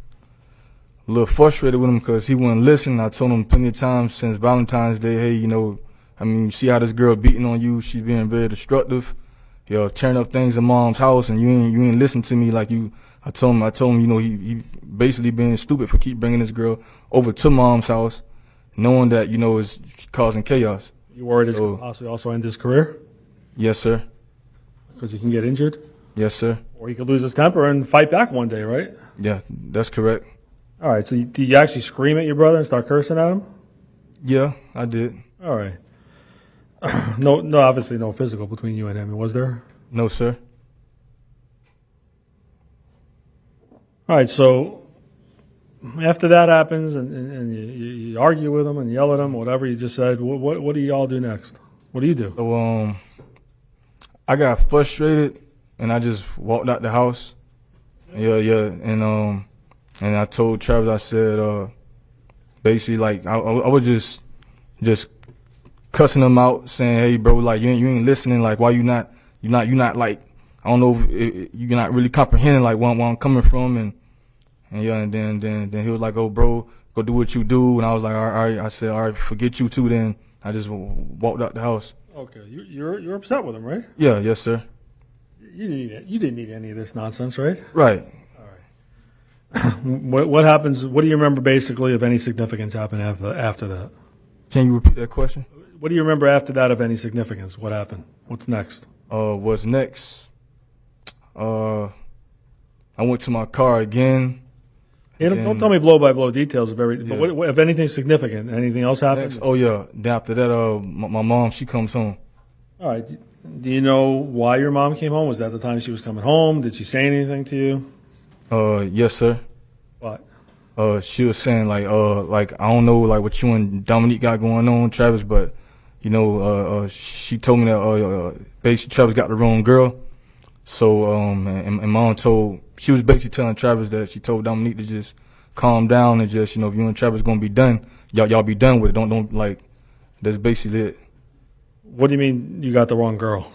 [SPEAKER 10] a little frustrated with him because he wouldn't listen. I told him plenty of times since Valentine's Day, hey, you know, I mean, you see how this girl beating on you? She's being very destructive. You know, tearing up things in mom's house, and you ain't listen to me like you. I told him, you know, he basically being stupid for keep bringing this girl over to mom's house, knowing that, you know, is causing chaos.
[SPEAKER 3] You worried it's going to possibly also end his career?
[SPEAKER 10] Yes, sir.
[SPEAKER 3] Because he can get injured?
[SPEAKER 10] Yes, sir.
[SPEAKER 3] Or he could lose his temper and fight back one day, right?
[SPEAKER 10] Yeah, that's correct.
[SPEAKER 3] All right, so did you actually scream at your brother and start cursing at him?
[SPEAKER 10] Yeah, I did.
[SPEAKER 3] All right. No, obviously no physical between you and him, was there?
[SPEAKER 10] No, sir.
[SPEAKER 3] All right, so after that happens and you argue with him and yell at him, whatever you just said, what do y'all do next? What do you do?
[SPEAKER 10] So, I got frustrated and I just walked out the house. Yeah, and I told Travis, I said, basically, like, I was just cussing him out, saying, hey, bro, like, you ain't listening, like, why you not like, I don't know, you're not really comprehending, like, where I'm coming from, and then he was like, oh, bro, go do what you do, and I was like, all right, I said, all right, forget you too, then I just walked out the house. Okay,
[SPEAKER 3] you're upset with him, right?
[SPEAKER 10] Yeah, yes, sir.
[SPEAKER 3] You didn't need any of this nonsense, right?
[SPEAKER 10] Right.
[SPEAKER 3] What happens? What do you remember basically of any significance happened after that?
[SPEAKER 10] Can you repeat that question?
[SPEAKER 3] What do you remember after that of any significance? What happened? What's next?
[SPEAKER 10] What's next? I went to my car again.
[SPEAKER 3] Hey, don't tell me blow by blow details of everything. Yeah. But if anything significant, anything else happened?
[SPEAKER 10] Next, oh yeah. Then after that, my mom, she comes home.
[SPEAKER 3] All right. Do you know why your mom came home? Was that the time she was coming home? Did she say anything to you?
[SPEAKER 10] Yes, sir.
[SPEAKER 3] What?
[SPEAKER 10] She was saying like I don't know like what you and Dominique got going on, Travis, but you know, she told me that basically Travis got the wrong girl. So and mom she was basically telling Travis that she told Dominique to just calm down and just, you know, if you and Travis gonna be done, y'all be done with it. Don't like, that's basically it.
[SPEAKER 3] What do you mean you got the wrong girl?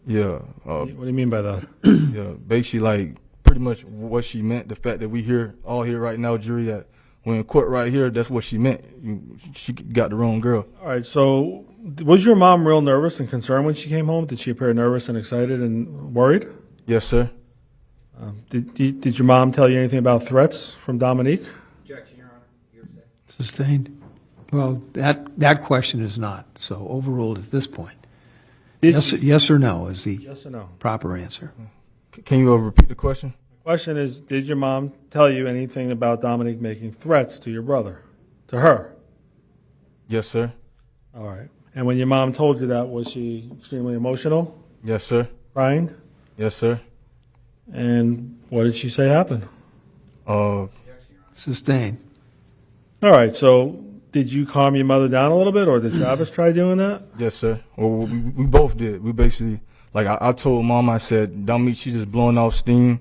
[SPEAKER 10] Yeah.
[SPEAKER 3] What do you mean by that?
[SPEAKER 10] Yeah, basically like pretty much what she meant. The fact that we all here right now, jury, that we're in court right here, that's what she meant. She got the wrong girl.
[SPEAKER 3] All right. So was your mom real nervous and concerned when she came home? Did she appear nervous and excited and worried?
[SPEAKER 10] Yes, sir.
[SPEAKER 3] Did your mom tell you anything about threats from Dominique?
[SPEAKER 7] Objection, Your Honor. You're safe.
[SPEAKER 1] Sustained? Well, that question is not, so overruled at this point. Yes or no is the
[SPEAKER 3] Yes or no?
[SPEAKER 1] proper answer.
[SPEAKER 10] Can you repeat the question?
[SPEAKER 3] The Question is, did your mom tell you anything about Dominique making threats to your brother, to her?
[SPEAKER 10] Yes, sir.
[SPEAKER 3] All right. And when your mom told you that, was she extremely emotional,
[SPEAKER 10] Yes, sir.
[SPEAKER 3] crying?
[SPEAKER 10] Yes, sir.
[SPEAKER 3] And what did she say happened?
[SPEAKER 1] Sustained.
[SPEAKER 3] All right. So did you calm your mother down a little bit, or did Travis try doing that?
[SPEAKER 10] Yes, sir. Well, we both did. We basically, like, I told mom, I said, Dominique, she's just blowing off steam.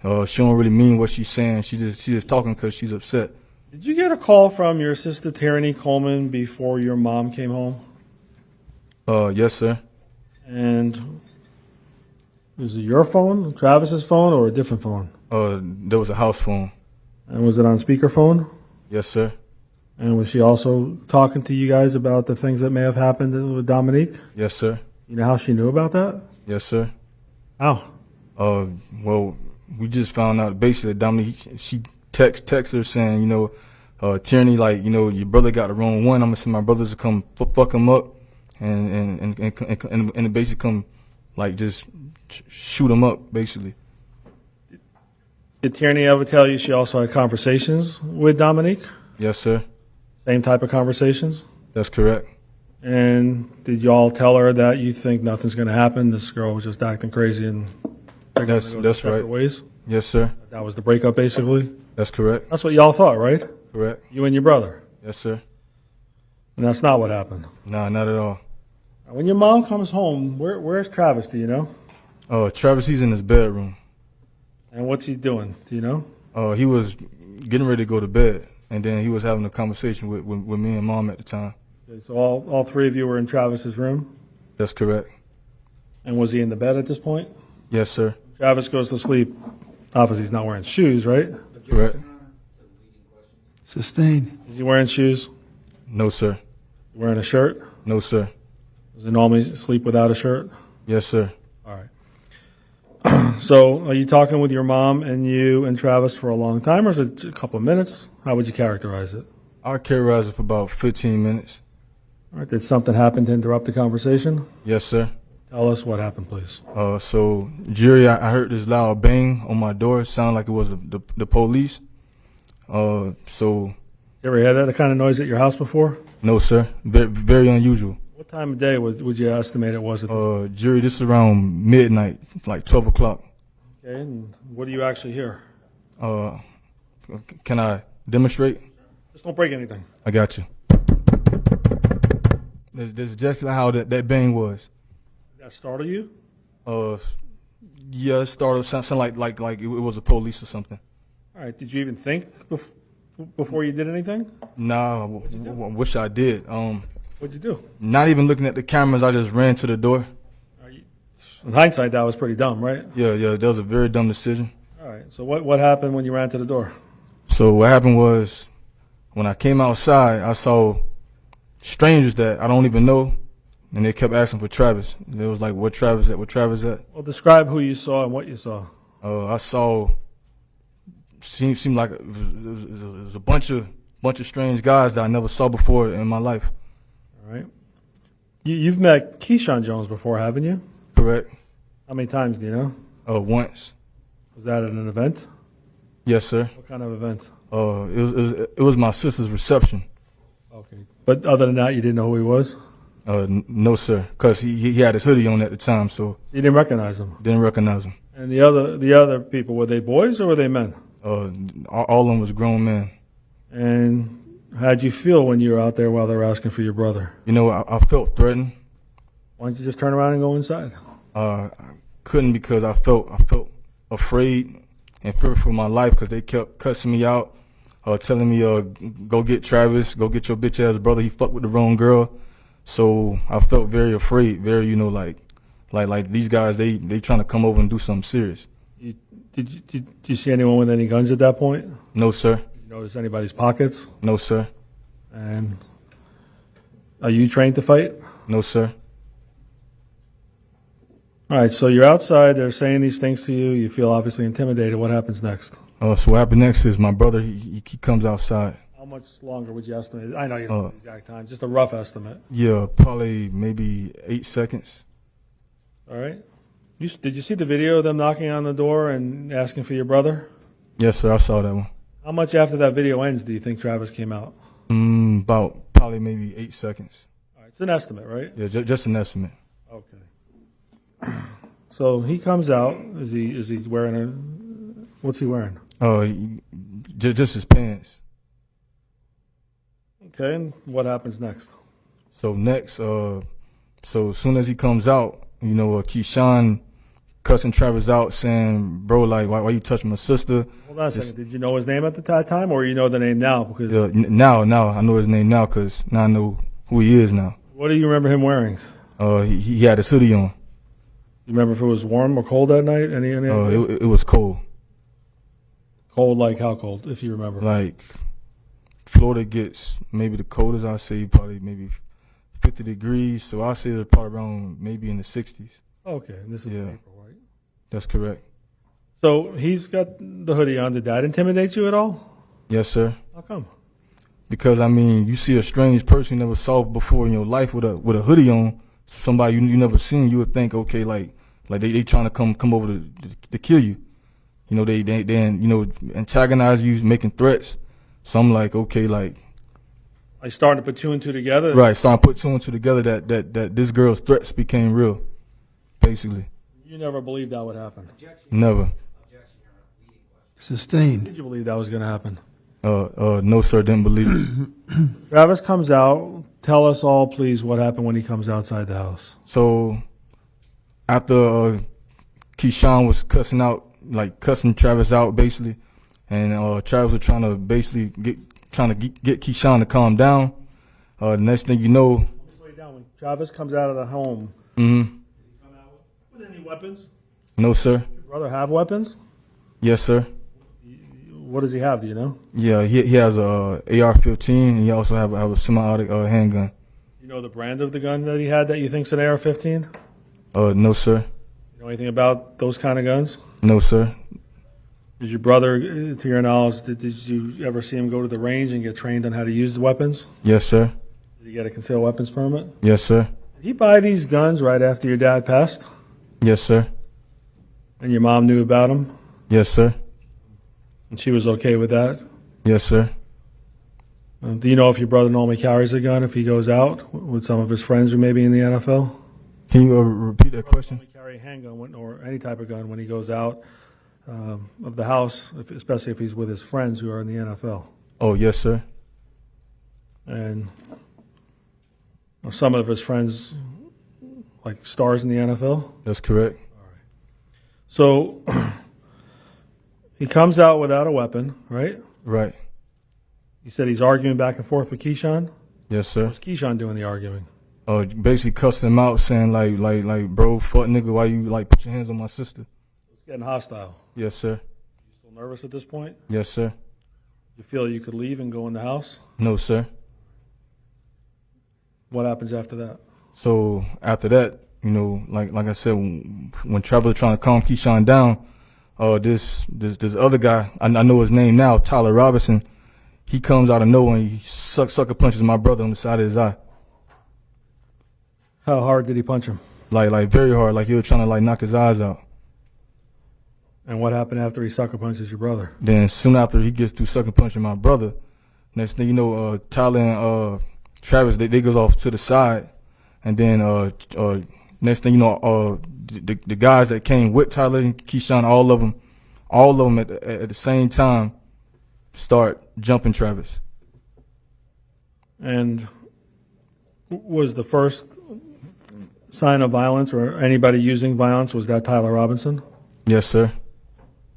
[SPEAKER 10] She don't really mean what she's saying. She just talking because she's upset.
[SPEAKER 3] Did you get a call from your sister Tyranny Coleman before your mom came home?
[SPEAKER 10] Yes, sir.
[SPEAKER 3] And is it your phone, Travis's phone, or a different phone?
[SPEAKER 10] There was a house phone.
[SPEAKER 3] And was it on speakerphone?
[SPEAKER 10] Yes, sir.
[SPEAKER 3] And was she also talking to you guys about the things that may have happened with Dominique?
[SPEAKER 10] Yes, sir.
[SPEAKER 3] You know how she knew about that?
[SPEAKER 10] Yes, sir.
[SPEAKER 3] How?
[SPEAKER 10] Well, we just found out basically that Dominique, she texted her saying, you know, Tyranny, like, you know, your brother got the wrong one. I'm gonna send my brothers to come fuck him up, and basically come, like, just shoot him up, basically.
[SPEAKER 3] Did Tyranny ever tell you she also had conversations with Dominique?
[SPEAKER 10] Yes, sir.
[SPEAKER 3] Same type of conversations?
[SPEAKER 10] That's correct.
[SPEAKER 3] And did you all tell her that you think nothing's going to happen? This girl was just acting crazy and they're going to go
[SPEAKER 10] That's
[SPEAKER 3] separate
[SPEAKER 10] right.
[SPEAKER 3] ways?
[SPEAKER 10] Yes, sir.
[SPEAKER 3] That was the breakup, basically?
[SPEAKER 10] That's correct.
[SPEAKER 3] That's what y'all thought, right?
[SPEAKER 10] Correct.
[SPEAKER 3] You and your brother.
[SPEAKER 10] Yes, sir.
[SPEAKER 3] And that's not what happened.
[SPEAKER 10] Nah, not at all.
[SPEAKER 3] When your mom comes home, where's Travis, do you know?
[SPEAKER 10] Travis, he's in his bedroom.
[SPEAKER 3] And what's he doing, do you know?
[SPEAKER 10] He was getting ready to go to bed, and then he was having a conversation with me and mom at the time.
[SPEAKER 3] Okay, so all three of you were in Travis's room?
[SPEAKER 10] That's correct.
[SPEAKER 3] And was he in the bed at this point?
[SPEAKER 10] Yes, sir.
[SPEAKER 3] Travis goes to sleep. Obviously, he's not wearing shoes, right?
[SPEAKER 10] Correct.
[SPEAKER 1] Sustained.
[SPEAKER 3] Is he wearing shoes?
[SPEAKER 10] No, sir.
[SPEAKER 3] Wearing a shirt?
[SPEAKER 10] No, sir.
[SPEAKER 3] Does he normally sleep without a shirt?
[SPEAKER 10] Yes, sir.
[SPEAKER 3] All right. So are you talking with your mom and you and Travis for a long time, or is it a couple of minutes? How would you characterize it?
[SPEAKER 10] I characterized it for about 15 minutes.
[SPEAKER 3] All right. Did something happen to interrupt the conversation?
[SPEAKER 10] Yes, sir.
[SPEAKER 3] Tell us what happened, please.
[SPEAKER 10] So, Jerry, I heard this loud bang on my door. It sounded like it was the police. So,
[SPEAKER 3] You ever had that kind of noise at your house before?
[SPEAKER 10] no, sir. Very unusual.
[SPEAKER 3] What time of day would you estimate it was?
[SPEAKER 10] Jerry, this is around midnight, like 12 o'clock.
[SPEAKER 3] Okay, and what do you actually hear?
[SPEAKER 10] Can I demonstrate?
[SPEAKER 3] Just don't break anything.
[SPEAKER 10] I got you. That's exactly how that bang was.
[SPEAKER 3] Did that startle you?
[SPEAKER 10] Yeah, it started something like it was a police or something.
[SPEAKER 3] All right. Did you even think before you did anything?
[SPEAKER 10] Nah, I wish I did.
[SPEAKER 3] What'd you do?
[SPEAKER 10] Not even looking at the cameras, I just ran to the door.
[SPEAKER 3] In hindsight, that was pretty dumb, right?
[SPEAKER 10] Yeah, that was a very dumb decision.
[SPEAKER 3] All right. So what happened when you ran to the door?
[SPEAKER 10] So what happened was, when I came outside, I saw strangers that I don't even know, and they kept asking for Travis. It was like, where Travis at? Where Travis at?
[SPEAKER 3] Well, describe who you saw and what you saw.
[SPEAKER 10] I saw, seemed like it was a bunch of strange guys that I never saw before in my life.
[SPEAKER 3] All right. You've met Keyshawn Jones before, haven't you?
[SPEAKER 10] Correct.
[SPEAKER 3] How many times do you know?
[SPEAKER 10] Once.
[SPEAKER 3] Was that at an event?
[SPEAKER 10] Yes, sir.
[SPEAKER 3] What kind of event?
[SPEAKER 10] It was my sister's reception.
[SPEAKER 3] Okay. But other than that, you didn't know who he was?
[SPEAKER 10] No, sir, because he had his hoodie on at the time, so
[SPEAKER 3] You didn't recognize him?
[SPEAKER 10] didn't recognize him.
[SPEAKER 3] And the other people, were they boys or were they men?
[SPEAKER 10] All of them was grown men.
[SPEAKER 3] And how'd you feel when you were out there while they were asking for your brother?
[SPEAKER 10] You know, I felt threatened.
[SPEAKER 3] Why don't you just turn around and go inside?
[SPEAKER 10] I couldn't because I felt afraid and fear for my life because they kept cussing me out, telling me, go get Travis, go get your bitch ass brother. He fucked with the wrong girl. So I felt very afraid, very, like these guys, they trying to come over and do something serious.
[SPEAKER 3] Did you see anyone with any guns at that point?
[SPEAKER 10] No, sir.
[SPEAKER 3] Did you notice anybody's pockets?
[SPEAKER 10] No, sir.
[SPEAKER 3] And are you trained to fight?
[SPEAKER 10] No, sir.
[SPEAKER 3] All right, so you're outside. They're saying these things to you. You feel obviously intimidated. What happens next?
[SPEAKER 10] So what happened next is my brother, he comes outside.
[SPEAKER 3] How much longer would you estimate? I know you don't know the exact time, just a rough estimate.
[SPEAKER 10] Yeah, probably maybe 8 seconds.
[SPEAKER 3] All right. Did you see the video of them knocking on the door and asking for your brother?
[SPEAKER 10] Yes, sir. I saw that one.
[SPEAKER 3] How much after that video ends do you think Travis came out?
[SPEAKER 10] About probably maybe 8 seconds.
[SPEAKER 3] All right, it's an estimate, right?
[SPEAKER 10] Yeah, just an estimate.
[SPEAKER 3] Okay. So he comes out. Is he wearing a? What's he wearing?
[SPEAKER 10] Just his pants.
[SPEAKER 3] Okay, and what happens next?
[SPEAKER 10] So next, so as soon as he comes out, Keyshawn cussing Travis out, saying, "Bro, like, why you touching my sister?"
[SPEAKER 3] Hold on a second. Did you know his name at the time, or you know the name now? Because
[SPEAKER 10] Now I know his name now because now I know who he is now.
[SPEAKER 3] what do you remember him wearing?
[SPEAKER 10] He had his hoodie on.
[SPEAKER 3] You remember if it was warm or cold that night? Any
[SPEAKER 10] It was cold.
[SPEAKER 3] cold, like how cold, if you remember?
[SPEAKER 10] Like Florida gets maybe the coldest, I say probably maybe 50 degrees. So I say it's probably around maybe in the 60s.
[SPEAKER 3] Okay, and this is
[SPEAKER 10] Yeah.
[SPEAKER 3] April, right?
[SPEAKER 10] That's correct.
[SPEAKER 3] So he's got the hoodie on. Did that intimidate you at all?
[SPEAKER 10] Yes, sir.
[SPEAKER 3] How come?
[SPEAKER 10] Because I mean, you see a strange person you never saw before in your life with a hoodie on, somebody you never seen, you would think, okay, like they trying to come over to kill you. They antagonize you, making threats. So I'm like, okay, like
[SPEAKER 3] I started to put two and two together.
[SPEAKER 10] right. So I put 2 and 2 together that this girl's threats became real, basically.
[SPEAKER 3] You never believed that would happen.
[SPEAKER 10] Never.
[SPEAKER 1] Sustained.
[SPEAKER 3] Did you believe that was going to happen?
[SPEAKER 10] No, sir, didn't believe it.
[SPEAKER 3] Travis comes out. Tell us all, please, what happened when he comes outside the house.
[SPEAKER 10] So after Keyshawn was cussing Travis out basically, and Travis was trying to basically get Keyshawn to calm down. The next thing you know,
[SPEAKER 3] Slow down. When Travis comes out of the home,
[SPEAKER 10] mhm,
[SPEAKER 3] come out with any weapons?
[SPEAKER 10] no, sir.
[SPEAKER 3] Your brother have weapons?
[SPEAKER 10] Yes, sir.
[SPEAKER 3] What does he have? Do you know?
[SPEAKER 10] Yeah, he has a AR-15, and he also have a semi-automatic handgun.
[SPEAKER 3] You know the brand of the gun that he had that you think's an AR-15?
[SPEAKER 10] No, sir.
[SPEAKER 3] You know anything about those kind of guns?
[SPEAKER 10] No, sir.
[SPEAKER 3] Did your brother, to your knowledge, did you ever see him go to the range and get trained on how to use the weapons?
[SPEAKER 10] Yes, sir.
[SPEAKER 3] Did he get a concealed weapons permit?
[SPEAKER 10] Yes, sir.
[SPEAKER 3] Did he buy these guns right after your dad passed?
[SPEAKER 10] Yes, sir.
[SPEAKER 3] And your mom knew about them?
[SPEAKER 10] Yes, sir.
[SPEAKER 3] And she was okay with that?
[SPEAKER 10] Yes, sir.
[SPEAKER 3] Do you know if your brother normally carries a gun if he goes out with some of his friends or maybe in the NFL?
[SPEAKER 10] Can you repeat that question?
[SPEAKER 3] Normally carry a handgun or any type of gun when he goes out of the house, especially if he's with his friends who are in the NFL.
[SPEAKER 10] Oh, yes, sir.
[SPEAKER 3] And are some of his friends like stars in the NFL?
[SPEAKER 10] That's correct.
[SPEAKER 3] So he comes out without a weapon, right?
[SPEAKER 10] Right.
[SPEAKER 3] You said he's arguing back and forth with Keyshawn?
[SPEAKER 10] Yes, sir.
[SPEAKER 3] What's Keyshawn doing the arguing?
[SPEAKER 10] Basically cussing him out, saying like, bro, fuck nigga, why you put your hands on my sister?
[SPEAKER 3] It's getting hostile.
[SPEAKER 10] Yes, sir.
[SPEAKER 3] You still nervous at this point?
[SPEAKER 10] Yes, sir.
[SPEAKER 3] You feel you could leave and go in the house?
[SPEAKER 10] No, sir.
[SPEAKER 3] What happens after that?
[SPEAKER 10] So after that, like I said, when Travis was trying to calm Keyshawn down, this other guy, I know his name now, Tyler Robinson, he comes out of nowhere and he sucker punches my brother on the side of his eye.
[SPEAKER 3] How hard did he punch him?
[SPEAKER 10] Like very hard, like he was trying to knock his eyes out.
[SPEAKER 3] And what happened after he sucker punches your brother?
[SPEAKER 10] Then soon after he gets through sucker punching my brother, next thing you know, Tyler and Travis, they goes off to the side, and then next thing you know, the guys that came with Tyler and Keyshawn, all of them at the same time start jumping Travis.
[SPEAKER 3] And was the first sign of violence or anybody using violence, was that Tyler Robinson?
[SPEAKER 10] Yes, sir.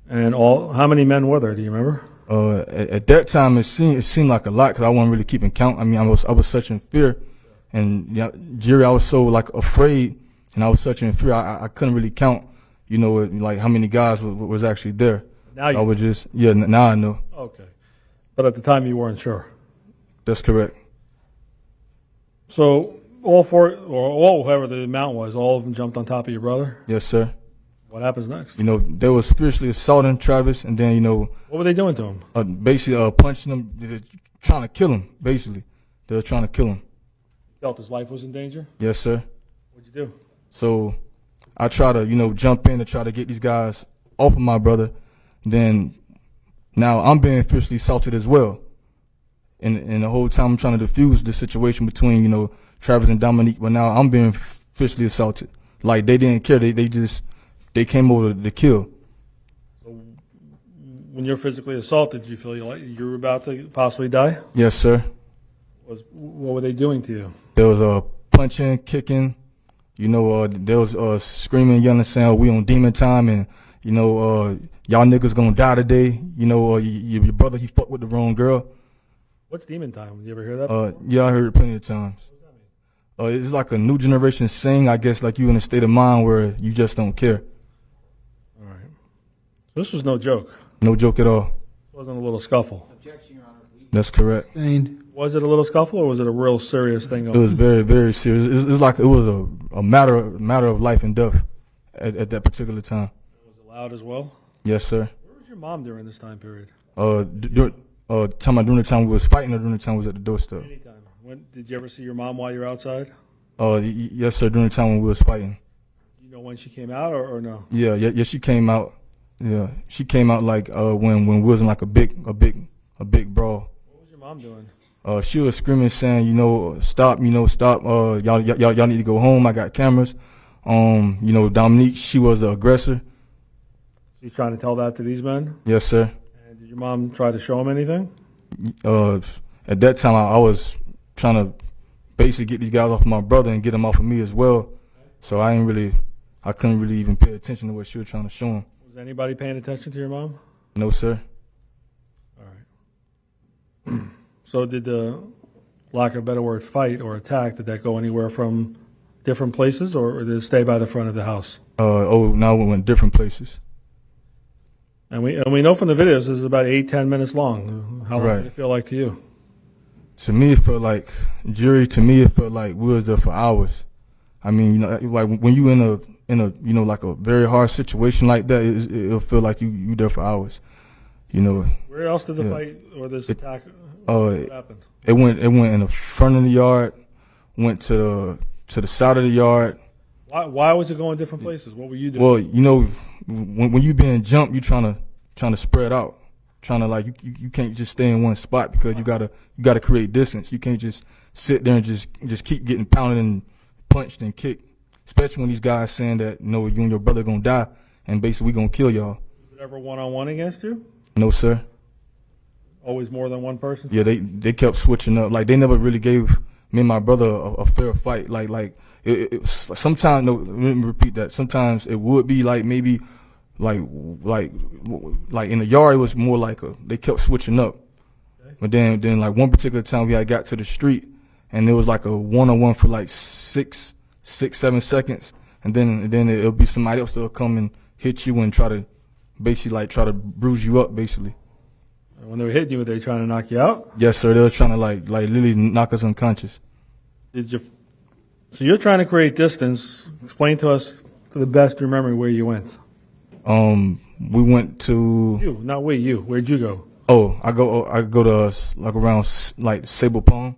[SPEAKER 3] And how many men were there? Do you remember?
[SPEAKER 10] At that time, it seemed like a lot because I wasn't really keeping count. I mean, I was such in fear, and Jerry, I was so afraid, and I was such in fear. I couldn't really count, like how many guys was actually there.
[SPEAKER 3] Now you
[SPEAKER 10] I was just now I know.
[SPEAKER 3] Okay, but at the time you weren't sure.
[SPEAKER 10] That's correct.
[SPEAKER 3] So all four, or whoever the amount was, all of them jumped on top of your brother?
[SPEAKER 10] Yes, sir.
[SPEAKER 3] What happens next?
[SPEAKER 10] They was fiercely assaulting Travis, and then
[SPEAKER 3] what were they doing to him?
[SPEAKER 10] Basically punching him, trying to kill him. Basically, they were trying to kill him.
[SPEAKER 3] Felt his life was in danger?
[SPEAKER 10] Yes, sir.
[SPEAKER 3] What'd you do?
[SPEAKER 10] So I try to, jump in to try to get these guys off of my brother, then now I'm being fiercely assaulted as well. And the whole time I'm trying to diffuse the situation between, Travis and Dominique, but now I'm being fiercely assaulted. Like, they didn't care. They came over to kill.
[SPEAKER 3] When you're physically assaulted, do you feel like you're about to possibly die?
[SPEAKER 10] Yes, sir.
[SPEAKER 3] What were they doing to you?
[SPEAKER 10] There was punching, kicking, there was screaming, saying, we on demon time, and, y'all niggas gonna die today. Your brother, he fucked with the wrong girl.
[SPEAKER 3] What's demon time? You ever hear that?
[SPEAKER 10] Yeah, I heard it plenty of times. It's like a new generation saying, I guess, like you in a state of mind where you just don't care.
[SPEAKER 3] All right. This was no joke.
[SPEAKER 10] No joke at all.
[SPEAKER 3] It wasn't a little scuffle.
[SPEAKER 10] That's correct.
[SPEAKER 1] Sustained.
[SPEAKER 3] Was it a little scuffle, or was it a real serious thing?
[SPEAKER 10] It was very, very serious. It's like it was a matter of life and death at that particular time.
[SPEAKER 3] Was it loud as well?
[SPEAKER 10] Yes, sir.
[SPEAKER 3] Where was your mom during this time period?
[SPEAKER 10] During the time we was fighting, or during the time we was at the doorstep?
[SPEAKER 3] Anytime. When did you ever see your mom while you're outside?
[SPEAKER 10] Yes, sir. During the time when we was fighting.
[SPEAKER 3] You know when she came out, or no?
[SPEAKER 10] Yeah. She came out. Yeah, she came out like when we was in like a big brawl.
[SPEAKER 3] What was your mom doing?
[SPEAKER 10] She was screaming, saying, stop, stop. Y'all need to go home. I got cameras. Dominique, she was the aggressor.
[SPEAKER 3] She's trying to tell that to these men?
[SPEAKER 10] Yes, sir.
[SPEAKER 3] And did your mom try to show them anything?
[SPEAKER 10] At that time, I was trying to basically get these guys off of my brother and get them off of me as well. So I couldn't really even pay attention to what she was trying to show them.
[SPEAKER 3] Was anybody paying attention to your mom?
[SPEAKER 10] No, sir.
[SPEAKER 3] All right. So did the, lack of a better word, fight or attack, did that go anywhere from different places, or did it stay by the front of the house?
[SPEAKER 10] Now we went different places.
[SPEAKER 3] And we know from the videos this is about 8-10 minutes long. How long
[SPEAKER 10] Right.
[SPEAKER 3] did it feel like to you?
[SPEAKER 10] To me, it felt like it felt like we was there for hours. I mean, like when you in a like a very hard situation like that, it'll feel like you there for hours.
[SPEAKER 3] Where else did the fight or this attack what happened?
[SPEAKER 10] It went in the front of the yard, went to the side of the yard.
[SPEAKER 3] Why was it going different places? What were you doing?
[SPEAKER 10] Well, when you being jumped, you trying to spread out, trying to like you can't just stay in one spot because you gotta create distance. You can't just sit there and just keep getting pounded and punched and kicked. Especially when these guys saying that you and your brother gonna die and basically we gonna kill y'all.
[SPEAKER 3] Was it ever one-on-one against you?
[SPEAKER 10] No, sir.
[SPEAKER 3] Always more than one person?
[SPEAKER 10] Yeah, they kept switching up. Like they never really gave me and my brother a fair fight. Like it sometimes, no, let me repeat that. Sometimes it would be like maybe like in the yard it was more like they kept switching up. Okay. But then like one particular time we had got to the street and it was like a one-on-one for like 6-7 seconds, and then it'll be somebody else that'll come and hit you and try to bruise you up basically.
[SPEAKER 3] When they were hitting you, were they trying to knock you out?
[SPEAKER 10] Yes, sir. They were trying to like literally knock us unconscious.
[SPEAKER 3] So you're trying to create distance. Explain to us, to the best of your memory, where you went.
[SPEAKER 10] We went to
[SPEAKER 3] You, not we. You. Where'd you go?
[SPEAKER 10] I go to like around like Sable Palm.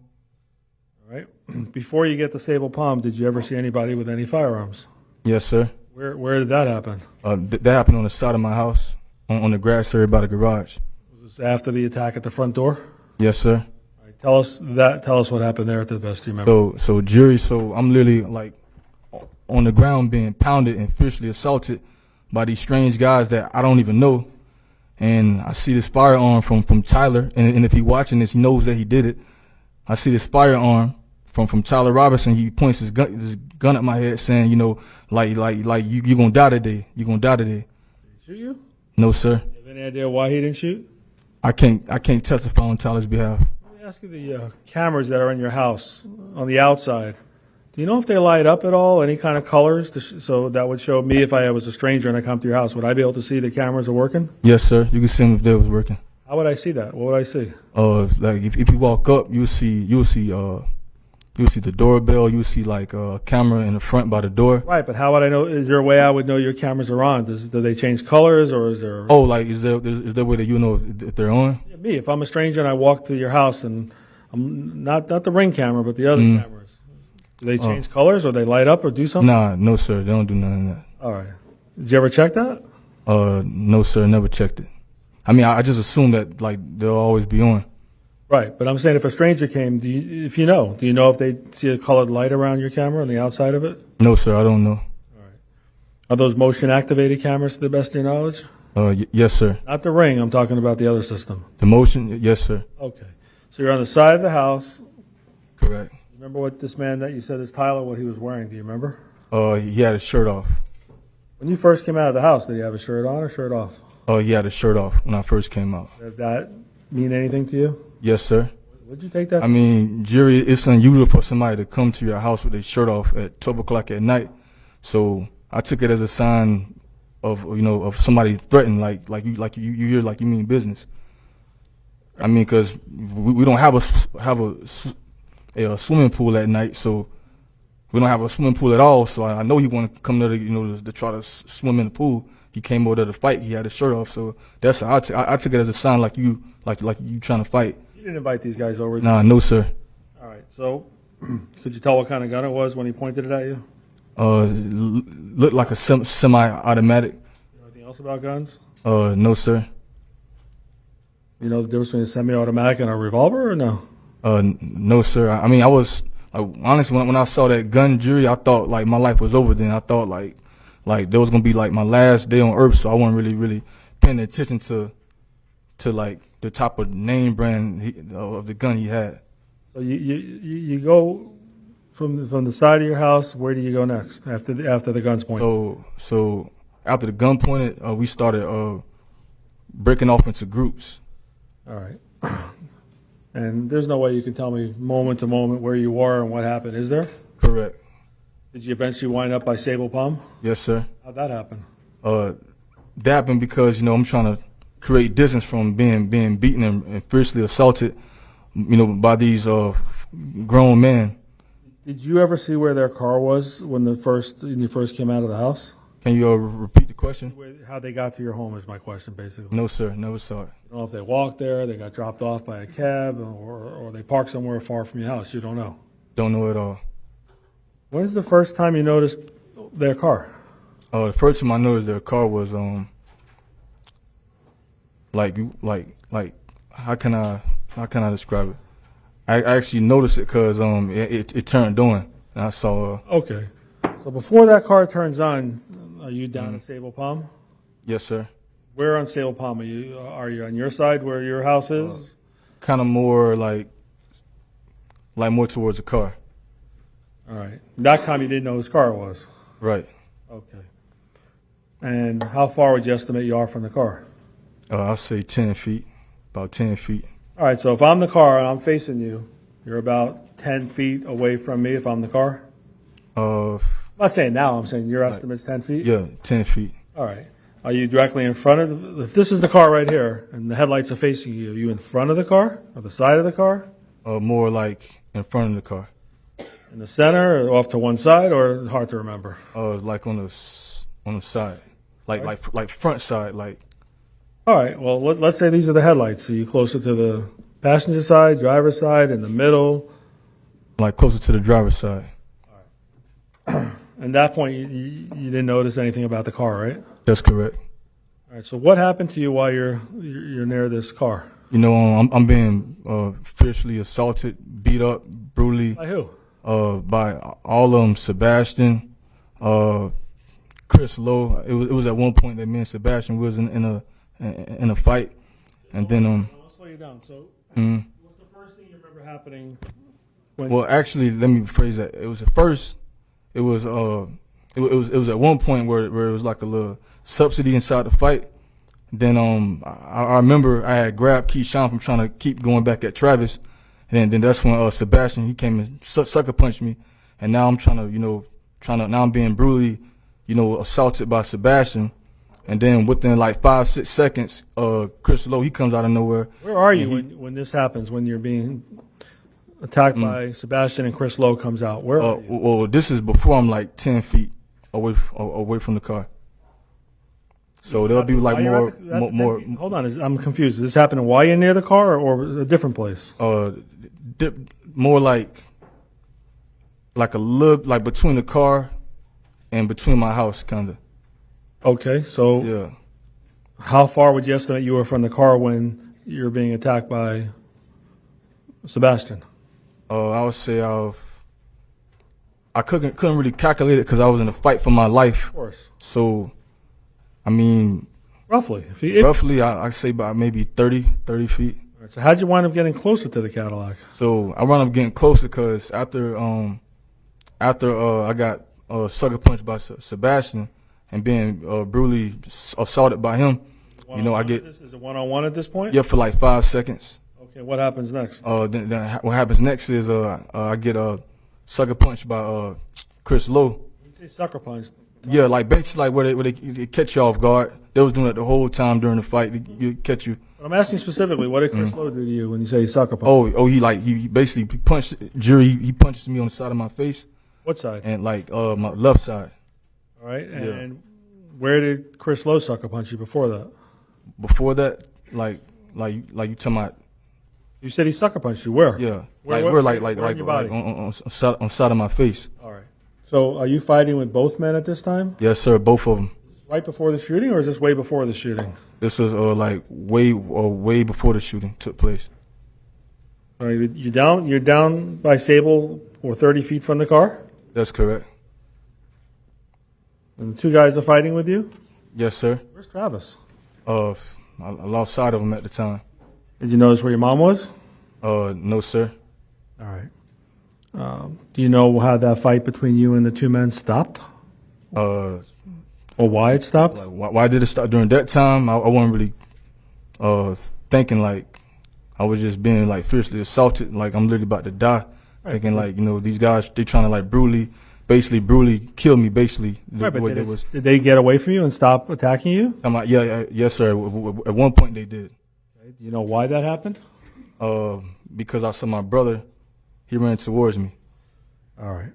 [SPEAKER 3] All right. Before you get to Sable Palm, did you ever see anybody with any firearms?
[SPEAKER 10] Yes, sir.
[SPEAKER 3] Where did that happen?
[SPEAKER 10] That happened on the side of my house, on the grass area by the garage.
[SPEAKER 3] Was this after the attack at the front door?
[SPEAKER 10] Yes, sir.
[SPEAKER 3] All right, tell us what happened there to the best you remember.
[SPEAKER 10] So I'm literally like on the ground being pounded and fiercely assaulted by these strange guys that I don't even know. And I see this firearm from Tyler, and if he watching this, he knows that he did it. I see this firearm from Tyler Robinson. He points his gun at my head, saying, like you gonna die today. You gonna die today.
[SPEAKER 3] Did he shoot you?
[SPEAKER 10] No, sir.
[SPEAKER 3] You have any idea why he didn't shoot?
[SPEAKER 10] I can't testify on Tyler's behalf.
[SPEAKER 3] Let me ask you the cameras that are in your house on the outside. Do you know if they light up at all? Any kind of colors? So that would show me if I was a stranger and I come to your house. Would I be able to see the cameras are working?
[SPEAKER 10] Yes, sir. You can see them if they was working.
[SPEAKER 3] How would I see that? What would I see?
[SPEAKER 10] Like if you walk up, you'll see the doorbell. You'll see like a camera in the front by the door.
[SPEAKER 3] Right, but how would I know? Is there a way I would know your cameras are on? Do they change colors, or is there?
[SPEAKER 10] Oh, like is there a way that you know if they're on?
[SPEAKER 3] Yeah, me, if I'm a stranger and I walk to your house and I'm not the Ring camera, but the other cameras. Do they change colors or they light up or do something?
[SPEAKER 10] Nah, no sir, they don't do none of that.
[SPEAKER 3] All right. Did you ever check that?
[SPEAKER 10] No sir, never checked it. I mean, I just assume that like they'll always be on.
[SPEAKER 3] Right, but I'm saying if a stranger came, do you know if they see a colored light around your camera on the outside of it?
[SPEAKER 10] No sir, I don't know.
[SPEAKER 3] Are those motion activated cameras to the best of your knowledge?
[SPEAKER 10] Yes sir.
[SPEAKER 3] Not the Ring, I'm talking about the other system.
[SPEAKER 10] The motion, yes sir.
[SPEAKER 3] Okay. So you're on the side of the house.
[SPEAKER 10] Correct.
[SPEAKER 3] Remember what this man that you said is Tyler, what he was wearing, do you remember?
[SPEAKER 10] He had his shirt off.
[SPEAKER 3] When you first came out of the house, did he have a shirt on or shirt off?
[SPEAKER 10] He had his shirt off when I first came out.
[SPEAKER 3] Did that mean anything to you?
[SPEAKER 10] Yes sir.
[SPEAKER 3] Would you take that?
[SPEAKER 10] I mean, Jerry, it's unusual for somebody to come to your house with their shirt off at 12 o'clock at night. So I took it as a sign of, of somebody threatened, like you hear, like you mean business. I mean, because we don't have a swimming pool at night, so we don't have a swimming pool at all. So I know he wanted to come there to try to swim in the pool. He came over there to fight. He had his shirt off, so that's how I took it as a sign, like you trying to fight.
[SPEAKER 3] You didn't invite these guys over?
[SPEAKER 10] Nah, no sir.
[SPEAKER 3] All right. So could you tell what kind of gun it was when he pointed it at you?
[SPEAKER 10] Looked like a semi-automatic.
[SPEAKER 3] You know anything else about guns?
[SPEAKER 10] No sir.
[SPEAKER 3] You know the difference between a semi-automatic and a revolver, or no?
[SPEAKER 10] No sir. I mean, I was honestly when I saw that gun, Jerry, I thought like my life was over. Then I thought like there was gonna be like my last day on earth, so I wasn't really paying attention to like the type of name brand of the gun he had.
[SPEAKER 3] So you go from the side of your house. Where do you go next after the gun's pointed?
[SPEAKER 10] So after the gun pointed, we started breaking off into groups.
[SPEAKER 3] All right. And there's no way you can tell me moment to moment where you were and what happened, is there?
[SPEAKER 10] Correct.
[SPEAKER 3] Did you eventually wind up by Sable Palm?
[SPEAKER 10] Yes, sir.
[SPEAKER 3] How'd that happen?
[SPEAKER 10] That happened because I'm trying to create distance from being beaten and fiercely assaulted, by these grown men.
[SPEAKER 3] Did you ever see where their car was when you first came out of the house?
[SPEAKER 10] Can you repeat the question?
[SPEAKER 3] How they got to your home is my question, basically.
[SPEAKER 10] No, sir. Never saw it.
[SPEAKER 3] You don't know if they walked there, they got dropped off by a cab, or they parked somewhere far from your house. You don't know.
[SPEAKER 10] Don't know at all.
[SPEAKER 3] When's the first time you noticed their car?
[SPEAKER 10] The first time I noticed their car was like how can I describe it? I actually noticed it because it turned on and I saw.
[SPEAKER 3] Okay, so before that car turns on, are you down at Sable Palm?
[SPEAKER 10] Yes, sir.
[SPEAKER 3] Where on Sable Palm are you? Are you on your side where your house is?
[SPEAKER 10] Kind of more like more towards the car.
[SPEAKER 3] All right. That time you didn't know whose car it was.
[SPEAKER 10] Right.
[SPEAKER 3] Okay. And how far would you estimate you are from the car?
[SPEAKER 10] I'll say 10 feet, about 10 feet.
[SPEAKER 3] All right, so if I'm the car and I'm facing you, you're about 10 feet away from me if I'm the car? I'm not saying now, I'm saying your estimate's 10 feet?
[SPEAKER 10] Yeah, 10 feet.
[SPEAKER 3] All right. Are you directly in front of, if this is the car right here and the headlights are facing you, are you in front of the car or the side of the car?
[SPEAKER 10] More like in front of the car.
[SPEAKER 3] In the center or off to one side, or hard to remember?
[SPEAKER 10] Like on the side, like front side, like.
[SPEAKER 3] All right, well, let's say these are the headlights. Are you closer to the passenger side, driver's side, in the middle?
[SPEAKER 10] Like closer to the driver's side.
[SPEAKER 3] All right. At that point, you didn't notice anything about the car, right?
[SPEAKER 10] That's correct.
[SPEAKER 3] All right, so what happened to you while you're near this car?
[SPEAKER 10] I'm being fiercely assaulted, beat up, brutally.
[SPEAKER 3] By who?
[SPEAKER 10] By all of them, Sebastien, Chris Lowe. It was at one point that me and Sebastien was in a fight, and then
[SPEAKER 3] Let's slow you down. So, what's the first thing you remember happening?
[SPEAKER 10] Well, actually, let me rephrase that. It was at first. It was at one point where it was like a little subsidy inside the fight. Then I remember I had grabbed Keyshawn from trying to keep going back at Travis. And then that's when Sebastien, he came and sucker punched me, and now I'm now I'm being brutally, assaulted by Sebastien, and then within like 5-6 seconds, Chris Lowe, he comes out of nowhere.
[SPEAKER 3] Where are you when this happens? When you're being attacked by Sebastien and Chris Lowe comes out? Where are you?
[SPEAKER 10] Well, this is before I'm like 10 feet away from the car. So there'll be like more.
[SPEAKER 3] Hold on, I'm confused. Is this happening while you're near the car or a different place?
[SPEAKER 10] More like like a little, like between the car and between my house, kind of.
[SPEAKER 3] Okay, so
[SPEAKER 10] Yeah.
[SPEAKER 3] how far would you estimate you were from the car when you were being attacked by Sebastien?
[SPEAKER 10] I would say I couldn't really calculate it because I was in a fight for my life.
[SPEAKER 3] Of course.
[SPEAKER 10] So, I mean,
[SPEAKER 3] Roughly. If
[SPEAKER 10] roughly, I say about maybe 30 feet.
[SPEAKER 3] so how'd you wind up getting closer to the Cadillac?
[SPEAKER 10] So I wound up getting closer because after I got sucker punched by Sebastien and being brutally assaulted by him, you know, I get
[SPEAKER 3] Is it one-on-one at this point?
[SPEAKER 10] for like 5 seconds.
[SPEAKER 3] Okay, what happens next?
[SPEAKER 10] Then what happens next is I get sucker punched by Chris Lowe.
[SPEAKER 3] You say sucker punch.
[SPEAKER 10] Yeah, like basically like where they catch you off guard. They was doing it the whole time during the fight. They catch you.
[SPEAKER 3] But I'm asking specifically, what did Chris Lowe do to you when you say sucker punch?
[SPEAKER 10] He basically punched Jury. He punches me on the side of my face
[SPEAKER 3] What side?
[SPEAKER 10] and like my left side.
[SPEAKER 3] All right, and where did Chris Lowe sucker punch you before that?
[SPEAKER 10] Before that, like you talking about?
[SPEAKER 3] You said he sucker punched you. Where?
[SPEAKER 10] Yeah,
[SPEAKER 3] Where in your body?
[SPEAKER 10] on side of my face.
[SPEAKER 3] All right. So are you fighting with both men at this time?
[SPEAKER 10] Yes, sir. Both of them.
[SPEAKER 3] Right before the shooting, or is this way before the shooting?
[SPEAKER 10] This was like way before the shooting took place.
[SPEAKER 3] All right, you're down by Sable or 30 feet from the car,
[SPEAKER 10] That's correct.
[SPEAKER 3] and the two guys are fighting with you.
[SPEAKER 10] Yes, sir.
[SPEAKER 3] Where's Travis?
[SPEAKER 10] I lost sight of him at the time.
[SPEAKER 3] Did you notice where your mom was?
[SPEAKER 10] No, sir.
[SPEAKER 3] All right. Do you know how that fight between you and the two men stopped, or why it stopped?
[SPEAKER 10] Like, why did it stop during that time? I wasn't really thinking like I was just being like fiercely assaulted, like I'm literally about to die.
[SPEAKER 3] Right.
[SPEAKER 10] Thinking like, you know, these guys, they trying to like brutally kill me, basically.
[SPEAKER 3] Right, but did they get away from you and stop attacking you?
[SPEAKER 10] I'm like, yes, sir. At one point they did.
[SPEAKER 3] Do you know why that happened?
[SPEAKER 10] Because I saw my brother, he ran towards me.
[SPEAKER 3] All right.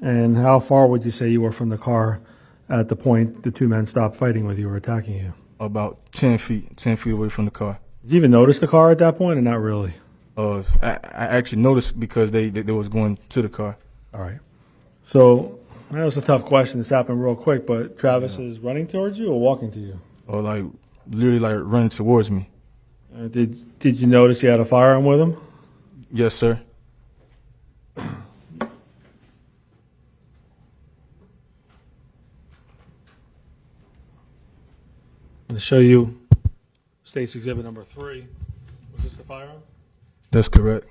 [SPEAKER 3] And how far would you say you were from the car at the point the two men stopped fighting with you or attacking you?
[SPEAKER 10] About 10 feet away from the car.
[SPEAKER 3] Did you even notice the car at that point, or not really?
[SPEAKER 10] I actually noticed because they was going to the car.
[SPEAKER 3] All right. So I know it's a tough question. This happened real quick, but Travis is running towards you or walking to you?
[SPEAKER 10] Or like literally like running towards me.
[SPEAKER 3] Did you notice he had a firearm with him?
[SPEAKER 10] Yes, sir.
[SPEAKER 3] I'm going to show you State's Exhibit number 3. Was this the firearm?
[SPEAKER 10] That's correct.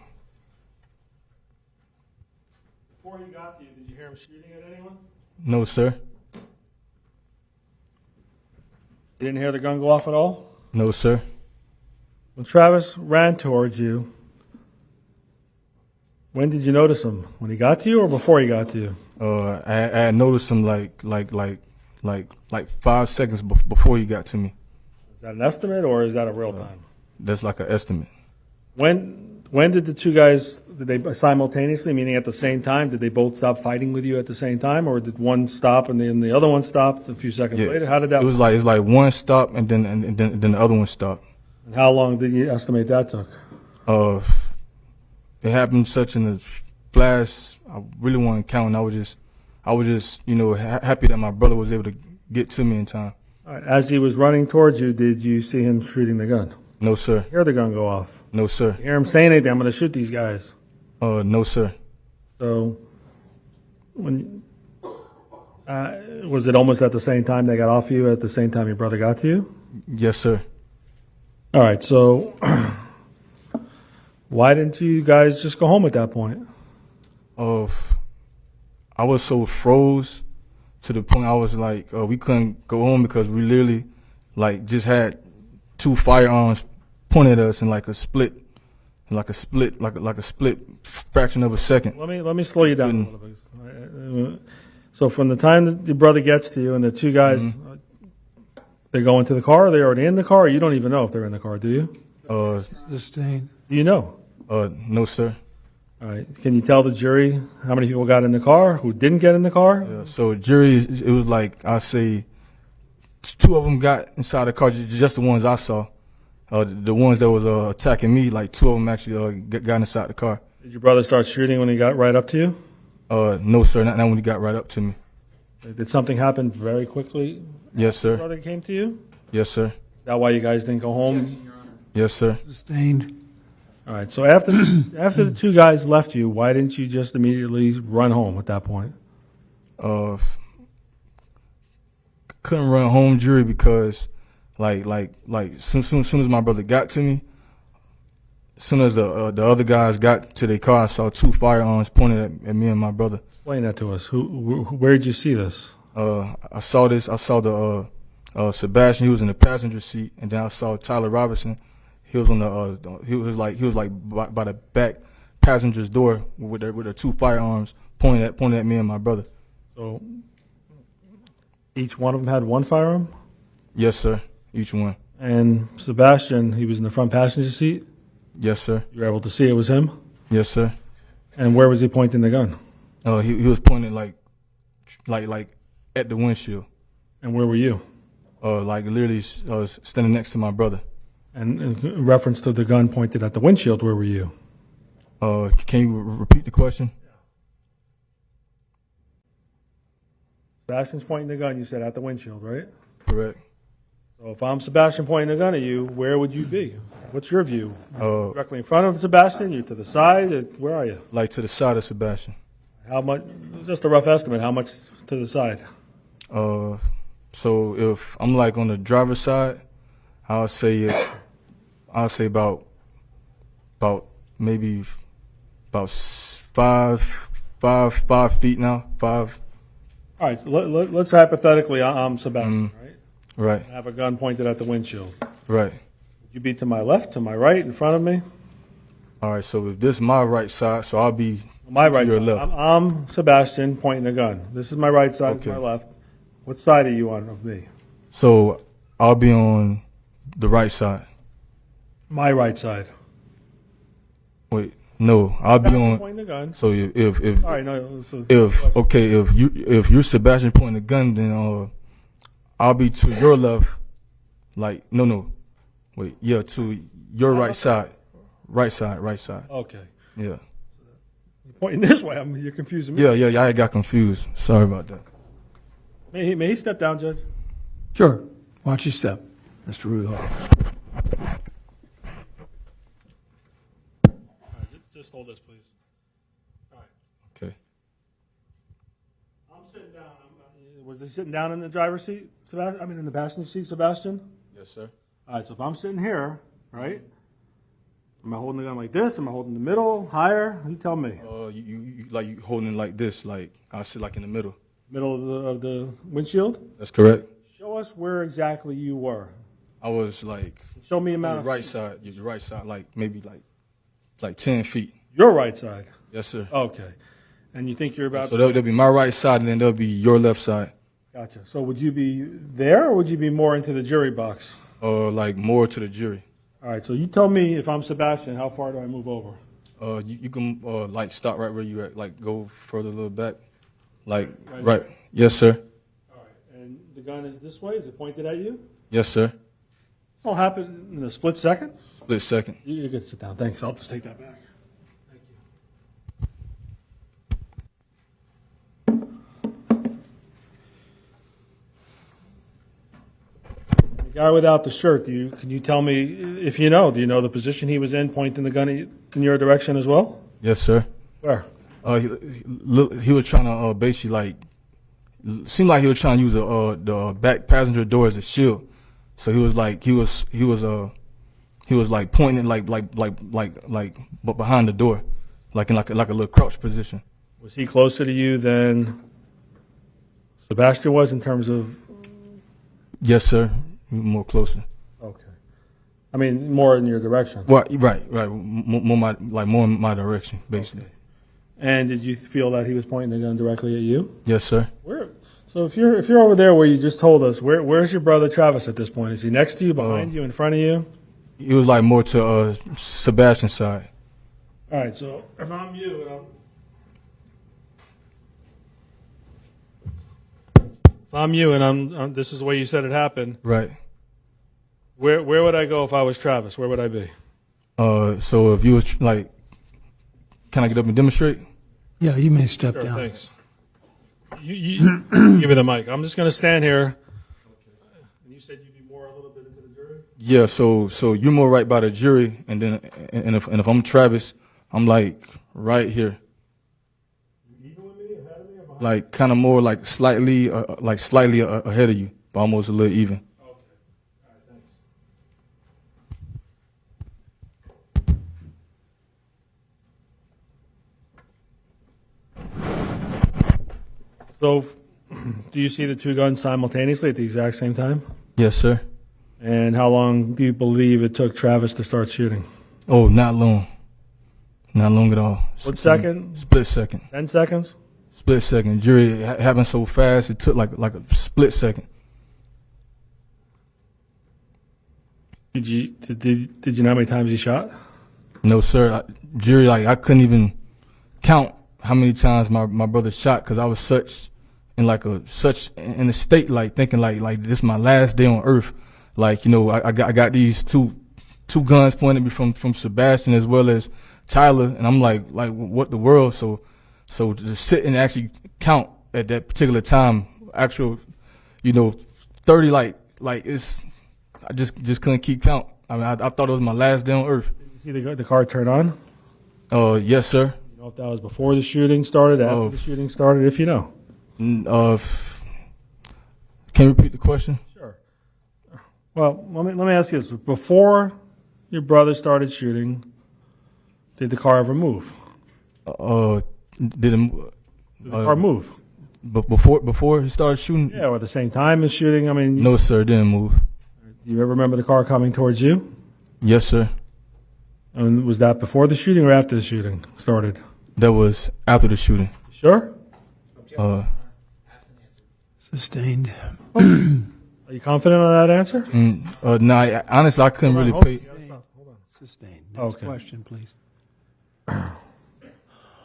[SPEAKER 3] Before he got to you, did you hear him shooting at anyone?
[SPEAKER 10] No, sir.
[SPEAKER 3] You didn't hear the gun go off at all?
[SPEAKER 10] No, sir.
[SPEAKER 3] When Travis ran towards you, when did you notice him? When he got to you or before he got to you?
[SPEAKER 10] I had noticed him like 5 seconds before he got to me.
[SPEAKER 3] Is that an estimate or is that a real time?
[SPEAKER 10] That's like an estimate.
[SPEAKER 3] When did the two guys, did they simultaneously, meaning at the same time, did they both stop fighting with you at the same time, or did one stop and then the other one stopped a few seconds later? How did that
[SPEAKER 10] It was like one stop and then the other one stopped.
[SPEAKER 3] And how long did you estimate that took?
[SPEAKER 10] It happened such in a flash. I really wasn't counting. I was just happy that my brother was able to get to me in time.
[SPEAKER 3] All right. As he was running towards you, did you see him shooting the gun?
[SPEAKER 10] No, sir.
[SPEAKER 3] Hear the gun go off?
[SPEAKER 10] No, sir.
[SPEAKER 3] You hear him saying anything? I'm going to shoot these guys.
[SPEAKER 10] No, sir.
[SPEAKER 3] So, when was it almost at the same time they got off you? At the same time your brother got to you?
[SPEAKER 10] Yes, sir.
[SPEAKER 3] All right. So, why didn't you guys just go home at that point?
[SPEAKER 10] I was so froze to the point I was like, we couldn't go home because we literally like just had two firearms pointed at us in like a split fraction of a second.
[SPEAKER 3] Let me slow you down a little bit. So from the time that your brother gets to you and the two guys, they go into the car, are they already in the car? Or you don't even know if they're in the car, do you?
[SPEAKER 1] Sustained.
[SPEAKER 3] Do you know?
[SPEAKER 10] No, sir.
[SPEAKER 3] All right. Can you tell the jury how many people got in the car, who didn't get in the car?
[SPEAKER 10] So jury, it was like, I say, two of them got inside the car, just the ones I saw. The ones that was attacking me, like two of them actually got inside the car.
[SPEAKER 3] Did your brother start shooting when he got right up to you?
[SPEAKER 10] No, sir. Not when he got right up to me.
[SPEAKER 3] Did something happen very quickly?
[SPEAKER 10] Yes, sir.
[SPEAKER 3] Brother came to you?
[SPEAKER 10] Yes, sir.
[SPEAKER 3] Is that why you guys didn't go home?
[SPEAKER 10] Yes, sir.
[SPEAKER 1] Sustained.
[SPEAKER 3] All right, so after the two guys left you, why didn't you just immediately run home at that point?
[SPEAKER 10] Couldn't run home, jury, because soon as my brother got to me, as soon as the other guys got to their car, I saw two firearms pointed at me and my brother.
[SPEAKER 3] Explain that to us. Where did you see this?
[SPEAKER 10] I saw the Sebastien. He was in the passenger seat, and then I saw Tyler Robinson. He was on he was like by the back passenger's door with the two firearms pointing at me and my brother.
[SPEAKER 3] So each one of them had one firearm?
[SPEAKER 10] Yes, sir. Each one.
[SPEAKER 3] And Sebastien, he was in the front passenger seat?
[SPEAKER 10] Yes, sir.
[SPEAKER 3] You were able to see it was him?
[SPEAKER 10] Yes, sir.
[SPEAKER 3] And where was he pointing the gun?
[SPEAKER 10] He was pointing like at the windshield.
[SPEAKER 3] And where were you?
[SPEAKER 10] Literally standing next to my brother.
[SPEAKER 3] And in reference to the gun pointed at the windshield, where were you?
[SPEAKER 10] Can you repeat the question?
[SPEAKER 3] Sebastian's pointing the gun, you said, at the windshield, right?
[SPEAKER 10] Correct.
[SPEAKER 3] So if I'm Sebastian pointing the gun at you, where would you be? What's your view? Directly in front of Sebastian? You to the side? Where are you?
[SPEAKER 10] Like to the side of Sebastien.
[SPEAKER 3] How much? Just a rough estimate. How much to the side?
[SPEAKER 10] So if I'm like on the driver's side, I'll say about maybe about 5 feet now. 5.
[SPEAKER 3] All right. So let's hypothetically, I'm Sebastian, right?
[SPEAKER 10] Right.
[SPEAKER 3] I have a gun pointed at the windshield.
[SPEAKER 10] Right.
[SPEAKER 3] Would you be to my left, to my right, in front of me?
[SPEAKER 10] All right. So if this is my right side, so I'll be
[SPEAKER 3] My
[SPEAKER 10] to
[SPEAKER 3] right
[SPEAKER 10] your
[SPEAKER 3] side.
[SPEAKER 10] left.
[SPEAKER 3] I'm Sebastian pointing the gun. This is my right side.
[SPEAKER 10] Okay.
[SPEAKER 3] My left. What side are you on of me?
[SPEAKER 10] So I'll be on the right side.
[SPEAKER 3] My right side.
[SPEAKER 10] Wait, no, I'll be on.
[SPEAKER 3] Pointing the gun.
[SPEAKER 10] So if
[SPEAKER 3] All right. No. So
[SPEAKER 10] if you're Sebastian pointing the gun, then I'll be to your left. Like no, wait, yeah, to your right side. Right side.
[SPEAKER 3] Okay.
[SPEAKER 10] Yeah.
[SPEAKER 3] You're pointing this way. You're confusing me.
[SPEAKER 10] Yeah, I got confused. Sorry about that.
[SPEAKER 3] May he step down, Judge?
[SPEAKER 1] Sure. Watch your step, Mr. Rudolph.
[SPEAKER 3] All right, just hold this, please. All right.
[SPEAKER 10] Okay.
[SPEAKER 3] I'm sitting down. Was he sitting down in the driver's seat, Sebastian? I mean, in the passenger seat, Sebastian?
[SPEAKER 10] Yes, sir.
[SPEAKER 3] All right, so if I'm sitting here, right? Am I holding the gun like this? Am I holding the middle, higher? You tell me.
[SPEAKER 10] You holding it like this, like I'll sit like in the middle.
[SPEAKER 3] Middle of the windshield?
[SPEAKER 10] That's correct.
[SPEAKER 3] Show us where exactly you were.
[SPEAKER 10] I was like
[SPEAKER 3] Show me
[SPEAKER 10] on
[SPEAKER 3] amount
[SPEAKER 10] the
[SPEAKER 3] of
[SPEAKER 10] right side. Your right side, like maybe like 10 feet.
[SPEAKER 3] Your right side.
[SPEAKER 10] Yes, sir.
[SPEAKER 3] Okay. And you think you're about
[SPEAKER 10] So that'll be my right side, and then there'll be your left side.
[SPEAKER 3] Gotcha. So would you be there, or would you be more into the jury box?
[SPEAKER 10] Like more to the jury.
[SPEAKER 3] All right, so you tell me, if I'm Sebastian, how far do I move over?
[SPEAKER 10] You can like stop right where you at, like go further a little back, like
[SPEAKER 3] Right
[SPEAKER 10] right. Yes, sir.
[SPEAKER 3] All right, and the gun is this way? Is it pointed at you?
[SPEAKER 10] Yes, sir.
[SPEAKER 3] This all happened in a split second?
[SPEAKER 10] Split second.
[SPEAKER 3] You can sit down. Thanks. I'll just take that back. Thank you. The guy without the shirt, can you tell me, if you know, do you know the position he was in, pointing the gun in your direction as well?
[SPEAKER 10] Yes, sir.
[SPEAKER 3] Where?
[SPEAKER 10] He was trying to basically like seemed like he was trying to use the back passenger door as a shield. So he was like pointing like behind the door, like in like a little crouch position.
[SPEAKER 3] Was he closer to you than Sebastian was in terms of?
[SPEAKER 10] Yes, sir. More closer.
[SPEAKER 3] Okay. I mean, more in your direction.
[SPEAKER 10] Right. More in my direction, basically.
[SPEAKER 3] Okay. And did you feel that he was pointing the gun directly at you?
[SPEAKER 10] Yes, sir.
[SPEAKER 3] Where? So if you're over there where you just told us, where's your brother Travis at this point? Is he next to you, behind you, in front of you?
[SPEAKER 10] He was like more to Sebastian's side.
[SPEAKER 3] All right. So if I'm you and I'm this is the way you said it happened.
[SPEAKER 10] Right.
[SPEAKER 3] Where would I go if I was Travis? Where would I be?
[SPEAKER 10] So if you was like, can I get up and demonstrate?
[SPEAKER 1] Yeah, you may step
[SPEAKER 3] Sure,
[SPEAKER 1] down.
[SPEAKER 3] thanks. You give me the mic. I'm just going to stand here. And you said you'd be more a little bit into the jury?
[SPEAKER 10] Yeah, so you're more right by the jury, and then and if I'm Travis, I'm like right here,
[SPEAKER 3] Even with me, ahead of me, or behind?
[SPEAKER 10] like kind of more like slightly ahead of you, but almost a little even.
[SPEAKER 3] Okay. All right, thanks. So, do you see the two guns simultaneously at the exact same time?
[SPEAKER 10] Yes, sir.
[SPEAKER 3] And how long do you believe it took Travis to start shooting?
[SPEAKER 10] Oh, not long, not long at all.
[SPEAKER 3] What second?
[SPEAKER 10] Split second.
[SPEAKER 3] 10 seconds?
[SPEAKER 10] Split second. Jury happened so fast, it took like a split second.
[SPEAKER 3] Did you know how many times he shot?
[SPEAKER 10] No, sir. Jury, like I couldn't even count how many times my brother shot, because I was such in a state, like thinking like this is my last day on earth. Like, you know, I got these two guns pointed at me from Sebastien as well as Tyler, and I'm like what the world? So to sit and actually count at that particular time, actual, you know, 30, like it's, I just couldn't keep count. I mean, I thought it was my last day on earth.
[SPEAKER 3] Did you see the car turn on?
[SPEAKER 10] Yes, sir.
[SPEAKER 3] You know if that was before the shooting started, after the shooting started, if you know.
[SPEAKER 10] Can you repeat the question?
[SPEAKER 3] Sure. Well, let me ask you this. Before your brother started shooting, did the car ever move?
[SPEAKER 10] Did
[SPEAKER 3] Did the car move?
[SPEAKER 10] before he started shooting?
[SPEAKER 3] Yeah, or at the same time as shooting? I mean,
[SPEAKER 10] No, sir, it didn't move.
[SPEAKER 3] do you ever remember the car coming towards you?
[SPEAKER 10] Yes, sir.
[SPEAKER 3] And was that before the shooting or after the shooting started?
[SPEAKER 10] That was after the shooting.
[SPEAKER 3] Sure?
[SPEAKER 1] Sustained.
[SPEAKER 3] Are you confident on that answer?
[SPEAKER 10] Honestly, I couldn't really pay.
[SPEAKER 1] Sustained. Next
[SPEAKER 3] Okay.
[SPEAKER 1] question, please.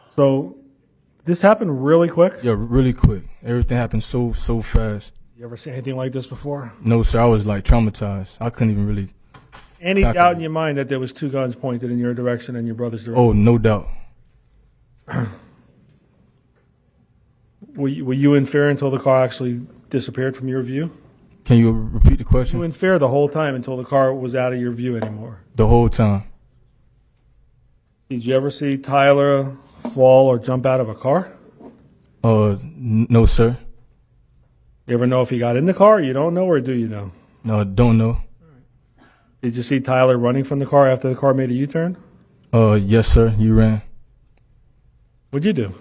[SPEAKER 3] So this happened really quick?
[SPEAKER 10] Yeah, really quick. Everything happened so fast.
[SPEAKER 3] You ever seen anything like this before?
[SPEAKER 10] No, sir, I was like traumatized. I couldn't even really.
[SPEAKER 3] Any
[SPEAKER 10] Exactly.
[SPEAKER 3] doubt in your mind that there was two guns pointed in your direction and your brother's direction?
[SPEAKER 10] Oh, no doubt.
[SPEAKER 3] Were you in fear until the car actually disappeared from your view?
[SPEAKER 10] Can you repeat the
[SPEAKER 3] You
[SPEAKER 10] question?
[SPEAKER 3] were in fear the whole time until the car was out of your view anymore.
[SPEAKER 10] The whole time.
[SPEAKER 3] Did you ever see Tyler fall or jump out of a car?
[SPEAKER 10] No, sir.
[SPEAKER 3] You ever know if he got in the car? You don't know, or do you know?
[SPEAKER 10] No, don't know.
[SPEAKER 3] Did you see Tyler running from the car after the car made a U-turn?
[SPEAKER 10] Yes, sir. You ran.
[SPEAKER 3] What'd you do?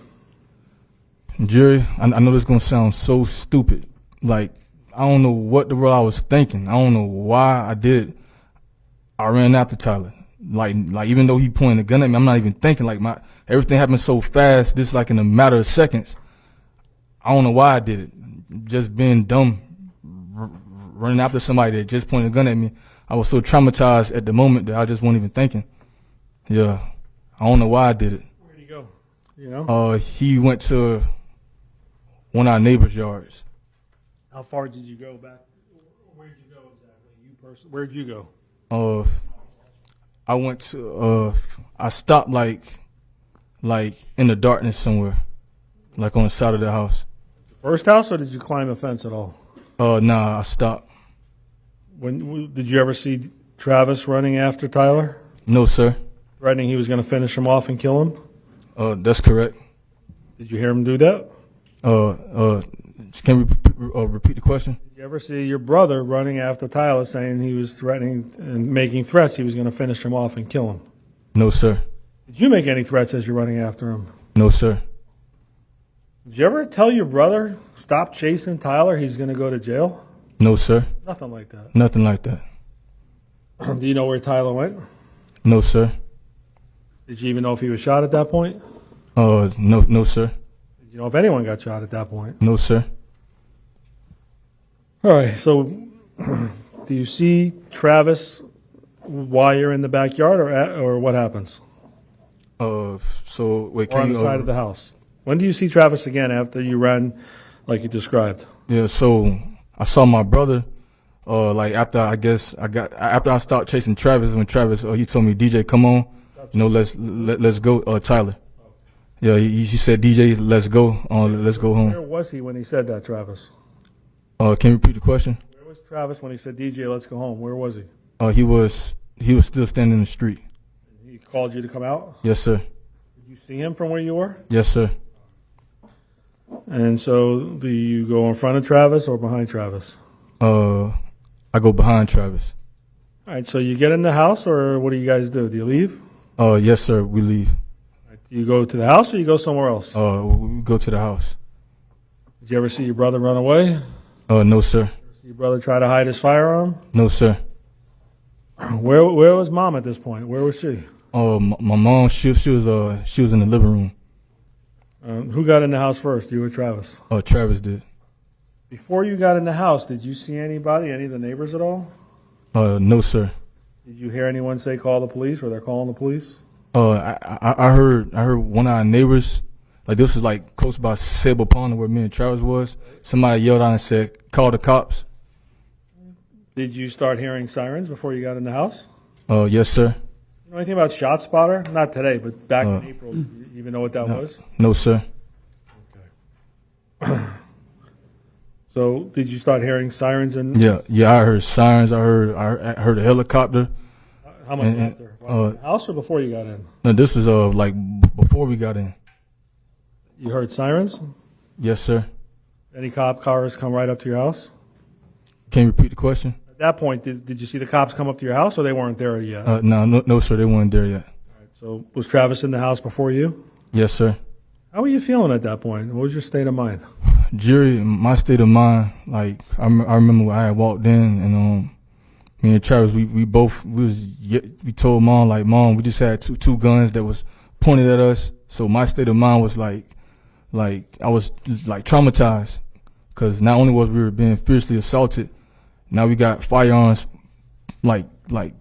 [SPEAKER 10] Jerry, I know this is gonna sound so stupid. Like, I don't know what the world I was thinking. I don't know why I did it. I ran after Tyler. Like even though he pointed a gun at me, I'm not even thinking. Like everything happened so fast. This like in a matter of seconds. I don't know why I did it. Just being dumb, running after somebody that just pointed a gun at me. I was so traumatized at the moment that I just wasn't even thinking. Yeah, I don't know why I did it.
[SPEAKER 3] Where'd he go? You know?
[SPEAKER 10] He went to one of our neighbors' yards.
[SPEAKER 3] How far did you go back? Where'd you go exactly? You person? Where'd you go?
[SPEAKER 10] I went to I stopped like in the darkness somewhere, like on the side of the house.
[SPEAKER 3] First house, or did you climb a fence at all?
[SPEAKER 10] Nah, I stopped.
[SPEAKER 3] When did you ever see Travis running after Tyler,
[SPEAKER 10] No, sir.
[SPEAKER 3] threatening he was going to finish him off and kill him?
[SPEAKER 10] That's correct.
[SPEAKER 3] Did you hear him do that?
[SPEAKER 10] Can we repeat the question?
[SPEAKER 3] Did you ever see your brother running after Tyler, saying he was threatening and making threats he was going to finish him off and kill him?
[SPEAKER 10] No, sir.
[SPEAKER 3] Did you make any threats as you're running after him?
[SPEAKER 10] No, sir.
[SPEAKER 3] Did you ever tell your brother, stop chasing Tyler, he's going to go to jail?
[SPEAKER 10] No, sir.
[SPEAKER 3] Nothing like that.
[SPEAKER 10] Nothing like that.
[SPEAKER 3] Do you know where Tyler went?
[SPEAKER 10] No, sir.
[SPEAKER 3] Did you even know if he was shot at that point?
[SPEAKER 10] No, sir.
[SPEAKER 3] Did you know if anyone got shot at that point?
[SPEAKER 10] No, sir.
[SPEAKER 3] All right, so do you see Travis while you're in the backyard, or what happens?
[SPEAKER 10] So wait,
[SPEAKER 3] Or on
[SPEAKER 10] can
[SPEAKER 3] the
[SPEAKER 10] you?
[SPEAKER 3] side of the house? When do you see Travis again after you ran like you described?
[SPEAKER 10] Yeah, so I saw my brother, like after I stopped chasing Travis, when Travis, he told me, DJ, come on, let's go, Tyler. Yeah, he said, DJ, let's go. Let's go
[SPEAKER 3] Where
[SPEAKER 10] home.
[SPEAKER 3] was he when he said that, Travis?
[SPEAKER 10] Can you repeat the question?
[SPEAKER 3] Where was Travis when he said, DJ, let's go home? Where was he?
[SPEAKER 10] He was still standing in the street.
[SPEAKER 3] He called you to come out?
[SPEAKER 10] Yes, sir.
[SPEAKER 3] Did you see him from where you were?
[SPEAKER 10] Yes, sir.
[SPEAKER 3] And so do you go in front of Travis or behind Travis?
[SPEAKER 10] I go behind Travis.
[SPEAKER 3] All right, so you get in the house, or what do you guys do? Do you leave?
[SPEAKER 10] Yes, sir. We leave.
[SPEAKER 3] Do you go to the house or you go somewhere else?
[SPEAKER 10] We go to the house.
[SPEAKER 3] Did you ever see your brother run away?
[SPEAKER 10] No, sir.
[SPEAKER 3] See your brother try to hide his firearm?
[SPEAKER 10] No, sir.
[SPEAKER 3] Where was mom at this point? Where was she?
[SPEAKER 10] My mom, she was in the living room.
[SPEAKER 3] Who got in the house first, you or Travis?
[SPEAKER 10] Travis did.
[SPEAKER 3] Before you got in the house, did you see anybody, any of the neighbors at all?
[SPEAKER 10] No, sir.
[SPEAKER 3] Did you hear anyone say call the police, or they're calling the police?
[SPEAKER 10] I heard one of our neighbors, like this was like close by Sable Pond where me and Travis was. Somebody yelled out and said, call the cops.
[SPEAKER 3] Did you start hearing sirens before you got in the house?
[SPEAKER 10] Yes, sir.
[SPEAKER 3] You know anything about Shot Spotter? Not today, but back in April. You even know what that was?
[SPEAKER 10] No, sir.
[SPEAKER 3] So did you start hearing sirens?
[SPEAKER 10] Yeah, I heard sirens. I heard a helicopter.
[SPEAKER 3] How much after? In the house or before you got in?
[SPEAKER 10] No, this is like before we got in.
[SPEAKER 3] You heard sirens?
[SPEAKER 10] Yes, sir.
[SPEAKER 3] Any cop cars come right up to your house?
[SPEAKER 10] Can you repeat the question?
[SPEAKER 3] At that point, did you see the cops come up to your house, or they weren't there yet?
[SPEAKER 10] No, sir. They weren't there yet.
[SPEAKER 3] So was Travis in the house before you?
[SPEAKER 10] Yes, sir.
[SPEAKER 3] How were you feeling at that point? What was your state of mind?
[SPEAKER 10] Jerry, my state of mind, like I remember when I had walked in and me and Travis, we told mom, like, Mom, we just had two guns that was pointed at us. So my state of mind was like I was just like traumatized, because not only was we were being fiercely assaulted, now we got firearms, like I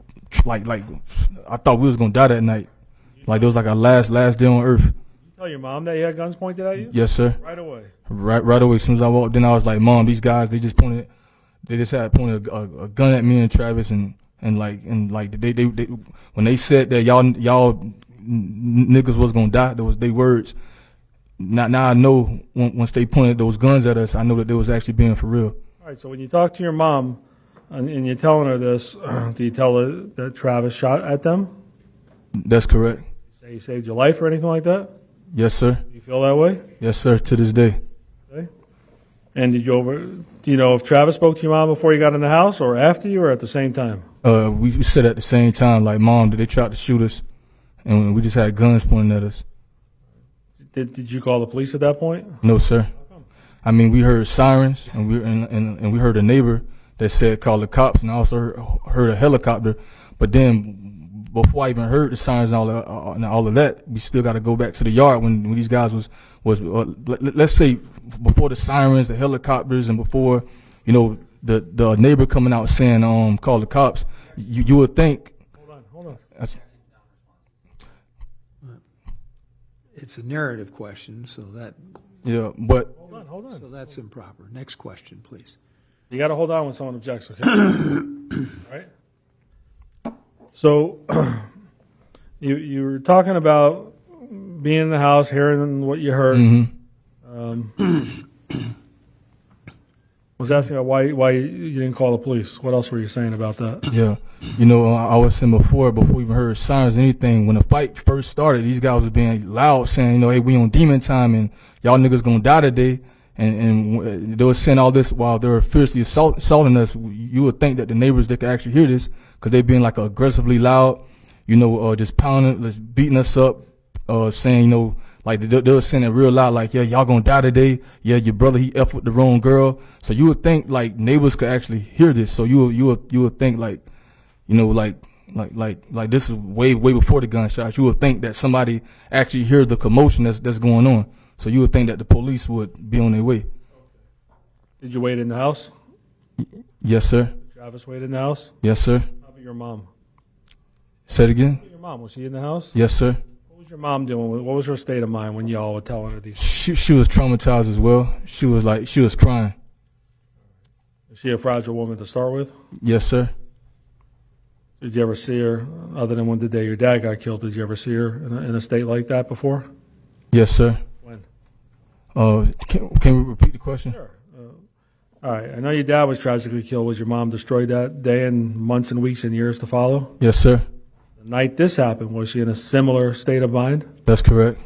[SPEAKER 10] thought we was gonna die that night. Like it was like our last day on earth.
[SPEAKER 3] You tell your mom that you had guns pointed at you?
[SPEAKER 10] Yes, sir.
[SPEAKER 3] Right away.
[SPEAKER 10] Right away. As soon as I walked in, I was like, Mom, these guys, they just had pointed a gun at me and Travis, and they when they said that y'all niggas was gonna die, that was their words. Now I know once they pointed those guns at us, I know that they was actually being for real.
[SPEAKER 3] All right, so when you talk to your mom and you're telling her this, do you tell her that Travis shot at them?
[SPEAKER 10] That's correct.
[SPEAKER 3] Say he saved your life or anything like that?
[SPEAKER 10] Yes, sir.
[SPEAKER 3] Do you feel that way?
[SPEAKER 10] Yes, sir, to this day.
[SPEAKER 3] Okay. And do you know if Travis spoke to your mom before you got in the house, or after you, or at the same time?
[SPEAKER 10] We said at the same time, like, Mom, they tried to shoot us, and we just had guns pointing at us.
[SPEAKER 3] Did you call the police at that point?
[SPEAKER 10] No, sir. I mean, we heard sirens, and we heard a neighbor that said call the cops, and I also heard a helicopter. But then, before I even heard the sirens and all of that, we still got to go back to the yard when these guys was let's say before the sirens, the helicopters, and before the neighbor coming out saying call the cops. You would think.
[SPEAKER 3] Hold on.
[SPEAKER 1] It's a narrative question, so that.
[SPEAKER 10] Yeah, but.
[SPEAKER 3] Hold on.
[SPEAKER 1] So that's improper. Next question, please.
[SPEAKER 3] You got to hold on when someone objects, okay? All right? So you were talking about being in the house, hearing what you heard.
[SPEAKER 10] Mm-hmm.
[SPEAKER 3] Was asking about why you didn't call the police. What else were you saying about that?
[SPEAKER 10] Yeah. I was saying before we even heard sirens or anything, when the fight first started, these guys was being loud saying, hey, we on demon time and y'all niggas gonna die today. And they were saying all this while they were fiercely assaulting us. You would think that the neighbors, they could actually hear this, because they being like aggressively loud, just pounding, just beating us up, saying, like they were saying it real loud, like, yeah, y'all gonna die today. Yeah, your brother, he F with the wrong girl. So you would think like neighbors could actually hear this. So you would think like, like this is way before the gunshots. You would think that somebody actually hear the commotion that's going on. So you would think that the police would be on their way.
[SPEAKER 3] Did you wait in the house?
[SPEAKER 10] Yes, sir.
[SPEAKER 3] Did Travis wait in the house?
[SPEAKER 10] Yes, sir.
[SPEAKER 3] How about your mom?
[SPEAKER 10] Say it again.
[SPEAKER 3] Your mom, was she in the house?
[SPEAKER 10] Yes, sir.
[SPEAKER 3] What was your mom doing? What was her state of mind when y'all were telling her these?
[SPEAKER 10] She was traumatized as well. She was crying.
[SPEAKER 3] Is she a fragile woman to start with?
[SPEAKER 10] Yes, sir.
[SPEAKER 3] Did you ever see her, other than the day your dad got killed, did you ever see her in a state like that before?
[SPEAKER 10] Yes, sir.
[SPEAKER 3] When?
[SPEAKER 10] Can we repeat the question?
[SPEAKER 3] Sure. All right. I know your dad was tragically killed. Was your mom destroyed that day and months and weeks and years to follow?
[SPEAKER 10] Yes, sir.
[SPEAKER 3] The night this happened, was she in a similar state of mind?
[SPEAKER 10] That's correct.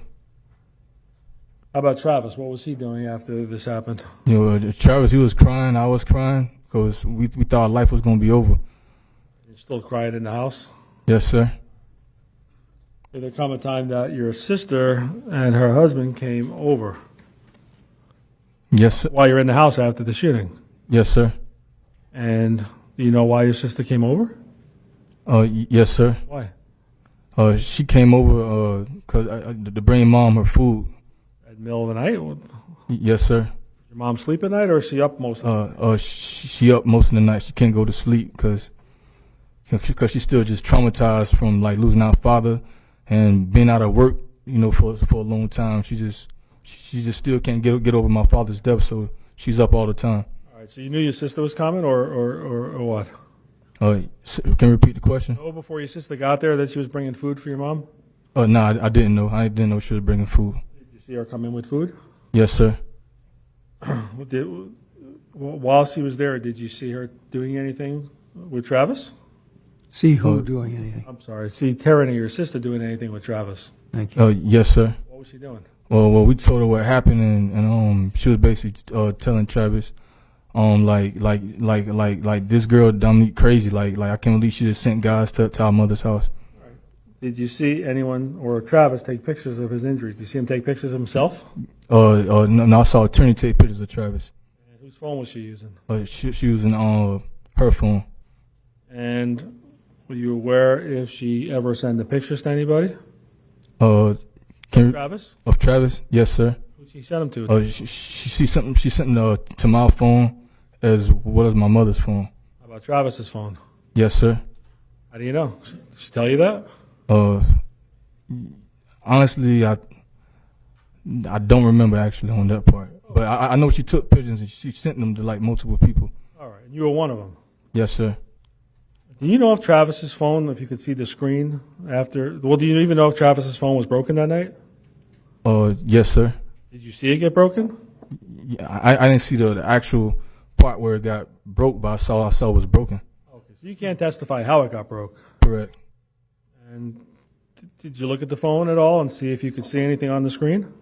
[SPEAKER 3] How about Travis? What was he doing after this happened?
[SPEAKER 10] You know, Travis, he was crying. I was crying because we thought life was going to be over.
[SPEAKER 3] You're still crying in the house?
[SPEAKER 10] Yes, sir.
[SPEAKER 3] Did there come a time that your sister and her husband came over
[SPEAKER 10] Yes, sir.
[SPEAKER 3] while you're in the house after the shooting?
[SPEAKER 10] Yes, sir.
[SPEAKER 3] And do you know why your sister came over?
[SPEAKER 10] Yes, sir.
[SPEAKER 3] Why?
[SPEAKER 10] She came over to bring mom her food.
[SPEAKER 3] At the middle of the night?
[SPEAKER 10] Yes, sir.
[SPEAKER 3] Your mom sleep at night, or is she up most of the night?
[SPEAKER 10] She up most of the night. She can't go to sleep because she's still just traumatized from like losing our father and being out of work, you know, for a long time. She just still can't get over my father's death, so she's up all the time.
[SPEAKER 3] All right, so you knew your sister was coming, or what?
[SPEAKER 10] Can you repeat the question?
[SPEAKER 3] Know before your sister got there that she was bringing food for your mom?
[SPEAKER 10] No, I didn't know. I didn't know she was bringing food.
[SPEAKER 3] Did you see her come in with food?
[SPEAKER 10] Yes, sir.
[SPEAKER 3] While she was there, did you see her doing anything with Travis?
[SPEAKER 1] See who doing anything?
[SPEAKER 3] I'm sorry. See Taryn and your sister doing anything with Travis?
[SPEAKER 1] Thank you.
[SPEAKER 10] Yes, sir.
[SPEAKER 3] What was she doing?
[SPEAKER 10] Well, we told her what happened, and she was basically telling Travis, like this girl Dominique crazy, like I can't believe she just sent guys to our mother's house.
[SPEAKER 3] Did you see anyone or Travis take pictures of his injuries? Did you see him take pictures of himself?
[SPEAKER 10] No, I saw Attorney take pictures of Travis.
[SPEAKER 3] And whose phone was she using?
[SPEAKER 10] She was on her phone.
[SPEAKER 3] And were you aware if she ever sent the pictures to anybody? Travis?
[SPEAKER 10] Of Travis? Yes, sir.
[SPEAKER 3] Who she sent them to?
[SPEAKER 10] She sent to my phone as well as my mother's phone.
[SPEAKER 3] How about Travis's phone?
[SPEAKER 10] Yes, sir.
[SPEAKER 3] How do you know? Did she tell you that?
[SPEAKER 10] Honestly, I don't remember actually on that part. But I know she took pictures and she sent them to like multiple people.
[SPEAKER 3] All right. You were one of them.
[SPEAKER 10] Yes, sir.
[SPEAKER 3] Do you know if Travis's phone, if you could see the screen after, well, do you even know if Travis's phone was broken that night?
[SPEAKER 10] Yes, sir.
[SPEAKER 3] Did you see it get broken?
[SPEAKER 10] Yeah, I didn't see the actual part where it got broke, but I saw it was broken.
[SPEAKER 3] Okay, so you can't testify how it got broke.
[SPEAKER 10] Correct.
[SPEAKER 3] And did you look at the phone at all and see if you could see anything on the screen?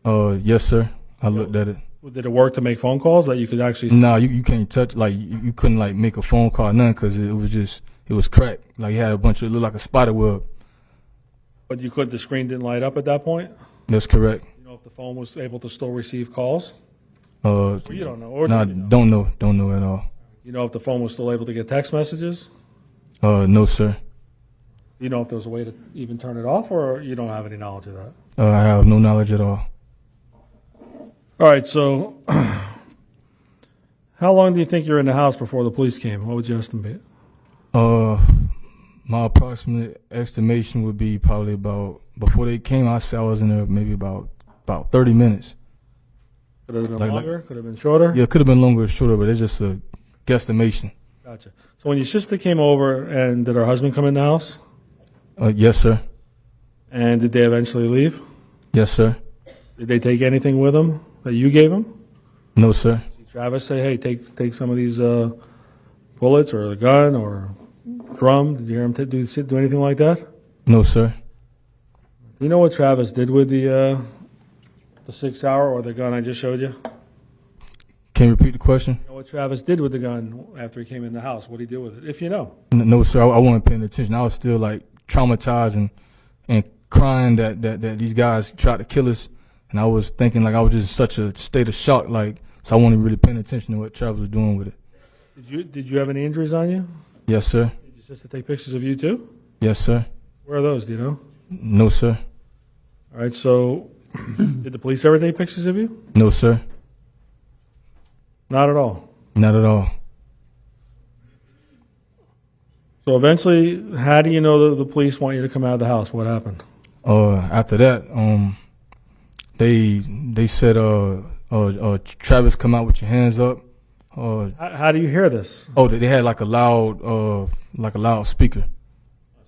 [SPEAKER 10] Yes, sir. I looked at it.
[SPEAKER 3] Did it work to make phone calls that you could actually?
[SPEAKER 10] No, you can't touch, like, you couldn't, like, make a phone call, none, because it was cracked. Like, it had a bunch of, it looked like a spider web.
[SPEAKER 3] But the screen didn't light up at that point?
[SPEAKER 10] That's correct.
[SPEAKER 3] You know if the phone was able to still receive calls?
[SPEAKER 10] Or
[SPEAKER 3] you don't know? Or
[SPEAKER 10] no,
[SPEAKER 3] do you know?
[SPEAKER 10] don't know at all.
[SPEAKER 3] You know if the phone was still able to get text messages?
[SPEAKER 10] No, sir.
[SPEAKER 3] You know if there was a way to even turn it off, or you don't have any knowledge of that?
[SPEAKER 10] I have no knowledge at all.
[SPEAKER 3] All right, so how long do you think you were in the house before the police came? What would you estimate?
[SPEAKER 10] My approximate estimation would be probably about, before they came, I said I was in there maybe about 30 minutes.
[SPEAKER 3] Could it have been
[SPEAKER 10] Like-
[SPEAKER 3] longer? Could it have been shorter?
[SPEAKER 10] Yeah, it could have been longer or shorter, but it's just a guesstimation.
[SPEAKER 3] Gotcha. So when your sister came over, and did her husband come in the house?
[SPEAKER 10] Yes, sir.
[SPEAKER 3] And did they eventually leave?
[SPEAKER 10] Yes, sir.
[SPEAKER 3] Did they take anything with them that you gave them?
[SPEAKER 10] No, sir.
[SPEAKER 3] Did Travis say, hey, take some of these bullets or the gun or drum? Did you hear him do anything like that?
[SPEAKER 10] No, sir.
[SPEAKER 3] Do you know what Travis did with the 6 hour or the gun I just showed you?
[SPEAKER 10] Can you repeat the question?
[SPEAKER 3] You know what Travis did with the gun after he came in the house? What did he do with it? If you know.
[SPEAKER 10] No, sir. I wasn't paying attention. I was still like traumatized and crying that these guys tried to kill us, and I was thinking like I was just in such a state of shock, like, so I wasn't really paying attention to what Travis was doing with it.
[SPEAKER 3] Did you have any injuries on you?
[SPEAKER 10] Yes, sir.
[SPEAKER 3] Did your sister take pictures of you too?
[SPEAKER 10] Yes, sir.
[SPEAKER 3] Where are those? Do you know?
[SPEAKER 10] No, sir.
[SPEAKER 3] All right. So, did the police ever take pictures of you?
[SPEAKER 10] No, sir.
[SPEAKER 3] Not at all.
[SPEAKER 10] Not at all.
[SPEAKER 3] So eventually, how do you know that the police want you to come out of the house? What happened?
[SPEAKER 10] After that, they said, Travis, come out with your hands up.
[SPEAKER 3] How do you hear this?
[SPEAKER 10] Oh, they had like a loud speaker.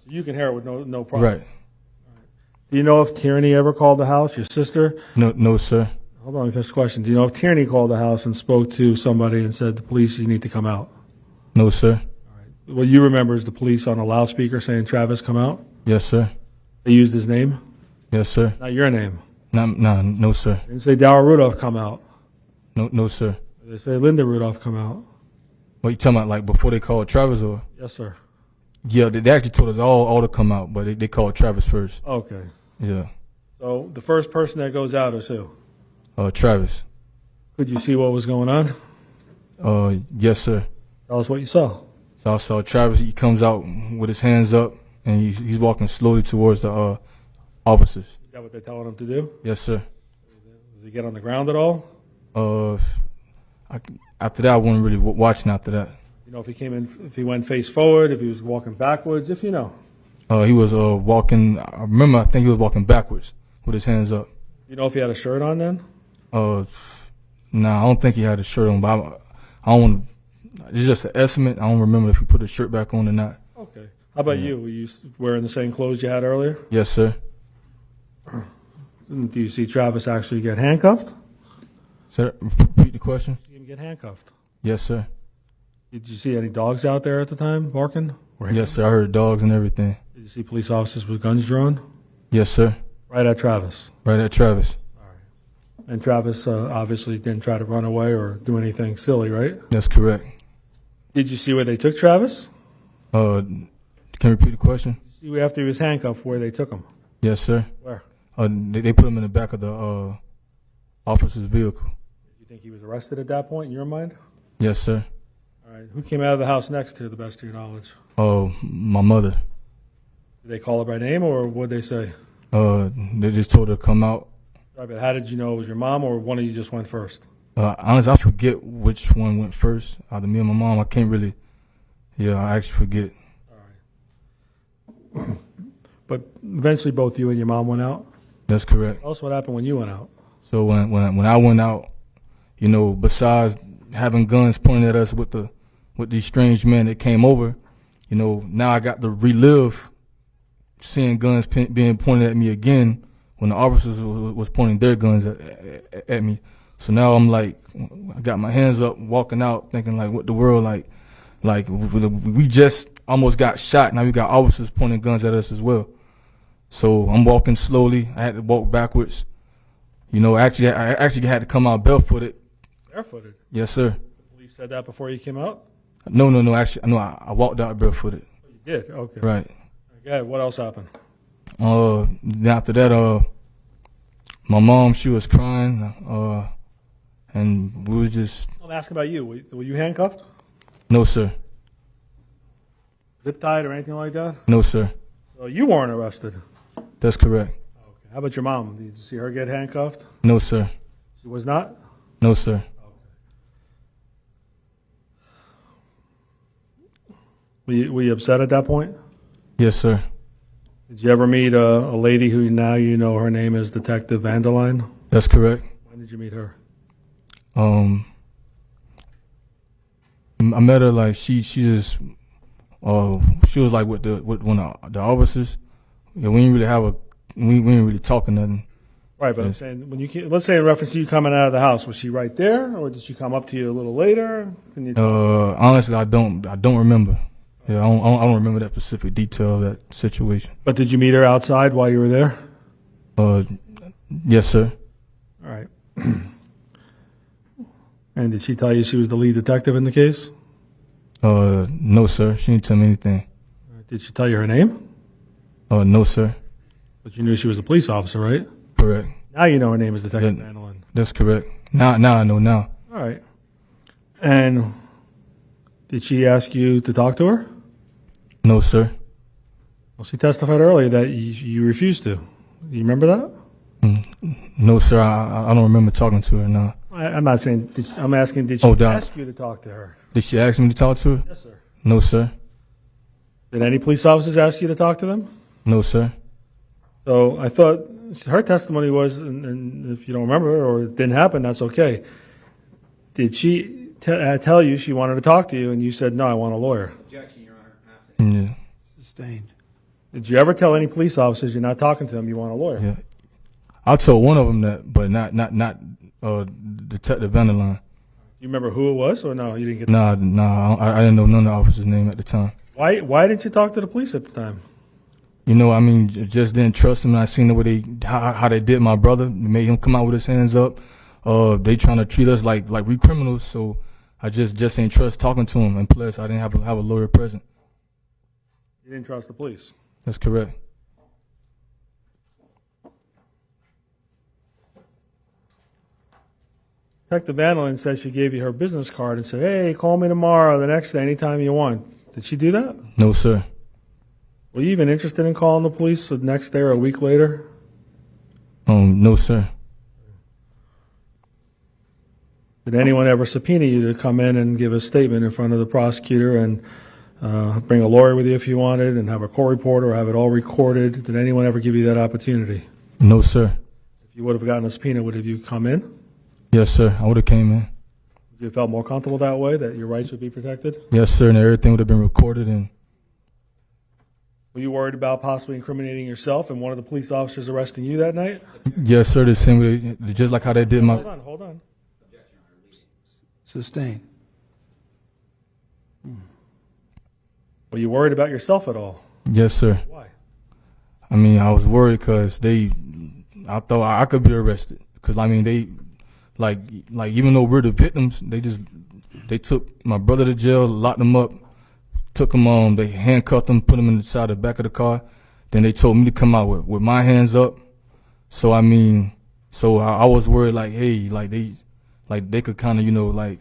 [SPEAKER 3] You can hear it with no problem.
[SPEAKER 10] Right.
[SPEAKER 3] Do you know if Tierney ever called the house, your sister?
[SPEAKER 10] No, sir.
[SPEAKER 3] Hold on, first question. Do you know if Tierney called the house and spoke to somebody and said, the police, you need to come out?
[SPEAKER 10] No, sir.
[SPEAKER 3] What you remember is the police on a loudspeaker saying, Travis, come out?
[SPEAKER 10] Yes, sir.
[SPEAKER 3] They used his name,
[SPEAKER 10] Yes, sir.
[SPEAKER 3] not your name.
[SPEAKER 10] No, sir.
[SPEAKER 3] They didn't say Darryl Rudolph, come out.
[SPEAKER 10] No, sir.
[SPEAKER 3] They say Linda Rudolph, come out.
[SPEAKER 10] What you talking about, like before they called Travis or?
[SPEAKER 3] Yes, sir.
[SPEAKER 10] Yeah, they actually told us all to come out, but they called Travis first.
[SPEAKER 3] Okay.
[SPEAKER 10] Yeah.
[SPEAKER 3] So the first person that goes out is who?
[SPEAKER 10] Travis.
[SPEAKER 3] Could you see what was going on?
[SPEAKER 10] Yes, sir.
[SPEAKER 3] Tell us what you saw.
[SPEAKER 10] So I saw Travis, he comes out with his hands up, and he's walking slowly towards the officers.
[SPEAKER 3] Is that what they're telling him to do?
[SPEAKER 10] Yes, sir.
[SPEAKER 3] Does he get on the ground at all?
[SPEAKER 10] After that, I wasn't really watching after that.
[SPEAKER 3] You know, if he came in, if he went face forward, if he was walking backwards, if you know.
[SPEAKER 10] He was walking, I think he was walking backwards with his hands up.
[SPEAKER 3] You know if he had a shirt on then?
[SPEAKER 10] Nah, I don't think he had a shirt on, but I don't want to, it's just an estimate. I don't remember if he put his shirt back on or not.
[SPEAKER 3] Okay. How about you? Were you wearing the same clothes you had earlier?
[SPEAKER 10] Yes, sir.
[SPEAKER 3] Do you see Travis actually get handcuffed?
[SPEAKER 10] Sir, repeat the question.
[SPEAKER 3] See him get handcuffed.
[SPEAKER 10] Yes, sir.
[SPEAKER 3] Did you see any dogs out there at the time barking?
[SPEAKER 10] Yes, sir. I heard dogs and everything.
[SPEAKER 3] Did you see police officers with guns drawn?
[SPEAKER 10] Yes, sir.
[SPEAKER 3] Right at Travis.
[SPEAKER 10] Right at Travis.
[SPEAKER 3] And Travis obviously didn't try to run away or do anything silly, right?
[SPEAKER 10] That's correct.
[SPEAKER 3] Did you see where they took Travis?
[SPEAKER 10] Can you repeat the question?
[SPEAKER 3] See after he was handcuffed where they took him?
[SPEAKER 10] Yes, sir.
[SPEAKER 3] Where?
[SPEAKER 10] They put him in the back of the officer's vehicle.
[SPEAKER 3] You think he was arrested at that point in your mind?
[SPEAKER 10] Yes, sir.
[SPEAKER 3] All right. Who came out of the house next to the best of your knowledge?
[SPEAKER 10] My mother.
[SPEAKER 3] Did they call her by name or what did they say?
[SPEAKER 10] They just told her to come out.
[SPEAKER 3] Right, but how did you know it was your mom or one of you just went first?
[SPEAKER 10] Honestly, I forget which one went first. Out of me and my mom, I can't really. Yeah, I actually forget.
[SPEAKER 3] All right. But eventually both you and your mom went out?
[SPEAKER 10] That's correct.
[SPEAKER 3] Tell us what happened when you went out.
[SPEAKER 10] So when I went out, you know, besides having guns pointed at us with these strange men that came over, you know, now I got to relive seeing guns being pointed at me again when the officers was pointing their guns at me. So now I'm like, I got my hands up, walking out, thinking like, what the world, like we just almost got shot. Now we got officers pointing guns at us as well. So I'm walking slowly. I had to walk backwards. You know, I actually had to come out barefooted.
[SPEAKER 3] Barefooted?
[SPEAKER 10] Yes, sir.
[SPEAKER 3] The police said that before you came out?
[SPEAKER 10] No. Actually, no. I walked out barefooted.
[SPEAKER 3] You did? Okay.
[SPEAKER 10] Right.
[SPEAKER 3] Okay. What else happened?
[SPEAKER 10] Then after that, my mom, she was crying, and we was just.
[SPEAKER 3] I'm asking about you. Were you handcuffed?
[SPEAKER 10] No, sir.
[SPEAKER 3] Zip tied or anything like that?
[SPEAKER 10] No, sir.
[SPEAKER 3] So you weren't arrested.
[SPEAKER 10] That's correct.
[SPEAKER 3] Okay. How about your mom? Did you see her get handcuffed?
[SPEAKER 10] No, sir.
[SPEAKER 3] She was not?
[SPEAKER 10] No, sir.
[SPEAKER 3] Were you upset at that point?
[SPEAKER 10] Yes, sir.
[SPEAKER 3] Did you ever meet a lady who now you know her name is Detective Vanderline?
[SPEAKER 10] That's correct.
[SPEAKER 3] When did you meet her?
[SPEAKER 10] I met her like she just she was like with one of the officers. Yeah, we didn't really talking nothing.
[SPEAKER 3] Right, but I'm saying when let's say in reference to you coming out of the house, was she right there, or did she come up to you a little later? Can you
[SPEAKER 10] honestly, I don't remember. Yeah, I don't remember that specific detail of that situation.
[SPEAKER 3] But did you meet her outside while you were there?
[SPEAKER 10] Yes, sir.
[SPEAKER 3] All right. And did she tell you she was the lead detective in the case?
[SPEAKER 10] No, sir. She didn't tell me anything.
[SPEAKER 3] Did she tell you her name?
[SPEAKER 10] No, sir.
[SPEAKER 3] But you knew she was a police officer, right?
[SPEAKER 10] Correct.
[SPEAKER 3] Now you know her name is Detective Vanderline.
[SPEAKER 10] That's correct. Now I know now.
[SPEAKER 3] All right. And did she ask you to talk to her?
[SPEAKER 10] No, sir.
[SPEAKER 3] Well, she testified earlier that you refused to. Do you remember that?
[SPEAKER 10] No, sir. I don't remember talking to her. No.
[SPEAKER 3] I'm not saying. I'm asking. Did she ask you to talk to her?
[SPEAKER 10] Did she ask me to talk to her?
[SPEAKER 3] Yes, sir.
[SPEAKER 10] No, sir.
[SPEAKER 3] Did any police officers ask you to talk to them?
[SPEAKER 10] No, sir.
[SPEAKER 3] So I thought her testimony was, and if you don't remember or it didn't happen, that's okay. Did she tell you she wanted to talk to you, and you said, no, I want a lawyer?
[SPEAKER 1] Objection, Your Honor.
[SPEAKER 10] Yeah.
[SPEAKER 1] Sustained.
[SPEAKER 3] Did you ever tell any police officers you're not talking to them, you want a lawyer?
[SPEAKER 10] Yeah. I told one of them that, but not Detective Vanderline.
[SPEAKER 3] You remember who it was, or no? You didn't get.
[SPEAKER 10] Nah, I didn't know none of the officers' name at the time.
[SPEAKER 3] Why didn't you talk to the police at the time?
[SPEAKER 10] You know, I mean, just didn't trust them. And I seen the way how they did my brother, made him come out with his hands up. They trying to treat us like we criminals, so I just ain't trust talking to him. And plus, I didn't have a lawyer present.
[SPEAKER 3] You didn't trust the police.
[SPEAKER 10] That's correct.
[SPEAKER 3] Detective Vanderline said she gave you her business card and said, "Hey, call me tomorrow, the next day, anytime you want." Did she do that?
[SPEAKER 10] No, sir.
[SPEAKER 3] Were you even interested in calling the police the next day or a week later?
[SPEAKER 10] No, sir.
[SPEAKER 3] Did anyone ever subpoena you to come in and give a statement in front of the prosecutor and bring a lawyer with you if you wanted and have a court reporter or have it all recorded? Did anyone ever give you that opportunity?
[SPEAKER 10] No, sir.
[SPEAKER 3] If you would have gotten a subpoena, would have you come in?
[SPEAKER 10] Yes, sir. I would have came in.
[SPEAKER 3] You felt more comfortable that way, that your rights would be protected?
[SPEAKER 10] Yes, sir. And everything would have been recorded. And
[SPEAKER 3] Were you worried about possibly incriminating yourself and one of the police officers arresting you that night?
[SPEAKER 10] yes, sir. The same way, just like how they did my.
[SPEAKER 3] Hold on.
[SPEAKER 1] Sustained.
[SPEAKER 3] Were you worried about yourself at all?
[SPEAKER 10] Yes, sir.
[SPEAKER 3] Why?
[SPEAKER 10] I mean, I was worried because I thought I could be arrested. Because, I mean, they, like even though we're the victims, they took my brother to jail, locked him up, took him, they handcuffed him, put him inside the back of the car. Then they told me to come out with my hands up. So, I mean, I was worried, like, hey, they could kind of, you know, like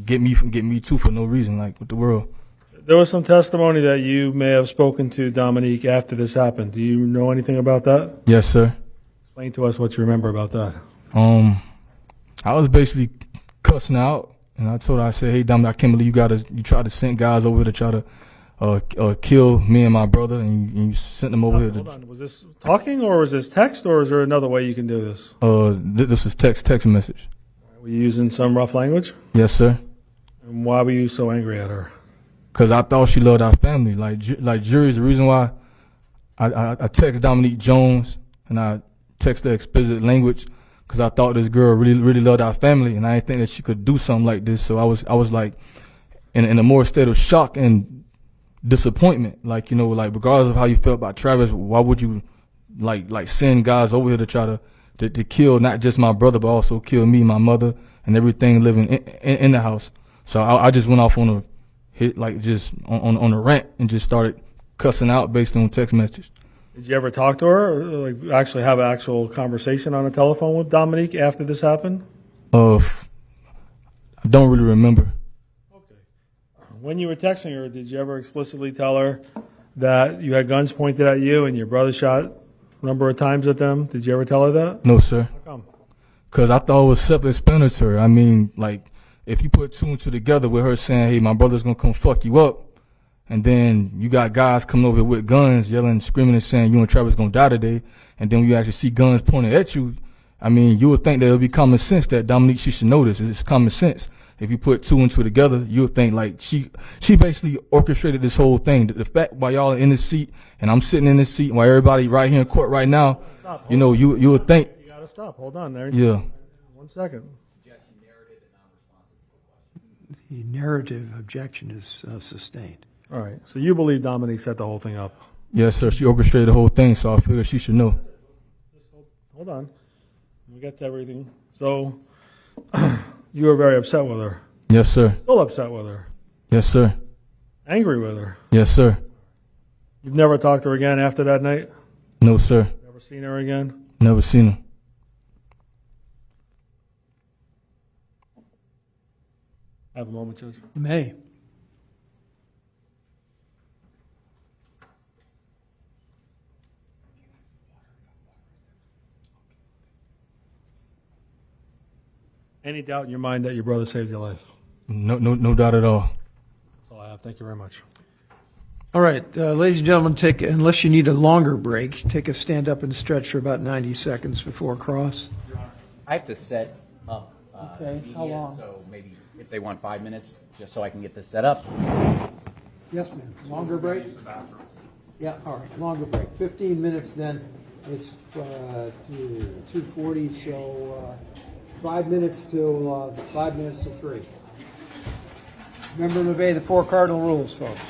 [SPEAKER 10] get me too for no reason, like, with the world.
[SPEAKER 3] There was some testimony that you may have spoken to Dominique after this happened. Do you know anything about that?
[SPEAKER 10] Yes, sir.
[SPEAKER 3] Explain to us what you remember about that.
[SPEAKER 10] I was basically cussing out, and I told her, I said, "Hey, Dominique, I can't believe you tried to send guys over to try to kill me and my brother, and you sent them over here."
[SPEAKER 3] Hold on. Was this talking, or was this text, or is there another way you can do this?
[SPEAKER 10] This is text message.
[SPEAKER 3] Were you using some rough language?
[SPEAKER 10] Yes, sir.
[SPEAKER 3] And why were you so angry at her?
[SPEAKER 10] Because I thought she loved our family. Like jury's the reason why I text Dominique Jones and I text her explicit language, because I thought this girl really loved our family, and I didn't think that she could do something like this. So I was like in a more state of shock and disappointment. Like, you know, like regardless of how you felt about Travis, why would you like send guys over here to try to kill not just my brother, but also kill me, my mother, and everything living in the house? So I just went off on a hit, like just on a rant, and just started cussing out based on text messages.
[SPEAKER 3] Did you ever talk to her, or like actually have an actual conversation on the telephone with Dominique after this happened?
[SPEAKER 10] I don't really remember.
[SPEAKER 3] Okay. When you were texting her, did you ever explicitly tell her that you had guns pointed at you and your brother shot a number of times at them? Did you ever tell her that?
[SPEAKER 10] No, sir.
[SPEAKER 3] How come?
[SPEAKER 10] Because I thought it was self-explanatory. I mean, like, if you put two and two together with her saying, "Hey, my brother's gonna come fuck you up," and then you got guys coming over here with guns, yelling, screaming, and saying you and Travis gonna die today, and then when you actually see guns pointed at you, I mean, you would think that it would be common sense that Dominique, she should know this. It's common sense. If you put two and two together, you would think like she basically orchestrated this whole thing. The fact while y'all are in this seat and I'm sitting in this seat, while everybody right here in court right now, you know, you would think.
[SPEAKER 3] You gotta stop. Hold on there.
[SPEAKER 10] Yeah.
[SPEAKER 3] 1 second.
[SPEAKER 1] The narrative objection is sustained.
[SPEAKER 3] All right. So you believe Dominique set the whole thing up?
[SPEAKER 10] Yes, sir. She orchestrated the whole thing, so I figured she should know.
[SPEAKER 3] Hold on. We got to everything. So you were very upset with her.
[SPEAKER 10] Yes, sir.
[SPEAKER 3] Still upset with her.
[SPEAKER 10] Yes, sir.
[SPEAKER 3] Angry with her.
[SPEAKER 10] Yes, sir.
[SPEAKER 3] You've never talked to her again after that night?
[SPEAKER 10] No, sir.
[SPEAKER 3] Never seen her again?
[SPEAKER 10] Never seen her.
[SPEAKER 3] Have a moment, Judge.
[SPEAKER 1] You may.
[SPEAKER 3] Any doubt in your mind that your brother saved your life?
[SPEAKER 10] No doubt at all.
[SPEAKER 3] That's all I have. Thank you very much.
[SPEAKER 1] All right, ladies and gentlemen, unless you need a longer break, take a stand up and stretch for about 90 seconds before cross.
[SPEAKER 11] I have to set up
[SPEAKER 1] Okay,
[SPEAKER 11] media,
[SPEAKER 1] how long?
[SPEAKER 11] so maybe if they want 5 minutes, just so I can get this set up.
[SPEAKER 1] Yes, ma'am. Longer break? Yeah, all right, longer break. 15 minutes then. It's 2:40, so 5 minutes till 3. Remember to obey the 4 cardinal rules, folks.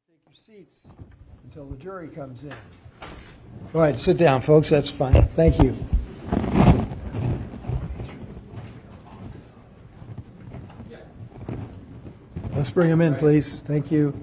[SPEAKER 1] Take your seats until the jury comes in. Go ahead, sit down, folks. That's fine. Thank you. Let's bring them in, please. Thank you.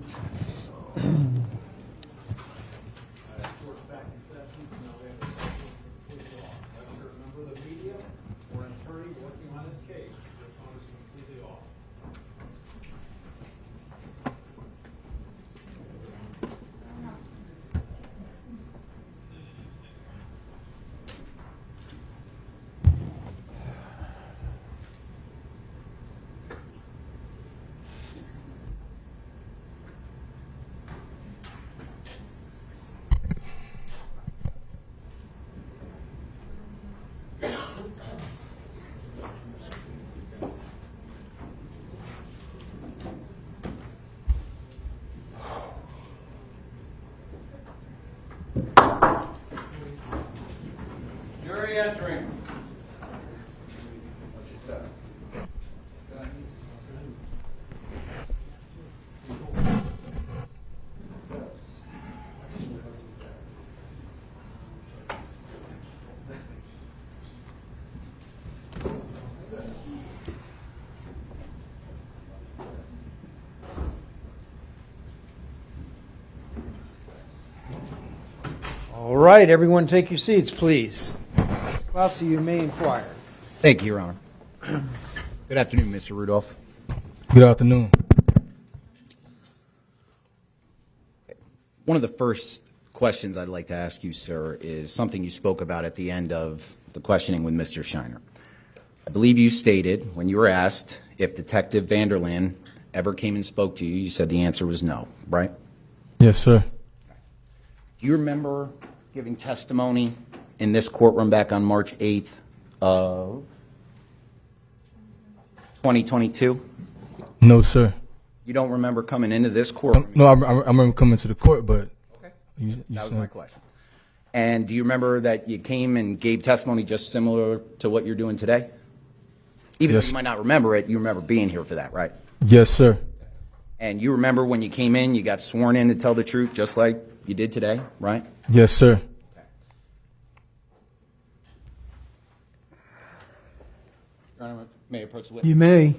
[SPEAKER 11] Jury entering.
[SPEAKER 1] All right, everyone take your seats, please. Kelsey, you may inquire.
[SPEAKER 11] Thank you, Your Honor. Good afternoon, Mr. Rudolph.
[SPEAKER 10] Good afternoon.
[SPEAKER 11] One of the first questions I'd like to ask you, sir, is something you spoke about at the end of the questioning with Mr. Shiner. I believe you stated when you were asked if Detective Vanderland ever came and spoke to you, you said the answer was no, right?
[SPEAKER 10] Yes, sir.
[SPEAKER 11] Do you remember giving testimony in this courtroom back on March 8th of 2022?
[SPEAKER 10] No, sir.
[SPEAKER 11] You don't remember coming into this courtroom?
[SPEAKER 10] No, I remember coming to the court, but
[SPEAKER 11] Okay.
[SPEAKER 10] you
[SPEAKER 11] That was
[SPEAKER 10] said-
[SPEAKER 11] my question. And do you remember that you came and gave testimony just similar to what you're doing today? Even
[SPEAKER 10] Yes.
[SPEAKER 11] though you might not remember it, you remember being here for that, right?
[SPEAKER 10] Yes, sir.
[SPEAKER 11] And you remember when you came in, you got sworn in to tell the truth just like you did today, right?
[SPEAKER 10] Yes, sir.
[SPEAKER 11] Your Honor, may I approach the witness?
[SPEAKER 1] You may.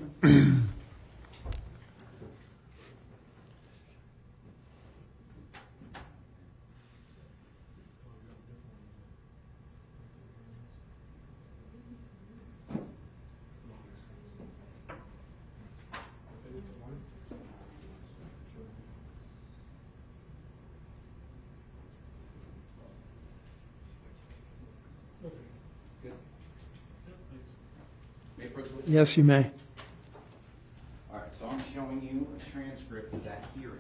[SPEAKER 11] May I approach the witness?
[SPEAKER 1] Yes, you may.
[SPEAKER 11] All right, so I'm showing you a transcript of that hearing.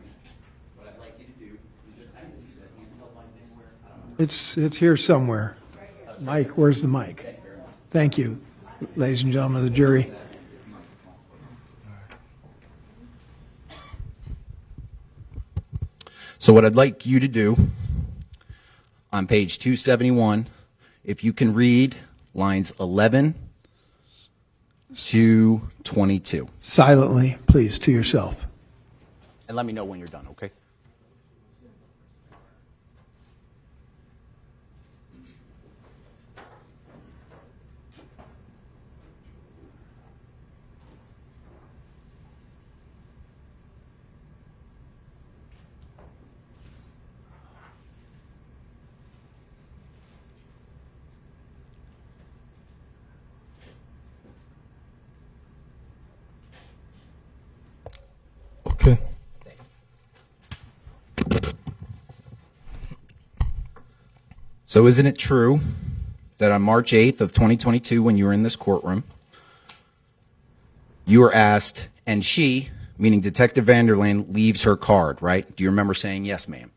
[SPEAKER 11] What I'd like you to do is just, I didn't see that handheld mic anywhere. I don't know.
[SPEAKER 1] It's here somewhere. Mike, where's the mic? Thank you, ladies and gentlemen of the jury.
[SPEAKER 11] So what I'd like you to do on page 271, if you can read lines 11 to 22.
[SPEAKER 1] Silently, please, to yourself.
[SPEAKER 11] And let me know when you're done, okay?
[SPEAKER 10] Okay.
[SPEAKER 11] So isn't it true that on March 8th of 2022, when you were in this courtroom, you were asked, and she, meaning Detective Vanderland, leaves her card, right? Do you remember saying yes, ma'am?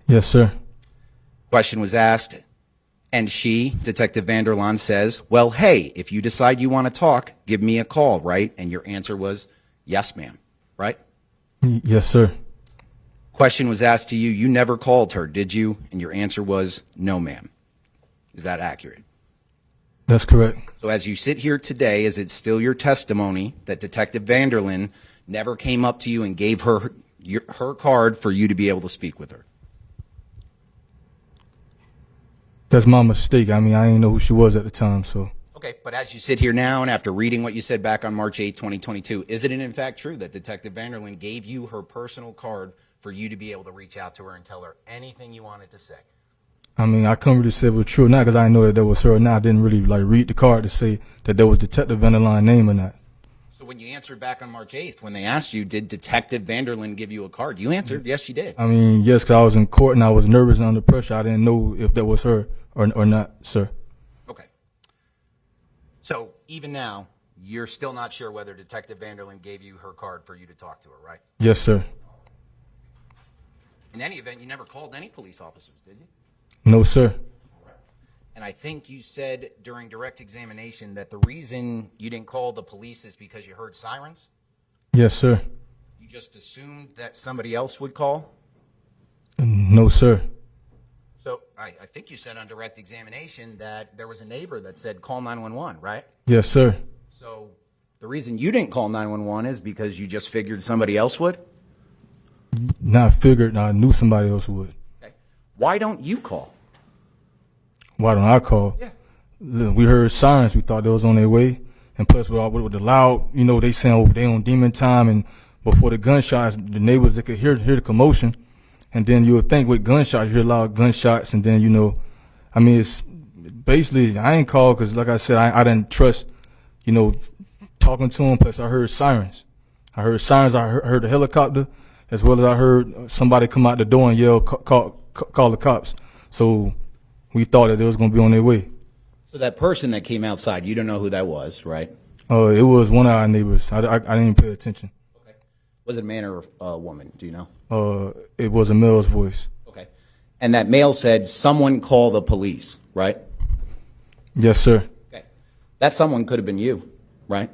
[SPEAKER 10] Yes, sir.
[SPEAKER 11] Question was asked, and she, Detective Vanderland, says, well, hey, if you decide you want to talk, give me a call, right? And your answer was, yes, ma'am, right?
[SPEAKER 10] Yes, sir.
[SPEAKER 11] Question was asked to you, you never called her, did you? And your answer was, no, ma'am. Is that accurate?
[SPEAKER 10] That's correct.
[SPEAKER 11] So as you sit here today, is it still your testimony that Detective Vanderland never came up to you and gave her card for you to be able to speak with her?
[SPEAKER 10] That's my mistake. I mean, I didn't know who she was at the time, so.
[SPEAKER 11] Okay, but as you sit here now and after reading what you said back on March 8, 2022, is it in fact true that Detective Vanderlyn gave you her personal card for you to be able to reach out to her and tell her anything you wanted to say?
[SPEAKER 10] I mean, I couldn't really say it was true or not because I didn't know that was her or not. I didn't really like read the card to say that there was Detective Vanderlyn's name or not.
[SPEAKER 11] So when you answered back on March 8th, when they asked you, did Detective Vanderlyn give you a card? You answered, yes, she did.
[SPEAKER 10] I mean, yes, because I was in court and I was nervous and under pressure. I didn't know if that was her or not, sir.
[SPEAKER 11] Okay. So even now, you're still not sure whether Detective Vanderlyn gave you her card for you to talk to her, right?
[SPEAKER 10] Yes, sir.
[SPEAKER 11] In any event, you never called any police officers, did you?
[SPEAKER 10] No, sir.
[SPEAKER 11] And I think you said during direct examination that the reason you didn't call the police is because you heard sirens?
[SPEAKER 10] Yes, sir.
[SPEAKER 11] You just assumed that somebody else would call?
[SPEAKER 10] No, sir.
[SPEAKER 11] So I think you said on direct examination that there was a neighbor that said call 911, right?
[SPEAKER 10] Yes, sir.
[SPEAKER 11] So the reason you didn't call 911 is because you just figured somebody else would?
[SPEAKER 10] Not figured, I knew somebody else would.
[SPEAKER 11] Okay. Why don't you call?
[SPEAKER 10] Why don't I call?
[SPEAKER 11] Yeah.
[SPEAKER 10] We heard sirens. We thought they was on their way. And plus, with the loud, you know, they saying, oh, they on demon time. And before the gunshots, the neighbors, they could hear the commotion. And then you would think with gunshots, you hear loud gunshots. And then, you know, I mean, it's basically, I ain't called because, like I said, I didn't trust, you know, talking to them. Plus, I heard sirens. I heard the helicopter, as well as I heard somebody come out the door and yell, call the cops. So we thought that they was going to be on their way.
[SPEAKER 11] So that person that came outside, you don't know who that was, right?
[SPEAKER 10] It was one of our neighbors. I didn't even pay attention.
[SPEAKER 11] Okay. Was it a man or a woman? Do you know?
[SPEAKER 10] It was a male's voice.
[SPEAKER 11] Okay. And that male said, someone call the police, right?
[SPEAKER 10] Yes, sir.
[SPEAKER 11] Okay. That someone could have been you, right?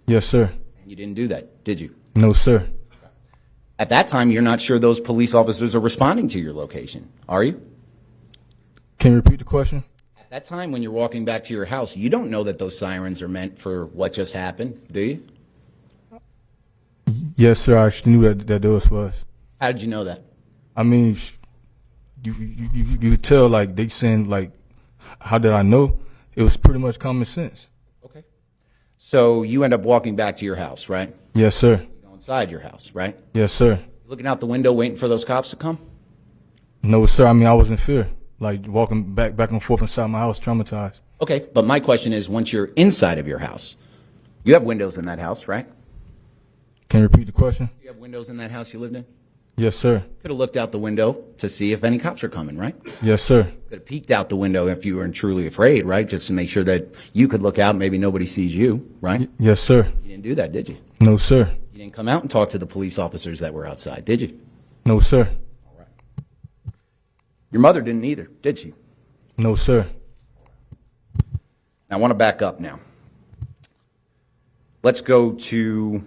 [SPEAKER 10] Yes, sir.
[SPEAKER 11] And you didn't do that, did you?
[SPEAKER 10] No, sir.
[SPEAKER 11] At that time, you're not sure those police officers are responding to your location, are you?
[SPEAKER 10] Can you repeat the question?
[SPEAKER 11] At that time, when you're walking back to your house, you don't know that those sirens are meant for what just happened, do you?
[SPEAKER 10] Yes, sir. I actually knew that those was.
[SPEAKER 11] How did you know that?
[SPEAKER 10] I mean, you could tell, like, they saying, like, how did I know? It was pretty much common sense.
[SPEAKER 11] Okay. So you end up walking back to your house, right?
[SPEAKER 10] Yes, sir.
[SPEAKER 11] You go inside your house, right?
[SPEAKER 10] Yes, sir.
[SPEAKER 11] Looking out the window waiting for those cops to come?
[SPEAKER 10] No, sir. I mean, I was in fear, like walking back and forth inside my house, traumatized.
[SPEAKER 11] Okay, but my question is, once you're inside of your house, you have windows in that house, right?
[SPEAKER 10] Can you repeat the question?
[SPEAKER 11] You have windows in that house you lived in?
[SPEAKER 10] Yes, sir.
[SPEAKER 11] Could have looked out the window to see if any cops are coming, right?
[SPEAKER 10] Yes, sir.
[SPEAKER 11] Could have peeked out the window if you were truly afraid, right? Just to make sure that you could look out, maybe nobody sees you, right?
[SPEAKER 10] Yes, sir.
[SPEAKER 11] You didn't do that, did you?
[SPEAKER 10] No, sir.
[SPEAKER 11] You didn't come out and talk to the police officers that were outside, did you?
[SPEAKER 10] No, sir.
[SPEAKER 11] All right. Your mother didn't either, did she?
[SPEAKER 10] No, sir.
[SPEAKER 11] I want to back up now. Let's go to,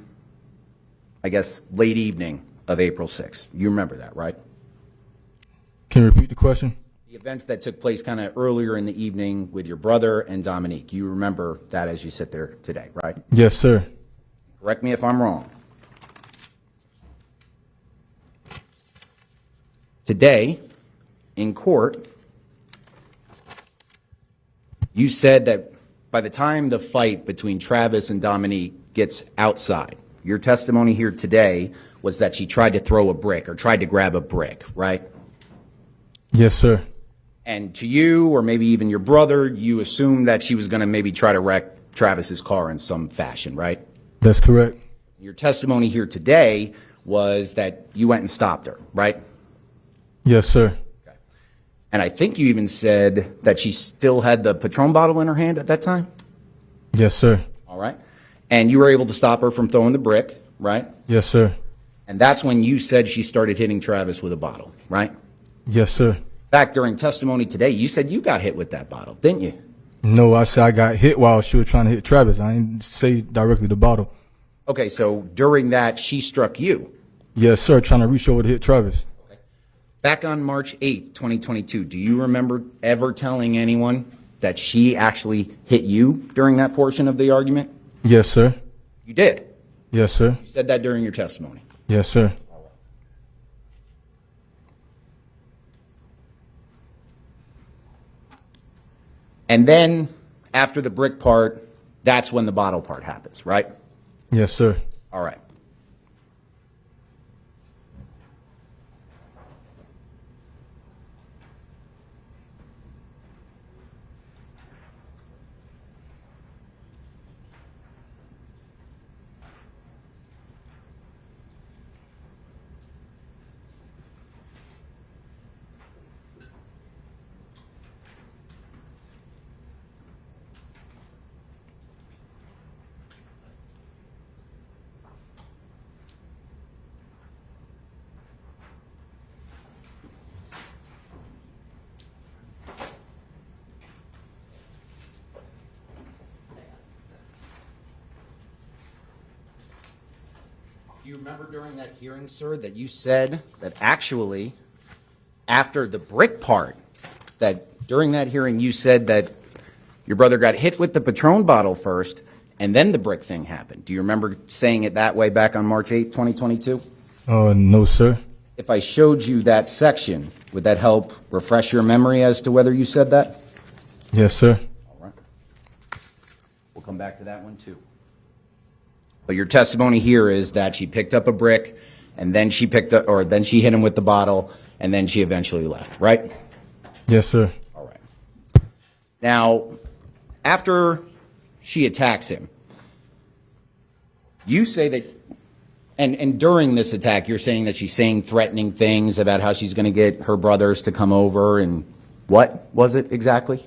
[SPEAKER 11] I guess, late evening of April 6th. You remember that, right?
[SPEAKER 10] Can you repeat the question?
[SPEAKER 11] The events that took place kind of earlier in the evening with your brother and Dominique. You remember that as you sit there today, right?
[SPEAKER 10] Yes, sir.
[SPEAKER 11] Correct me if I'm wrong. Today, in court, you said that by the time the fight between Travis and Dominique gets outside, your testimony here today was that she tried to throw a brick or tried to grab a brick, right?
[SPEAKER 10] Yes, sir.
[SPEAKER 11] And to you, or maybe even your brother, you assumed that she was going to maybe try to wreck Travis's car in some fashion, right?
[SPEAKER 10] That's correct.
[SPEAKER 11] Your testimony here today was that you went and stopped her, right?
[SPEAKER 10] Yes, sir.
[SPEAKER 11] And I think you even said that she still had the Patron bottle in her hand at that time?
[SPEAKER 10] Yes, sir.
[SPEAKER 11] All right. And you were able to stop her from throwing the brick, right?
[SPEAKER 10] Yes, sir.
[SPEAKER 11] And that's when you said she started hitting Travis with a bottle, right?
[SPEAKER 10] Yes, sir.
[SPEAKER 11] Back during testimony today, you said you got hit with that bottle, didn't you?
[SPEAKER 10] No, I said I got hit while she was trying to hit Travis. I didn't say directly the bottle.
[SPEAKER 11] Okay, so during that, she struck you.
[SPEAKER 10] Yes, sir. Trying to reach over to hit Travis.
[SPEAKER 11] Back on March 8th, 2022, do you remember ever telling anyone that she actually hit you during that portion of the argument?
[SPEAKER 10] Yes, sir.
[SPEAKER 11] You did.
[SPEAKER 10] Yes, sir.
[SPEAKER 11] You said that during your testimony.
[SPEAKER 10] Yes, sir.
[SPEAKER 11] And then after the brick part, that's when the bottle part happens, right?
[SPEAKER 10] Yes, sir.
[SPEAKER 11] All right. Do you remember during that hearing, sir, that you said that actually, after the brick part, that during that hearing you said that your brother got hit with the Patron bottle first, and then the brick thing happened? Do you remember saying it that way back on March 8th, 2022?
[SPEAKER 10] No, sir.
[SPEAKER 11] If I showed you that section, would that help refresh your memory as to whether you said that?
[SPEAKER 10] Yes, sir.
[SPEAKER 11] All right. We'll come back to that one, too. But your testimony here is that she picked up a brick, and then she hit him with the bottle, and then she eventually left, right?
[SPEAKER 10] Yes, sir.
[SPEAKER 11] All right. Now, after she attacks him, you say that, and during this attack, you're saying that she's saying threatening things about how she's going to get her brothers to come over, and what was it exactly?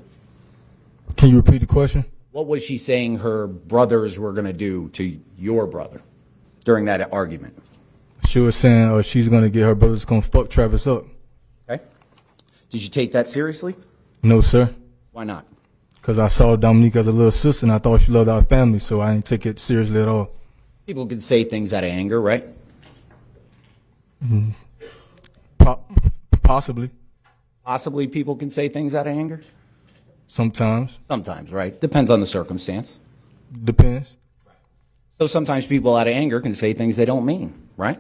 [SPEAKER 10] Can you repeat the question?
[SPEAKER 11] What was she saying her brothers were going to do to your brother during that argument?
[SPEAKER 10] She was saying she's going to get her brothers to come fuck Travis up.
[SPEAKER 11] Okay. Did you take that seriously?
[SPEAKER 10] No, sir.
[SPEAKER 11] Why not?
[SPEAKER 10] Because I saw Dominique as a little sister, and I thought she loved our family, so I didn't take it seriously at all.
[SPEAKER 11] People can say things out of anger, right?
[SPEAKER 10] Possibly.
[SPEAKER 11] Possibly people can say things out of anger?
[SPEAKER 10] Sometimes.
[SPEAKER 11] Sometimes, right? Depends on the circumstance.
[SPEAKER 10] Depends.
[SPEAKER 11] So sometimes people out of anger can say things they don't mean, right?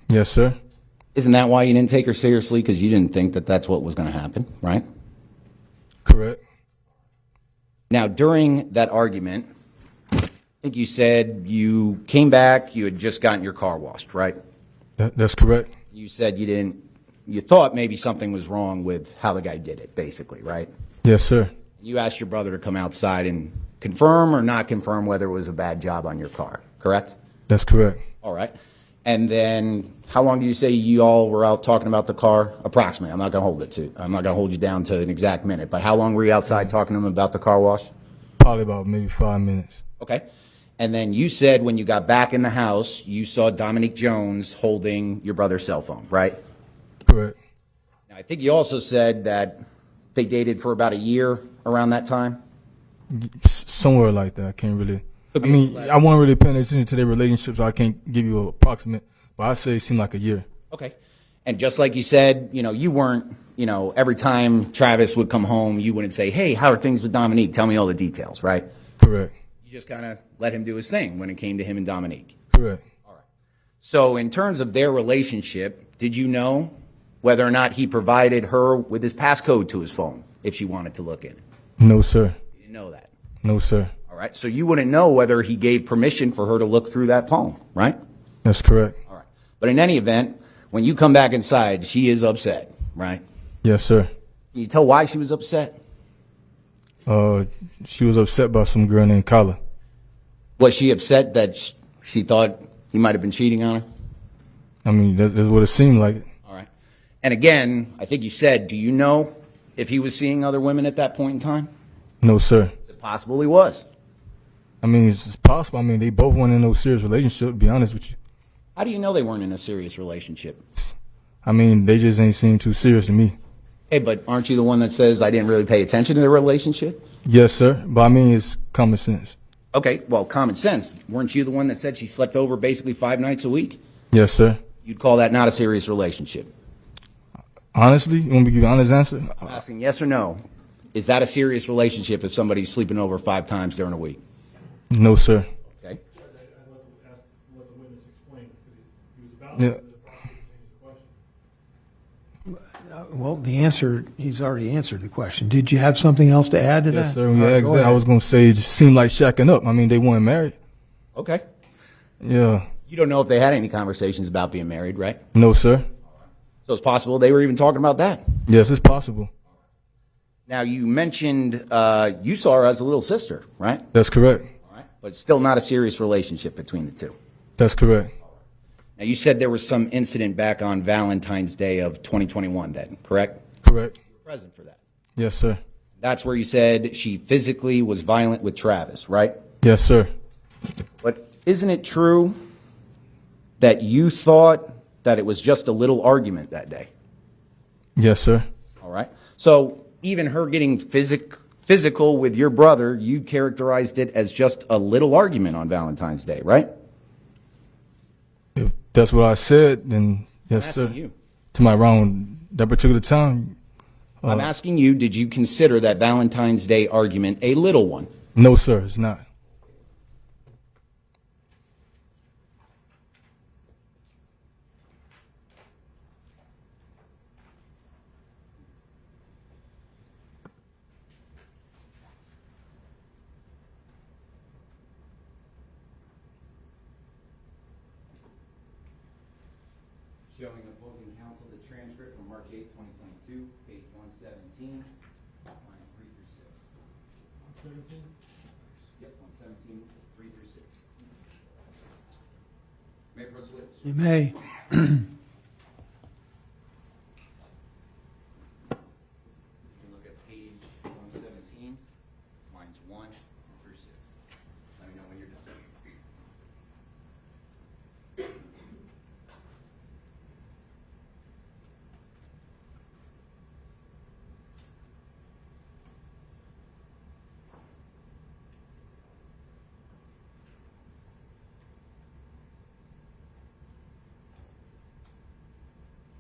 [SPEAKER 10] Yes, sir.
[SPEAKER 11] Isn't that why you didn't take her seriously? Because you didn't think that that's what was going to happen, right?
[SPEAKER 10] Correct.
[SPEAKER 11] Now, during that argument, I think you said you came back, you had just gotten your car washed, right?
[SPEAKER 10] That's correct.
[SPEAKER 11] You said you thought maybe something was wrong with how the guy did it, basically, right?
[SPEAKER 10] Yes, sir.
[SPEAKER 11] You asked your brother to come outside and confirm or not confirm whether it was a bad job on your car, correct?
[SPEAKER 10] That's correct.
[SPEAKER 11] All right. And then how long do you say you all were out talking about the car? Approximately. I'm not going to hold you down to an exact minute, but how long were you outside talking to him about the car wash?
[SPEAKER 10] Probably about maybe 5 minutes.
[SPEAKER 11] Okay. And then you said when you got back in the house, you saw Dominique Jones holding your brother's cell phone, right?
[SPEAKER 10] Correct.
[SPEAKER 11] Now, I think you also said that they dated for about a year around that time.
[SPEAKER 10] Somewhere like that. I can't really. I mean, I wasn't really paying attention to their relationship, so I can't give you an approximate. But I'd say it seemed like a year.
[SPEAKER 11] Okay. And just like you said, you weren't, every time Travis would come home, you wouldn't say, hey, how are things with Dominique? Tell me all the details, right?
[SPEAKER 10] Correct.
[SPEAKER 11] You just kind of let him do his thing when it came to him and Dominique.
[SPEAKER 10] Correct.
[SPEAKER 11] All right. So in terms of their relationship, did you know whether or not he provided her with his passcode to his phone if she wanted to look in it?
[SPEAKER 10] No, sir.
[SPEAKER 11] You didn't know that?
[SPEAKER 10] No, sir.
[SPEAKER 11] All right. So you wouldn't know whether he gave permission for her to look through that phone, right?
[SPEAKER 10] That's correct.
[SPEAKER 11] All right. But in any event, when you come back inside, she is upset, right?
[SPEAKER 10] Yes, sir.
[SPEAKER 11] Can you tell why she was upset?
[SPEAKER 10] She was upset by some girl named Kyla.
[SPEAKER 11] Was she upset that she thought he might have been cheating on her?
[SPEAKER 10] I mean, that's what it seemed like.
[SPEAKER 11] All right. And again, I think you said, do you know if he was seeing other women at that point in time?
[SPEAKER 10] No, sir.
[SPEAKER 11] Is it possible he was?
[SPEAKER 10] I mean, it's possible. I mean, they both weren't in no serious relationship, to be honest with you.
[SPEAKER 11] How do you know they weren't in a serious relationship?
[SPEAKER 10] I mean, they just ain't seem too serious to me.
[SPEAKER 11] Hey, but aren't you the one that says I didn't really pay attention to the relationship?
[SPEAKER 10] Yes, sir. But I mean, it's common sense.
[SPEAKER 11] Okay, well, common sense. Weren't you the one that said she slept over basically 5 nights a week?
[SPEAKER 10] Yes, sir.
[SPEAKER 11] You'd call that not a serious relationship?
[SPEAKER 10] Honestly, you want me to give you an honest answer?
[SPEAKER 11] I'm asking yes or no. Is that a serious relationship if somebody's sleeping over 5 times during a week?
[SPEAKER 10] No, sir.
[SPEAKER 11] Okay.
[SPEAKER 10] Yeah.
[SPEAKER 1] Well, the answer, he's already answered the question. Did you have something else to add to that?
[SPEAKER 10] Yes, sir.
[SPEAKER 1] All
[SPEAKER 10] Yeah,
[SPEAKER 1] right, go
[SPEAKER 10] exactly. I
[SPEAKER 1] ahead.
[SPEAKER 10] was gonna say it just seemed like shacking up. I mean, they weren't married.
[SPEAKER 11] Okay.
[SPEAKER 10] Yeah.
[SPEAKER 11] You don't know if they had any conversations about being married, right?
[SPEAKER 10] No, sir.
[SPEAKER 11] So it's possible they were even talking about that.
[SPEAKER 10] Yes, it's possible.
[SPEAKER 11] Now, you mentioned you saw her as a little sister, right?
[SPEAKER 10] That's correct.
[SPEAKER 11] All right. But still not a serious relationship between the two.
[SPEAKER 10] That's correct.
[SPEAKER 11] Now, you said there was some incident back on Valentine's Day of 2021 then, correct?
[SPEAKER 10] Correct.
[SPEAKER 11] You were present for that.
[SPEAKER 10] Yes, sir.
[SPEAKER 11] That's where you said she physically was violent with Travis, right?
[SPEAKER 10] Yes, sir.
[SPEAKER 11] But isn't it true that you thought that it was just a little argument that day?
[SPEAKER 10] Yes, sir.
[SPEAKER 11] All right. So even her getting physical with your brother, you characterized it as just a little argument on Valentine's Day, right?
[SPEAKER 10] If that's what I said, then yes,
[SPEAKER 11] I'm asking
[SPEAKER 10] sir.
[SPEAKER 11] you.
[SPEAKER 10] To my around that particular time.
[SPEAKER 11] I'm asking you, did you consider that Valentine's Day argument a little one?
[SPEAKER 10] No, sir. It's not.
[SPEAKER 11] Showing opposing counsel the transcript from March 8, 2022, page 117, lines 3 through 6. 117? Yep, 117, 3 through 6. May I approach the witness?
[SPEAKER 1] You may.
[SPEAKER 11] You can look at page 117, lines 1 through 6. Let me know when you're done.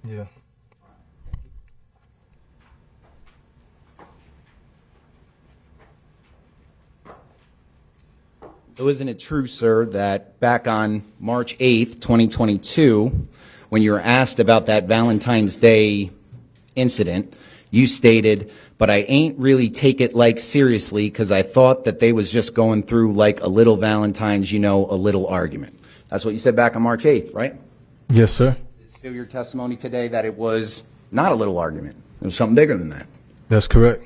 [SPEAKER 10] Yeah.
[SPEAKER 11] So isn't it true, sir, that back on March 8th, 2022, when you were asked about that Valentine's Day incident, you stated, but I ain't really take it like seriously because I thought that they was just going through like a little Valentine's, a little argument. That's what you said back on March 8th, right?
[SPEAKER 10] Yes, sir.
[SPEAKER 11] Is it still your testimony today that it was not a little argument? It was something bigger than that.
[SPEAKER 10] That's correct.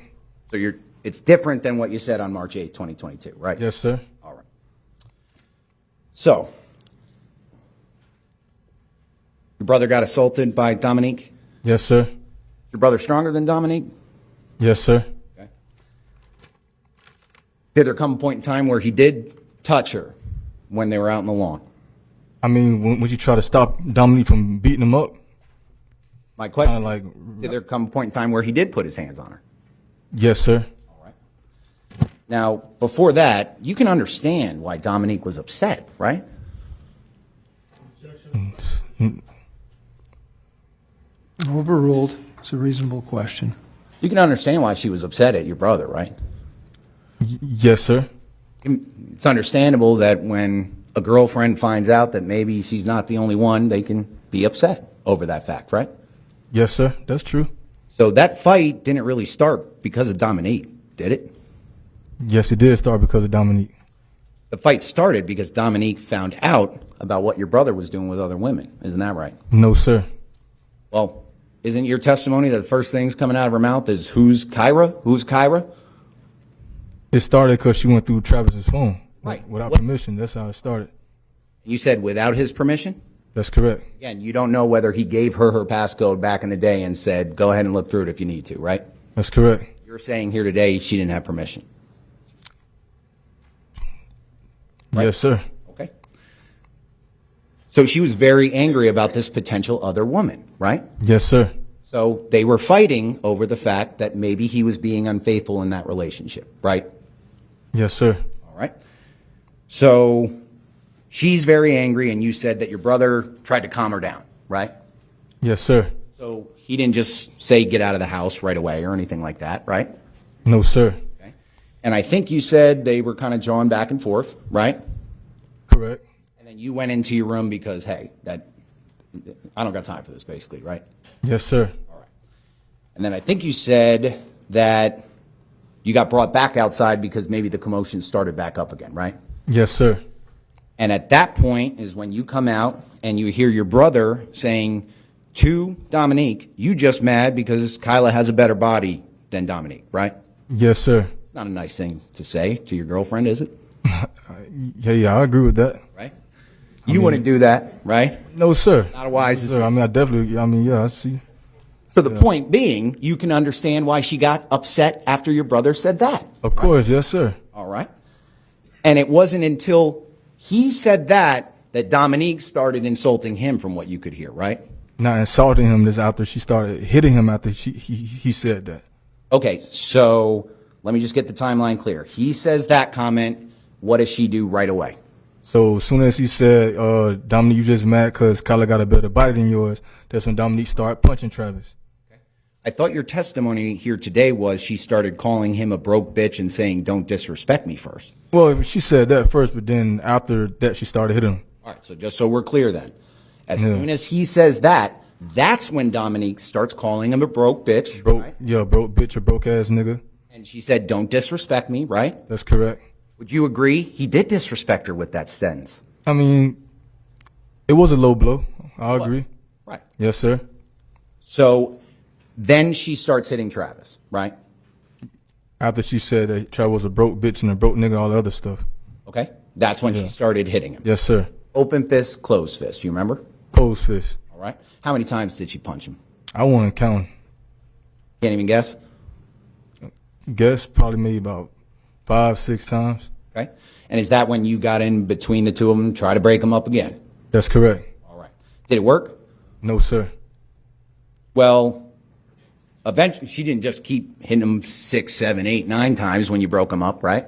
[SPEAKER 11] So it's different than what you said on March 8th, 2022, right?
[SPEAKER 10] Yes, sir.
[SPEAKER 11] All right. So, your brother got assaulted by Dominique?
[SPEAKER 10] Yes, sir.
[SPEAKER 11] Your brother stronger than Dominique?
[SPEAKER 10] Yes, sir.
[SPEAKER 11] Okay. Did there come a point in time where he did touch her when they were out in the lawn?
[SPEAKER 10] I mean, when you try to stop Dominique from beating him up,
[SPEAKER 11] My question
[SPEAKER 10] Kinda
[SPEAKER 11] is,
[SPEAKER 10] like-
[SPEAKER 11] did there come a point in time where he did put his hands on her?
[SPEAKER 10] yes, sir.
[SPEAKER 11] All right. Now, before that, you can understand why Dominique was upset, right?
[SPEAKER 1] Overruled. It's a reasonable question.
[SPEAKER 11] You can understand why she was upset at your brother, right?
[SPEAKER 10] Yes, sir.
[SPEAKER 11] It's understandable that when a girlfriend finds out that maybe she's not the only one, they can be upset over that fact, right?
[SPEAKER 10] Yes, sir. That's true.
[SPEAKER 11] So that fight didn't really start because of Dominique, did it?
[SPEAKER 10] Yes, it did start because of Dominique.
[SPEAKER 11] The fight started because Dominique found out about what your brother was doing with other women. Isn't that right?
[SPEAKER 10] No, sir.
[SPEAKER 11] Well, isn't your testimony that the first things coming out of her mouth is, who's Kyra? Who's Kyra?
[SPEAKER 10] It started because she went through Travis's phone.
[SPEAKER 11] Right.
[SPEAKER 10] Without
[SPEAKER 11] What-
[SPEAKER 10] permission. That's how it started.
[SPEAKER 11] You said without his permission?
[SPEAKER 10] That's correct.
[SPEAKER 11] Again, you don't know whether he gave her passcode back in the day and said, go ahead and look through it if you need to, right?
[SPEAKER 10] That's correct.
[SPEAKER 11] You're saying here today she didn't have permission. Right.
[SPEAKER 10] Yes, sir.
[SPEAKER 11] Okay. So she was very angry about this potential other woman, right?
[SPEAKER 10] Yes, sir.
[SPEAKER 11] So they were fighting over the fact that maybe he was being unfaithful in that relationship, right?
[SPEAKER 10] Yes, sir.
[SPEAKER 11] All right. So she's very angry, and you said that your brother tried to calm her down, right?
[SPEAKER 10] Yes, sir.
[SPEAKER 11] So he didn't just say get out of the house right away or anything like that, right?
[SPEAKER 10] No, sir.
[SPEAKER 11] Okay. And I think you said they were kind of jawing back and forth, right?
[SPEAKER 10] Correct.
[SPEAKER 11] And then you went into your room because, hey, I don't got time for this, basically, right?
[SPEAKER 10] Yes, sir.
[SPEAKER 11] And then I think you said that you got brought back outside because maybe the commotion started back up again, right?
[SPEAKER 10] Yes, sir.
[SPEAKER 11] And at that point is when you come out and you hear your brother saying to Dominique, you just mad because Kyla has a better body than Dominique, right?
[SPEAKER 10] Yes, sir.
[SPEAKER 11] It's not a nice thing to say to your girlfriend, is it?
[SPEAKER 10] Yeah, I agree with that.
[SPEAKER 11] Right? You wouldn't do that, right?
[SPEAKER 10] No, sir.
[SPEAKER 11] Not a wise
[SPEAKER 10] Sir,
[SPEAKER 11] decision.
[SPEAKER 10] I mean, I definitely, I see.
[SPEAKER 11] So the point being, you can understand why she got upset after your brother said that.
[SPEAKER 10] Of course, yes, sir.
[SPEAKER 11] All right. And it wasn't until he said that Dominique started insulting him from what you could hear, right?
[SPEAKER 10] Not insulting him this after she started hitting him after he said that.
[SPEAKER 11] Okay, so let me just get the timeline clear. He says that comment. What does she do right away?
[SPEAKER 10] So as soon as he said, Dominique, you just mad because Kyla got a better body than yours, that's when Dominique started punching Travis.
[SPEAKER 11] I thought your testimony here today was she started calling him a broke bitch and saying, don't disrespect me first.
[SPEAKER 10] Well, she said that first, but then after that, she started hitting him.
[SPEAKER 11] All right, so just so we're clear then. As soon as he says that, that's when Dominique starts calling him a broke bitch. Right?
[SPEAKER 10] Yeah, broke bitch or broke ass nigga.
[SPEAKER 11] And she said, don't disrespect me, right?
[SPEAKER 10] That's correct.
[SPEAKER 11] Would you agree he did disrespect her with that sentence?
[SPEAKER 10] I mean, it was a low blow. I agree.
[SPEAKER 11] Right.
[SPEAKER 10] Yes, sir.
[SPEAKER 11] So then she starts hitting Travis, right?
[SPEAKER 10] After she said that Travis was a broke bitch and a broke nigga, all the other stuff.
[SPEAKER 11] Okay. That's when she started hitting him.
[SPEAKER 10] Yes, sir.
[SPEAKER 11] Open fist, closed fist. You remember?
[SPEAKER 10] Closed fist.
[SPEAKER 11] All right. How many times did she punch him?
[SPEAKER 10] I wasn't counting.
[SPEAKER 11] Can't even guess?
[SPEAKER 10] Guess probably maybe about 5-6 times.
[SPEAKER 11] Okay. And is that when you got in between the two of them, try to break them up again?
[SPEAKER 10] That's correct.
[SPEAKER 11] All right. Did it work?
[SPEAKER 10] No, sir.
[SPEAKER 11] Well, eventually she didn't just keep hitting him 6, 7, 8, 9 times when you broke them up, right?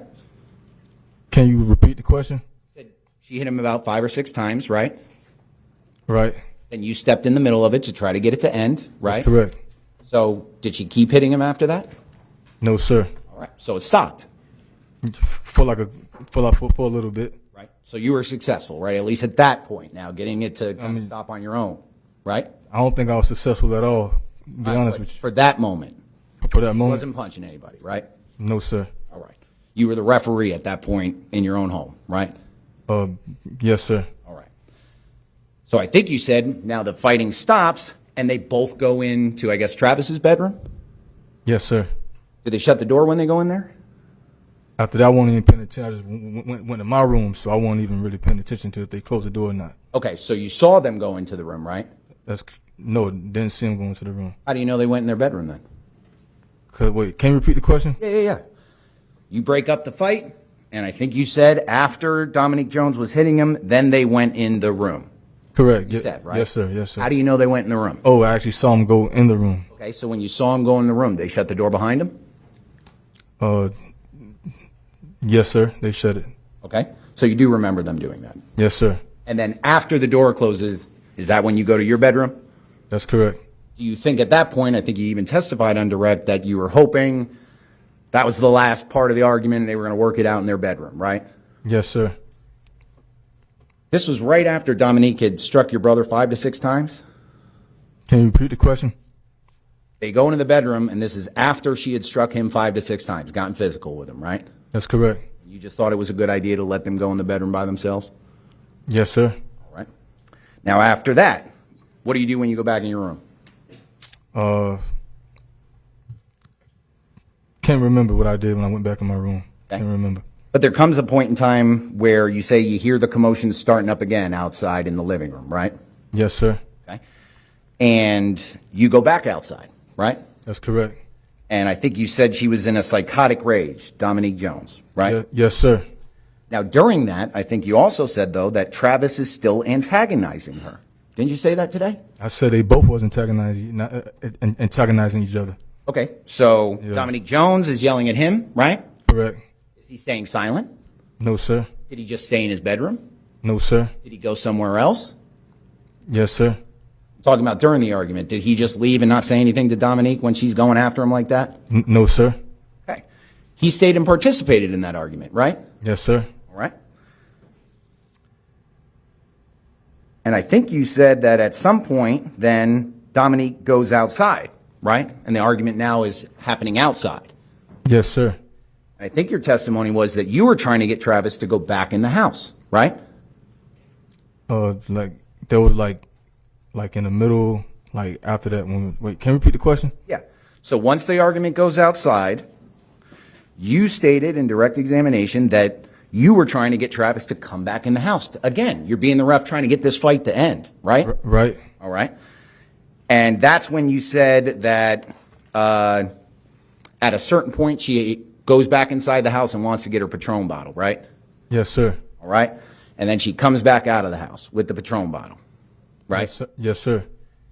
[SPEAKER 10] Can you repeat the question?
[SPEAKER 11] She hit him about 5 or 6 times, right?
[SPEAKER 10] Right.
[SPEAKER 11] And you stepped in the middle of it to try to get it to end, right?
[SPEAKER 10] That's correct.
[SPEAKER 11] So did she keep hitting him after that?
[SPEAKER 10] No, sir.
[SPEAKER 11] All right. So it stopped.
[SPEAKER 10] For a little bit.
[SPEAKER 11] Right. So you were successful, right? At least at that point. Now getting it to kind of stop on your own, right?
[SPEAKER 10] I don't think I was successful at all, to be honest with you.
[SPEAKER 11] For that moment.
[SPEAKER 10] For that
[SPEAKER 11] You
[SPEAKER 10] moment?
[SPEAKER 11] wasn't punching anybody, right?
[SPEAKER 10] No, sir.
[SPEAKER 11] All right. You were the referee at that point in your own home, right?
[SPEAKER 10] Yes, sir.
[SPEAKER 11] All right. So I think you said now the fighting stops and they both go into, I guess, Travis's bedroom?
[SPEAKER 10] Yes, sir.
[SPEAKER 11] Did they shut the door when they go in there?
[SPEAKER 10] After that, I wasn't even paying attention. I just went to my room, so I wasn't even really paying attention to if they closed the door or not.
[SPEAKER 11] Okay, so you saw them go into the room, right?
[SPEAKER 10] No, didn't see them go into the room.
[SPEAKER 11] How do you know they went in their bedroom then?
[SPEAKER 10] Wait, can you repeat the question?
[SPEAKER 11] Yeah. You break up the fight, and I think you said after Dominique Jones was hitting him, then they went in the room.
[SPEAKER 10] Correct.
[SPEAKER 11] You said, right?
[SPEAKER 10] Yes, sir. Yes, sir.
[SPEAKER 11] How do you know they went in the room?
[SPEAKER 10] Oh, I actually saw him go in the room.
[SPEAKER 11] Okay, so when you saw him go in the room, they shut the door behind him?
[SPEAKER 10] Yes, sir. They shut it.
[SPEAKER 11] Okay, so you do remember them doing that?
[SPEAKER 10] Yes, sir.
[SPEAKER 11] And then after the door closes, is that when you go to your bedroom?
[SPEAKER 10] That's correct.
[SPEAKER 11] Do you think at that point, I think you even testified on direct, that you were hoping that was the last part of the argument and they were going to work it out in their bedroom, right?
[SPEAKER 10] Yes, sir.
[SPEAKER 11] This was right after Dominique had struck your brother 5 to 6 times?
[SPEAKER 10] Can you repeat the question?
[SPEAKER 11] They go into the bedroom, and this is after she had struck him 5 to 6 times, gotten physical with him, right?
[SPEAKER 10] That's correct.
[SPEAKER 11] You just thought it was a good idea to let them go in the bedroom by themselves?
[SPEAKER 10] Yes, sir.
[SPEAKER 11] All right. Now, after that, what do you do when you go back in your room?
[SPEAKER 10] Can't remember what I did when I went back in my room.
[SPEAKER 11] Okay.
[SPEAKER 10] Can't remember.
[SPEAKER 11] But there comes a point in time where you say you hear the commotion starting up again outside in the living room, right?
[SPEAKER 10] Yes, sir.
[SPEAKER 11] Okay. And you go back outside, right?
[SPEAKER 10] That's correct.
[SPEAKER 11] And I think you said she was in a psychotic rage, Dominique Jones, right?
[SPEAKER 10] Yes, sir.
[SPEAKER 11] Now, during that, I think you also said, though, that Travis is still antagonizing her. Didn't you say that today?
[SPEAKER 10] I said they both was antagonizing each other.
[SPEAKER 11] Okay, so Dominique Jones is yelling at him, right?
[SPEAKER 10] Correct.
[SPEAKER 11] Is he staying silent?
[SPEAKER 10] No, sir.
[SPEAKER 11] Did he just stay in his bedroom?
[SPEAKER 10] No, sir.
[SPEAKER 11] Did he go somewhere else?
[SPEAKER 10] Yes, sir.
[SPEAKER 11] I'm talking about during the argument. Did he just leave and not say anything to Dominique when she's going after him like that?
[SPEAKER 10] No, sir.
[SPEAKER 11] Okay. He stayed and participated in that argument, right?
[SPEAKER 10] Yes, sir.
[SPEAKER 11] All right. And I think you said that at some point, then Dominique goes outside, right? And the argument now is happening outside.
[SPEAKER 10] Yes, sir.
[SPEAKER 11] I think your testimony was that you were trying to get Travis to go back in the house, right?
[SPEAKER 10] Like there was like in the middle, like after that. Wait, can you repeat the question?
[SPEAKER 11] Yeah. So once the argument goes outside, you stated in direct examination that you were trying to get Travis to come back in the house. Again, you're being the ref trying to get this fight to end, right?
[SPEAKER 10] Right.
[SPEAKER 11] All right. And that's when you said that at a certain point she goes back inside the house and wants to get her Patron bottle, right?
[SPEAKER 10] Yes, sir.
[SPEAKER 11] All right. And then she comes back out of the house with the Patron bottle, right?
[SPEAKER 10] Yes, sir. Yes, sir.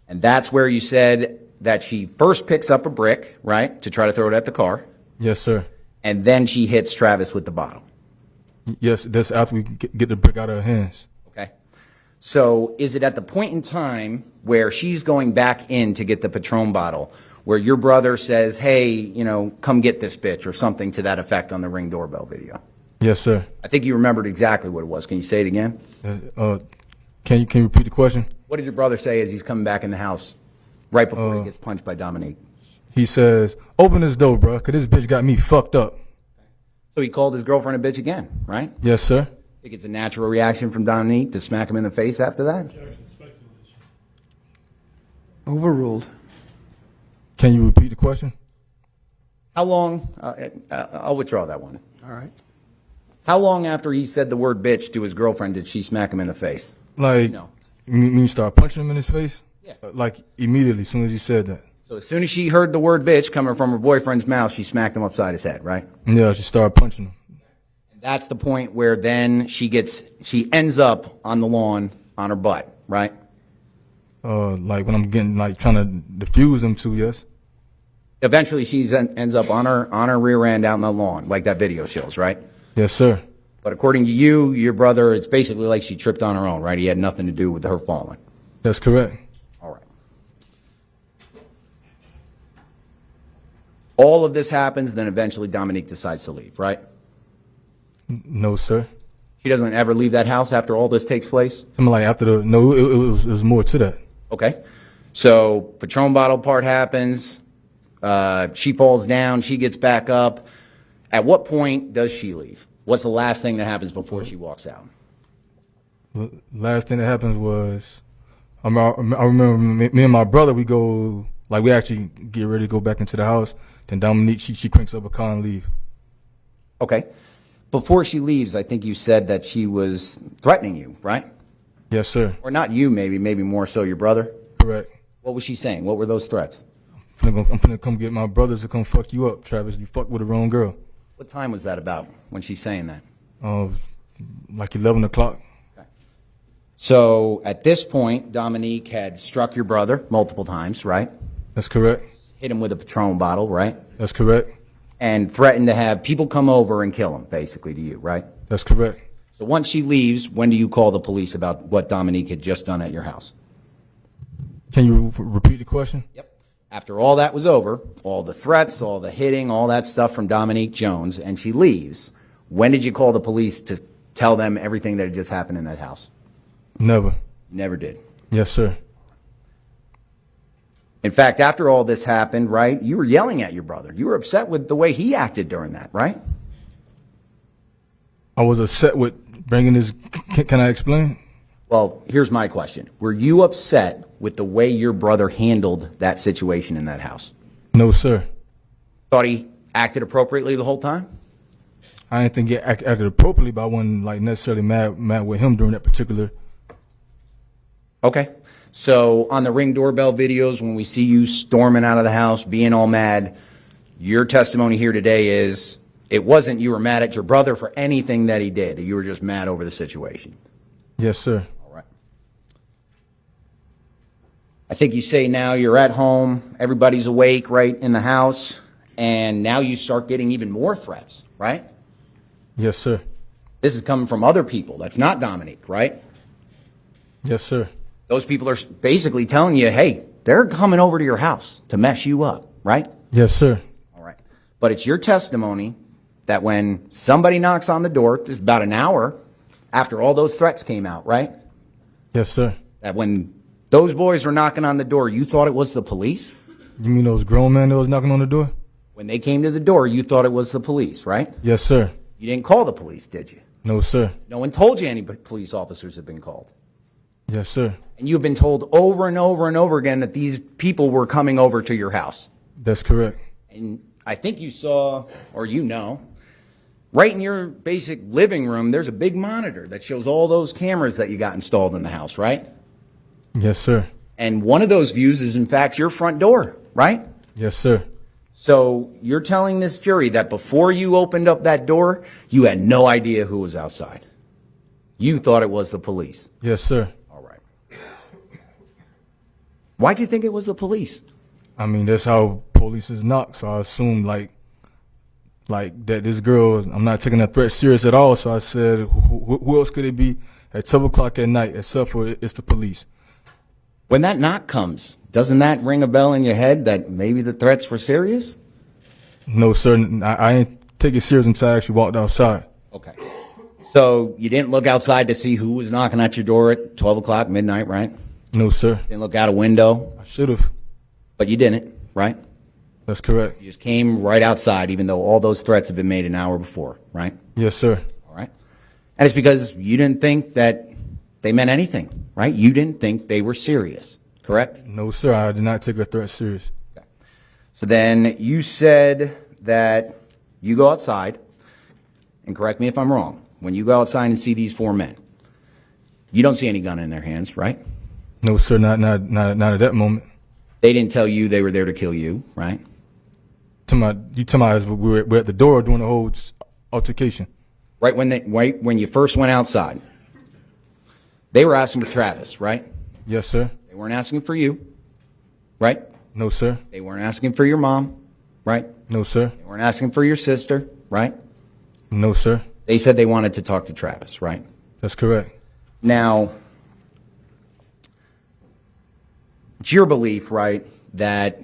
[SPEAKER 11] And that's where you said that she first picks up a brick, right, to try to throw it at the car.
[SPEAKER 10] Yes, sir.
[SPEAKER 11] And then she hits Travis with the bottle.
[SPEAKER 10] Yes, that's after we get the brick out of her hands.
[SPEAKER 11] Okay. So is it at the point in time where she's going back in to get the Patron bottle where your brother says, hey, you know, come get this bitch or something to that effect on the Ring doorbell video?
[SPEAKER 10] Yes, sir.
[SPEAKER 11] I think you remembered exactly what it was. Can you say it again?
[SPEAKER 10] Can you repeat the question?
[SPEAKER 11] What did your brother say as he's coming back in the house right before he gets punched by Dominique?
[SPEAKER 10] He says, open this door, bro, because this bitch got me fucked up.
[SPEAKER 11] So he called his girlfriend a bitch again, right?
[SPEAKER 10] Yes, sir.
[SPEAKER 11] Think it's a natural reaction from Dominique to smack him in the face after that?
[SPEAKER 1] Overruled.
[SPEAKER 10] Can you repeat the question?
[SPEAKER 11] How long? I'll withdraw that one.
[SPEAKER 1] All right.
[SPEAKER 11] How long after he said the word bitch to his girlfriend did she smack him in the face?
[SPEAKER 10] Like,
[SPEAKER 11] No.
[SPEAKER 10] you mean you start punching him in his face?
[SPEAKER 11] Yeah.
[SPEAKER 10] Like immediately, as soon as you said that.
[SPEAKER 11] So as soon as she heard the word bitch coming from her boyfriend's mouth, she smacked him upside his head, right?
[SPEAKER 10] Yeah, she started punching him.
[SPEAKER 11] And that's the point where then she ends up on the lawn on her butt, right?
[SPEAKER 10] Like when I'm getting like trying to defuse him too, yes.
[SPEAKER 11] Eventually she ends up on her rear end out on the lawn, like that video shows, right?
[SPEAKER 10] Yes, sir.
[SPEAKER 11] But according to you, your brother, it's basically like she tripped on her own, right? He had nothing to do with her falling.
[SPEAKER 10] That's correct.
[SPEAKER 11] All right. All of this happens, then eventually Dominique decides to leave, right?
[SPEAKER 10] No, sir.
[SPEAKER 11] She doesn't ever leave that house after all this takes place?
[SPEAKER 10] Something like after it was more to that.
[SPEAKER 11] Okay. So Patron bottle part happens. She falls down. She gets back up. At what point does she leave? What's the last thing that happens before she walks out?
[SPEAKER 10] The last thing that happened was, I remember me and my brother, we go, like we actually get ready to go back into the house. Then Dominique, she cranks up a car and leave.
[SPEAKER 11] Okay. Before she leaves, I think you said that she was threatening you, right?
[SPEAKER 10] Yes, sir.
[SPEAKER 11] Or not you, maybe more so your brother?
[SPEAKER 10] Correct.
[SPEAKER 11] What was she saying? What were those threats?
[SPEAKER 10] I'm gonna come get my brothers to come fuck you up, Travis. You fucked with the wrong girl.
[SPEAKER 11] What time was that about when she's saying that?
[SPEAKER 10] Like 11 o'clock.
[SPEAKER 11] So at this point, Dominique had struck your brother multiple times, right?
[SPEAKER 10] That's correct.
[SPEAKER 11] Hit him with a Patron bottle, right?
[SPEAKER 10] That's correct.
[SPEAKER 11] And threatened to have people come over and kill him, basically, to you, right?
[SPEAKER 10] That's correct.
[SPEAKER 11] So once she leaves, when do you call the police about what Dominique had just done at your house?
[SPEAKER 10] Can you repeat the question?
[SPEAKER 11] Yep. After all that was over, all the threats, all the hitting, all that stuff from Dominique Jones, and she leaves, when did you call the police to tell them everything that had just happened in that house?
[SPEAKER 10] Never.
[SPEAKER 11] Never did.
[SPEAKER 10] Yes, sir.
[SPEAKER 11] In fact, after all this happened, right, you were yelling at your brother. You were upset with the way he acted during that, right?
[SPEAKER 10] I was upset with bringing his. Can I explain?
[SPEAKER 11] Well, here's my question. Were you upset with the way your brother handled that situation in that house?
[SPEAKER 10] No, sir.
[SPEAKER 11] Thought he acted appropriately the whole time?
[SPEAKER 10] I didn't think he acted appropriately, but I wasn't like necessarily mad with him during that particular.
[SPEAKER 11] Okay. So on the Ring doorbell videos, when we see you storming out of the house, being all mad, your testimony here today is it wasn't you were mad at your brother for anything that he did. You were just mad over the situation.
[SPEAKER 10] Yes, sir.
[SPEAKER 11] All right. I think you say now you're at home, everybody's awake, right, in the house, and now you start getting even more threats, right?
[SPEAKER 10] Yes, sir.
[SPEAKER 11] This is coming from other people. That's not Dominique, right?
[SPEAKER 10] Yes, sir.
[SPEAKER 11] Those people are basically telling you, hey, they're coming over to your house to mess you up, right?
[SPEAKER 10] Yes, sir.
[SPEAKER 11] All right. But it's your testimony that when somebody knocks on the door, it's about an hour after all those threats came out, right?
[SPEAKER 10] Yes, sir.
[SPEAKER 11] That when those boys were knocking on the door, you thought it was the police?
[SPEAKER 10] You mean those grown men that was knocking on the door?
[SPEAKER 11] When they came to the door, you thought it was the police, right?
[SPEAKER 10] Yes, sir.
[SPEAKER 11] You didn't call the police, did you?
[SPEAKER 10] No, sir.
[SPEAKER 11] No one told you any police officers had been called.
[SPEAKER 10] Yes, sir.
[SPEAKER 11] And you've been told over and over and over again that these people were coming over to your house.
[SPEAKER 10] That's correct.
[SPEAKER 11] And I think you saw, or you know, right in your basic living room, there's a big monitor that shows all those cameras that you got installed in the house, right?
[SPEAKER 10] Yes, sir.
[SPEAKER 11] And one of those views is, in fact, your front door, right?
[SPEAKER 10] Yes, sir.
[SPEAKER 11] So you're telling this jury that before you opened up that door, you had no idea who was outside. You thought it was the police.
[SPEAKER 10] Yes, sir.
[SPEAKER 11] All right. Why'd you think it was the police?
[SPEAKER 10] I mean, that's how police is knock, so I assumed like that this girl, I'm not taking that threat serious at all, so I said, who else could it be at 12 o'clock at night except for it's the police?
[SPEAKER 11] When that knock comes, doesn't that ring a bell in your head that maybe the threats were serious?
[SPEAKER 10] No, sir. I ain't take it serious until I actually walked outside.
[SPEAKER 11] Okay. So you didn't look outside to see who was knocking at your door at 12 o'clock, midnight, right?
[SPEAKER 10] No, sir.
[SPEAKER 11] Didn't look out a window,
[SPEAKER 10] I should have.
[SPEAKER 11] but you didn't, right?
[SPEAKER 10] That's correct.
[SPEAKER 11] You just came right outside, even though all those threats had been made an hour before, right?
[SPEAKER 10] Yes, sir.
[SPEAKER 11] All right. And it's because you didn't think that they meant anything, right? You didn't think they were serious, correct?
[SPEAKER 10] No, sir. I did not take a threat serious.
[SPEAKER 11] Okay. So then you said that you go outside, and correct me if I'm wrong, when you go outside and see these four men, you don't see any gun in their hands, right?
[SPEAKER 10] No, sir. Not at that moment.
[SPEAKER 11] They didn't tell you they were there to kill you, right?
[SPEAKER 10] You tell me as we're at the door doing the whole altercation.
[SPEAKER 11] Right when you first went outside, they were asking for Travis, right?
[SPEAKER 10] Yes, sir.
[SPEAKER 11] They weren't asking for you, right?
[SPEAKER 10] No, sir.
[SPEAKER 11] They weren't asking for your mom, right?
[SPEAKER 10] No, sir.
[SPEAKER 11] They weren't asking for your sister, right?
[SPEAKER 10] No, sir.
[SPEAKER 11] They said they wanted to talk to Travis, right?
[SPEAKER 10] That's correct.
[SPEAKER 11] Now, it's your belief, right, that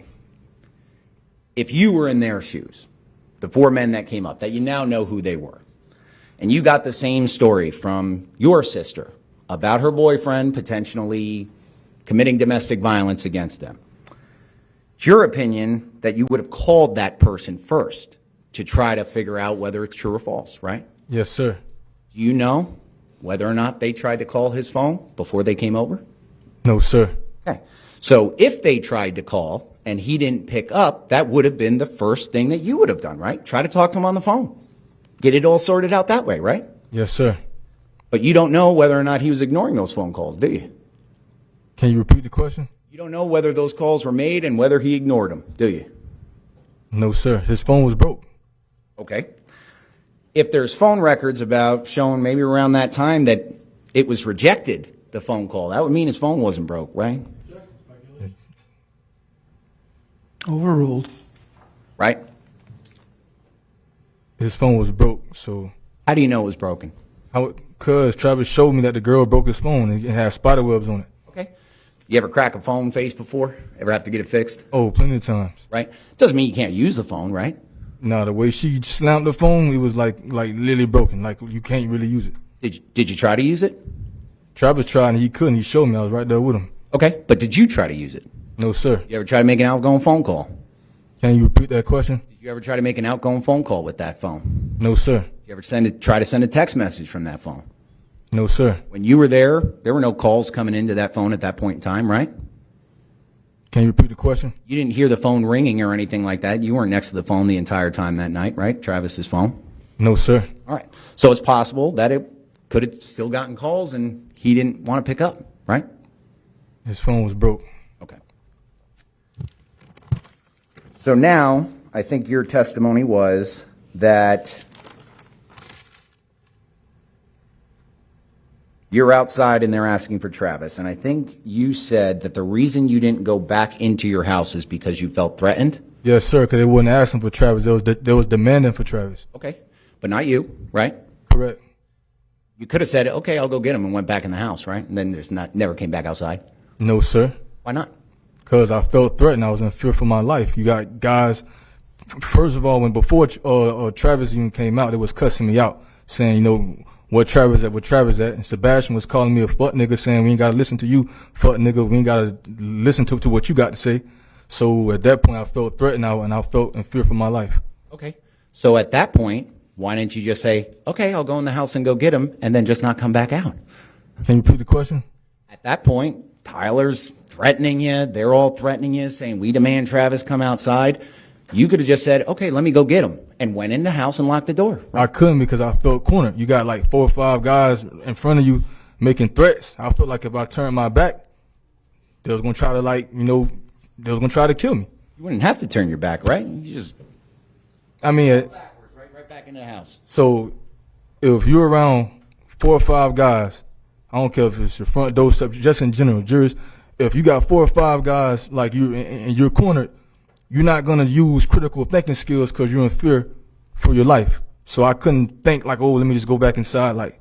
[SPEAKER 11] if you were in their shoes, the four men that came up, that you now know who they were, and you got the same story from your sister about her boyfriend potentially committing domestic violence against them, it's your opinion that you would have called that person first to try to figure out whether it's true or false, right?
[SPEAKER 10] Yes, sir.
[SPEAKER 11] Do you know whether or not they tried to call his phone before they came over?
[SPEAKER 10] No, sir.
[SPEAKER 11] Okay. So if they tried to call and he didn't pick up, that would have been the first thing that you would have done, right? Try to talk to him on the phone. Get it all sorted out that way, right?
[SPEAKER 10] Yes, sir.
[SPEAKER 11] But you don't know whether or not he was ignoring those phone calls, do you?
[SPEAKER 10] Can you repeat the question?
[SPEAKER 11] You don't know whether those calls were made and whether he ignored them, do you?
[SPEAKER 10] No, sir. His phone was broke.
[SPEAKER 11] Okay. If there's phone records about showing maybe around that time that it was rejected, the phone call, that would mean his phone wasn't broke, right?
[SPEAKER 1] Overruled.
[SPEAKER 11] Right?
[SPEAKER 10] His phone was broke, so
[SPEAKER 11] How do you know it was broken?
[SPEAKER 10] because Travis showed me that the girl broke his phone and it had spider webs on it.
[SPEAKER 11] Okay. You ever crack a phone face before? Ever have to get it fixed?
[SPEAKER 10] Oh, plenty of times.
[SPEAKER 11] Right? Doesn't mean you can't use the phone, right?
[SPEAKER 10] No, the way she slammed the phone, it was like literally broken. Like you can't really use it.
[SPEAKER 11] Did you try to use it?
[SPEAKER 10] Travis tried and he couldn't. He showed me. I was right there with him.
[SPEAKER 11] Okay. But did you try to use it?
[SPEAKER 10] No, sir.
[SPEAKER 11] You ever try to make an outgoing phone call?
[SPEAKER 10] Can you repeat that question?
[SPEAKER 11] Did you ever try to make an outgoing phone call with that phone?
[SPEAKER 10] No, sir.
[SPEAKER 11] Did you ever try to send a text message from that phone?
[SPEAKER 10] No, sir.
[SPEAKER 11] When you were there were no calls coming into that phone at that point in time, right?
[SPEAKER 10] Can you repeat the question?
[SPEAKER 11] You didn't hear the phone ringing or anything like that. You weren't next to the phone the entire time that night, right? Travis's phone?
[SPEAKER 10] No, sir.
[SPEAKER 11] All right. So it's possible that it could have still gotten calls and he didn't want to pick up, right?
[SPEAKER 10] His phone was broke.
[SPEAKER 11] Okay. So now, I think your testimony was that you're outside and they're asking for Travis. And I think you said that the reason you didn't go back into your house is because you felt threatened.
[SPEAKER 10] Yes, sir, because they wasn't asking for Travis. They was demanding for Travis.
[SPEAKER 11] Okay. But not you, right?
[SPEAKER 10] Correct.
[SPEAKER 11] You could have said, okay, I'll go get him and went back in the house, right? And then never came back outside.
[SPEAKER 10] No, sir.
[SPEAKER 11] Why not?
[SPEAKER 10] Because I felt threatened. I was in fear for my life. You got guys, first of all, before Travis even came out, they was cussing me out, saying, you know, where Travis at. And Sebastien was calling me a fuck nigga, saying we ain't got to listen to you, fuck nigga. We ain't got to listen to what you got to say. So at that point, I felt threatened out, and I felt in fear for my life.
[SPEAKER 11] Okay. So at that point, why didn't you just say, okay, I'll go in the house and go get him, and then just not come back out?
[SPEAKER 10] Can you repeat the question?
[SPEAKER 11] At that point, Tyler's threatening you. They're all threatening you, saying, we demand Travis come outside. You could have just said, okay, let me go get him, and went in the house and locked the door.
[SPEAKER 10] I couldn't because I felt cornered. You got like 4 or 5 guys in front of you making threats. I felt like if I turned my back, they was going to try to they was going to try to kill me.
[SPEAKER 11] You wouldn't have to turn your back, right? You just
[SPEAKER 10] I mean,
[SPEAKER 11] backwards, right back into the house.
[SPEAKER 10] so if you're around 4 or 5 guys, I don't care if it's your front door stuff, just in general, jurors, if you got 4 or 5 guys like you and you're cornered, you're not going to use critical thinking skills because you're in fear for your life. So I couldn't think like, oh, let me just go back inside. Like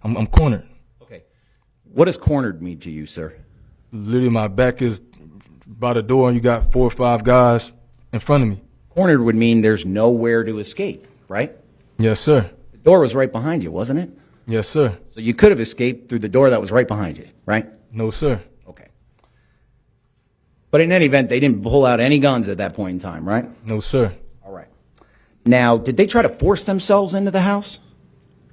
[SPEAKER 10] I'm cornered.
[SPEAKER 11] Okay. What does cornered mean to you, sir?
[SPEAKER 10] Literally, my back is by the door and you got 4 or 5 guys in front of me.
[SPEAKER 11] Cornered would mean there's nowhere to escape, right?
[SPEAKER 10] Yes, sir.
[SPEAKER 11] The door was right behind you, wasn't it?
[SPEAKER 10] Yes, sir.
[SPEAKER 11] So you could have escaped through the door that was right behind you, right?
[SPEAKER 10] No, sir.
[SPEAKER 11] Okay. But in any event, they didn't pull out any guns at that point in time, right?
[SPEAKER 10] No, sir.
[SPEAKER 11] All right. Now, did they try to force themselves into the house?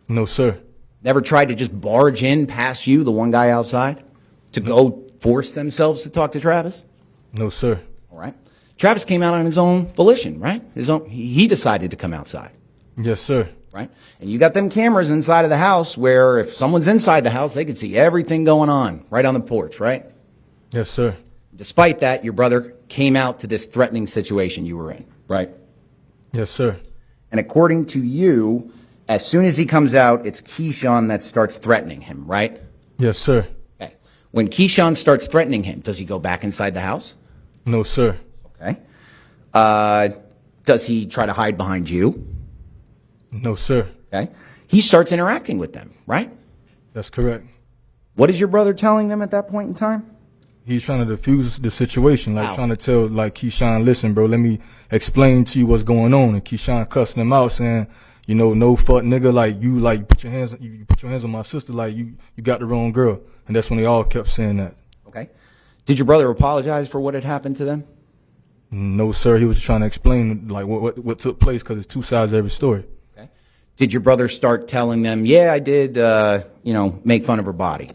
[SPEAKER 10] No, sir.
[SPEAKER 11] Never tried to just barge in past you, the one guy outside, to go force themselves to talk to Travis?
[SPEAKER 10] No, sir.
[SPEAKER 11] All right. Travis came out on his own volition, right? He decided to come outside,
[SPEAKER 10] Yes, sir.
[SPEAKER 11] right? And you got them cameras inside of the house where if someone's inside the house, they could see everything going on right on the porch, right?
[SPEAKER 10] Yes, sir.
[SPEAKER 11] Despite that, your brother came out to this threatening situation you were in, right?
[SPEAKER 10] Yes, sir.
[SPEAKER 11] And according to you, as soon as he comes out, it's Keyshawn that starts threatening him, right?
[SPEAKER 10] Yes, sir.
[SPEAKER 11] Okay. When Keyshawn starts threatening him, does he go back inside the house?
[SPEAKER 10] No, sir.
[SPEAKER 11] Okay. Does he try to hide behind you?
[SPEAKER 10] No, sir.
[SPEAKER 11] Okay. He starts interacting with them, right?
[SPEAKER 10] That's correct.
[SPEAKER 11] What is your brother telling them at that point in time?
[SPEAKER 10] He's trying to defuse the situation, like
[SPEAKER 11] Wow.
[SPEAKER 10] trying to tell like Keyshawn, listen, bro, let me explain to you what's going on. And Keyshawn cussing him out, saying, you know, no fuck nigga, like you put your hands on my sister, like you got the wrong girl. And that's when they all kept saying that.
[SPEAKER 11] Okay. Did your brother apologize for what had happened to them?
[SPEAKER 10] No, sir. He was just trying to explain like what took place because it's 2 sides to every story.
[SPEAKER 11] Okay. Did your brother start telling them, yeah, I did, make fun of her body?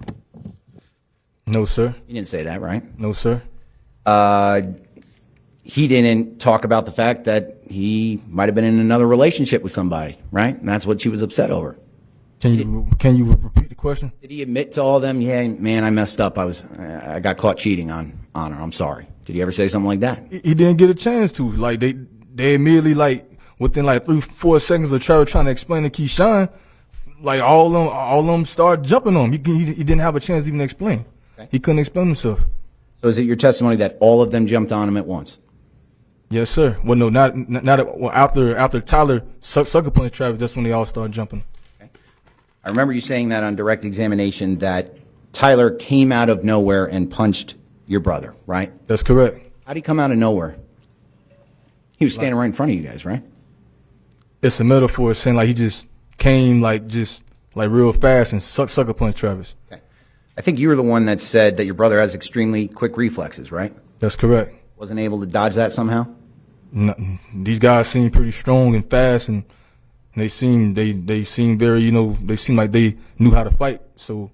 [SPEAKER 10] No, sir.
[SPEAKER 11] He didn't say that, right?
[SPEAKER 10] No, sir.
[SPEAKER 11] He didn't talk about the fact that he might have been in another relationship with somebody, right? And that's what she was upset over.
[SPEAKER 10] Can you repeat the question?
[SPEAKER 11] Did he admit to all of them, yeah, man, I messed up. I got caught cheating on her. I'm sorry. Did he ever say something like that?
[SPEAKER 10] He didn't get a chance to. Like they immediately like within like 3-4 seconds of Trevor trying to explain to Keyshawn, like all of them started jumping on him. He didn't have a chance to even explain.
[SPEAKER 11] Okay.
[SPEAKER 10] He couldn't explain himself.
[SPEAKER 11] So is it your testimony that all of them jumped on him at once?
[SPEAKER 10] Yes, sir. Well, no, not well, after Tyler sucker punched Travis. That's when they all started jumping.
[SPEAKER 11] Okay. I remember you saying that on direct examination that Tyler came out of nowhere and punched your brother, right?
[SPEAKER 10] That's correct.
[SPEAKER 11] How'd he come out of nowhere? He was standing right in front of you guys, right?
[SPEAKER 10] It's a metaphor saying like he just came like real fast and sucker punched Travis.
[SPEAKER 11] Okay. I think you were the one that said that your brother has extremely quick reflexes, right?
[SPEAKER 10] That's correct.
[SPEAKER 11] Wasn't able to dodge that somehow?
[SPEAKER 10] These guys seem pretty strong and fast, and they seem very, they seem like they knew how to fight. So,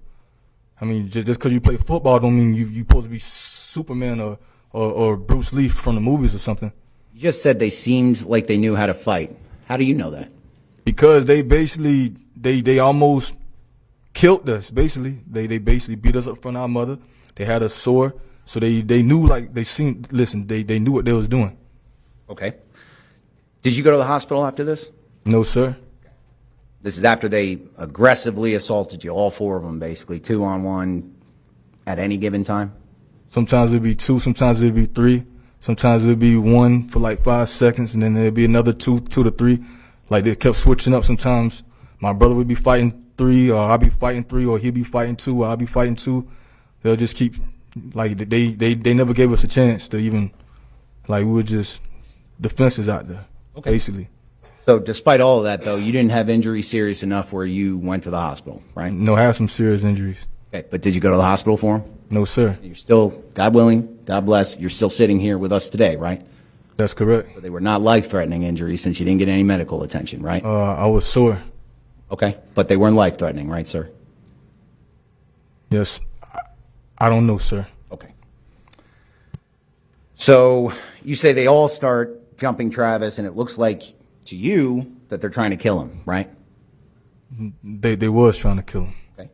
[SPEAKER 10] I mean, just because you play football don't mean you supposed to be Superman or Bruce Lee from the movies or something.
[SPEAKER 11] You just said they seemed like they knew how to fight. How do you know that?
[SPEAKER 10] Because they basically they almost killed us. Basically, they basically beat us up in front of our mother. They had us sore, so they knew like they knew what they was doing.
[SPEAKER 11] Okay. Did you go to the hospital after this?
[SPEAKER 10] No, sir.
[SPEAKER 11] This is after they aggressively assaulted you, all 4 of them, basically, 2-on-1 at any given time?
[SPEAKER 10] Sometimes it'd be 2, sometimes it'd be 3, sometimes it'd be 1 for like 5 seconds, and then there'd be another 2 to 3. Like they kept switching up. Sometimes my brother would be fighting 3, or I'd be fighting 3, or he'd be fighting 2, or I'd be fighting 2. They'll just keep like they never gave us a chance to even like we were just defenses out there, basically.
[SPEAKER 11] So despite all of that, though, you didn't have injury serious enough where you went to the hospital, right?
[SPEAKER 10] No, I had some serious injuries.
[SPEAKER 11] Okay, but did you go to the hospital for them?
[SPEAKER 10] No, sir.
[SPEAKER 11] You're still, God willing, God bless, you're still sitting here with us today, right?
[SPEAKER 10] That's correct.
[SPEAKER 11] So they were not life-threatening injuries since you didn't get any medical attention, right?
[SPEAKER 10] I was sore.
[SPEAKER 11] Okay, but they weren't life-threatening, right, sir?
[SPEAKER 10] Yes. I don't know, sir.
[SPEAKER 11] Okay. So you say they all start jumping Travis, and it looks like to you that they're trying to kill him, right?
[SPEAKER 10] They was trying to kill him.
[SPEAKER 11] Okay.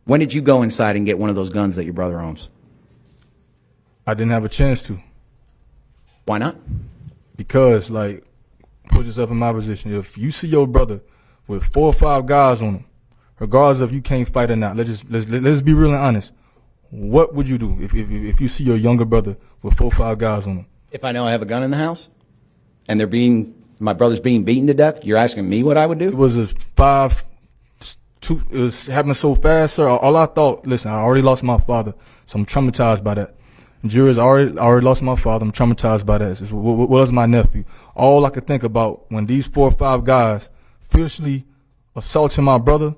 [SPEAKER 11] When did you go inside and get one of those guns that your brother owns?
[SPEAKER 10] I didn't have a chance to.
[SPEAKER 11] Why not?
[SPEAKER 10] Because, like, put yourself in my position. If you see your brother with 4 or 5 guys on him, regardless of you can't fight or not, let's be real and honest. What would you do if you see your younger brother with 4 or 5 guys on him?
[SPEAKER 11] If I know I have a gun in the house and my brother's being beaten to death, you're asking me what I would do?
[SPEAKER 10] It was a 5-2. It was happening so fast, sir. All I thought, listen, I already lost my father, so I'm traumatized by that. Jurors, I already lost my father. I'm traumatized by that. What was my nephew? All I could think about when these 4 or 5 guys fiercely assaulting my brother,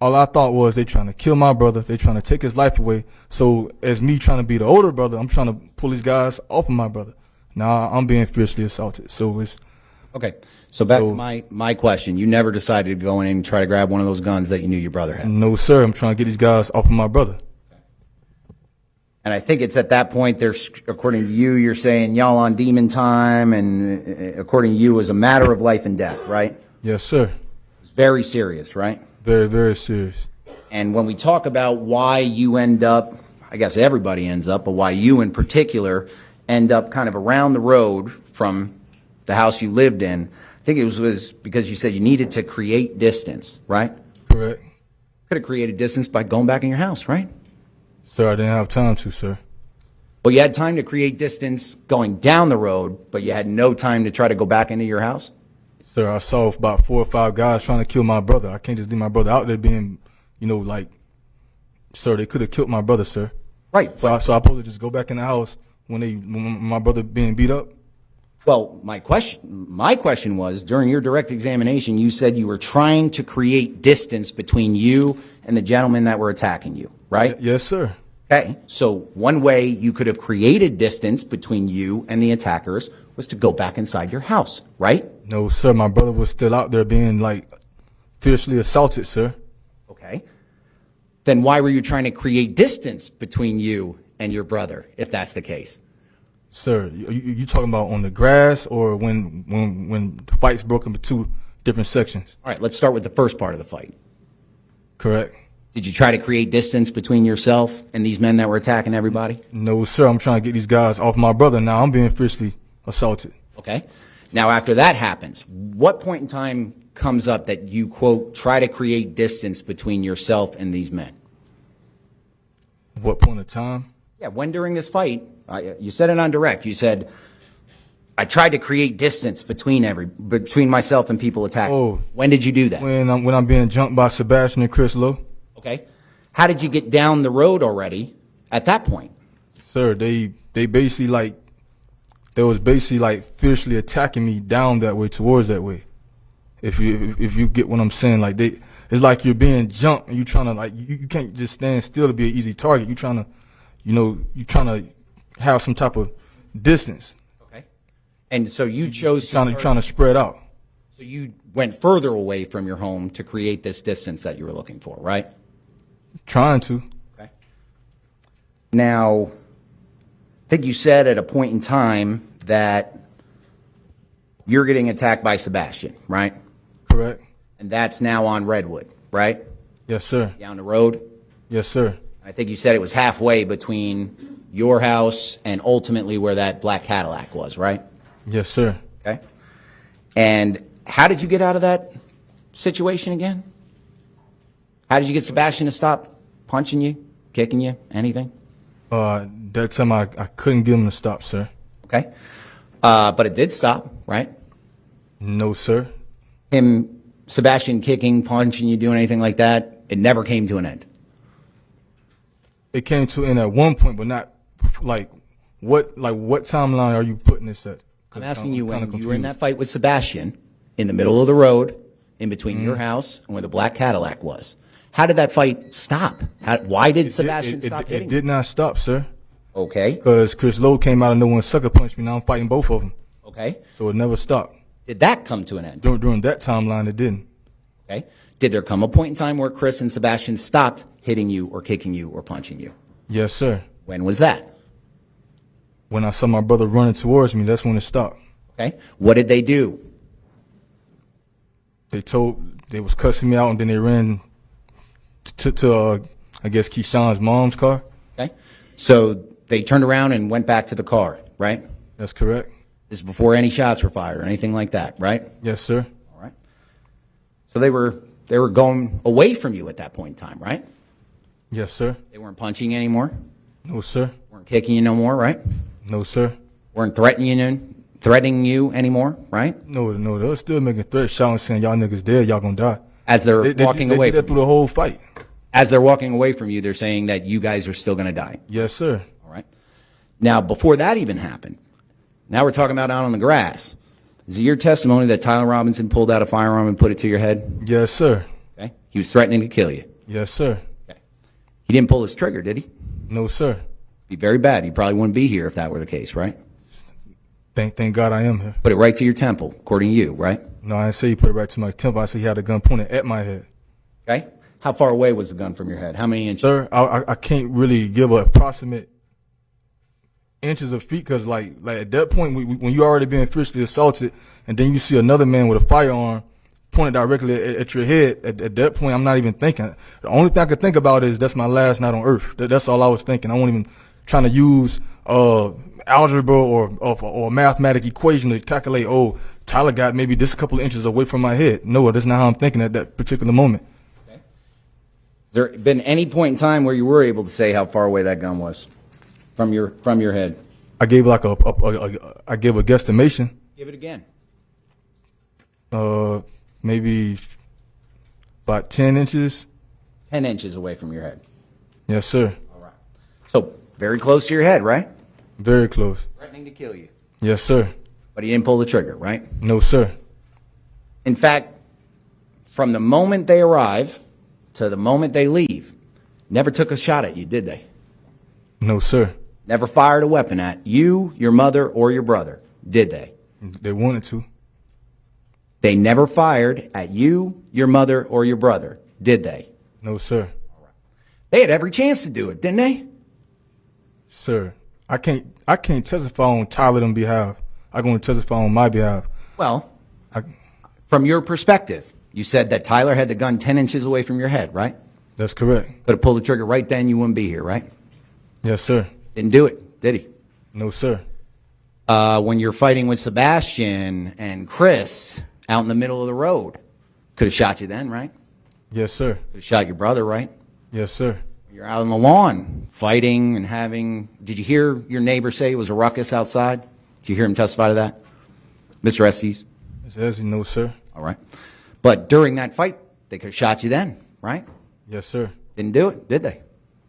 [SPEAKER 10] all I thought was they trying to kill my brother. They trying to take his life away. So as me trying to be the older brother, I'm trying to pull these guys off of my brother. Now I'm being fiercely assaulted. So it's
[SPEAKER 11] okay. So back to my question. You never decided to go in and try to grab one of those guns that you knew your brother had?
[SPEAKER 10] no, sir. I'm trying to get these guys off of my brother.
[SPEAKER 11] And I think it's at that point, according to you, you're saying y'all on demon time, and according to you, it was a matter of life and death, right?
[SPEAKER 10] Yes, sir.
[SPEAKER 11] It's very serious, right?
[SPEAKER 10] Very, very serious.
[SPEAKER 11] And when we talk about why you end up, I guess everybody ends up, but why you in particular end up kind of around the road from the house you lived in, I think it was because you said you needed to create distance, right?
[SPEAKER 10] Correct.
[SPEAKER 11] Could have created distance by going back in your house, right?
[SPEAKER 10] Sir, I didn't have time to, sir.
[SPEAKER 11] Well, you had time to create distance going down the road, but you had no time to try to go back into your house?
[SPEAKER 10] Sir, I saw about 4 or 5 guys trying to kill my brother. I can't just leave my brother out there being, sir, they could have killed my brother, sir.
[SPEAKER 11] Right.
[SPEAKER 10] So I supposed to just go back in the house when my brother being beat up?
[SPEAKER 11] Well, my question was, during your direct examination, you said you were trying to create distance between you and the gentlemen that were attacking you, right?
[SPEAKER 10] Yes, sir.
[SPEAKER 11] Okay, so one way you could have created distance between you and the attackers was to go back inside your house, right?
[SPEAKER 10] No, sir, my brother was still out there being, fiercely assaulted, sir.
[SPEAKER 11] Okay. Then why were you trying to create distance between you and your brother, if that's the case?
[SPEAKER 10] Sir, you talking about on the grass or when the fights broke into 2 different sections?
[SPEAKER 11] All right, let's start with the first part of the fight.
[SPEAKER 10] Correct.
[SPEAKER 11] Did you try to create distance between yourself and these men that were attacking everybody?
[SPEAKER 10] No, sir, I'm trying to get these guys off my brother. Now I'm being fiercely assaulted.
[SPEAKER 11] Okay. Now, after that happens, what point in time comes up that you, quote, try to create distance between yourself and these men?
[SPEAKER 10] What point of time?
[SPEAKER 11] Yeah, when during this fight, you said it on direct. You said, I tried to create distance between myself and people attacking.
[SPEAKER 10] Oh.
[SPEAKER 11] When did you do that?
[SPEAKER 10] When I'm being jumped by Sebastien and Chris Lowe.
[SPEAKER 11] Okay. How did you get down the road already at that point?
[SPEAKER 10] Sir, they basically they was basically fiercely attacking me down that way, towards that way. If you get what I'm saying, it's like you're being jumped and you trying to you can't just stand still to be an easy target. You trying to, you trying to have some type of distance.
[SPEAKER 11] Okay. And so you chose
[SPEAKER 10] trying to spread out.
[SPEAKER 11] So you went further away from your home to create this distance that you were looking for, right?
[SPEAKER 10] Trying to.
[SPEAKER 11] Okay. Now, I think you said at a point in time that you're getting attacked by Sebastien, right?
[SPEAKER 10] Correct.
[SPEAKER 11] And that's now on Redwood, right?
[SPEAKER 10] Yes, sir.
[SPEAKER 11] Down the road?
[SPEAKER 10] Yes, sir.
[SPEAKER 11] I think you said it was halfway between your house and ultimately where that black Cadillac was, right?
[SPEAKER 10] Yes, sir.
[SPEAKER 11] Okay. And how did you get out of that situation again? How did you get Sebastien to stop punching you, kicking you, anything?
[SPEAKER 10] That time I couldn't get him to stop, sir.
[SPEAKER 11] Okay. But it did stop, right?
[SPEAKER 10] No, sir.
[SPEAKER 11] Sebastien kicking, punching you, doing anything like that, it never came to an end.
[SPEAKER 10] It came to an end at one point, but not what timeline are you putting this at?
[SPEAKER 11] I'm asking you, when you were in that fight with Sebastien in the middle of the road, in between your house and where the black Cadillac was, how did that fight stop? Why did Sebastien stop hitting
[SPEAKER 10] you? It did not stop, sir.
[SPEAKER 11] Okay.
[SPEAKER 10] Because Chris Lowe came out of nowhere and sucker punched me. Now I'm fighting both of them.
[SPEAKER 11] Okay.
[SPEAKER 10] So it never stopped.
[SPEAKER 11] Did that come to an end?
[SPEAKER 10] During that timeline, it didn't.
[SPEAKER 11] Okay. Did there come a point in time where Chris and Sebastien stopped hitting you or kicking you or punching you?
[SPEAKER 10] Yes, sir.
[SPEAKER 11] When was that?
[SPEAKER 10] When I saw my brother running towards me, that's when it stopped.
[SPEAKER 11] Okay. What did they do?
[SPEAKER 10] They was cussing me out, and then they ran to I guess Keyshawn's mom's car.
[SPEAKER 11] Okay. So they turned around and went back to the car, right?
[SPEAKER 10] That's correct.
[SPEAKER 11] This is before any shots were fired or anything like that, right?
[SPEAKER 10] Yes, sir.
[SPEAKER 11] All right. So they were going away from you at that point in time, right?
[SPEAKER 10] Yes, sir.
[SPEAKER 11] They weren't punching you anymore.
[SPEAKER 10] No, sir.
[SPEAKER 11] Weren't kicking you no more, right?
[SPEAKER 10] No, sir.
[SPEAKER 11] Weren't threatening you anymore, right?
[SPEAKER 10] No, they were still making threats, shouting, saying, y'all niggas dead, y'all gonna die.
[SPEAKER 11] As they're walking away
[SPEAKER 10] They did that through the whole fight.
[SPEAKER 11] As they're walking away from you, they're saying that you guys are still going to die.
[SPEAKER 10] Yes, sir.
[SPEAKER 11] All right. Now, before that even happened, now we're talking about out on the grass. Is it your testimony that Tyler Robinson pulled out a firearm and put it to your head?
[SPEAKER 10] Yes, sir.
[SPEAKER 11] Okay. He was threatening to kill you.
[SPEAKER 10] Yes, sir.
[SPEAKER 11] Okay. He didn't pull his trigger, did he?
[SPEAKER 10] No, sir.
[SPEAKER 11] Be very bad. He probably wouldn't be here if that were the case, right?
[SPEAKER 10] Thank God I am here.
[SPEAKER 11] Put it right to your temple, according to you, right?
[SPEAKER 10] No, I didn't say he put it right to my temple. I said he had a gun pointed at my head.
[SPEAKER 11] Okay. How far away was the gun from your head? How many inches?
[SPEAKER 10] Sir, I can't really give an approximate inches of feet because, like at that point, when you already been fiercely assaulted, and then you see another man with a firearm pointed directly at your head, at that point, I'm not even thinking. The only thing I could think about is that's my last night on earth. That's all I was thinking. I wasn't even trying to use algebra or a mathematic equation to calculate, oh, Tyler got maybe this couple of inches away from my head. No, that's not how I'm thinking at that particular moment.
[SPEAKER 11] Has there been any point in time where you were able to say how far away that gun was from your head?
[SPEAKER 10] I gave I gave a guesstimation.
[SPEAKER 11] Give it again.
[SPEAKER 10] Maybe about 10 inches.
[SPEAKER 11] 10 inches away from your head.
[SPEAKER 10] Yes, sir.
[SPEAKER 11] All right. So very close to your head, right?
[SPEAKER 10] Very close.
[SPEAKER 11] Threatening to kill you.
[SPEAKER 10] Yes, sir.
[SPEAKER 11] But he didn't pull the trigger, right?
[SPEAKER 10] No, sir.
[SPEAKER 11] In fact, from the moment they arrive to the moment they leave, never took a shot at you, did they?
[SPEAKER 10] No, sir.
[SPEAKER 11] Never fired a weapon at you, your mother, or your brother, did they?
[SPEAKER 10] They wanted to.
[SPEAKER 11] They never fired at you, your mother, or your brother, did they?
[SPEAKER 10] No, sir.
[SPEAKER 11] They had every chance to do it, didn't they?
[SPEAKER 10] Sir, I can't testify on Tyler's behalf. I'm going to testify on my behalf.
[SPEAKER 11] Well, from your perspective, you said that Tyler had the gun 10 inches away from your head, right?
[SPEAKER 10] That's correct.
[SPEAKER 11] But it pulled the trigger right then, you wouldn't be here, right?
[SPEAKER 10] Yes, sir.
[SPEAKER 11] Didn't do it, did he?
[SPEAKER 10] No, sir.
[SPEAKER 11] When you're fighting with Sebastien and Chris out in the middle of the road, could have shot you then, right?
[SPEAKER 10] Yes, sir.
[SPEAKER 11] Could have shot your brother, right?
[SPEAKER 10] Yes, sir.
[SPEAKER 11] You're out on the lawn fighting and having. Did you hear your neighbor say it was a ruckus outside? Did you hear him testify to that? Mr. Estes?
[SPEAKER 10] Mr. Estes, no, sir.
[SPEAKER 11] All right. But during that fight, they could have shot you then, right?
[SPEAKER 10] Yes, sir.
[SPEAKER 11] Didn't do it, did they?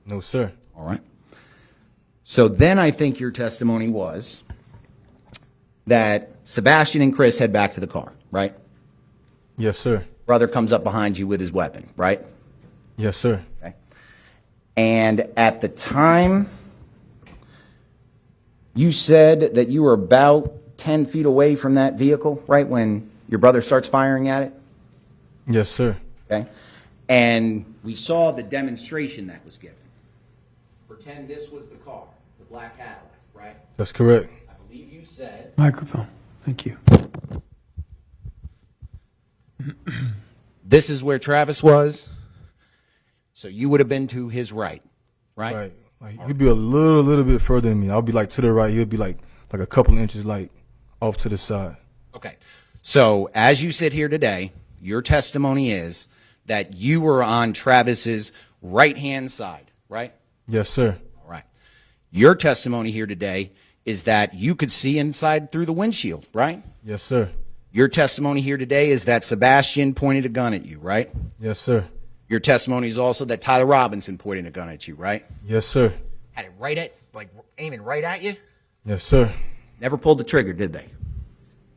[SPEAKER 10] No, sir.
[SPEAKER 11] All right. So then I think your testimony was that Sebastien and Chris head back to the car, right?
[SPEAKER 10] Yes, sir.
[SPEAKER 11] Brother comes up behind you with his weapon, right?
[SPEAKER 10] Yes, sir.
[SPEAKER 11] Okay. And at the time, you said that you were about 10 feet away from that vehicle, right, when your brother starts firing at it?
[SPEAKER 10] Yes, sir.
[SPEAKER 11] Okay. And we saw the demonstration that was given. Pretend this was the car, the black Cadillac, right?
[SPEAKER 10] That's correct.
[SPEAKER 11] I believe you said.
[SPEAKER 1] Microphone. Thank you.
[SPEAKER 11] This is where Travis was. So you would have been to his right, right?
[SPEAKER 10] Right. Like, he'd be a little bit further than me. I'll be like to the right. He'll be like a couple inches like off to the side.
[SPEAKER 11] Okay. So as you sit here today, your testimony is that you were on Travis's right-hand side, right?
[SPEAKER 10] Yes, sir.
[SPEAKER 11] All right. Your testimony here today is that you could see inside through the windshield, right?
[SPEAKER 10] Yes, sir.
[SPEAKER 11] Your testimony here today is that Sebastien pointed a gun at you, right?
[SPEAKER 10] Yes, sir.
[SPEAKER 11] Your testimony is also that Tyler Robinson pointed a gun at you, right?
[SPEAKER 10] Yes, sir.
[SPEAKER 11] Had it right at, like aiming right at you?
[SPEAKER 10] Yes, sir.
[SPEAKER 11] Never pulled the trigger, did they?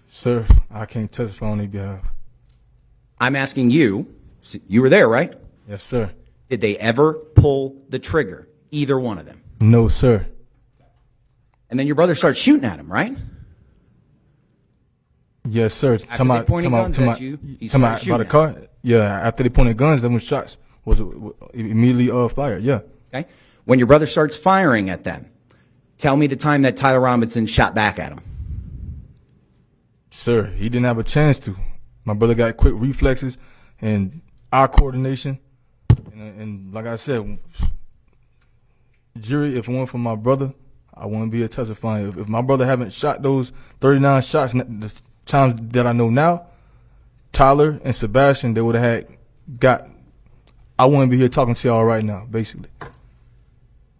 [SPEAKER 10] Sir, I can't testify on their behalf.
[SPEAKER 11] I'm asking you, you were there, right?
[SPEAKER 10] Yes, sir.
[SPEAKER 11] Did they ever pull the trigger, either one of them?
[SPEAKER 10] No, sir.
[SPEAKER 11] And then your brother starts shooting at him, right?
[SPEAKER 10] Yes, sir.
[SPEAKER 11] After they pointed guns at you, he started
[SPEAKER 10] about
[SPEAKER 11] shooting
[SPEAKER 10] the
[SPEAKER 11] at
[SPEAKER 10] car. Yeah, after they pointed guns, then when shots was immediately fired. Yeah.
[SPEAKER 11] Okay. When your brother starts firing at them, tell me the time that Tyler Robinson shot back at him.
[SPEAKER 10] Sir, he didn't have a chance to. My brother got quick reflexes and eye coordination. And like I said, jury, if it weren't for my brother, I wouldn't be here testifying. If my brother haven't shot those 39 shots, the times that I know now, Tyler and Sebastien, they would have I wouldn't be here talking to y'all right now, basically.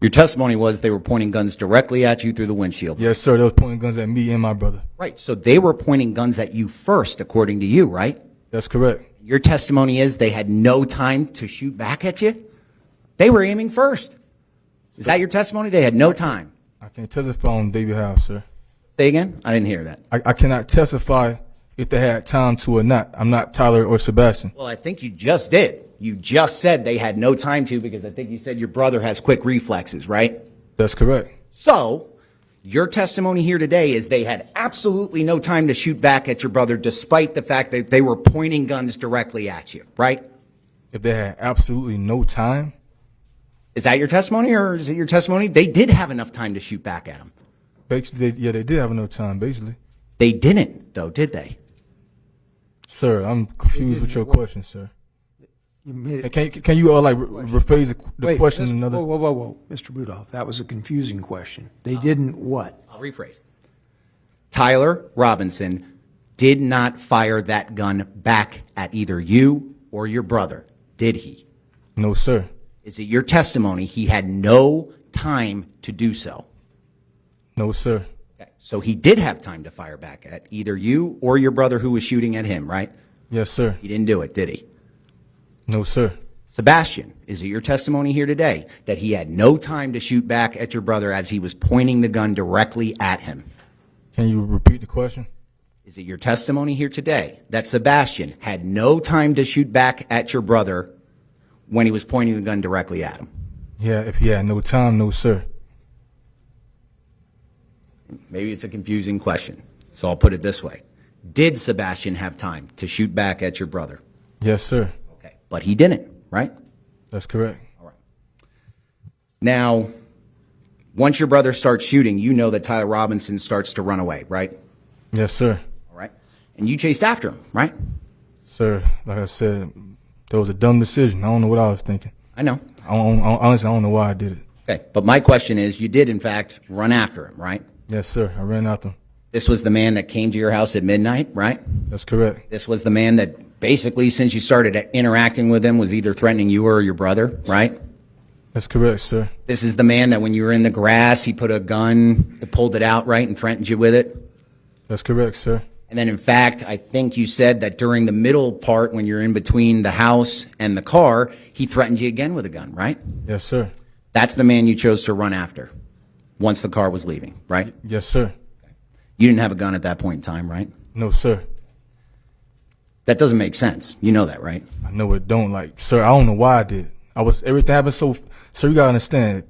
[SPEAKER 11] Your testimony was they were pointing guns directly at you through the windshield.
[SPEAKER 10] Yes, sir. They was pointing guns at me and my brother.
[SPEAKER 11] Right. So they were pointing guns at you first, according to you, right?
[SPEAKER 10] That's correct.
[SPEAKER 11] Your testimony is they had no time to shoot back at you? They were aiming first. Is that your testimony? They had no time.
[SPEAKER 10] I can't testify on their behalf, sir.
[SPEAKER 11] Say again? I didn't hear that.
[SPEAKER 10] I cannot testify if they had time to or not. I'm not Tyler or Sebastien.
[SPEAKER 11] Well, I think you just did. You just said they had no time to because I think you said your brother has quick reflexes, right?
[SPEAKER 10] That's correct.
[SPEAKER 11] So, your testimony here today is they had absolutely no time to shoot back at your brother despite the fact that they were pointing guns directly at you, right?
[SPEAKER 10] If they had absolutely no time?
[SPEAKER 11] Is that your testimony or is it your testimony? They did have enough time to shoot back at him.
[SPEAKER 10] Basically, they did have no time, basically.
[SPEAKER 11] They didn't, though, did they?
[SPEAKER 10] Sir, I'm confused with your question, sir.
[SPEAKER 1] You made it.
[SPEAKER 10] Can you rephrase the question
[SPEAKER 1] Wait,
[SPEAKER 10] another?
[SPEAKER 1] Whoa. Mr. Rudolph, that was a confusing question. They didn't what?
[SPEAKER 11] I'll rephrase. Tyler Robinson did not fire that gun back at either you or your brother, did he?
[SPEAKER 10] No, sir.
[SPEAKER 11] Is it your testimony he had no time to do so?
[SPEAKER 10] No, sir.
[SPEAKER 11] Okay. So he did have time to fire back at either you or your brother who was shooting at him, right?
[SPEAKER 10] Yes, sir.
[SPEAKER 11] He didn't do it, did he?
[SPEAKER 10] No, sir.
[SPEAKER 11] Sebastien, is it your testimony here today that he had no time to shoot back at your brother as he was pointing the gun directly at him?
[SPEAKER 10] Can you repeat the question?
[SPEAKER 11] Is it your testimony here today that Sebastien had no time to shoot back at your brother when he was pointing the gun directly at him?
[SPEAKER 10] Yeah, if he had no time, no, sir.
[SPEAKER 11] Maybe it's a confusing question, so I'll put it this way. Did Sebastien have time to shoot back at your brother?
[SPEAKER 10] Yes, sir.
[SPEAKER 11] Okay, but he didn't, right?
[SPEAKER 10] That's correct.
[SPEAKER 11] All right. Now, once your brother starts shooting, you know that Tyler Robinson starts to run away, right?
[SPEAKER 10] Yes, sir.
[SPEAKER 11] All right. And you chased after him, right?
[SPEAKER 10] Sir, like I said, that was a dumb decision. I don't know what I was thinking.
[SPEAKER 11] I know.
[SPEAKER 10] Honestly, I don't know why I did it.
[SPEAKER 11] Okay, but my question is, you did, in fact, run after him, right?
[SPEAKER 10] Yes, sir. I ran after him.
[SPEAKER 11] This was the man that came to your house at midnight, right?
[SPEAKER 10] That's correct.
[SPEAKER 11] This was the man that basically, since you started interacting with him, was either threatening you or your brother, right?
[SPEAKER 10] That's correct, sir.
[SPEAKER 11] This is the man that when you were in the grass, he put a gun, pulled it out, right, and threatened you with it?
[SPEAKER 10] That's correct, sir.
[SPEAKER 11] And then, in fact, I think you said that during the middle part, when you're in between the house and the car, he threatened you again with a gun, right?
[SPEAKER 10] Yes, sir.
[SPEAKER 11] That's the man you chose to run after once the car was leaving, right?
[SPEAKER 10] Yes, sir.
[SPEAKER 11] You didn't have a gun at that point in time, right?
[SPEAKER 10] No, sir.
[SPEAKER 11] That doesn't make sense. You know that, right?
[SPEAKER 10] I know it don't. Sir, I don't know why I did it. Everything happened so, sir, you gotta understand,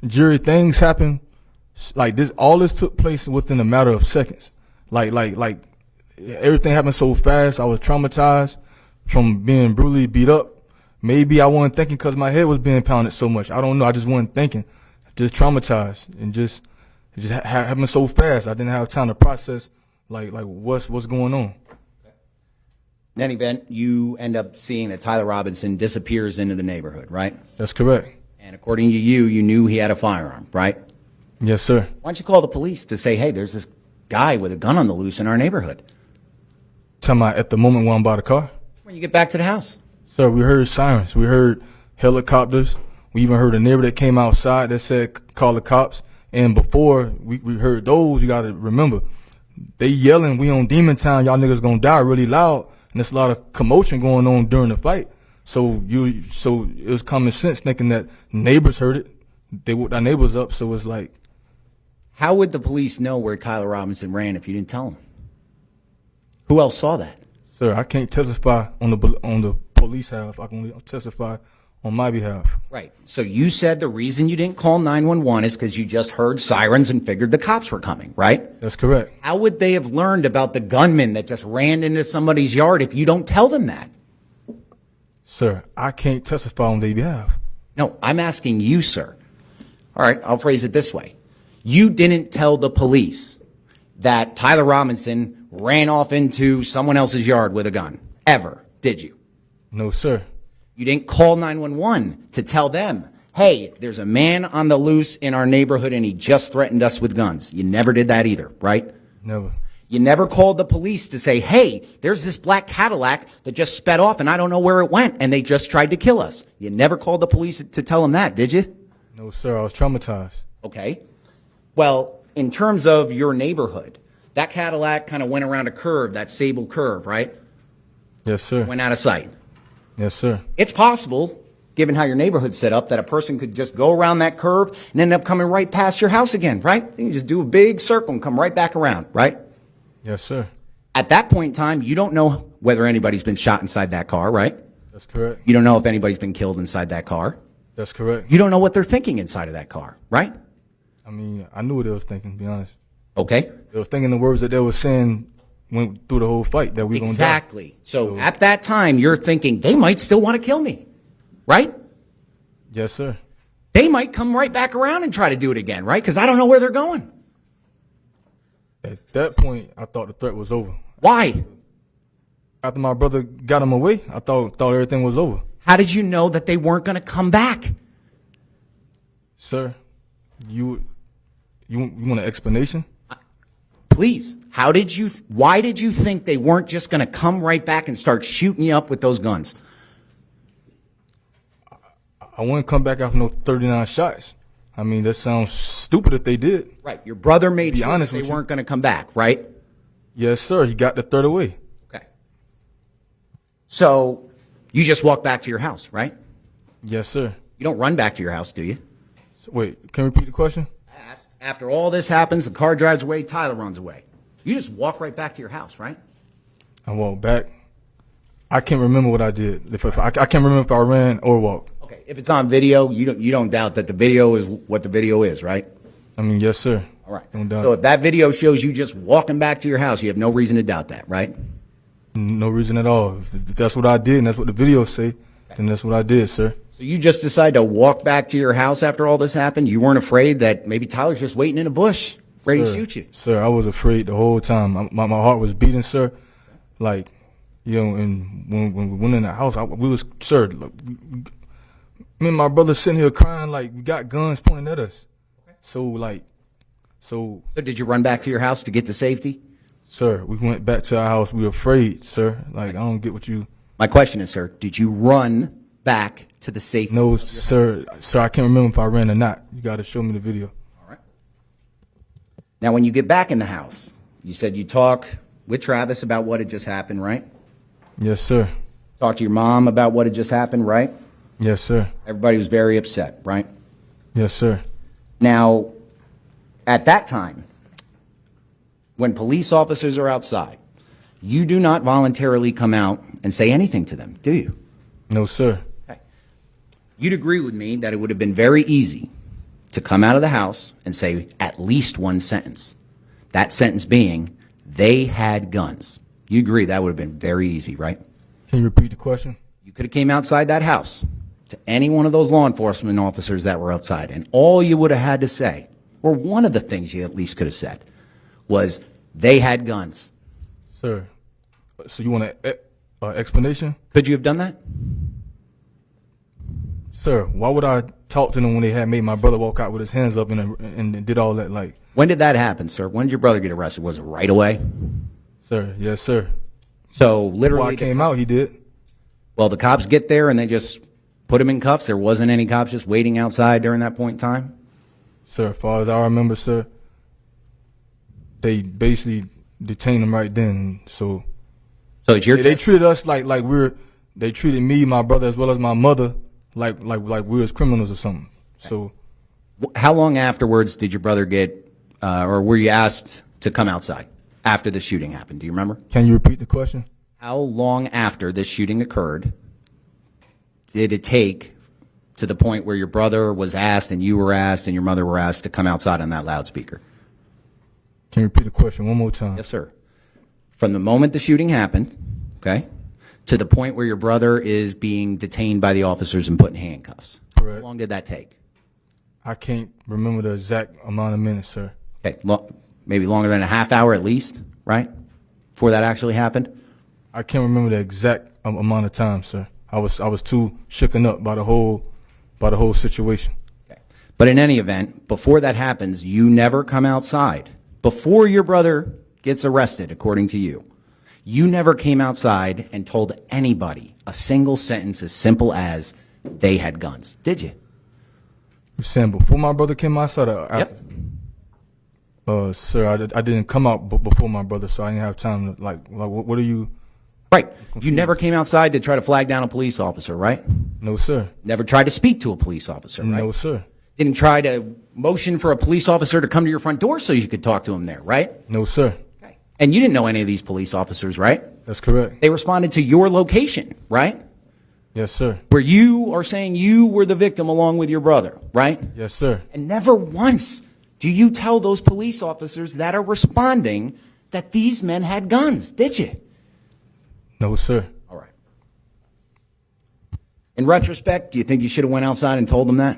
[SPEAKER 10] jury, things happen, like this, all this took place within a matter of seconds. Everything happened so fast, I was traumatized from being brutally beat up. Maybe I wasn't thinking because my head was being pounded so much. I don't know, I just wasn't thinking. Just traumatized, and it just happened so fast. I didn't have time to process, what's going on.
[SPEAKER 11] In any event, you end up seeing that Tyler Robinson disappears into the neighborhood, right?
[SPEAKER 10] That's correct.
[SPEAKER 11] And according to you, you knew he had a firearm, right?
[SPEAKER 10] Yes, sir.
[SPEAKER 11] Why don't you call the police to say, hey, there's this guy with a gun on the loose in our neighborhood?
[SPEAKER 10] Tell me at the moment when I'm by the car?
[SPEAKER 11] When you get back to the house.
[SPEAKER 10] Sir, we heard sirens. We heard helicopters. We even heard a neighbor that came outside that said, call the cops. And before we heard those, you got to remember, they yelling, we on Demon Town, y'all niggas gonna die really loud. And there's a lot of commotion going on during the fight. So it was common sense thinking that neighbors heard it. They woke our neighbors up, so it's like.
[SPEAKER 11] How would the police know where Tyler Robinson ran if you didn't tell them? Who else saw that?
[SPEAKER 10] Sir, I can't testify on the police half. I can only testify on my behalf.
[SPEAKER 11] Right. So you said the reason you didn't call 911 is because you just heard sirens and figured the cops were coming, right?
[SPEAKER 10] That's correct.
[SPEAKER 11] How would they have learned about the gunman that just ran into somebody's yard if you don't tell them that?
[SPEAKER 10] Sir, I can't testify on their behalf.
[SPEAKER 11] No, I'm asking you, sir. All right, I'll phrase it this way. You didn't tell the police that Tyler Robinson ran off into someone else's yard with a gun, ever, did you?
[SPEAKER 10] No, sir.
[SPEAKER 11] You didn't call 911 to tell them, hey, there's a man on the loose in our neighborhood and he just threatened us with guns. You never did that either, right?
[SPEAKER 10] Never.
[SPEAKER 11] You never called the police to say, hey, there's this black Cadillac that just sped off and I don't know where it went and they just tried to kill us. You never called the police to tell them that, did you?
[SPEAKER 10] No, sir. I was traumatized.
[SPEAKER 11] Okay. Well, in terms of your neighborhood, that Cadillac kind of went around a curve, that Sable curve, right?
[SPEAKER 10] Yes, sir.
[SPEAKER 11] Went out of sight.
[SPEAKER 10] Yes, sir.
[SPEAKER 11] It's possible, given how your neighborhood's set up, that a person could just go around that curve and end up coming right past your house again, right? You can just do a big circle and come right back around, right?
[SPEAKER 10] Yes, sir.
[SPEAKER 11] At that point in time, you don't know whether anybody's been shot inside that car, right?
[SPEAKER 10] That's correct.
[SPEAKER 11] You don't know if anybody's been killed inside that car.
[SPEAKER 10] That's correct.
[SPEAKER 11] You don't know what they're thinking inside of that car, right?
[SPEAKER 10] I mean, I knew what they was thinking, to be honest.
[SPEAKER 11] Okay.
[SPEAKER 10] They was thinking the words that they were saying went through the whole fight, that we gonna die.
[SPEAKER 11] Exactly. So at that time, you're thinking, they might still want to kill me, right?
[SPEAKER 10] Yes, sir.
[SPEAKER 11] They might come right back around and try to do it again, right? Because I don't know where they're going.
[SPEAKER 10] At that point, I thought the threat was over.
[SPEAKER 11] Why?
[SPEAKER 10] After my brother got him away, I thought everything was over.
[SPEAKER 11] How did you know that they weren't going to come back?
[SPEAKER 10] Sir, you want an explanation?
[SPEAKER 11] Please. Why did you think they weren't just going to come right back and start shooting you up with those guns?
[SPEAKER 10] I wouldn't come back after no 39 shots. I mean, that sounds stupid if they did.
[SPEAKER 11] Right. Your brother made sure
[SPEAKER 10] honest
[SPEAKER 11] they
[SPEAKER 10] with you.
[SPEAKER 11] weren't going to come back, right?
[SPEAKER 10] Yes, sir. He got the threat away.
[SPEAKER 11] Okay. So you just walk back to your house, right?
[SPEAKER 10] Yes, sir.
[SPEAKER 11] You don't run back to your house, do you?
[SPEAKER 10] So, wait, can you repeat the question?
[SPEAKER 11] After all this happens, the car drives away, Tyler runs away. You just walk right back to your house, right?
[SPEAKER 10] I walked back. I can't remember what I did. I can't remember if I ran or walked.
[SPEAKER 11] Okay. If it's on video, you don't doubt that the video is what the video is, right?
[SPEAKER 10] I mean, yes, sir.
[SPEAKER 11] All right.
[SPEAKER 10] Don't doubt
[SPEAKER 11] So
[SPEAKER 10] it.
[SPEAKER 11] if that video shows you just walking back to your house, you have no reason to doubt that, right?
[SPEAKER 10] No reason at all. If that's what I did and that's what the videos say, then that's what I did, sir.
[SPEAKER 11] So you just decided to walk back to your house after all this happened? You weren't afraid that maybe Tyler's just waiting in a bush, ready to
[SPEAKER 10] Sir,
[SPEAKER 11] shoot you?
[SPEAKER 10] Sir, I was afraid the whole time. My heart was beating, sir. Like, you know, and when we went in the house, we was, sir, look, me and my brother sitting here crying like we got guns pointing at us. So
[SPEAKER 11] did you run back to your house to get to safety?
[SPEAKER 10] Sir, we went back to our house. We were afraid, sir. Like, I don't get what you...
[SPEAKER 11] My question is, sir, did you run back to the safety?
[SPEAKER 10] No, sir. Sir, I can't remember if I ran or not. You got to show me the video.
[SPEAKER 11] All right. Now, when you get back in the house, you said you talk with Travis about what had just happened, right?
[SPEAKER 10] Yes, sir.
[SPEAKER 11] Talk to your mom about what had just happened, right?
[SPEAKER 10] Yes, sir.
[SPEAKER 11] Everybody was very upset, right?
[SPEAKER 10] Yes, sir.
[SPEAKER 11] Now, at that time, when police officers are outside, you do not voluntarily come out and say anything to them, do you?
[SPEAKER 10] No, sir.
[SPEAKER 11] Okay. You'd agree with me that it would have been very easy to come out of the house and say at least one sentence. That sentence being, they had guns. You agree that would have been very easy, right?
[SPEAKER 10] Can you repeat the question?
[SPEAKER 11] You could have came outside that house to any one of those law enforcement officers that were outside, and all you would have had to say, or one of the things you at least could have said, was they had guns.
[SPEAKER 10] Sir, so you want an explanation?
[SPEAKER 11] Could you have done that?
[SPEAKER 10] Sir, why would I talk to them when they had made my brother walk out with his hands up and did all that? Like,
[SPEAKER 11] When did that happen, sir? When did your brother get arrested? Was it right away?
[SPEAKER 10] sir, yes, sir.
[SPEAKER 11] So
[SPEAKER 10] Before
[SPEAKER 11] literally,
[SPEAKER 10] I came out, he did.
[SPEAKER 11] well, the cops get there and they just put him in cuffs. There wasn't any cops just waiting outside during that point in time?
[SPEAKER 10] Sir, as far as I remember, sir, they basically detained him right then. So
[SPEAKER 11] So it's your
[SPEAKER 10] they treated us like they treated me, my brother, as well as my mother, like we was criminals or something. So
[SPEAKER 11] How long afterwards did your brother get, or were you asked to come outside after the shooting happened? Do you remember?
[SPEAKER 10] can you repeat the question?
[SPEAKER 11] How long after this shooting occurred did it take To the point where your brother was asked and you were asked and your mother were asked to come outside on that loudspeaker?
[SPEAKER 10] Can you repeat the question one more time?
[SPEAKER 11] Yes, sir. From the moment the shooting happened, okay, to the point where your brother is being detained by the officers and put in handcuffs.
[SPEAKER 10] Correct.
[SPEAKER 11] How long did that take?
[SPEAKER 10] I can't remember the exact amount of minutes, sir.
[SPEAKER 11] Okay, maybe longer than a half hour at least, right? Before that actually happened?
[SPEAKER 10] I can't remember the exact amount of time, sir. I was too shooken up by the whole situation.
[SPEAKER 11] Okay. But in any event, before that happens, you never come outside. Before your brother gets arrested, according to you, you never came outside and told anybody a single sentence as simple as they had guns, did you?
[SPEAKER 10] You're saying before my brother came outside?
[SPEAKER 11] Yep.
[SPEAKER 10] Sir, I didn't come out before my brother, so I didn't have time to, what are you?
[SPEAKER 11] Right. You never came outside to try to flag down a police officer, right?
[SPEAKER 10] No, sir.
[SPEAKER 11] Never tried to speak to a police officer, right?
[SPEAKER 10] No, sir.
[SPEAKER 11] Didn't try to motion for a police officer to come to your front door so you could talk to him there, right?
[SPEAKER 10] No, sir.
[SPEAKER 11] Okay. And you didn't know any of these police officers, right?
[SPEAKER 10] That's correct.
[SPEAKER 11] They responded to your location, right?
[SPEAKER 10] Yes, sir.
[SPEAKER 11] Where you are saying you were the victim along with your brother, right?
[SPEAKER 10] Yes, sir.
[SPEAKER 11] And never once do you tell those police officers that are responding that these men had guns, did you?
[SPEAKER 10] No, sir.
[SPEAKER 11] All right. In retrospect, do you think you should have went outside and told them that?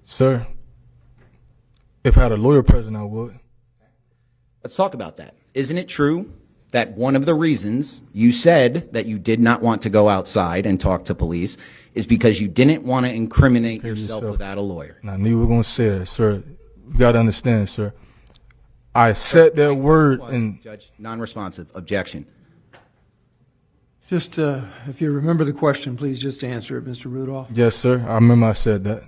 [SPEAKER 10] Sir, if I had a lawyer present, I would.
[SPEAKER 11] Let's talk about that. Isn't it true that one of the reasons you said that you did not want to go outside and talk to police is because you didn't want to incriminate yourself without a lawyer?
[SPEAKER 10] And I knew you were going to say that, sir. You got to understand, sir. I said that word and...
[SPEAKER 11] Judge, non-responsive. Objection.
[SPEAKER 1] Just, if you remember the question, please just answer it, Mr. Rudolph.
[SPEAKER 10] Yes, sir. I remember I said that.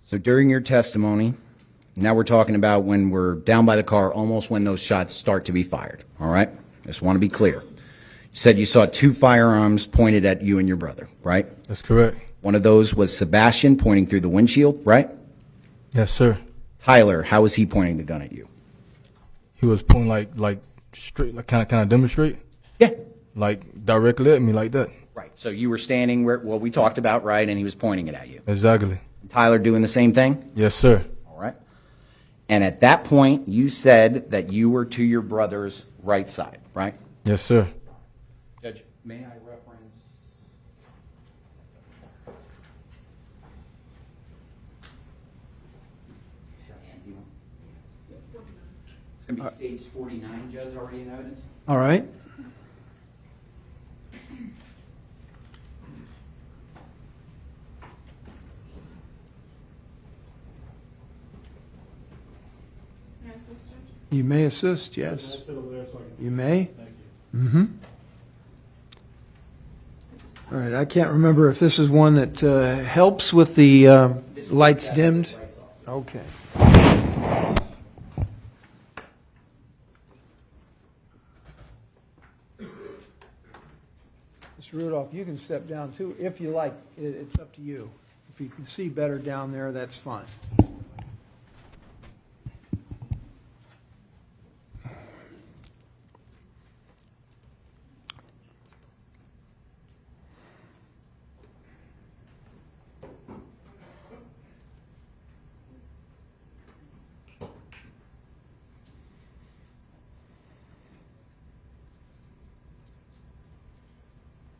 [SPEAKER 11] So during your testimony, now we're talking about when we're down by the car, almost when those shots start to be fired, all right? I just want to be clear. You said you saw two firearms pointed at you and your brother, right?
[SPEAKER 10] That's correct.
[SPEAKER 11] One of those was Sebastien pointing through the windshield, right?
[SPEAKER 10] Yes, sir.
[SPEAKER 11] Tyler, how was he pointing the gun at you?
[SPEAKER 10] He was pointing like straight, like kind of demonstrate?
[SPEAKER 11] Yeah.
[SPEAKER 10] Like directly at me like that?
[SPEAKER 11] Right. So you were standing where, well, we talked about, right, and he was pointing it at you.
[SPEAKER 10] Exactly.
[SPEAKER 11] And Tyler doing the same thing?
[SPEAKER 10] Yes, sir.
[SPEAKER 11] All right. And at that point, you said that you were to your brother's right side, right?
[SPEAKER 10] Yes, sir.
[SPEAKER 11] Judge, may I reference? Is that the empty one? It's going to be states 49, Judge, already in evidence?
[SPEAKER 1] All right. You may assist, yes. You may. Mm-hmm. All right, I can't remember if this is one that helps with the lights dimmed. Okay. Mr. Rudolph, you can step down too, if you like. It's up to you. If you can see better down there, that's fine.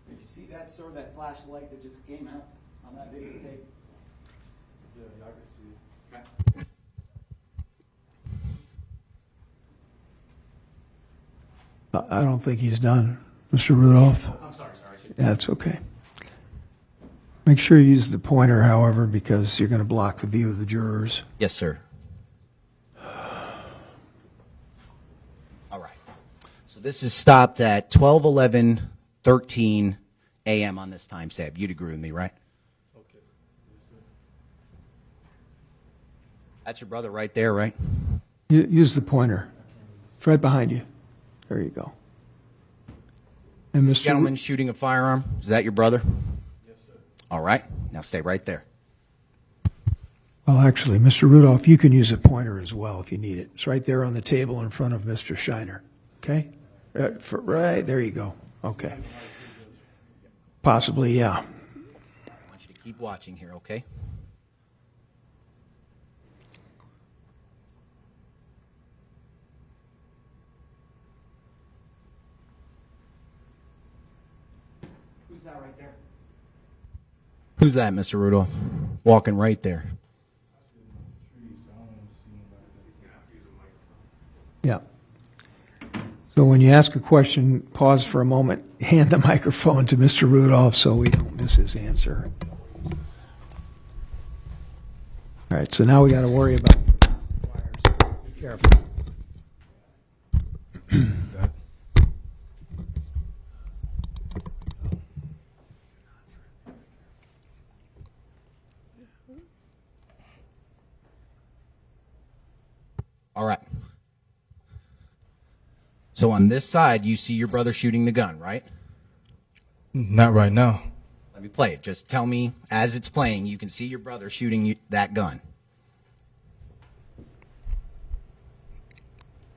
[SPEAKER 11] Did you see that, sir, that flashlight that just came out on that videotape?
[SPEAKER 6] Yeah, I can see it.
[SPEAKER 11] Okay.
[SPEAKER 1] I don't think he's done, Mr. Rudolph.
[SPEAKER 11] I'm sorry, sir. I should.
[SPEAKER 1] That's okay. Make sure you use the pointer, however, because you're going to block the view of the jurors.
[SPEAKER 11] Yes, sir. All right. So this is stopped at 12:11:13 a.m. on this timestamp. You'd agree with me, right?
[SPEAKER 10] Okay.
[SPEAKER 11] That's your brother right there, right?
[SPEAKER 1] Use the pointer. It's right behind you. There you go. And Mr.
[SPEAKER 11] Gentleman shooting a firearm. Is that your brother? Yes, sir. All right. Now stay right there.
[SPEAKER 1] Well, actually, Mr. Rudolph, you can use a pointer as well if you need it. It's right there on the table in front of Mr. Shiner. Okay? Right, there you go. Okay. Possibly, yeah.
[SPEAKER 11] I want you to keep watching here, okay?
[SPEAKER 2] Who's that right there?
[SPEAKER 11] Who's that, Mr. Rudolph? Walking right there.
[SPEAKER 1] Yeah. So when you ask a question, pause for a moment, hand the microphone to Mr. Rudolph so we don't miss his answer. All right, so now we got to worry about wires. Be careful.
[SPEAKER 11] All right. So on this side, you see your brother shooting the gun, right?
[SPEAKER 10] Not right now.
[SPEAKER 11] Let me play it. Just tell me as it's playing, you can see your brother shooting that gun.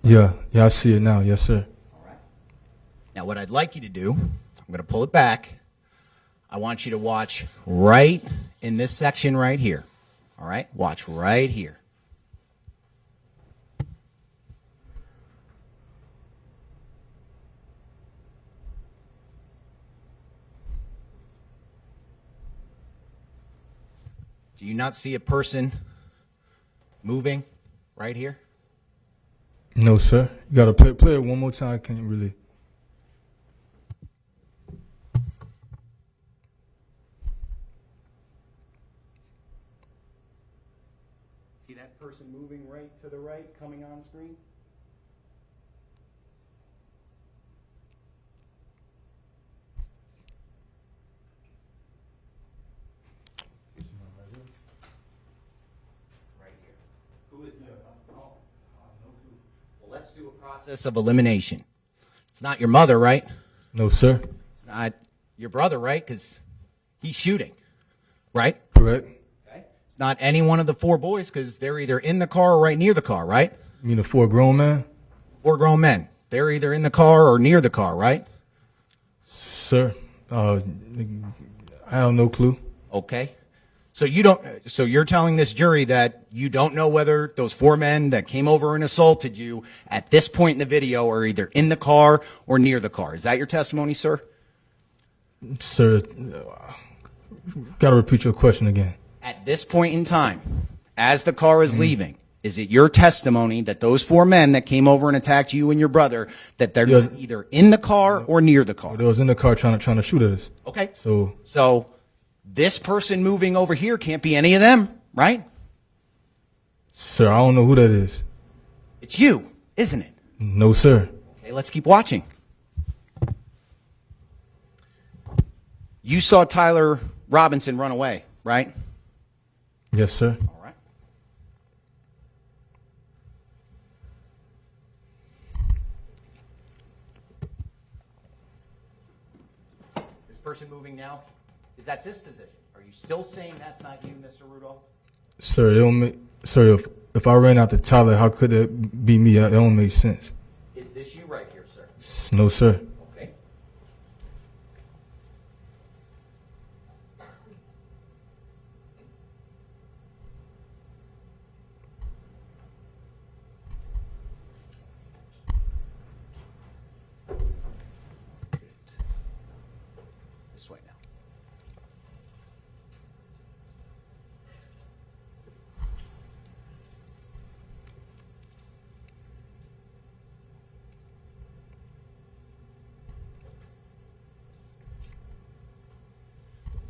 [SPEAKER 10] Yeah, I see it now. Yes, sir.
[SPEAKER 11] All right. Now, what I'd like you to do, I'm going to pull it back. I want you to watch right in this section right here. All right? Watch right here. Do you not see a person moving right here?
[SPEAKER 10] No, sir. You gotta play it one more time. I can't really.
[SPEAKER 11] See that person moving right to the right coming on screen? Right here. Who is that? Well, let's do a process of elimination. It's not your mother, right?
[SPEAKER 10] No, sir.
[SPEAKER 11] It's not your brother, right? Because he's shooting, right?
[SPEAKER 10] Correct.
[SPEAKER 11] Okay. It's not any one of the four boys because they're either in the car or right near the car, right?
[SPEAKER 10] You mean a 4 grown man?
[SPEAKER 11] 4 grown men. They're either in the car or near the car, right?
[SPEAKER 10] Sir, I have no clue.
[SPEAKER 11] Okay. So you're telling this jury that you don't know whether those 4 men that came over and assaulted you at this point in the video are either in the car or near the car. Is that your testimony, sir?
[SPEAKER 10] Sir, gotta repeat your question again.
[SPEAKER 11] At this point in time, as the car is leaving, is it your testimony that those 4 men that came over and attacked you and your brother, that they're either in the car or near the car?
[SPEAKER 10] They was in the car trying to shoot at us.
[SPEAKER 11] Okay.
[SPEAKER 10] So
[SPEAKER 11] This person moving over here can't be any of them, right?
[SPEAKER 10] Sir, I don't know who that is.
[SPEAKER 11] It's you, isn't it?
[SPEAKER 10] No, sir.
[SPEAKER 11] Okay, let's keep watching. You saw Tyler Robinson run away, right?
[SPEAKER 10] Yes, sir.
[SPEAKER 11] All right. This person moving now is at this position. Are you still saying that's not you, Mr. Rudolph?
[SPEAKER 10] Sir, sir, if I ran out to Tyler, how could it be me? It don't make sense.
[SPEAKER 11] Is this you right here, sir?
[SPEAKER 10] No, sir.
[SPEAKER 11] Okay. This way now.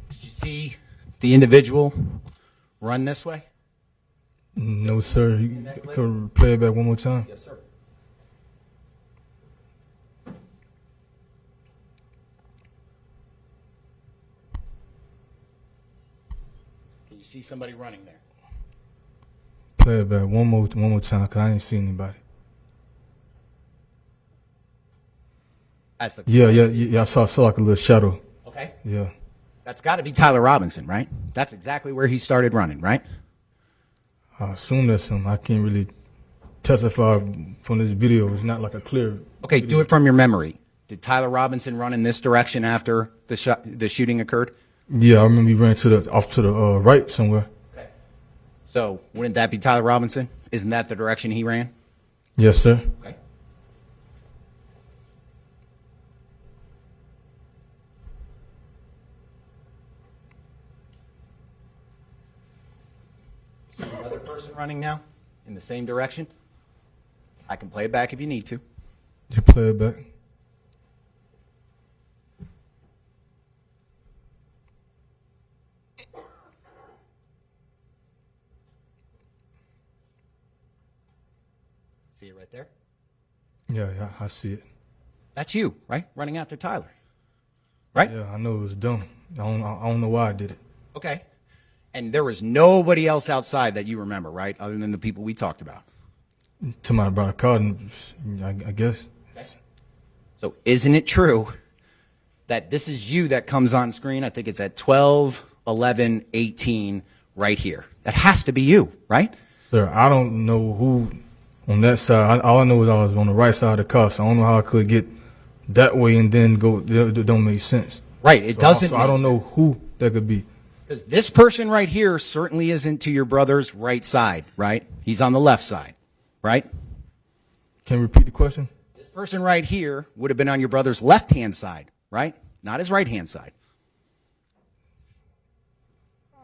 [SPEAKER 11] Did you see the individual run this way?
[SPEAKER 10] No, sir. You could play it back one more time.
[SPEAKER 11] Yes, sir. Can you see somebody running there?
[SPEAKER 10] Play it back one more time, because I ain't see anybody.
[SPEAKER 11] That's the
[SPEAKER 10] Yeah. I saw like a little shadow.
[SPEAKER 11] Okay.
[SPEAKER 10] Yeah.
[SPEAKER 11] That's got to be Tyler Robinson, right? That's exactly where he started running, right?
[SPEAKER 10] I assume that's him. I can't really testify from this video. It's not like a clear.
[SPEAKER 11] Okay, do it from your memory. Did Tyler Robinson run in this direction after the shooting occurred?
[SPEAKER 10] Yeah, I remember he ran off to the right somewhere.
[SPEAKER 11] So wouldn't that be Tyler Robinson? Isn't that the direction he ran?
[SPEAKER 10] Yes, sir.
[SPEAKER 11] Okay. See another person running now in the same direction? I can play it back if you need to.
[SPEAKER 10] You play it back.
[SPEAKER 11] See it right there?
[SPEAKER 10] Yeah, I see it.
[SPEAKER 11] That's you, right? Running after Tyler. Right?
[SPEAKER 10] Yeah, I know it was dumb. I don't know why I did it.
[SPEAKER 11] Okay. And there was nobody else outside that you remember, right? Other than the people we talked about.
[SPEAKER 10] To my brother Cotton, I guess.
[SPEAKER 11] So isn't it true that this is you that comes on screen? I think it's at 12, 11, 18 right here. That has to be you, right?
[SPEAKER 10] Sir, I don't know who on that side. All I know is I was on the right side of the car, so I don't know how I could get that way and then go. It don't make sense.
[SPEAKER 11] Right, it doesn't.
[SPEAKER 10] I don't know who that could be.
[SPEAKER 11] Because this person right here certainly isn't to your brother's right side, right? He's on the left side, right?
[SPEAKER 10] Can you repeat the question?
[SPEAKER 11] This person right here would have been on your brother's left-hand side, right? Not his right-hand side.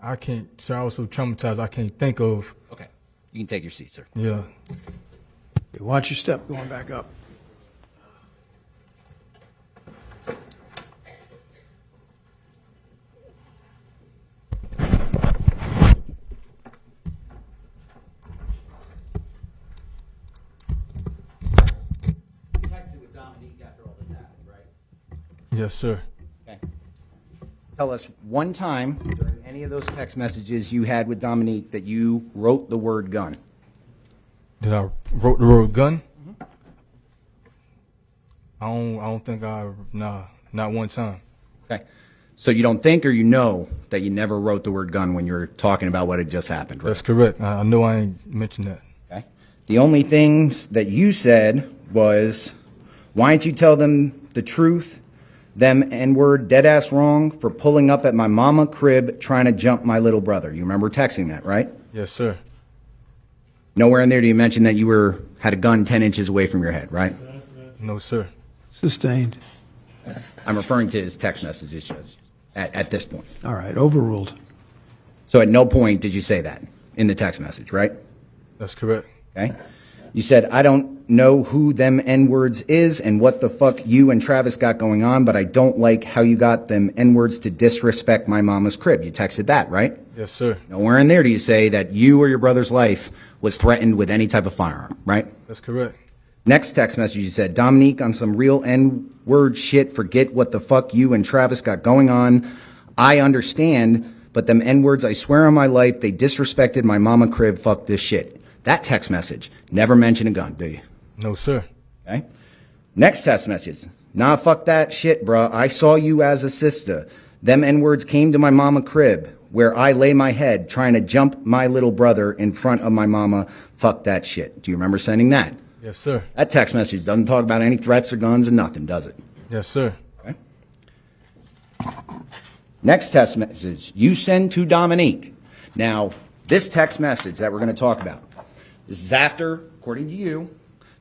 [SPEAKER 10] I can't, sir, I was so traumatized, I can't think of.
[SPEAKER 11] Okay, you can take your seat, sir.
[SPEAKER 10] Yeah.
[SPEAKER 1] Watch your step going back up.
[SPEAKER 11] You texted with Dominique after all this happened, right?
[SPEAKER 10] Yes, sir.
[SPEAKER 11] Okay. Tell us one time during any of those text messages you had with Dominique that you wrote the word gun.
[SPEAKER 10] Did I wrote the word gun? Mm-hmm. I don't think not one time.
[SPEAKER 11] Okay. So you don't think or you know that you never wrote the word gun when you were talking about what had just happened, right?
[SPEAKER 10] That's correct. I know I ain't mentioned that.
[SPEAKER 11] Okay. The only things that you said was, why didn't you tell them the truth? Them N-word dead ass wrong for pulling up at my mama crib trying to jump my little brother. You remember texting that, right?
[SPEAKER 10] Yes, sir.
[SPEAKER 11] Nowhere in there do you mention that you had a gun 10 inches away from your head, right?
[SPEAKER 10] No, sir.
[SPEAKER 1] Sustained.
[SPEAKER 11] I'm referring to his text messages, Judge, at this point.
[SPEAKER 1] All right, overruled.
[SPEAKER 11] So at no point did you say that in the text message, right?
[SPEAKER 10] That's correct.
[SPEAKER 11] Okay. You said, I don't know who them N-words is and what the fuck you and Travis got going on, but I don't like how you got them N-words to disrespect my mama's crib. You texted that, right?
[SPEAKER 10] Yes, sir.
[SPEAKER 11] Nowhere in there do you say that you or your brother's life was threatened with any type of firearm, right?
[SPEAKER 10] That's correct.
[SPEAKER 11] Next text message, you said, Dominique, on some real N-word shit, forget what the fuck you and Travis got going on. I understand, but them N-words, I swear on my life, they disrespected my mama crib, fuck this shit. That text message, never mention a gun, do you?
[SPEAKER 10] No, sir.
[SPEAKER 11] Okay. Next text message, nah, fuck that shit, bruh. I saw you as a sister. Them N-words came to my mama crib, where I lay my head trying to jump my little brother in front of my mama. Fuck that shit. Do you remember sending that?
[SPEAKER 10] Yes, sir.
[SPEAKER 11] That text message doesn't talk about any threats or guns or nothing, does it?
[SPEAKER 10] Yes, sir.
[SPEAKER 11] Okay. Next text message you send to Dominique. Now, this text message that we're going to talk about, this is after, according to you,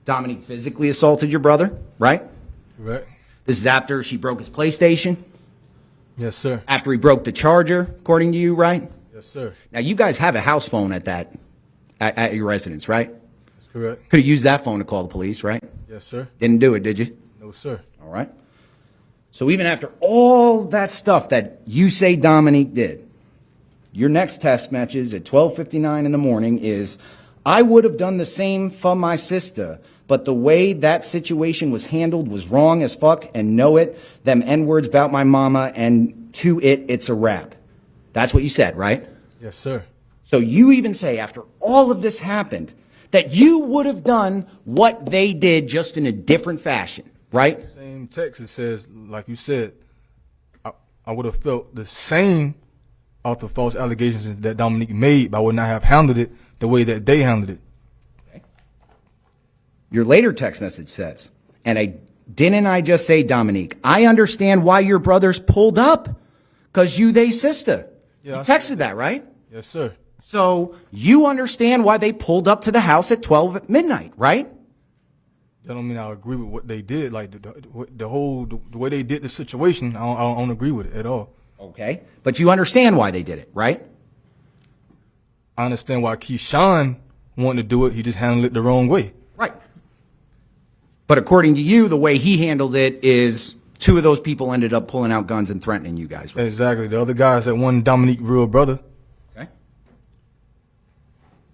[SPEAKER 11] Dominique physically assaulted your brother, right?
[SPEAKER 10] Correct.
[SPEAKER 11] This is after she broke his PlayStation,
[SPEAKER 10] Yes, sir.
[SPEAKER 11] after he broke the charger, according to you, right?
[SPEAKER 10] Yes, sir.
[SPEAKER 11] Now, you guys have a house phone at your residence, right?
[SPEAKER 10] That's correct.
[SPEAKER 11] Could have used that phone to call the police, right?
[SPEAKER 10] Yes, sir.
[SPEAKER 11] Didn't do it, did you?
[SPEAKER 10] No, sir.
[SPEAKER 11] All right. So even after all that stuff that you say Dominique did, your next text message at 12:59 in the morning is, I would have done the same for my sister, but the way that situation was handled was wrong as fuck, and know it. Them N-words about my mama, and to it, it's a wrap. That's what you said, right?
[SPEAKER 10] Yes, sir.
[SPEAKER 11] So you even say, after all of this happened, that you would have done what they did, just in a different fashion, right?
[SPEAKER 10] Same text, it says, like you said, I would have felt the same off the false allegations that Dominique made, but I would not have handled it the way that they handled it.
[SPEAKER 11] Your later text message says, didn't I just say, Dominique, I understand why your brothers pulled up, because they sister.
[SPEAKER 10] Yeah,
[SPEAKER 11] You texted that, right?
[SPEAKER 10] Yes, sir.
[SPEAKER 11] So you understand why they pulled up to the house at 12 at midnight, right?
[SPEAKER 10] That don't mean I agree with what they did. Like the way they did the situation, I don't agree with it at all.
[SPEAKER 11] Okay. But you understand why they did it, right?
[SPEAKER 10] I understand why Keyshawn wanted to do it. He just handled it the wrong way.
[SPEAKER 11] Right. But according to you, the way he handled it is 2 of those people ended up pulling out guns and threatening you guys. Right?
[SPEAKER 10] Exactly. The other guys that won Dominique real brother.
[SPEAKER 11] Okay.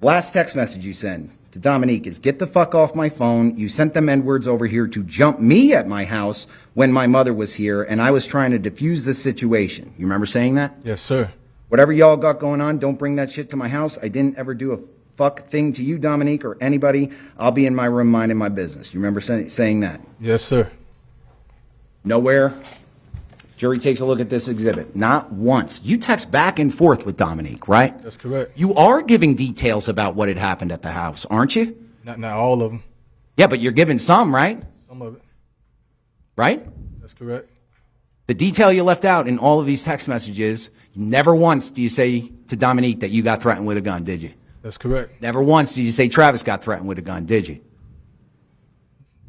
[SPEAKER 11] Last text message you send to Dominique is, get the fuck off my phone. You sent them N-words over here to jump me at my house when my mother was here, and I was trying to defuse the situation. You remember saying that?
[SPEAKER 10] Yes, sir.
[SPEAKER 11] Whatever y'all got going on, don't bring that shit to my house. I didn't ever do a fuck thing to you, Dominique, or anybody. I'll be in my room minding my business. You remember saying that?
[SPEAKER 10] Yes, sir.
[SPEAKER 11] Nowhere. Jury takes a look at this exhibit. Not once. You text back and forth with Dominique, right?
[SPEAKER 10] That's correct.
[SPEAKER 11] You are giving details about what had happened at the house, aren't you?
[SPEAKER 10] Not all of them.
[SPEAKER 11] Yeah, but you're giving some, right?
[SPEAKER 10] Some of it.
[SPEAKER 11] Right?
[SPEAKER 10] That's correct.
[SPEAKER 11] The detail you left out in all of these text messages, never once do you say to Dominique that you got threatened with a gun, did you?
[SPEAKER 10] That's correct.
[SPEAKER 11] Never once did you say Travis got threatened with a gun, did you?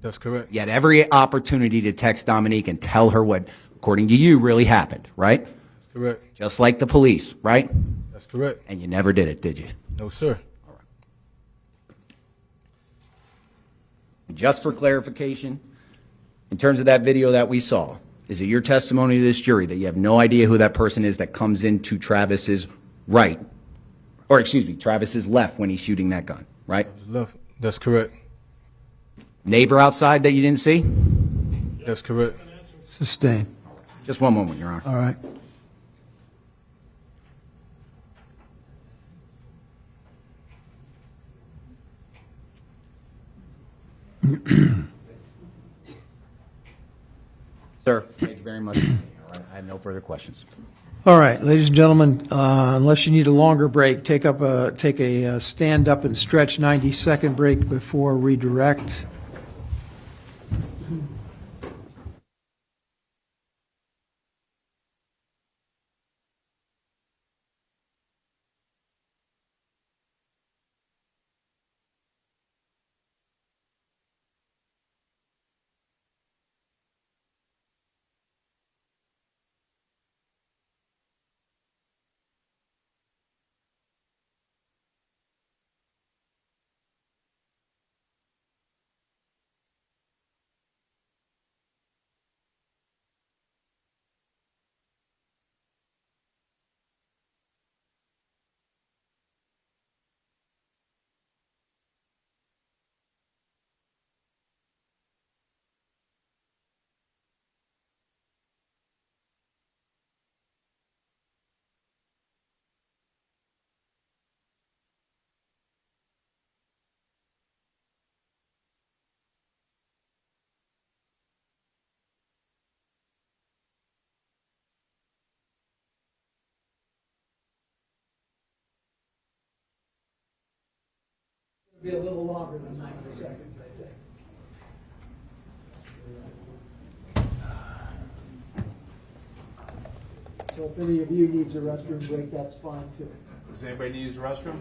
[SPEAKER 10] That's correct.
[SPEAKER 11] You had every opportunity to text Dominique and tell her what, according to you, really happened, right?
[SPEAKER 10] That's correct.
[SPEAKER 11] Just like the police, right?
[SPEAKER 10] That's correct.
[SPEAKER 11] And you never did it, did you?
[SPEAKER 10] No, sir.
[SPEAKER 11] Just for clarification, in terms of that video that we saw, is it your testimony to this jury that you have no idea who that person is that comes into Travis's right, or excuse me, Travis's left when he's shooting that gun, right?
[SPEAKER 10] Left. That's correct.
[SPEAKER 11] Neighbor outside that you didn't see?
[SPEAKER 10] That's correct.
[SPEAKER 1] Sustain.
[SPEAKER 11] Just one moment, Your Honor.
[SPEAKER 1] All right.
[SPEAKER 11] Sir, thank you very much. All right, I have no further questions.
[SPEAKER 1] All right, ladies and gentlemen, unless you need a longer break, take a stand up and stretch 90-second break before redirect. Be a little longer than 90 seconds, I think. So if any of you needs a restroom break, that's fine too.
[SPEAKER 6] Does anybody need to use the restroom?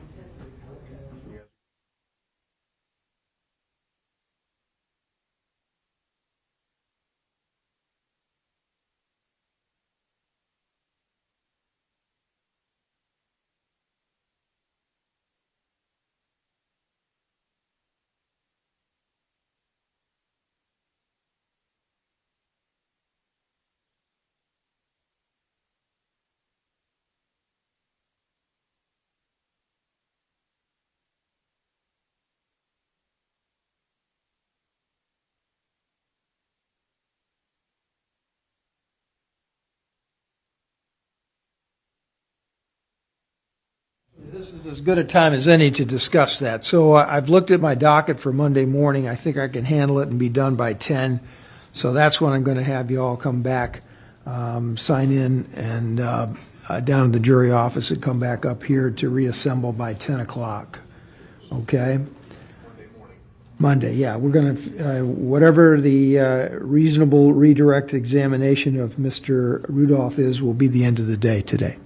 [SPEAKER 1] This is as good a time as any to discuss that. So I've looked at my docket for Monday morning. I think I can handle it and be done by 10. So that's when I'm going to have you all come back, sign in, and down to the jury office and come back up here to reassemble by 10 o'clock. Okay? Monday, yeah. We're going to, whatever the reasonable redirect examination of Mr. Rudolph is, will be the end of the day today.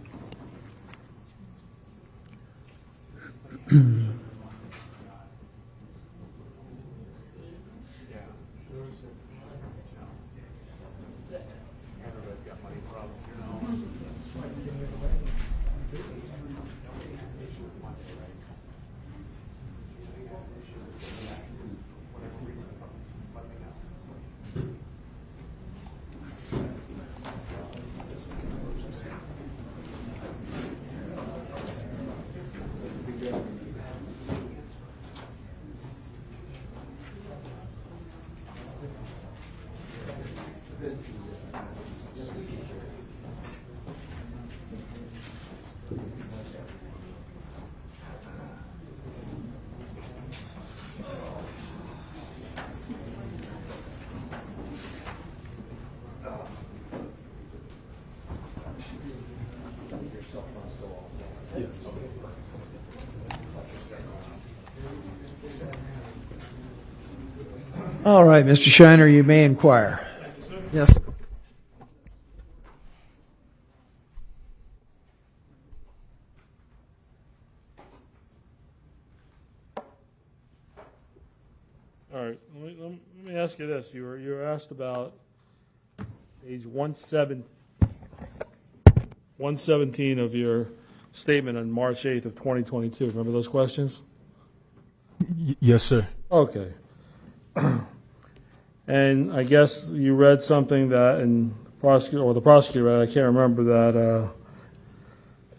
[SPEAKER 1] All right, Mr. Shiner, you may inquire. Yes, sir.
[SPEAKER 3] All right, let me ask you this. You were asked about page 117 of your statement on March 8th of 2022. Remember those questions?
[SPEAKER 10] Yes, sir.
[SPEAKER 3] Okay. And I guess you read something that, and the prosecutor read, I can't remember, that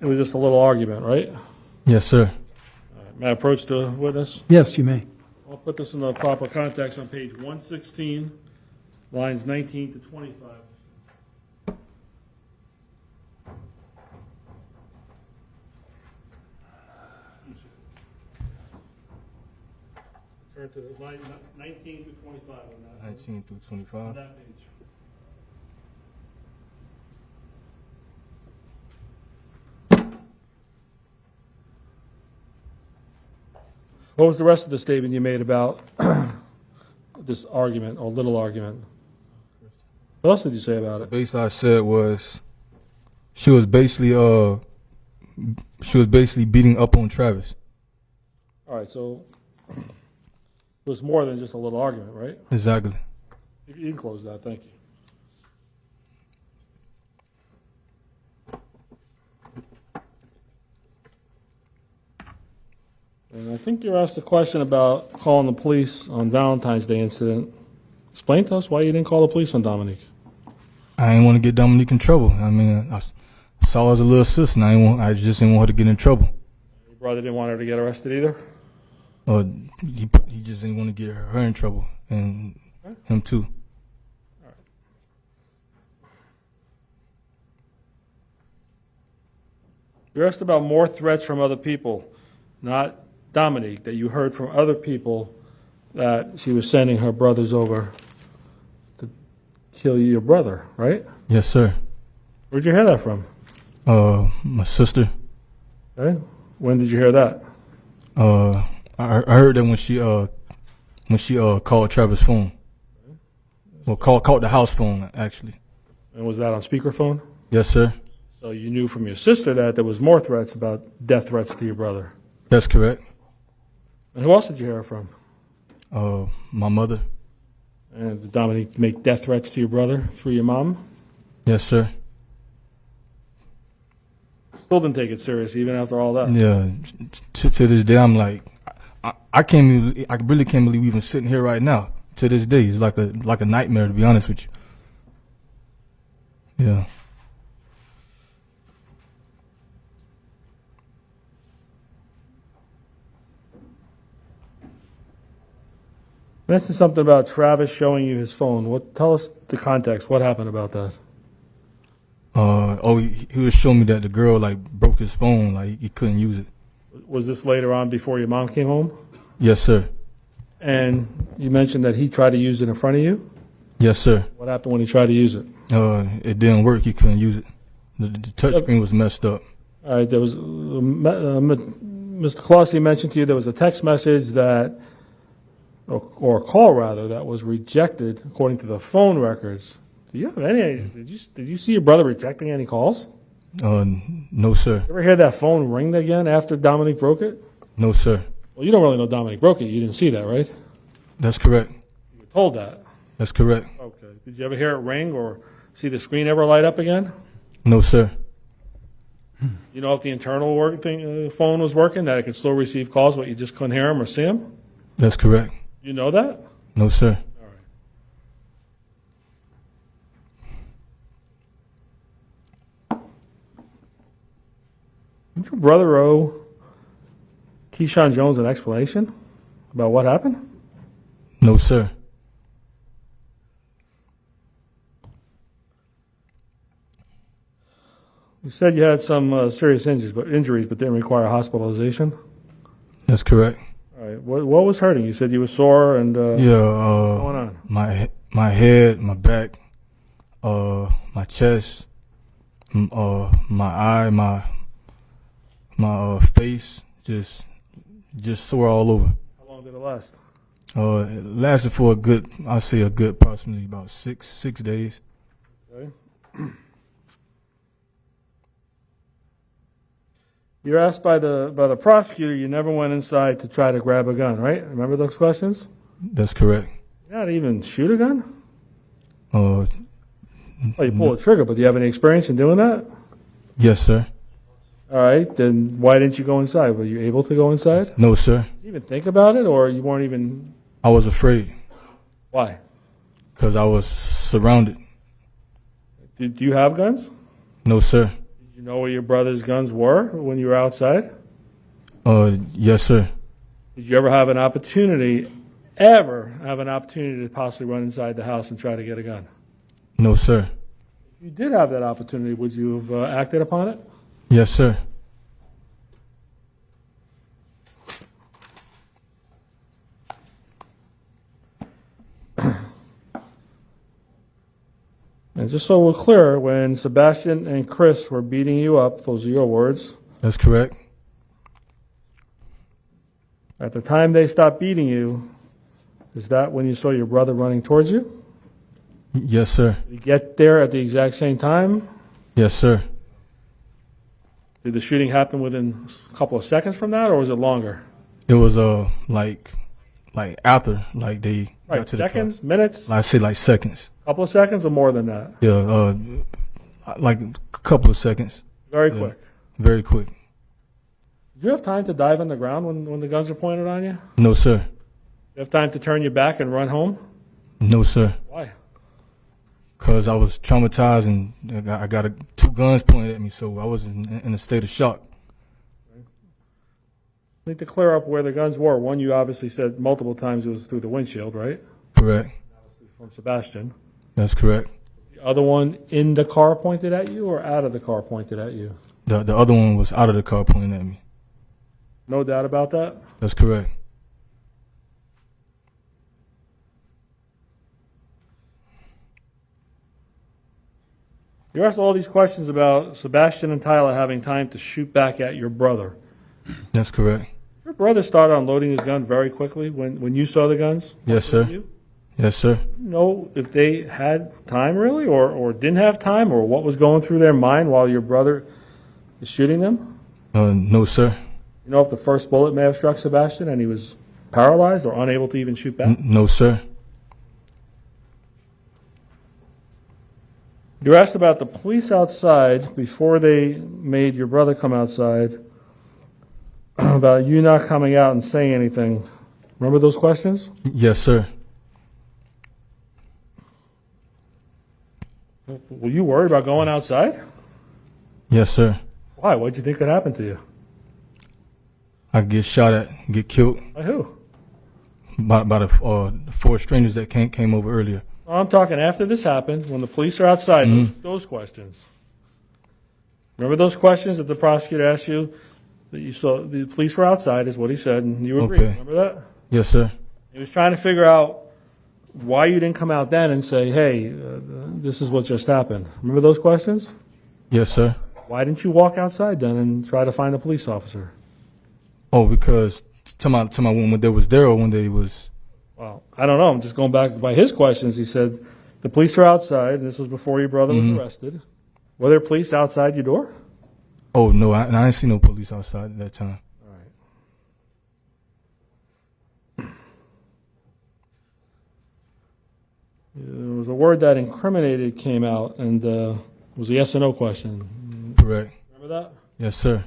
[SPEAKER 3] it was just a little argument, right?
[SPEAKER 10] Yes, sir.
[SPEAKER 3] All right, may I approach the witness?
[SPEAKER 1] Yes, you may.
[SPEAKER 3] I'll put this in the proper context on page 116, lines 19 to 25. Turn to line 19 to 25 on that.
[SPEAKER 10] 19 through
[SPEAKER 3] On
[SPEAKER 10] 25.
[SPEAKER 3] that page. What was the rest of the statement you made about this argument, or little argument? What else did you say about it?
[SPEAKER 10] Basically, I said was she was basically beating up on Travis.
[SPEAKER 3] All right, so it was more than just a little argument, right?
[SPEAKER 10] Exactly.
[SPEAKER 3] You can close that, thank you. And I think you asked a question about calling the police on Valentine's Day incident. Explain to us why you didn't call the police on Dominique.
[SPEAKER 10] I didn't want to get Dominique in trouble. I mean, I saw her as a little sister, and I just didn't want her to get in trouble.
[SPEAKER 3] Your brother didn't want her to get arrested either?
[SPEAKER 10] Or he just didn't want to get her in trouble, and him too.
[SPEAKER 3] You asked about more threats from other people, not Dominique, that you heard from other people that she was sending her brothers over to kill your brother, right?
[SPEAKER 10] Yes, sir.
[SPEAKER 3] Where'd you hear that from?
[SPEAKER 10] My sister.
[SPEAKER 3] Okay. When did you hear that?
[SPEAKER 10] I heard that when she called Travis' phone. Well, called the house phone, actually.
[SPEAKER 3] And was that on speakerphone?
[SPEAKER 10] Yes, sir.
[SPEAKER 3] So you knew from your sister that there was more threats about death threats to your brother.
[SPEAKER 10] That's correct.
[SPEAKER 3] And who else did you hear it from?
[SPEAKER 10] My mother.
[SPEAKER 3] And did Dominique make death threats to your brother through your mom?
[SPEAKER 10] Yes, sir.
[SPEAKER 3] Still didn't take it serious even after all that.
[SPEAKER 10] Yeah. To this day, I'm like, I really can't believe we're even sitting here right now. To this day, it's like a nightmare, to be honest with you. Yeah.
[SPEAKER 3] You mentioned something about Travis showing you his phone. Tell us the context. What happened about that?
[SPEAKER 10] He was showing me that the girl broke his phone, he couldn't use it.
[SPEAKER 3] Was this later on before your mom came home?
[SPEAKER 10] Yes, sir.
[SPEAKER 3] And you mentioned that he tried to use it in front of you?
[SPEAKER 10] Yes, sir.
[SPEAKER 3] What happened when he tried to use it?
[SPEAKER 10] It didn't work. He couldn't use it. The touch screen was messed up.
[SPEAKER 3] All right, there was Mr. Colosi mentioned to you there was a text message that, or a call rather, that was rejected according to the phone records. Do you have any? Did you see your brother rejecting any calls?
[SPEAKER 10] No, sir.
[SPEAKER 3] You ever hear that phone ring again after Dominique broke it?
[SPEAKER 10] No, sir.
[SPEAKER 3] Well, you don't really know Dominique broke it. You didn't see that, right?
[SPEAKER 10] That's correct.
[SPEAKER 3] You were told that.
[SPEAKER 10] That's correct.
[SPEAKER 3] Okay. Did you ever hear it ring or see the screen ever light up again?
[SPEAKER 10] No, sir.
[SPEAKER 3] You know if the internal phone was working, that it could still receive calls, but you just couldn't hear them or see them?
[SPEAKER 10] That's correct.
[SPEAKER 3] You know that?
[SPEAKER 10] No, sir.
[SPEAKER 3] Did your brother owe Keyshawn Jones an explanation about what happened?
[SPEAKER 10] No, sir.
[SPEAKER 3] You said you had some serious injuries, but didn't require hospitalization.
[SPEAKER 10] That's correct.
[SPEAKER 3] All right. What was hurting? You said you were sore and what's going on?
[SPEAKER 10] My head, my back, my chest, my eye, my face, just sore all over.
[SPEAKER 3] How long did it last?
[SPEAKER 10] It lasted for approximately about six days.
[SPEAKER 3] Okay. You're asked by the prosecutor. You never went inside to try to grab a gun, right? Remember those questions?
[SPEAKER 10] That's correct.
[SPEAKER 3] You not even shoot a gun?
[SPEAKER 10] Uh,
[SPEAKER 3] Oh, you pull the trigger, but do you have any experience in doing that?
[SPEAKER 10] yes, sir.
[SPEAKER 3] All right, then why didn't you go inside? Were you able to go inside?
[SPEAKER 10] No, sir.
[SPEAKER 3] Did you even think about it, or you weren't even?
[SPEAKER 10] I was afraid
[SPEAKER 3] Why?
[SPEAKER 10] because I was surrounded.
[SPEAKER 3] Did you have guns?
[SPEAKER 10] No, sir.
[SPEAKER 3] Did you know where your brother's guns were when you were outside?
[SPEAKER 10] Yes, sir.
[SPEAKER 3] Did you ever have an opportunity to possibly run inside the house and try to get a gun?
[SPEAKER 10] No, sir.
[SPEAKER 3] If you did have that opportunity, would you have acted upon it?
[SPEAKER 10] Yes, sir.
[SPEAKER 3] And just so we're clear, when Sebastien and Chris were beating you up, those are your words,
[SPEAKER 10] That's correct.
[SPEAKER 3] at the time they stopped beating you, is that when you saw your brother running towards you?
[SPEAKER 10] Yes, sir.
[SPEAKER 3] Did you get there at the exact same time?
[SPEAKER 10] Yes, sir.
[SPEAKER 3] Did the shooting happen within a couple of seconds from that, or was it longer?
[SPEAKER 10] It was like after they
[SPEAKER 3] Right,
[SPEAKER 10] got to the car.
[SPEAKER 3] seconds, minutes,
[SPEAKER 10] I say like seconds.
[SPEAKER 3] couple of seconds, or more than that?
[SPEAKER 10] Yeah, like a couple of seconds.
[SPEAKER 3] Very
[SPEAKER 10] Yeah.
[SPEAKER 3] quick.
[SPEAKER 10] Very quick.
[SPEAKER 3] Did you have time to dive on the ground when the guns were pointed on you?
[SPEAKER 10] No, sir.
[SPEAKER 3] Did you have time to turn your back and run home?
[SPEAKER 10] No, sir.
[SPEAKER 3] Why?
[SPEAKER 10] Because I was traumatized and I got two guns pointed at me, so I was in a state of shock.
[SPEAKER 3] I need to clear up where the guns were. One, you obviously said multiple times it was through the windshield, right?
[SPEAKER 10] Correct.
[SPEAKER 3] From Sebastien.
[SPEAKER 10] That's correct.
[SPEAKER 3] The other one in the car pointed at you, or out of the car pointed at you?
[SPEAKER 10] The other one was out of the car pointing at me.
[SPEAKER 3] No doubt about that?
[SPEAKER 10] That's correct.
[SPEAKER 3] You asked all these questions about Sebastien and Tyler having time to shoot back at your brother.
[SPEAKER 10] That's correct.
[SPEAKER 3] Your brother started unloading his gun very quickly when you saw the guns?
[SPEAKER 10] Yes, sir.
[SPEAKER 3] You
[SPEAKER 10] Yes, sir.
[SPEAKER 3] know if they had time really, or didn't have time, or what was going through their mind while your brother is shooting them?
[SPEAKER 10] No, sir.
[SPEAKER 3] You know if the first bullet may have struck Sebastien and he was paralyzed or unable to even shoot back?
[SPEAKER 10] No, sir.
[SPEAKER 3] You asked about the police outside before they made your brother come outside, about you not coming out and saying anything. Remember those questions?
[SPEAKER 10] Yes, sir.
[SPEAKER 3] Were you worried about going outside?
[SPEAKER 10] Yes, sir.
[SPEAKER 3] Why? What did you think could happen to you?
[SPEAKER 10] I get shot at, get killed
[SPEAKER 3] By who?
[SPEAKER 10] by the four strangers that came over earlier.
[SPEAKER 3] I'm talking after this happened, when the police are outside, those questions. Remember those questions that the prosecutor asked you? That you saw the police were outside, is what he said, and you agreed.
[SPEAKER 10] Okay.
[SPEAKER 3] Remember that?
[SPEAKER 10] Yes, sir.
[SPEAKER 3] He was trying to figure out why you didn't come out then and say, hey, this is what just happened. Remember those questions?
[SPEAKER 10] Yes, sir.
[SPEAKER 3] Why didn't you walk outside then and try to find a police officer?
[SPEAKER 10] Oh, because to my when they was there or when they was.
[SPEAKER 3] Well, I don't know. I'm just going back by his questions. He said the police are outside. And this was before your brother was arrested. Were there police outside your door?
[SPEAKER 10] Oh no, I didn't see no police outside at that time.
[SPEAKER 3] All right. There was a word that incriminated came out, and it was a yes or no question.
[SPEAKER 10] Correct.
[SPEAKER 3] Remember that?
[SPEAKER 10] Yes, sir.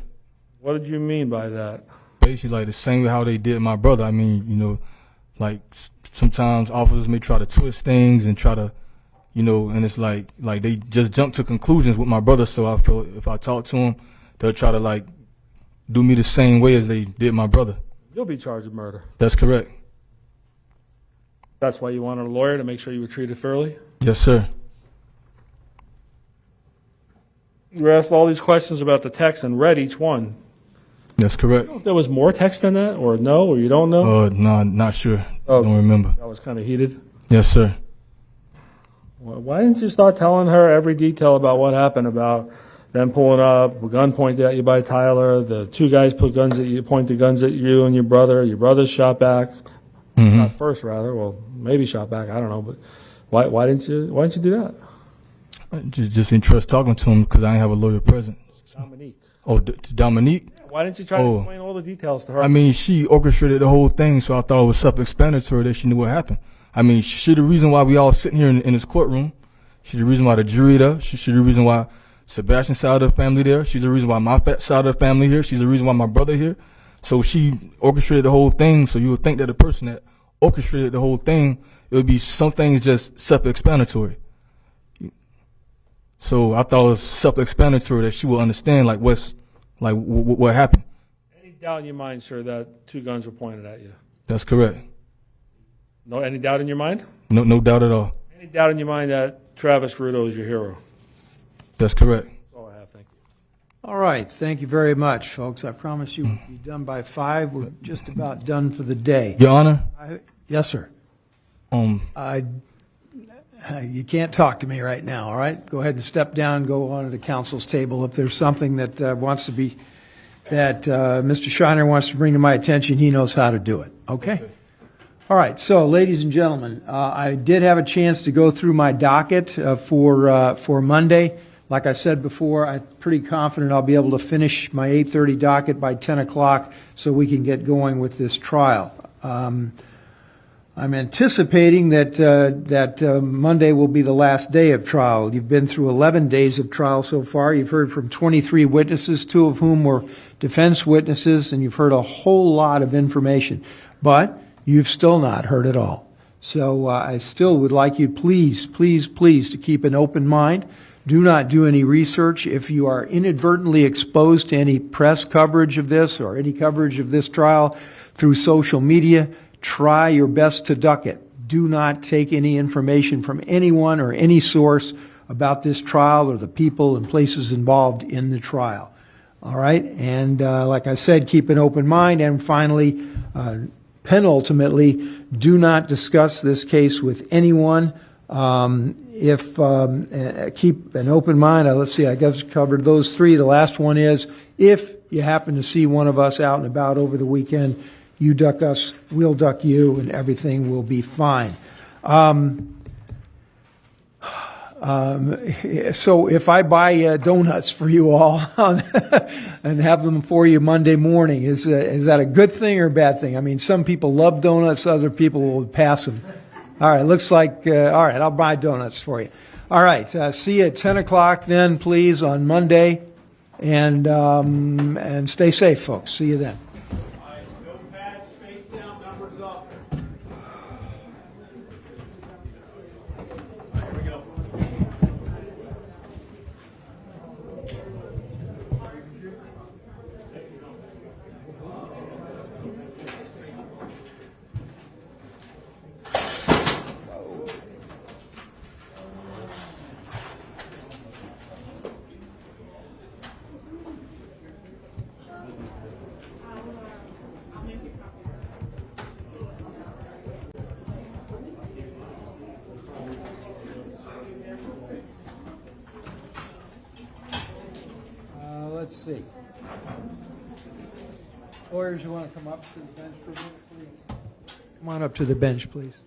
[SPEAKER 3] What did you mean by that?
[SPEAKER 10] Basically, like the same way how they did my brother. I mean, you know, like sometimes officers may try to twist things and try to, you know, and it's like they just jump to conclusions with my brother. So I feel if I talk to him, they'll try to like do me the same way as they did my brother.
[SPEAKER 3] You'll be charged with murder.
[SPEAKER 10] That's correct.
[SPEAKER 3] That's why you wanted a lawyer, to make sure you were treated fairly?
[SPEAKER 10] Yes, sir.
[SPEAKER 3] You were asked all these questions about the text and read each one.
[SPEAKER 10] That's correct.
[SPEAKER 3] If there was more text than that, or no, or you don't know?
[SPEAKER 10] No, not sure.
[SPEAKER 3] Oh.
[SPEAKER 10] Don't remember.
[SPEAKER 3] That was kind of heated.
[SPEAKER 10] Yes, sir.
[SPEAKER 3] Why didn't you start telling her every detail about what happened, about them pulling up, a gun pointed at you by Tyler, the two guys pointed guns at you and your brother shot back, not first rather, well, maybe shot back, I don't know, but why didn't you do that?
[SPEAKER 10] I just entrust talking to him because I didn't have a lawyer present.
[SPEAKER 3] Dominique.
[SPEAKER 10] Oh, to Dominique?
[SPEAKER 3] Why didn't you try to explain all the details to her?
[SPEAKER 10] I mean, she orchestrated the whole thing, so I thought it was self-explanatory that she knew what happened. I mean, she the reason why we all sitting here in this courtroom. She's the reason why the jury there. She's the reason why Sebastian's side of the family there. She's the reason why my side of the family here. She's the reason why my brother here. So she orchestrated the whole thing. So you would think that the person that orchestrated the whole thing, it would be some things just self-explanatory. So I thought it was self-explanatory that she would understand like what happened.
[SPEAKER 3] Any doubt in your mind, sir, that two guns were pointed at you?
[SPEAKER 10] That's correct.
[SPEAKER 3] No, any doubt in your mind?
[SPEAKER 10] No doubt at all.
[SPEAKER 3] Any doubt in your mind that Travis Rudolph is your hero?
[SPEAKER 10] That's correct.
[SPEAKER 3] That's all I have. Thank you.
[SPEAKER 1] All right, thank you very much, folks. I promise you we'll be done by 5. We're just about done for the day.
[SPEAKER 10] Your Honor.
[SPEAKER 1] Yes, sir. You can't talk to me right now, all right? Go ahead and step down, go on to the council's table. If there's something that Mr. Shiner wants to bring to my attention, he knows how to do it, okay? All right, so ladies and gentlemen, I did have a chance to go through my docket for Monday. Like I said before, I'm pretty confident I'll be able to finish my 8:30 docket by 10 o'clock so we can get going with this trial. I'm anticipating that Monday will be the last day of trial. You've been through 11 days of trial so far. You've heard from 23 witnesses, 2 of whom were defense witnesses, and you've heard a whole lot of information. But you've still not heard it all. So I still would like you, please, please, please, to keep an open mind. Do not do any research. If you are inadvertently exposed to any press coverage of this or any coverage of this trial through social media, try your best to duck it. Do not take any information from anyone or any source about this trial or the people and places involved in the trial. All right? And like I said, keep an open mind. And finally, penultimately, do not discuss this case with anyone. Keep an open mind. Let's see, I guess I covered those 3. The last one is, if you happen to see one of us out and about over the weekend, you duck us, we'll duck you, and everything will be fine. So if I buy donuts for you all and have them for you Monday morning, is that a good thing or a bad thing? I mean, some people love donuts, other people will pass them. All right, looks like, all right, I'll buy donuts for you. All right, see you at 10 o'clock then, please, on Monday. And stay safe, folks. See you then. Let's see. Lawyers, you want to come up to the bench for a minute, please? Come on up to the bench, please.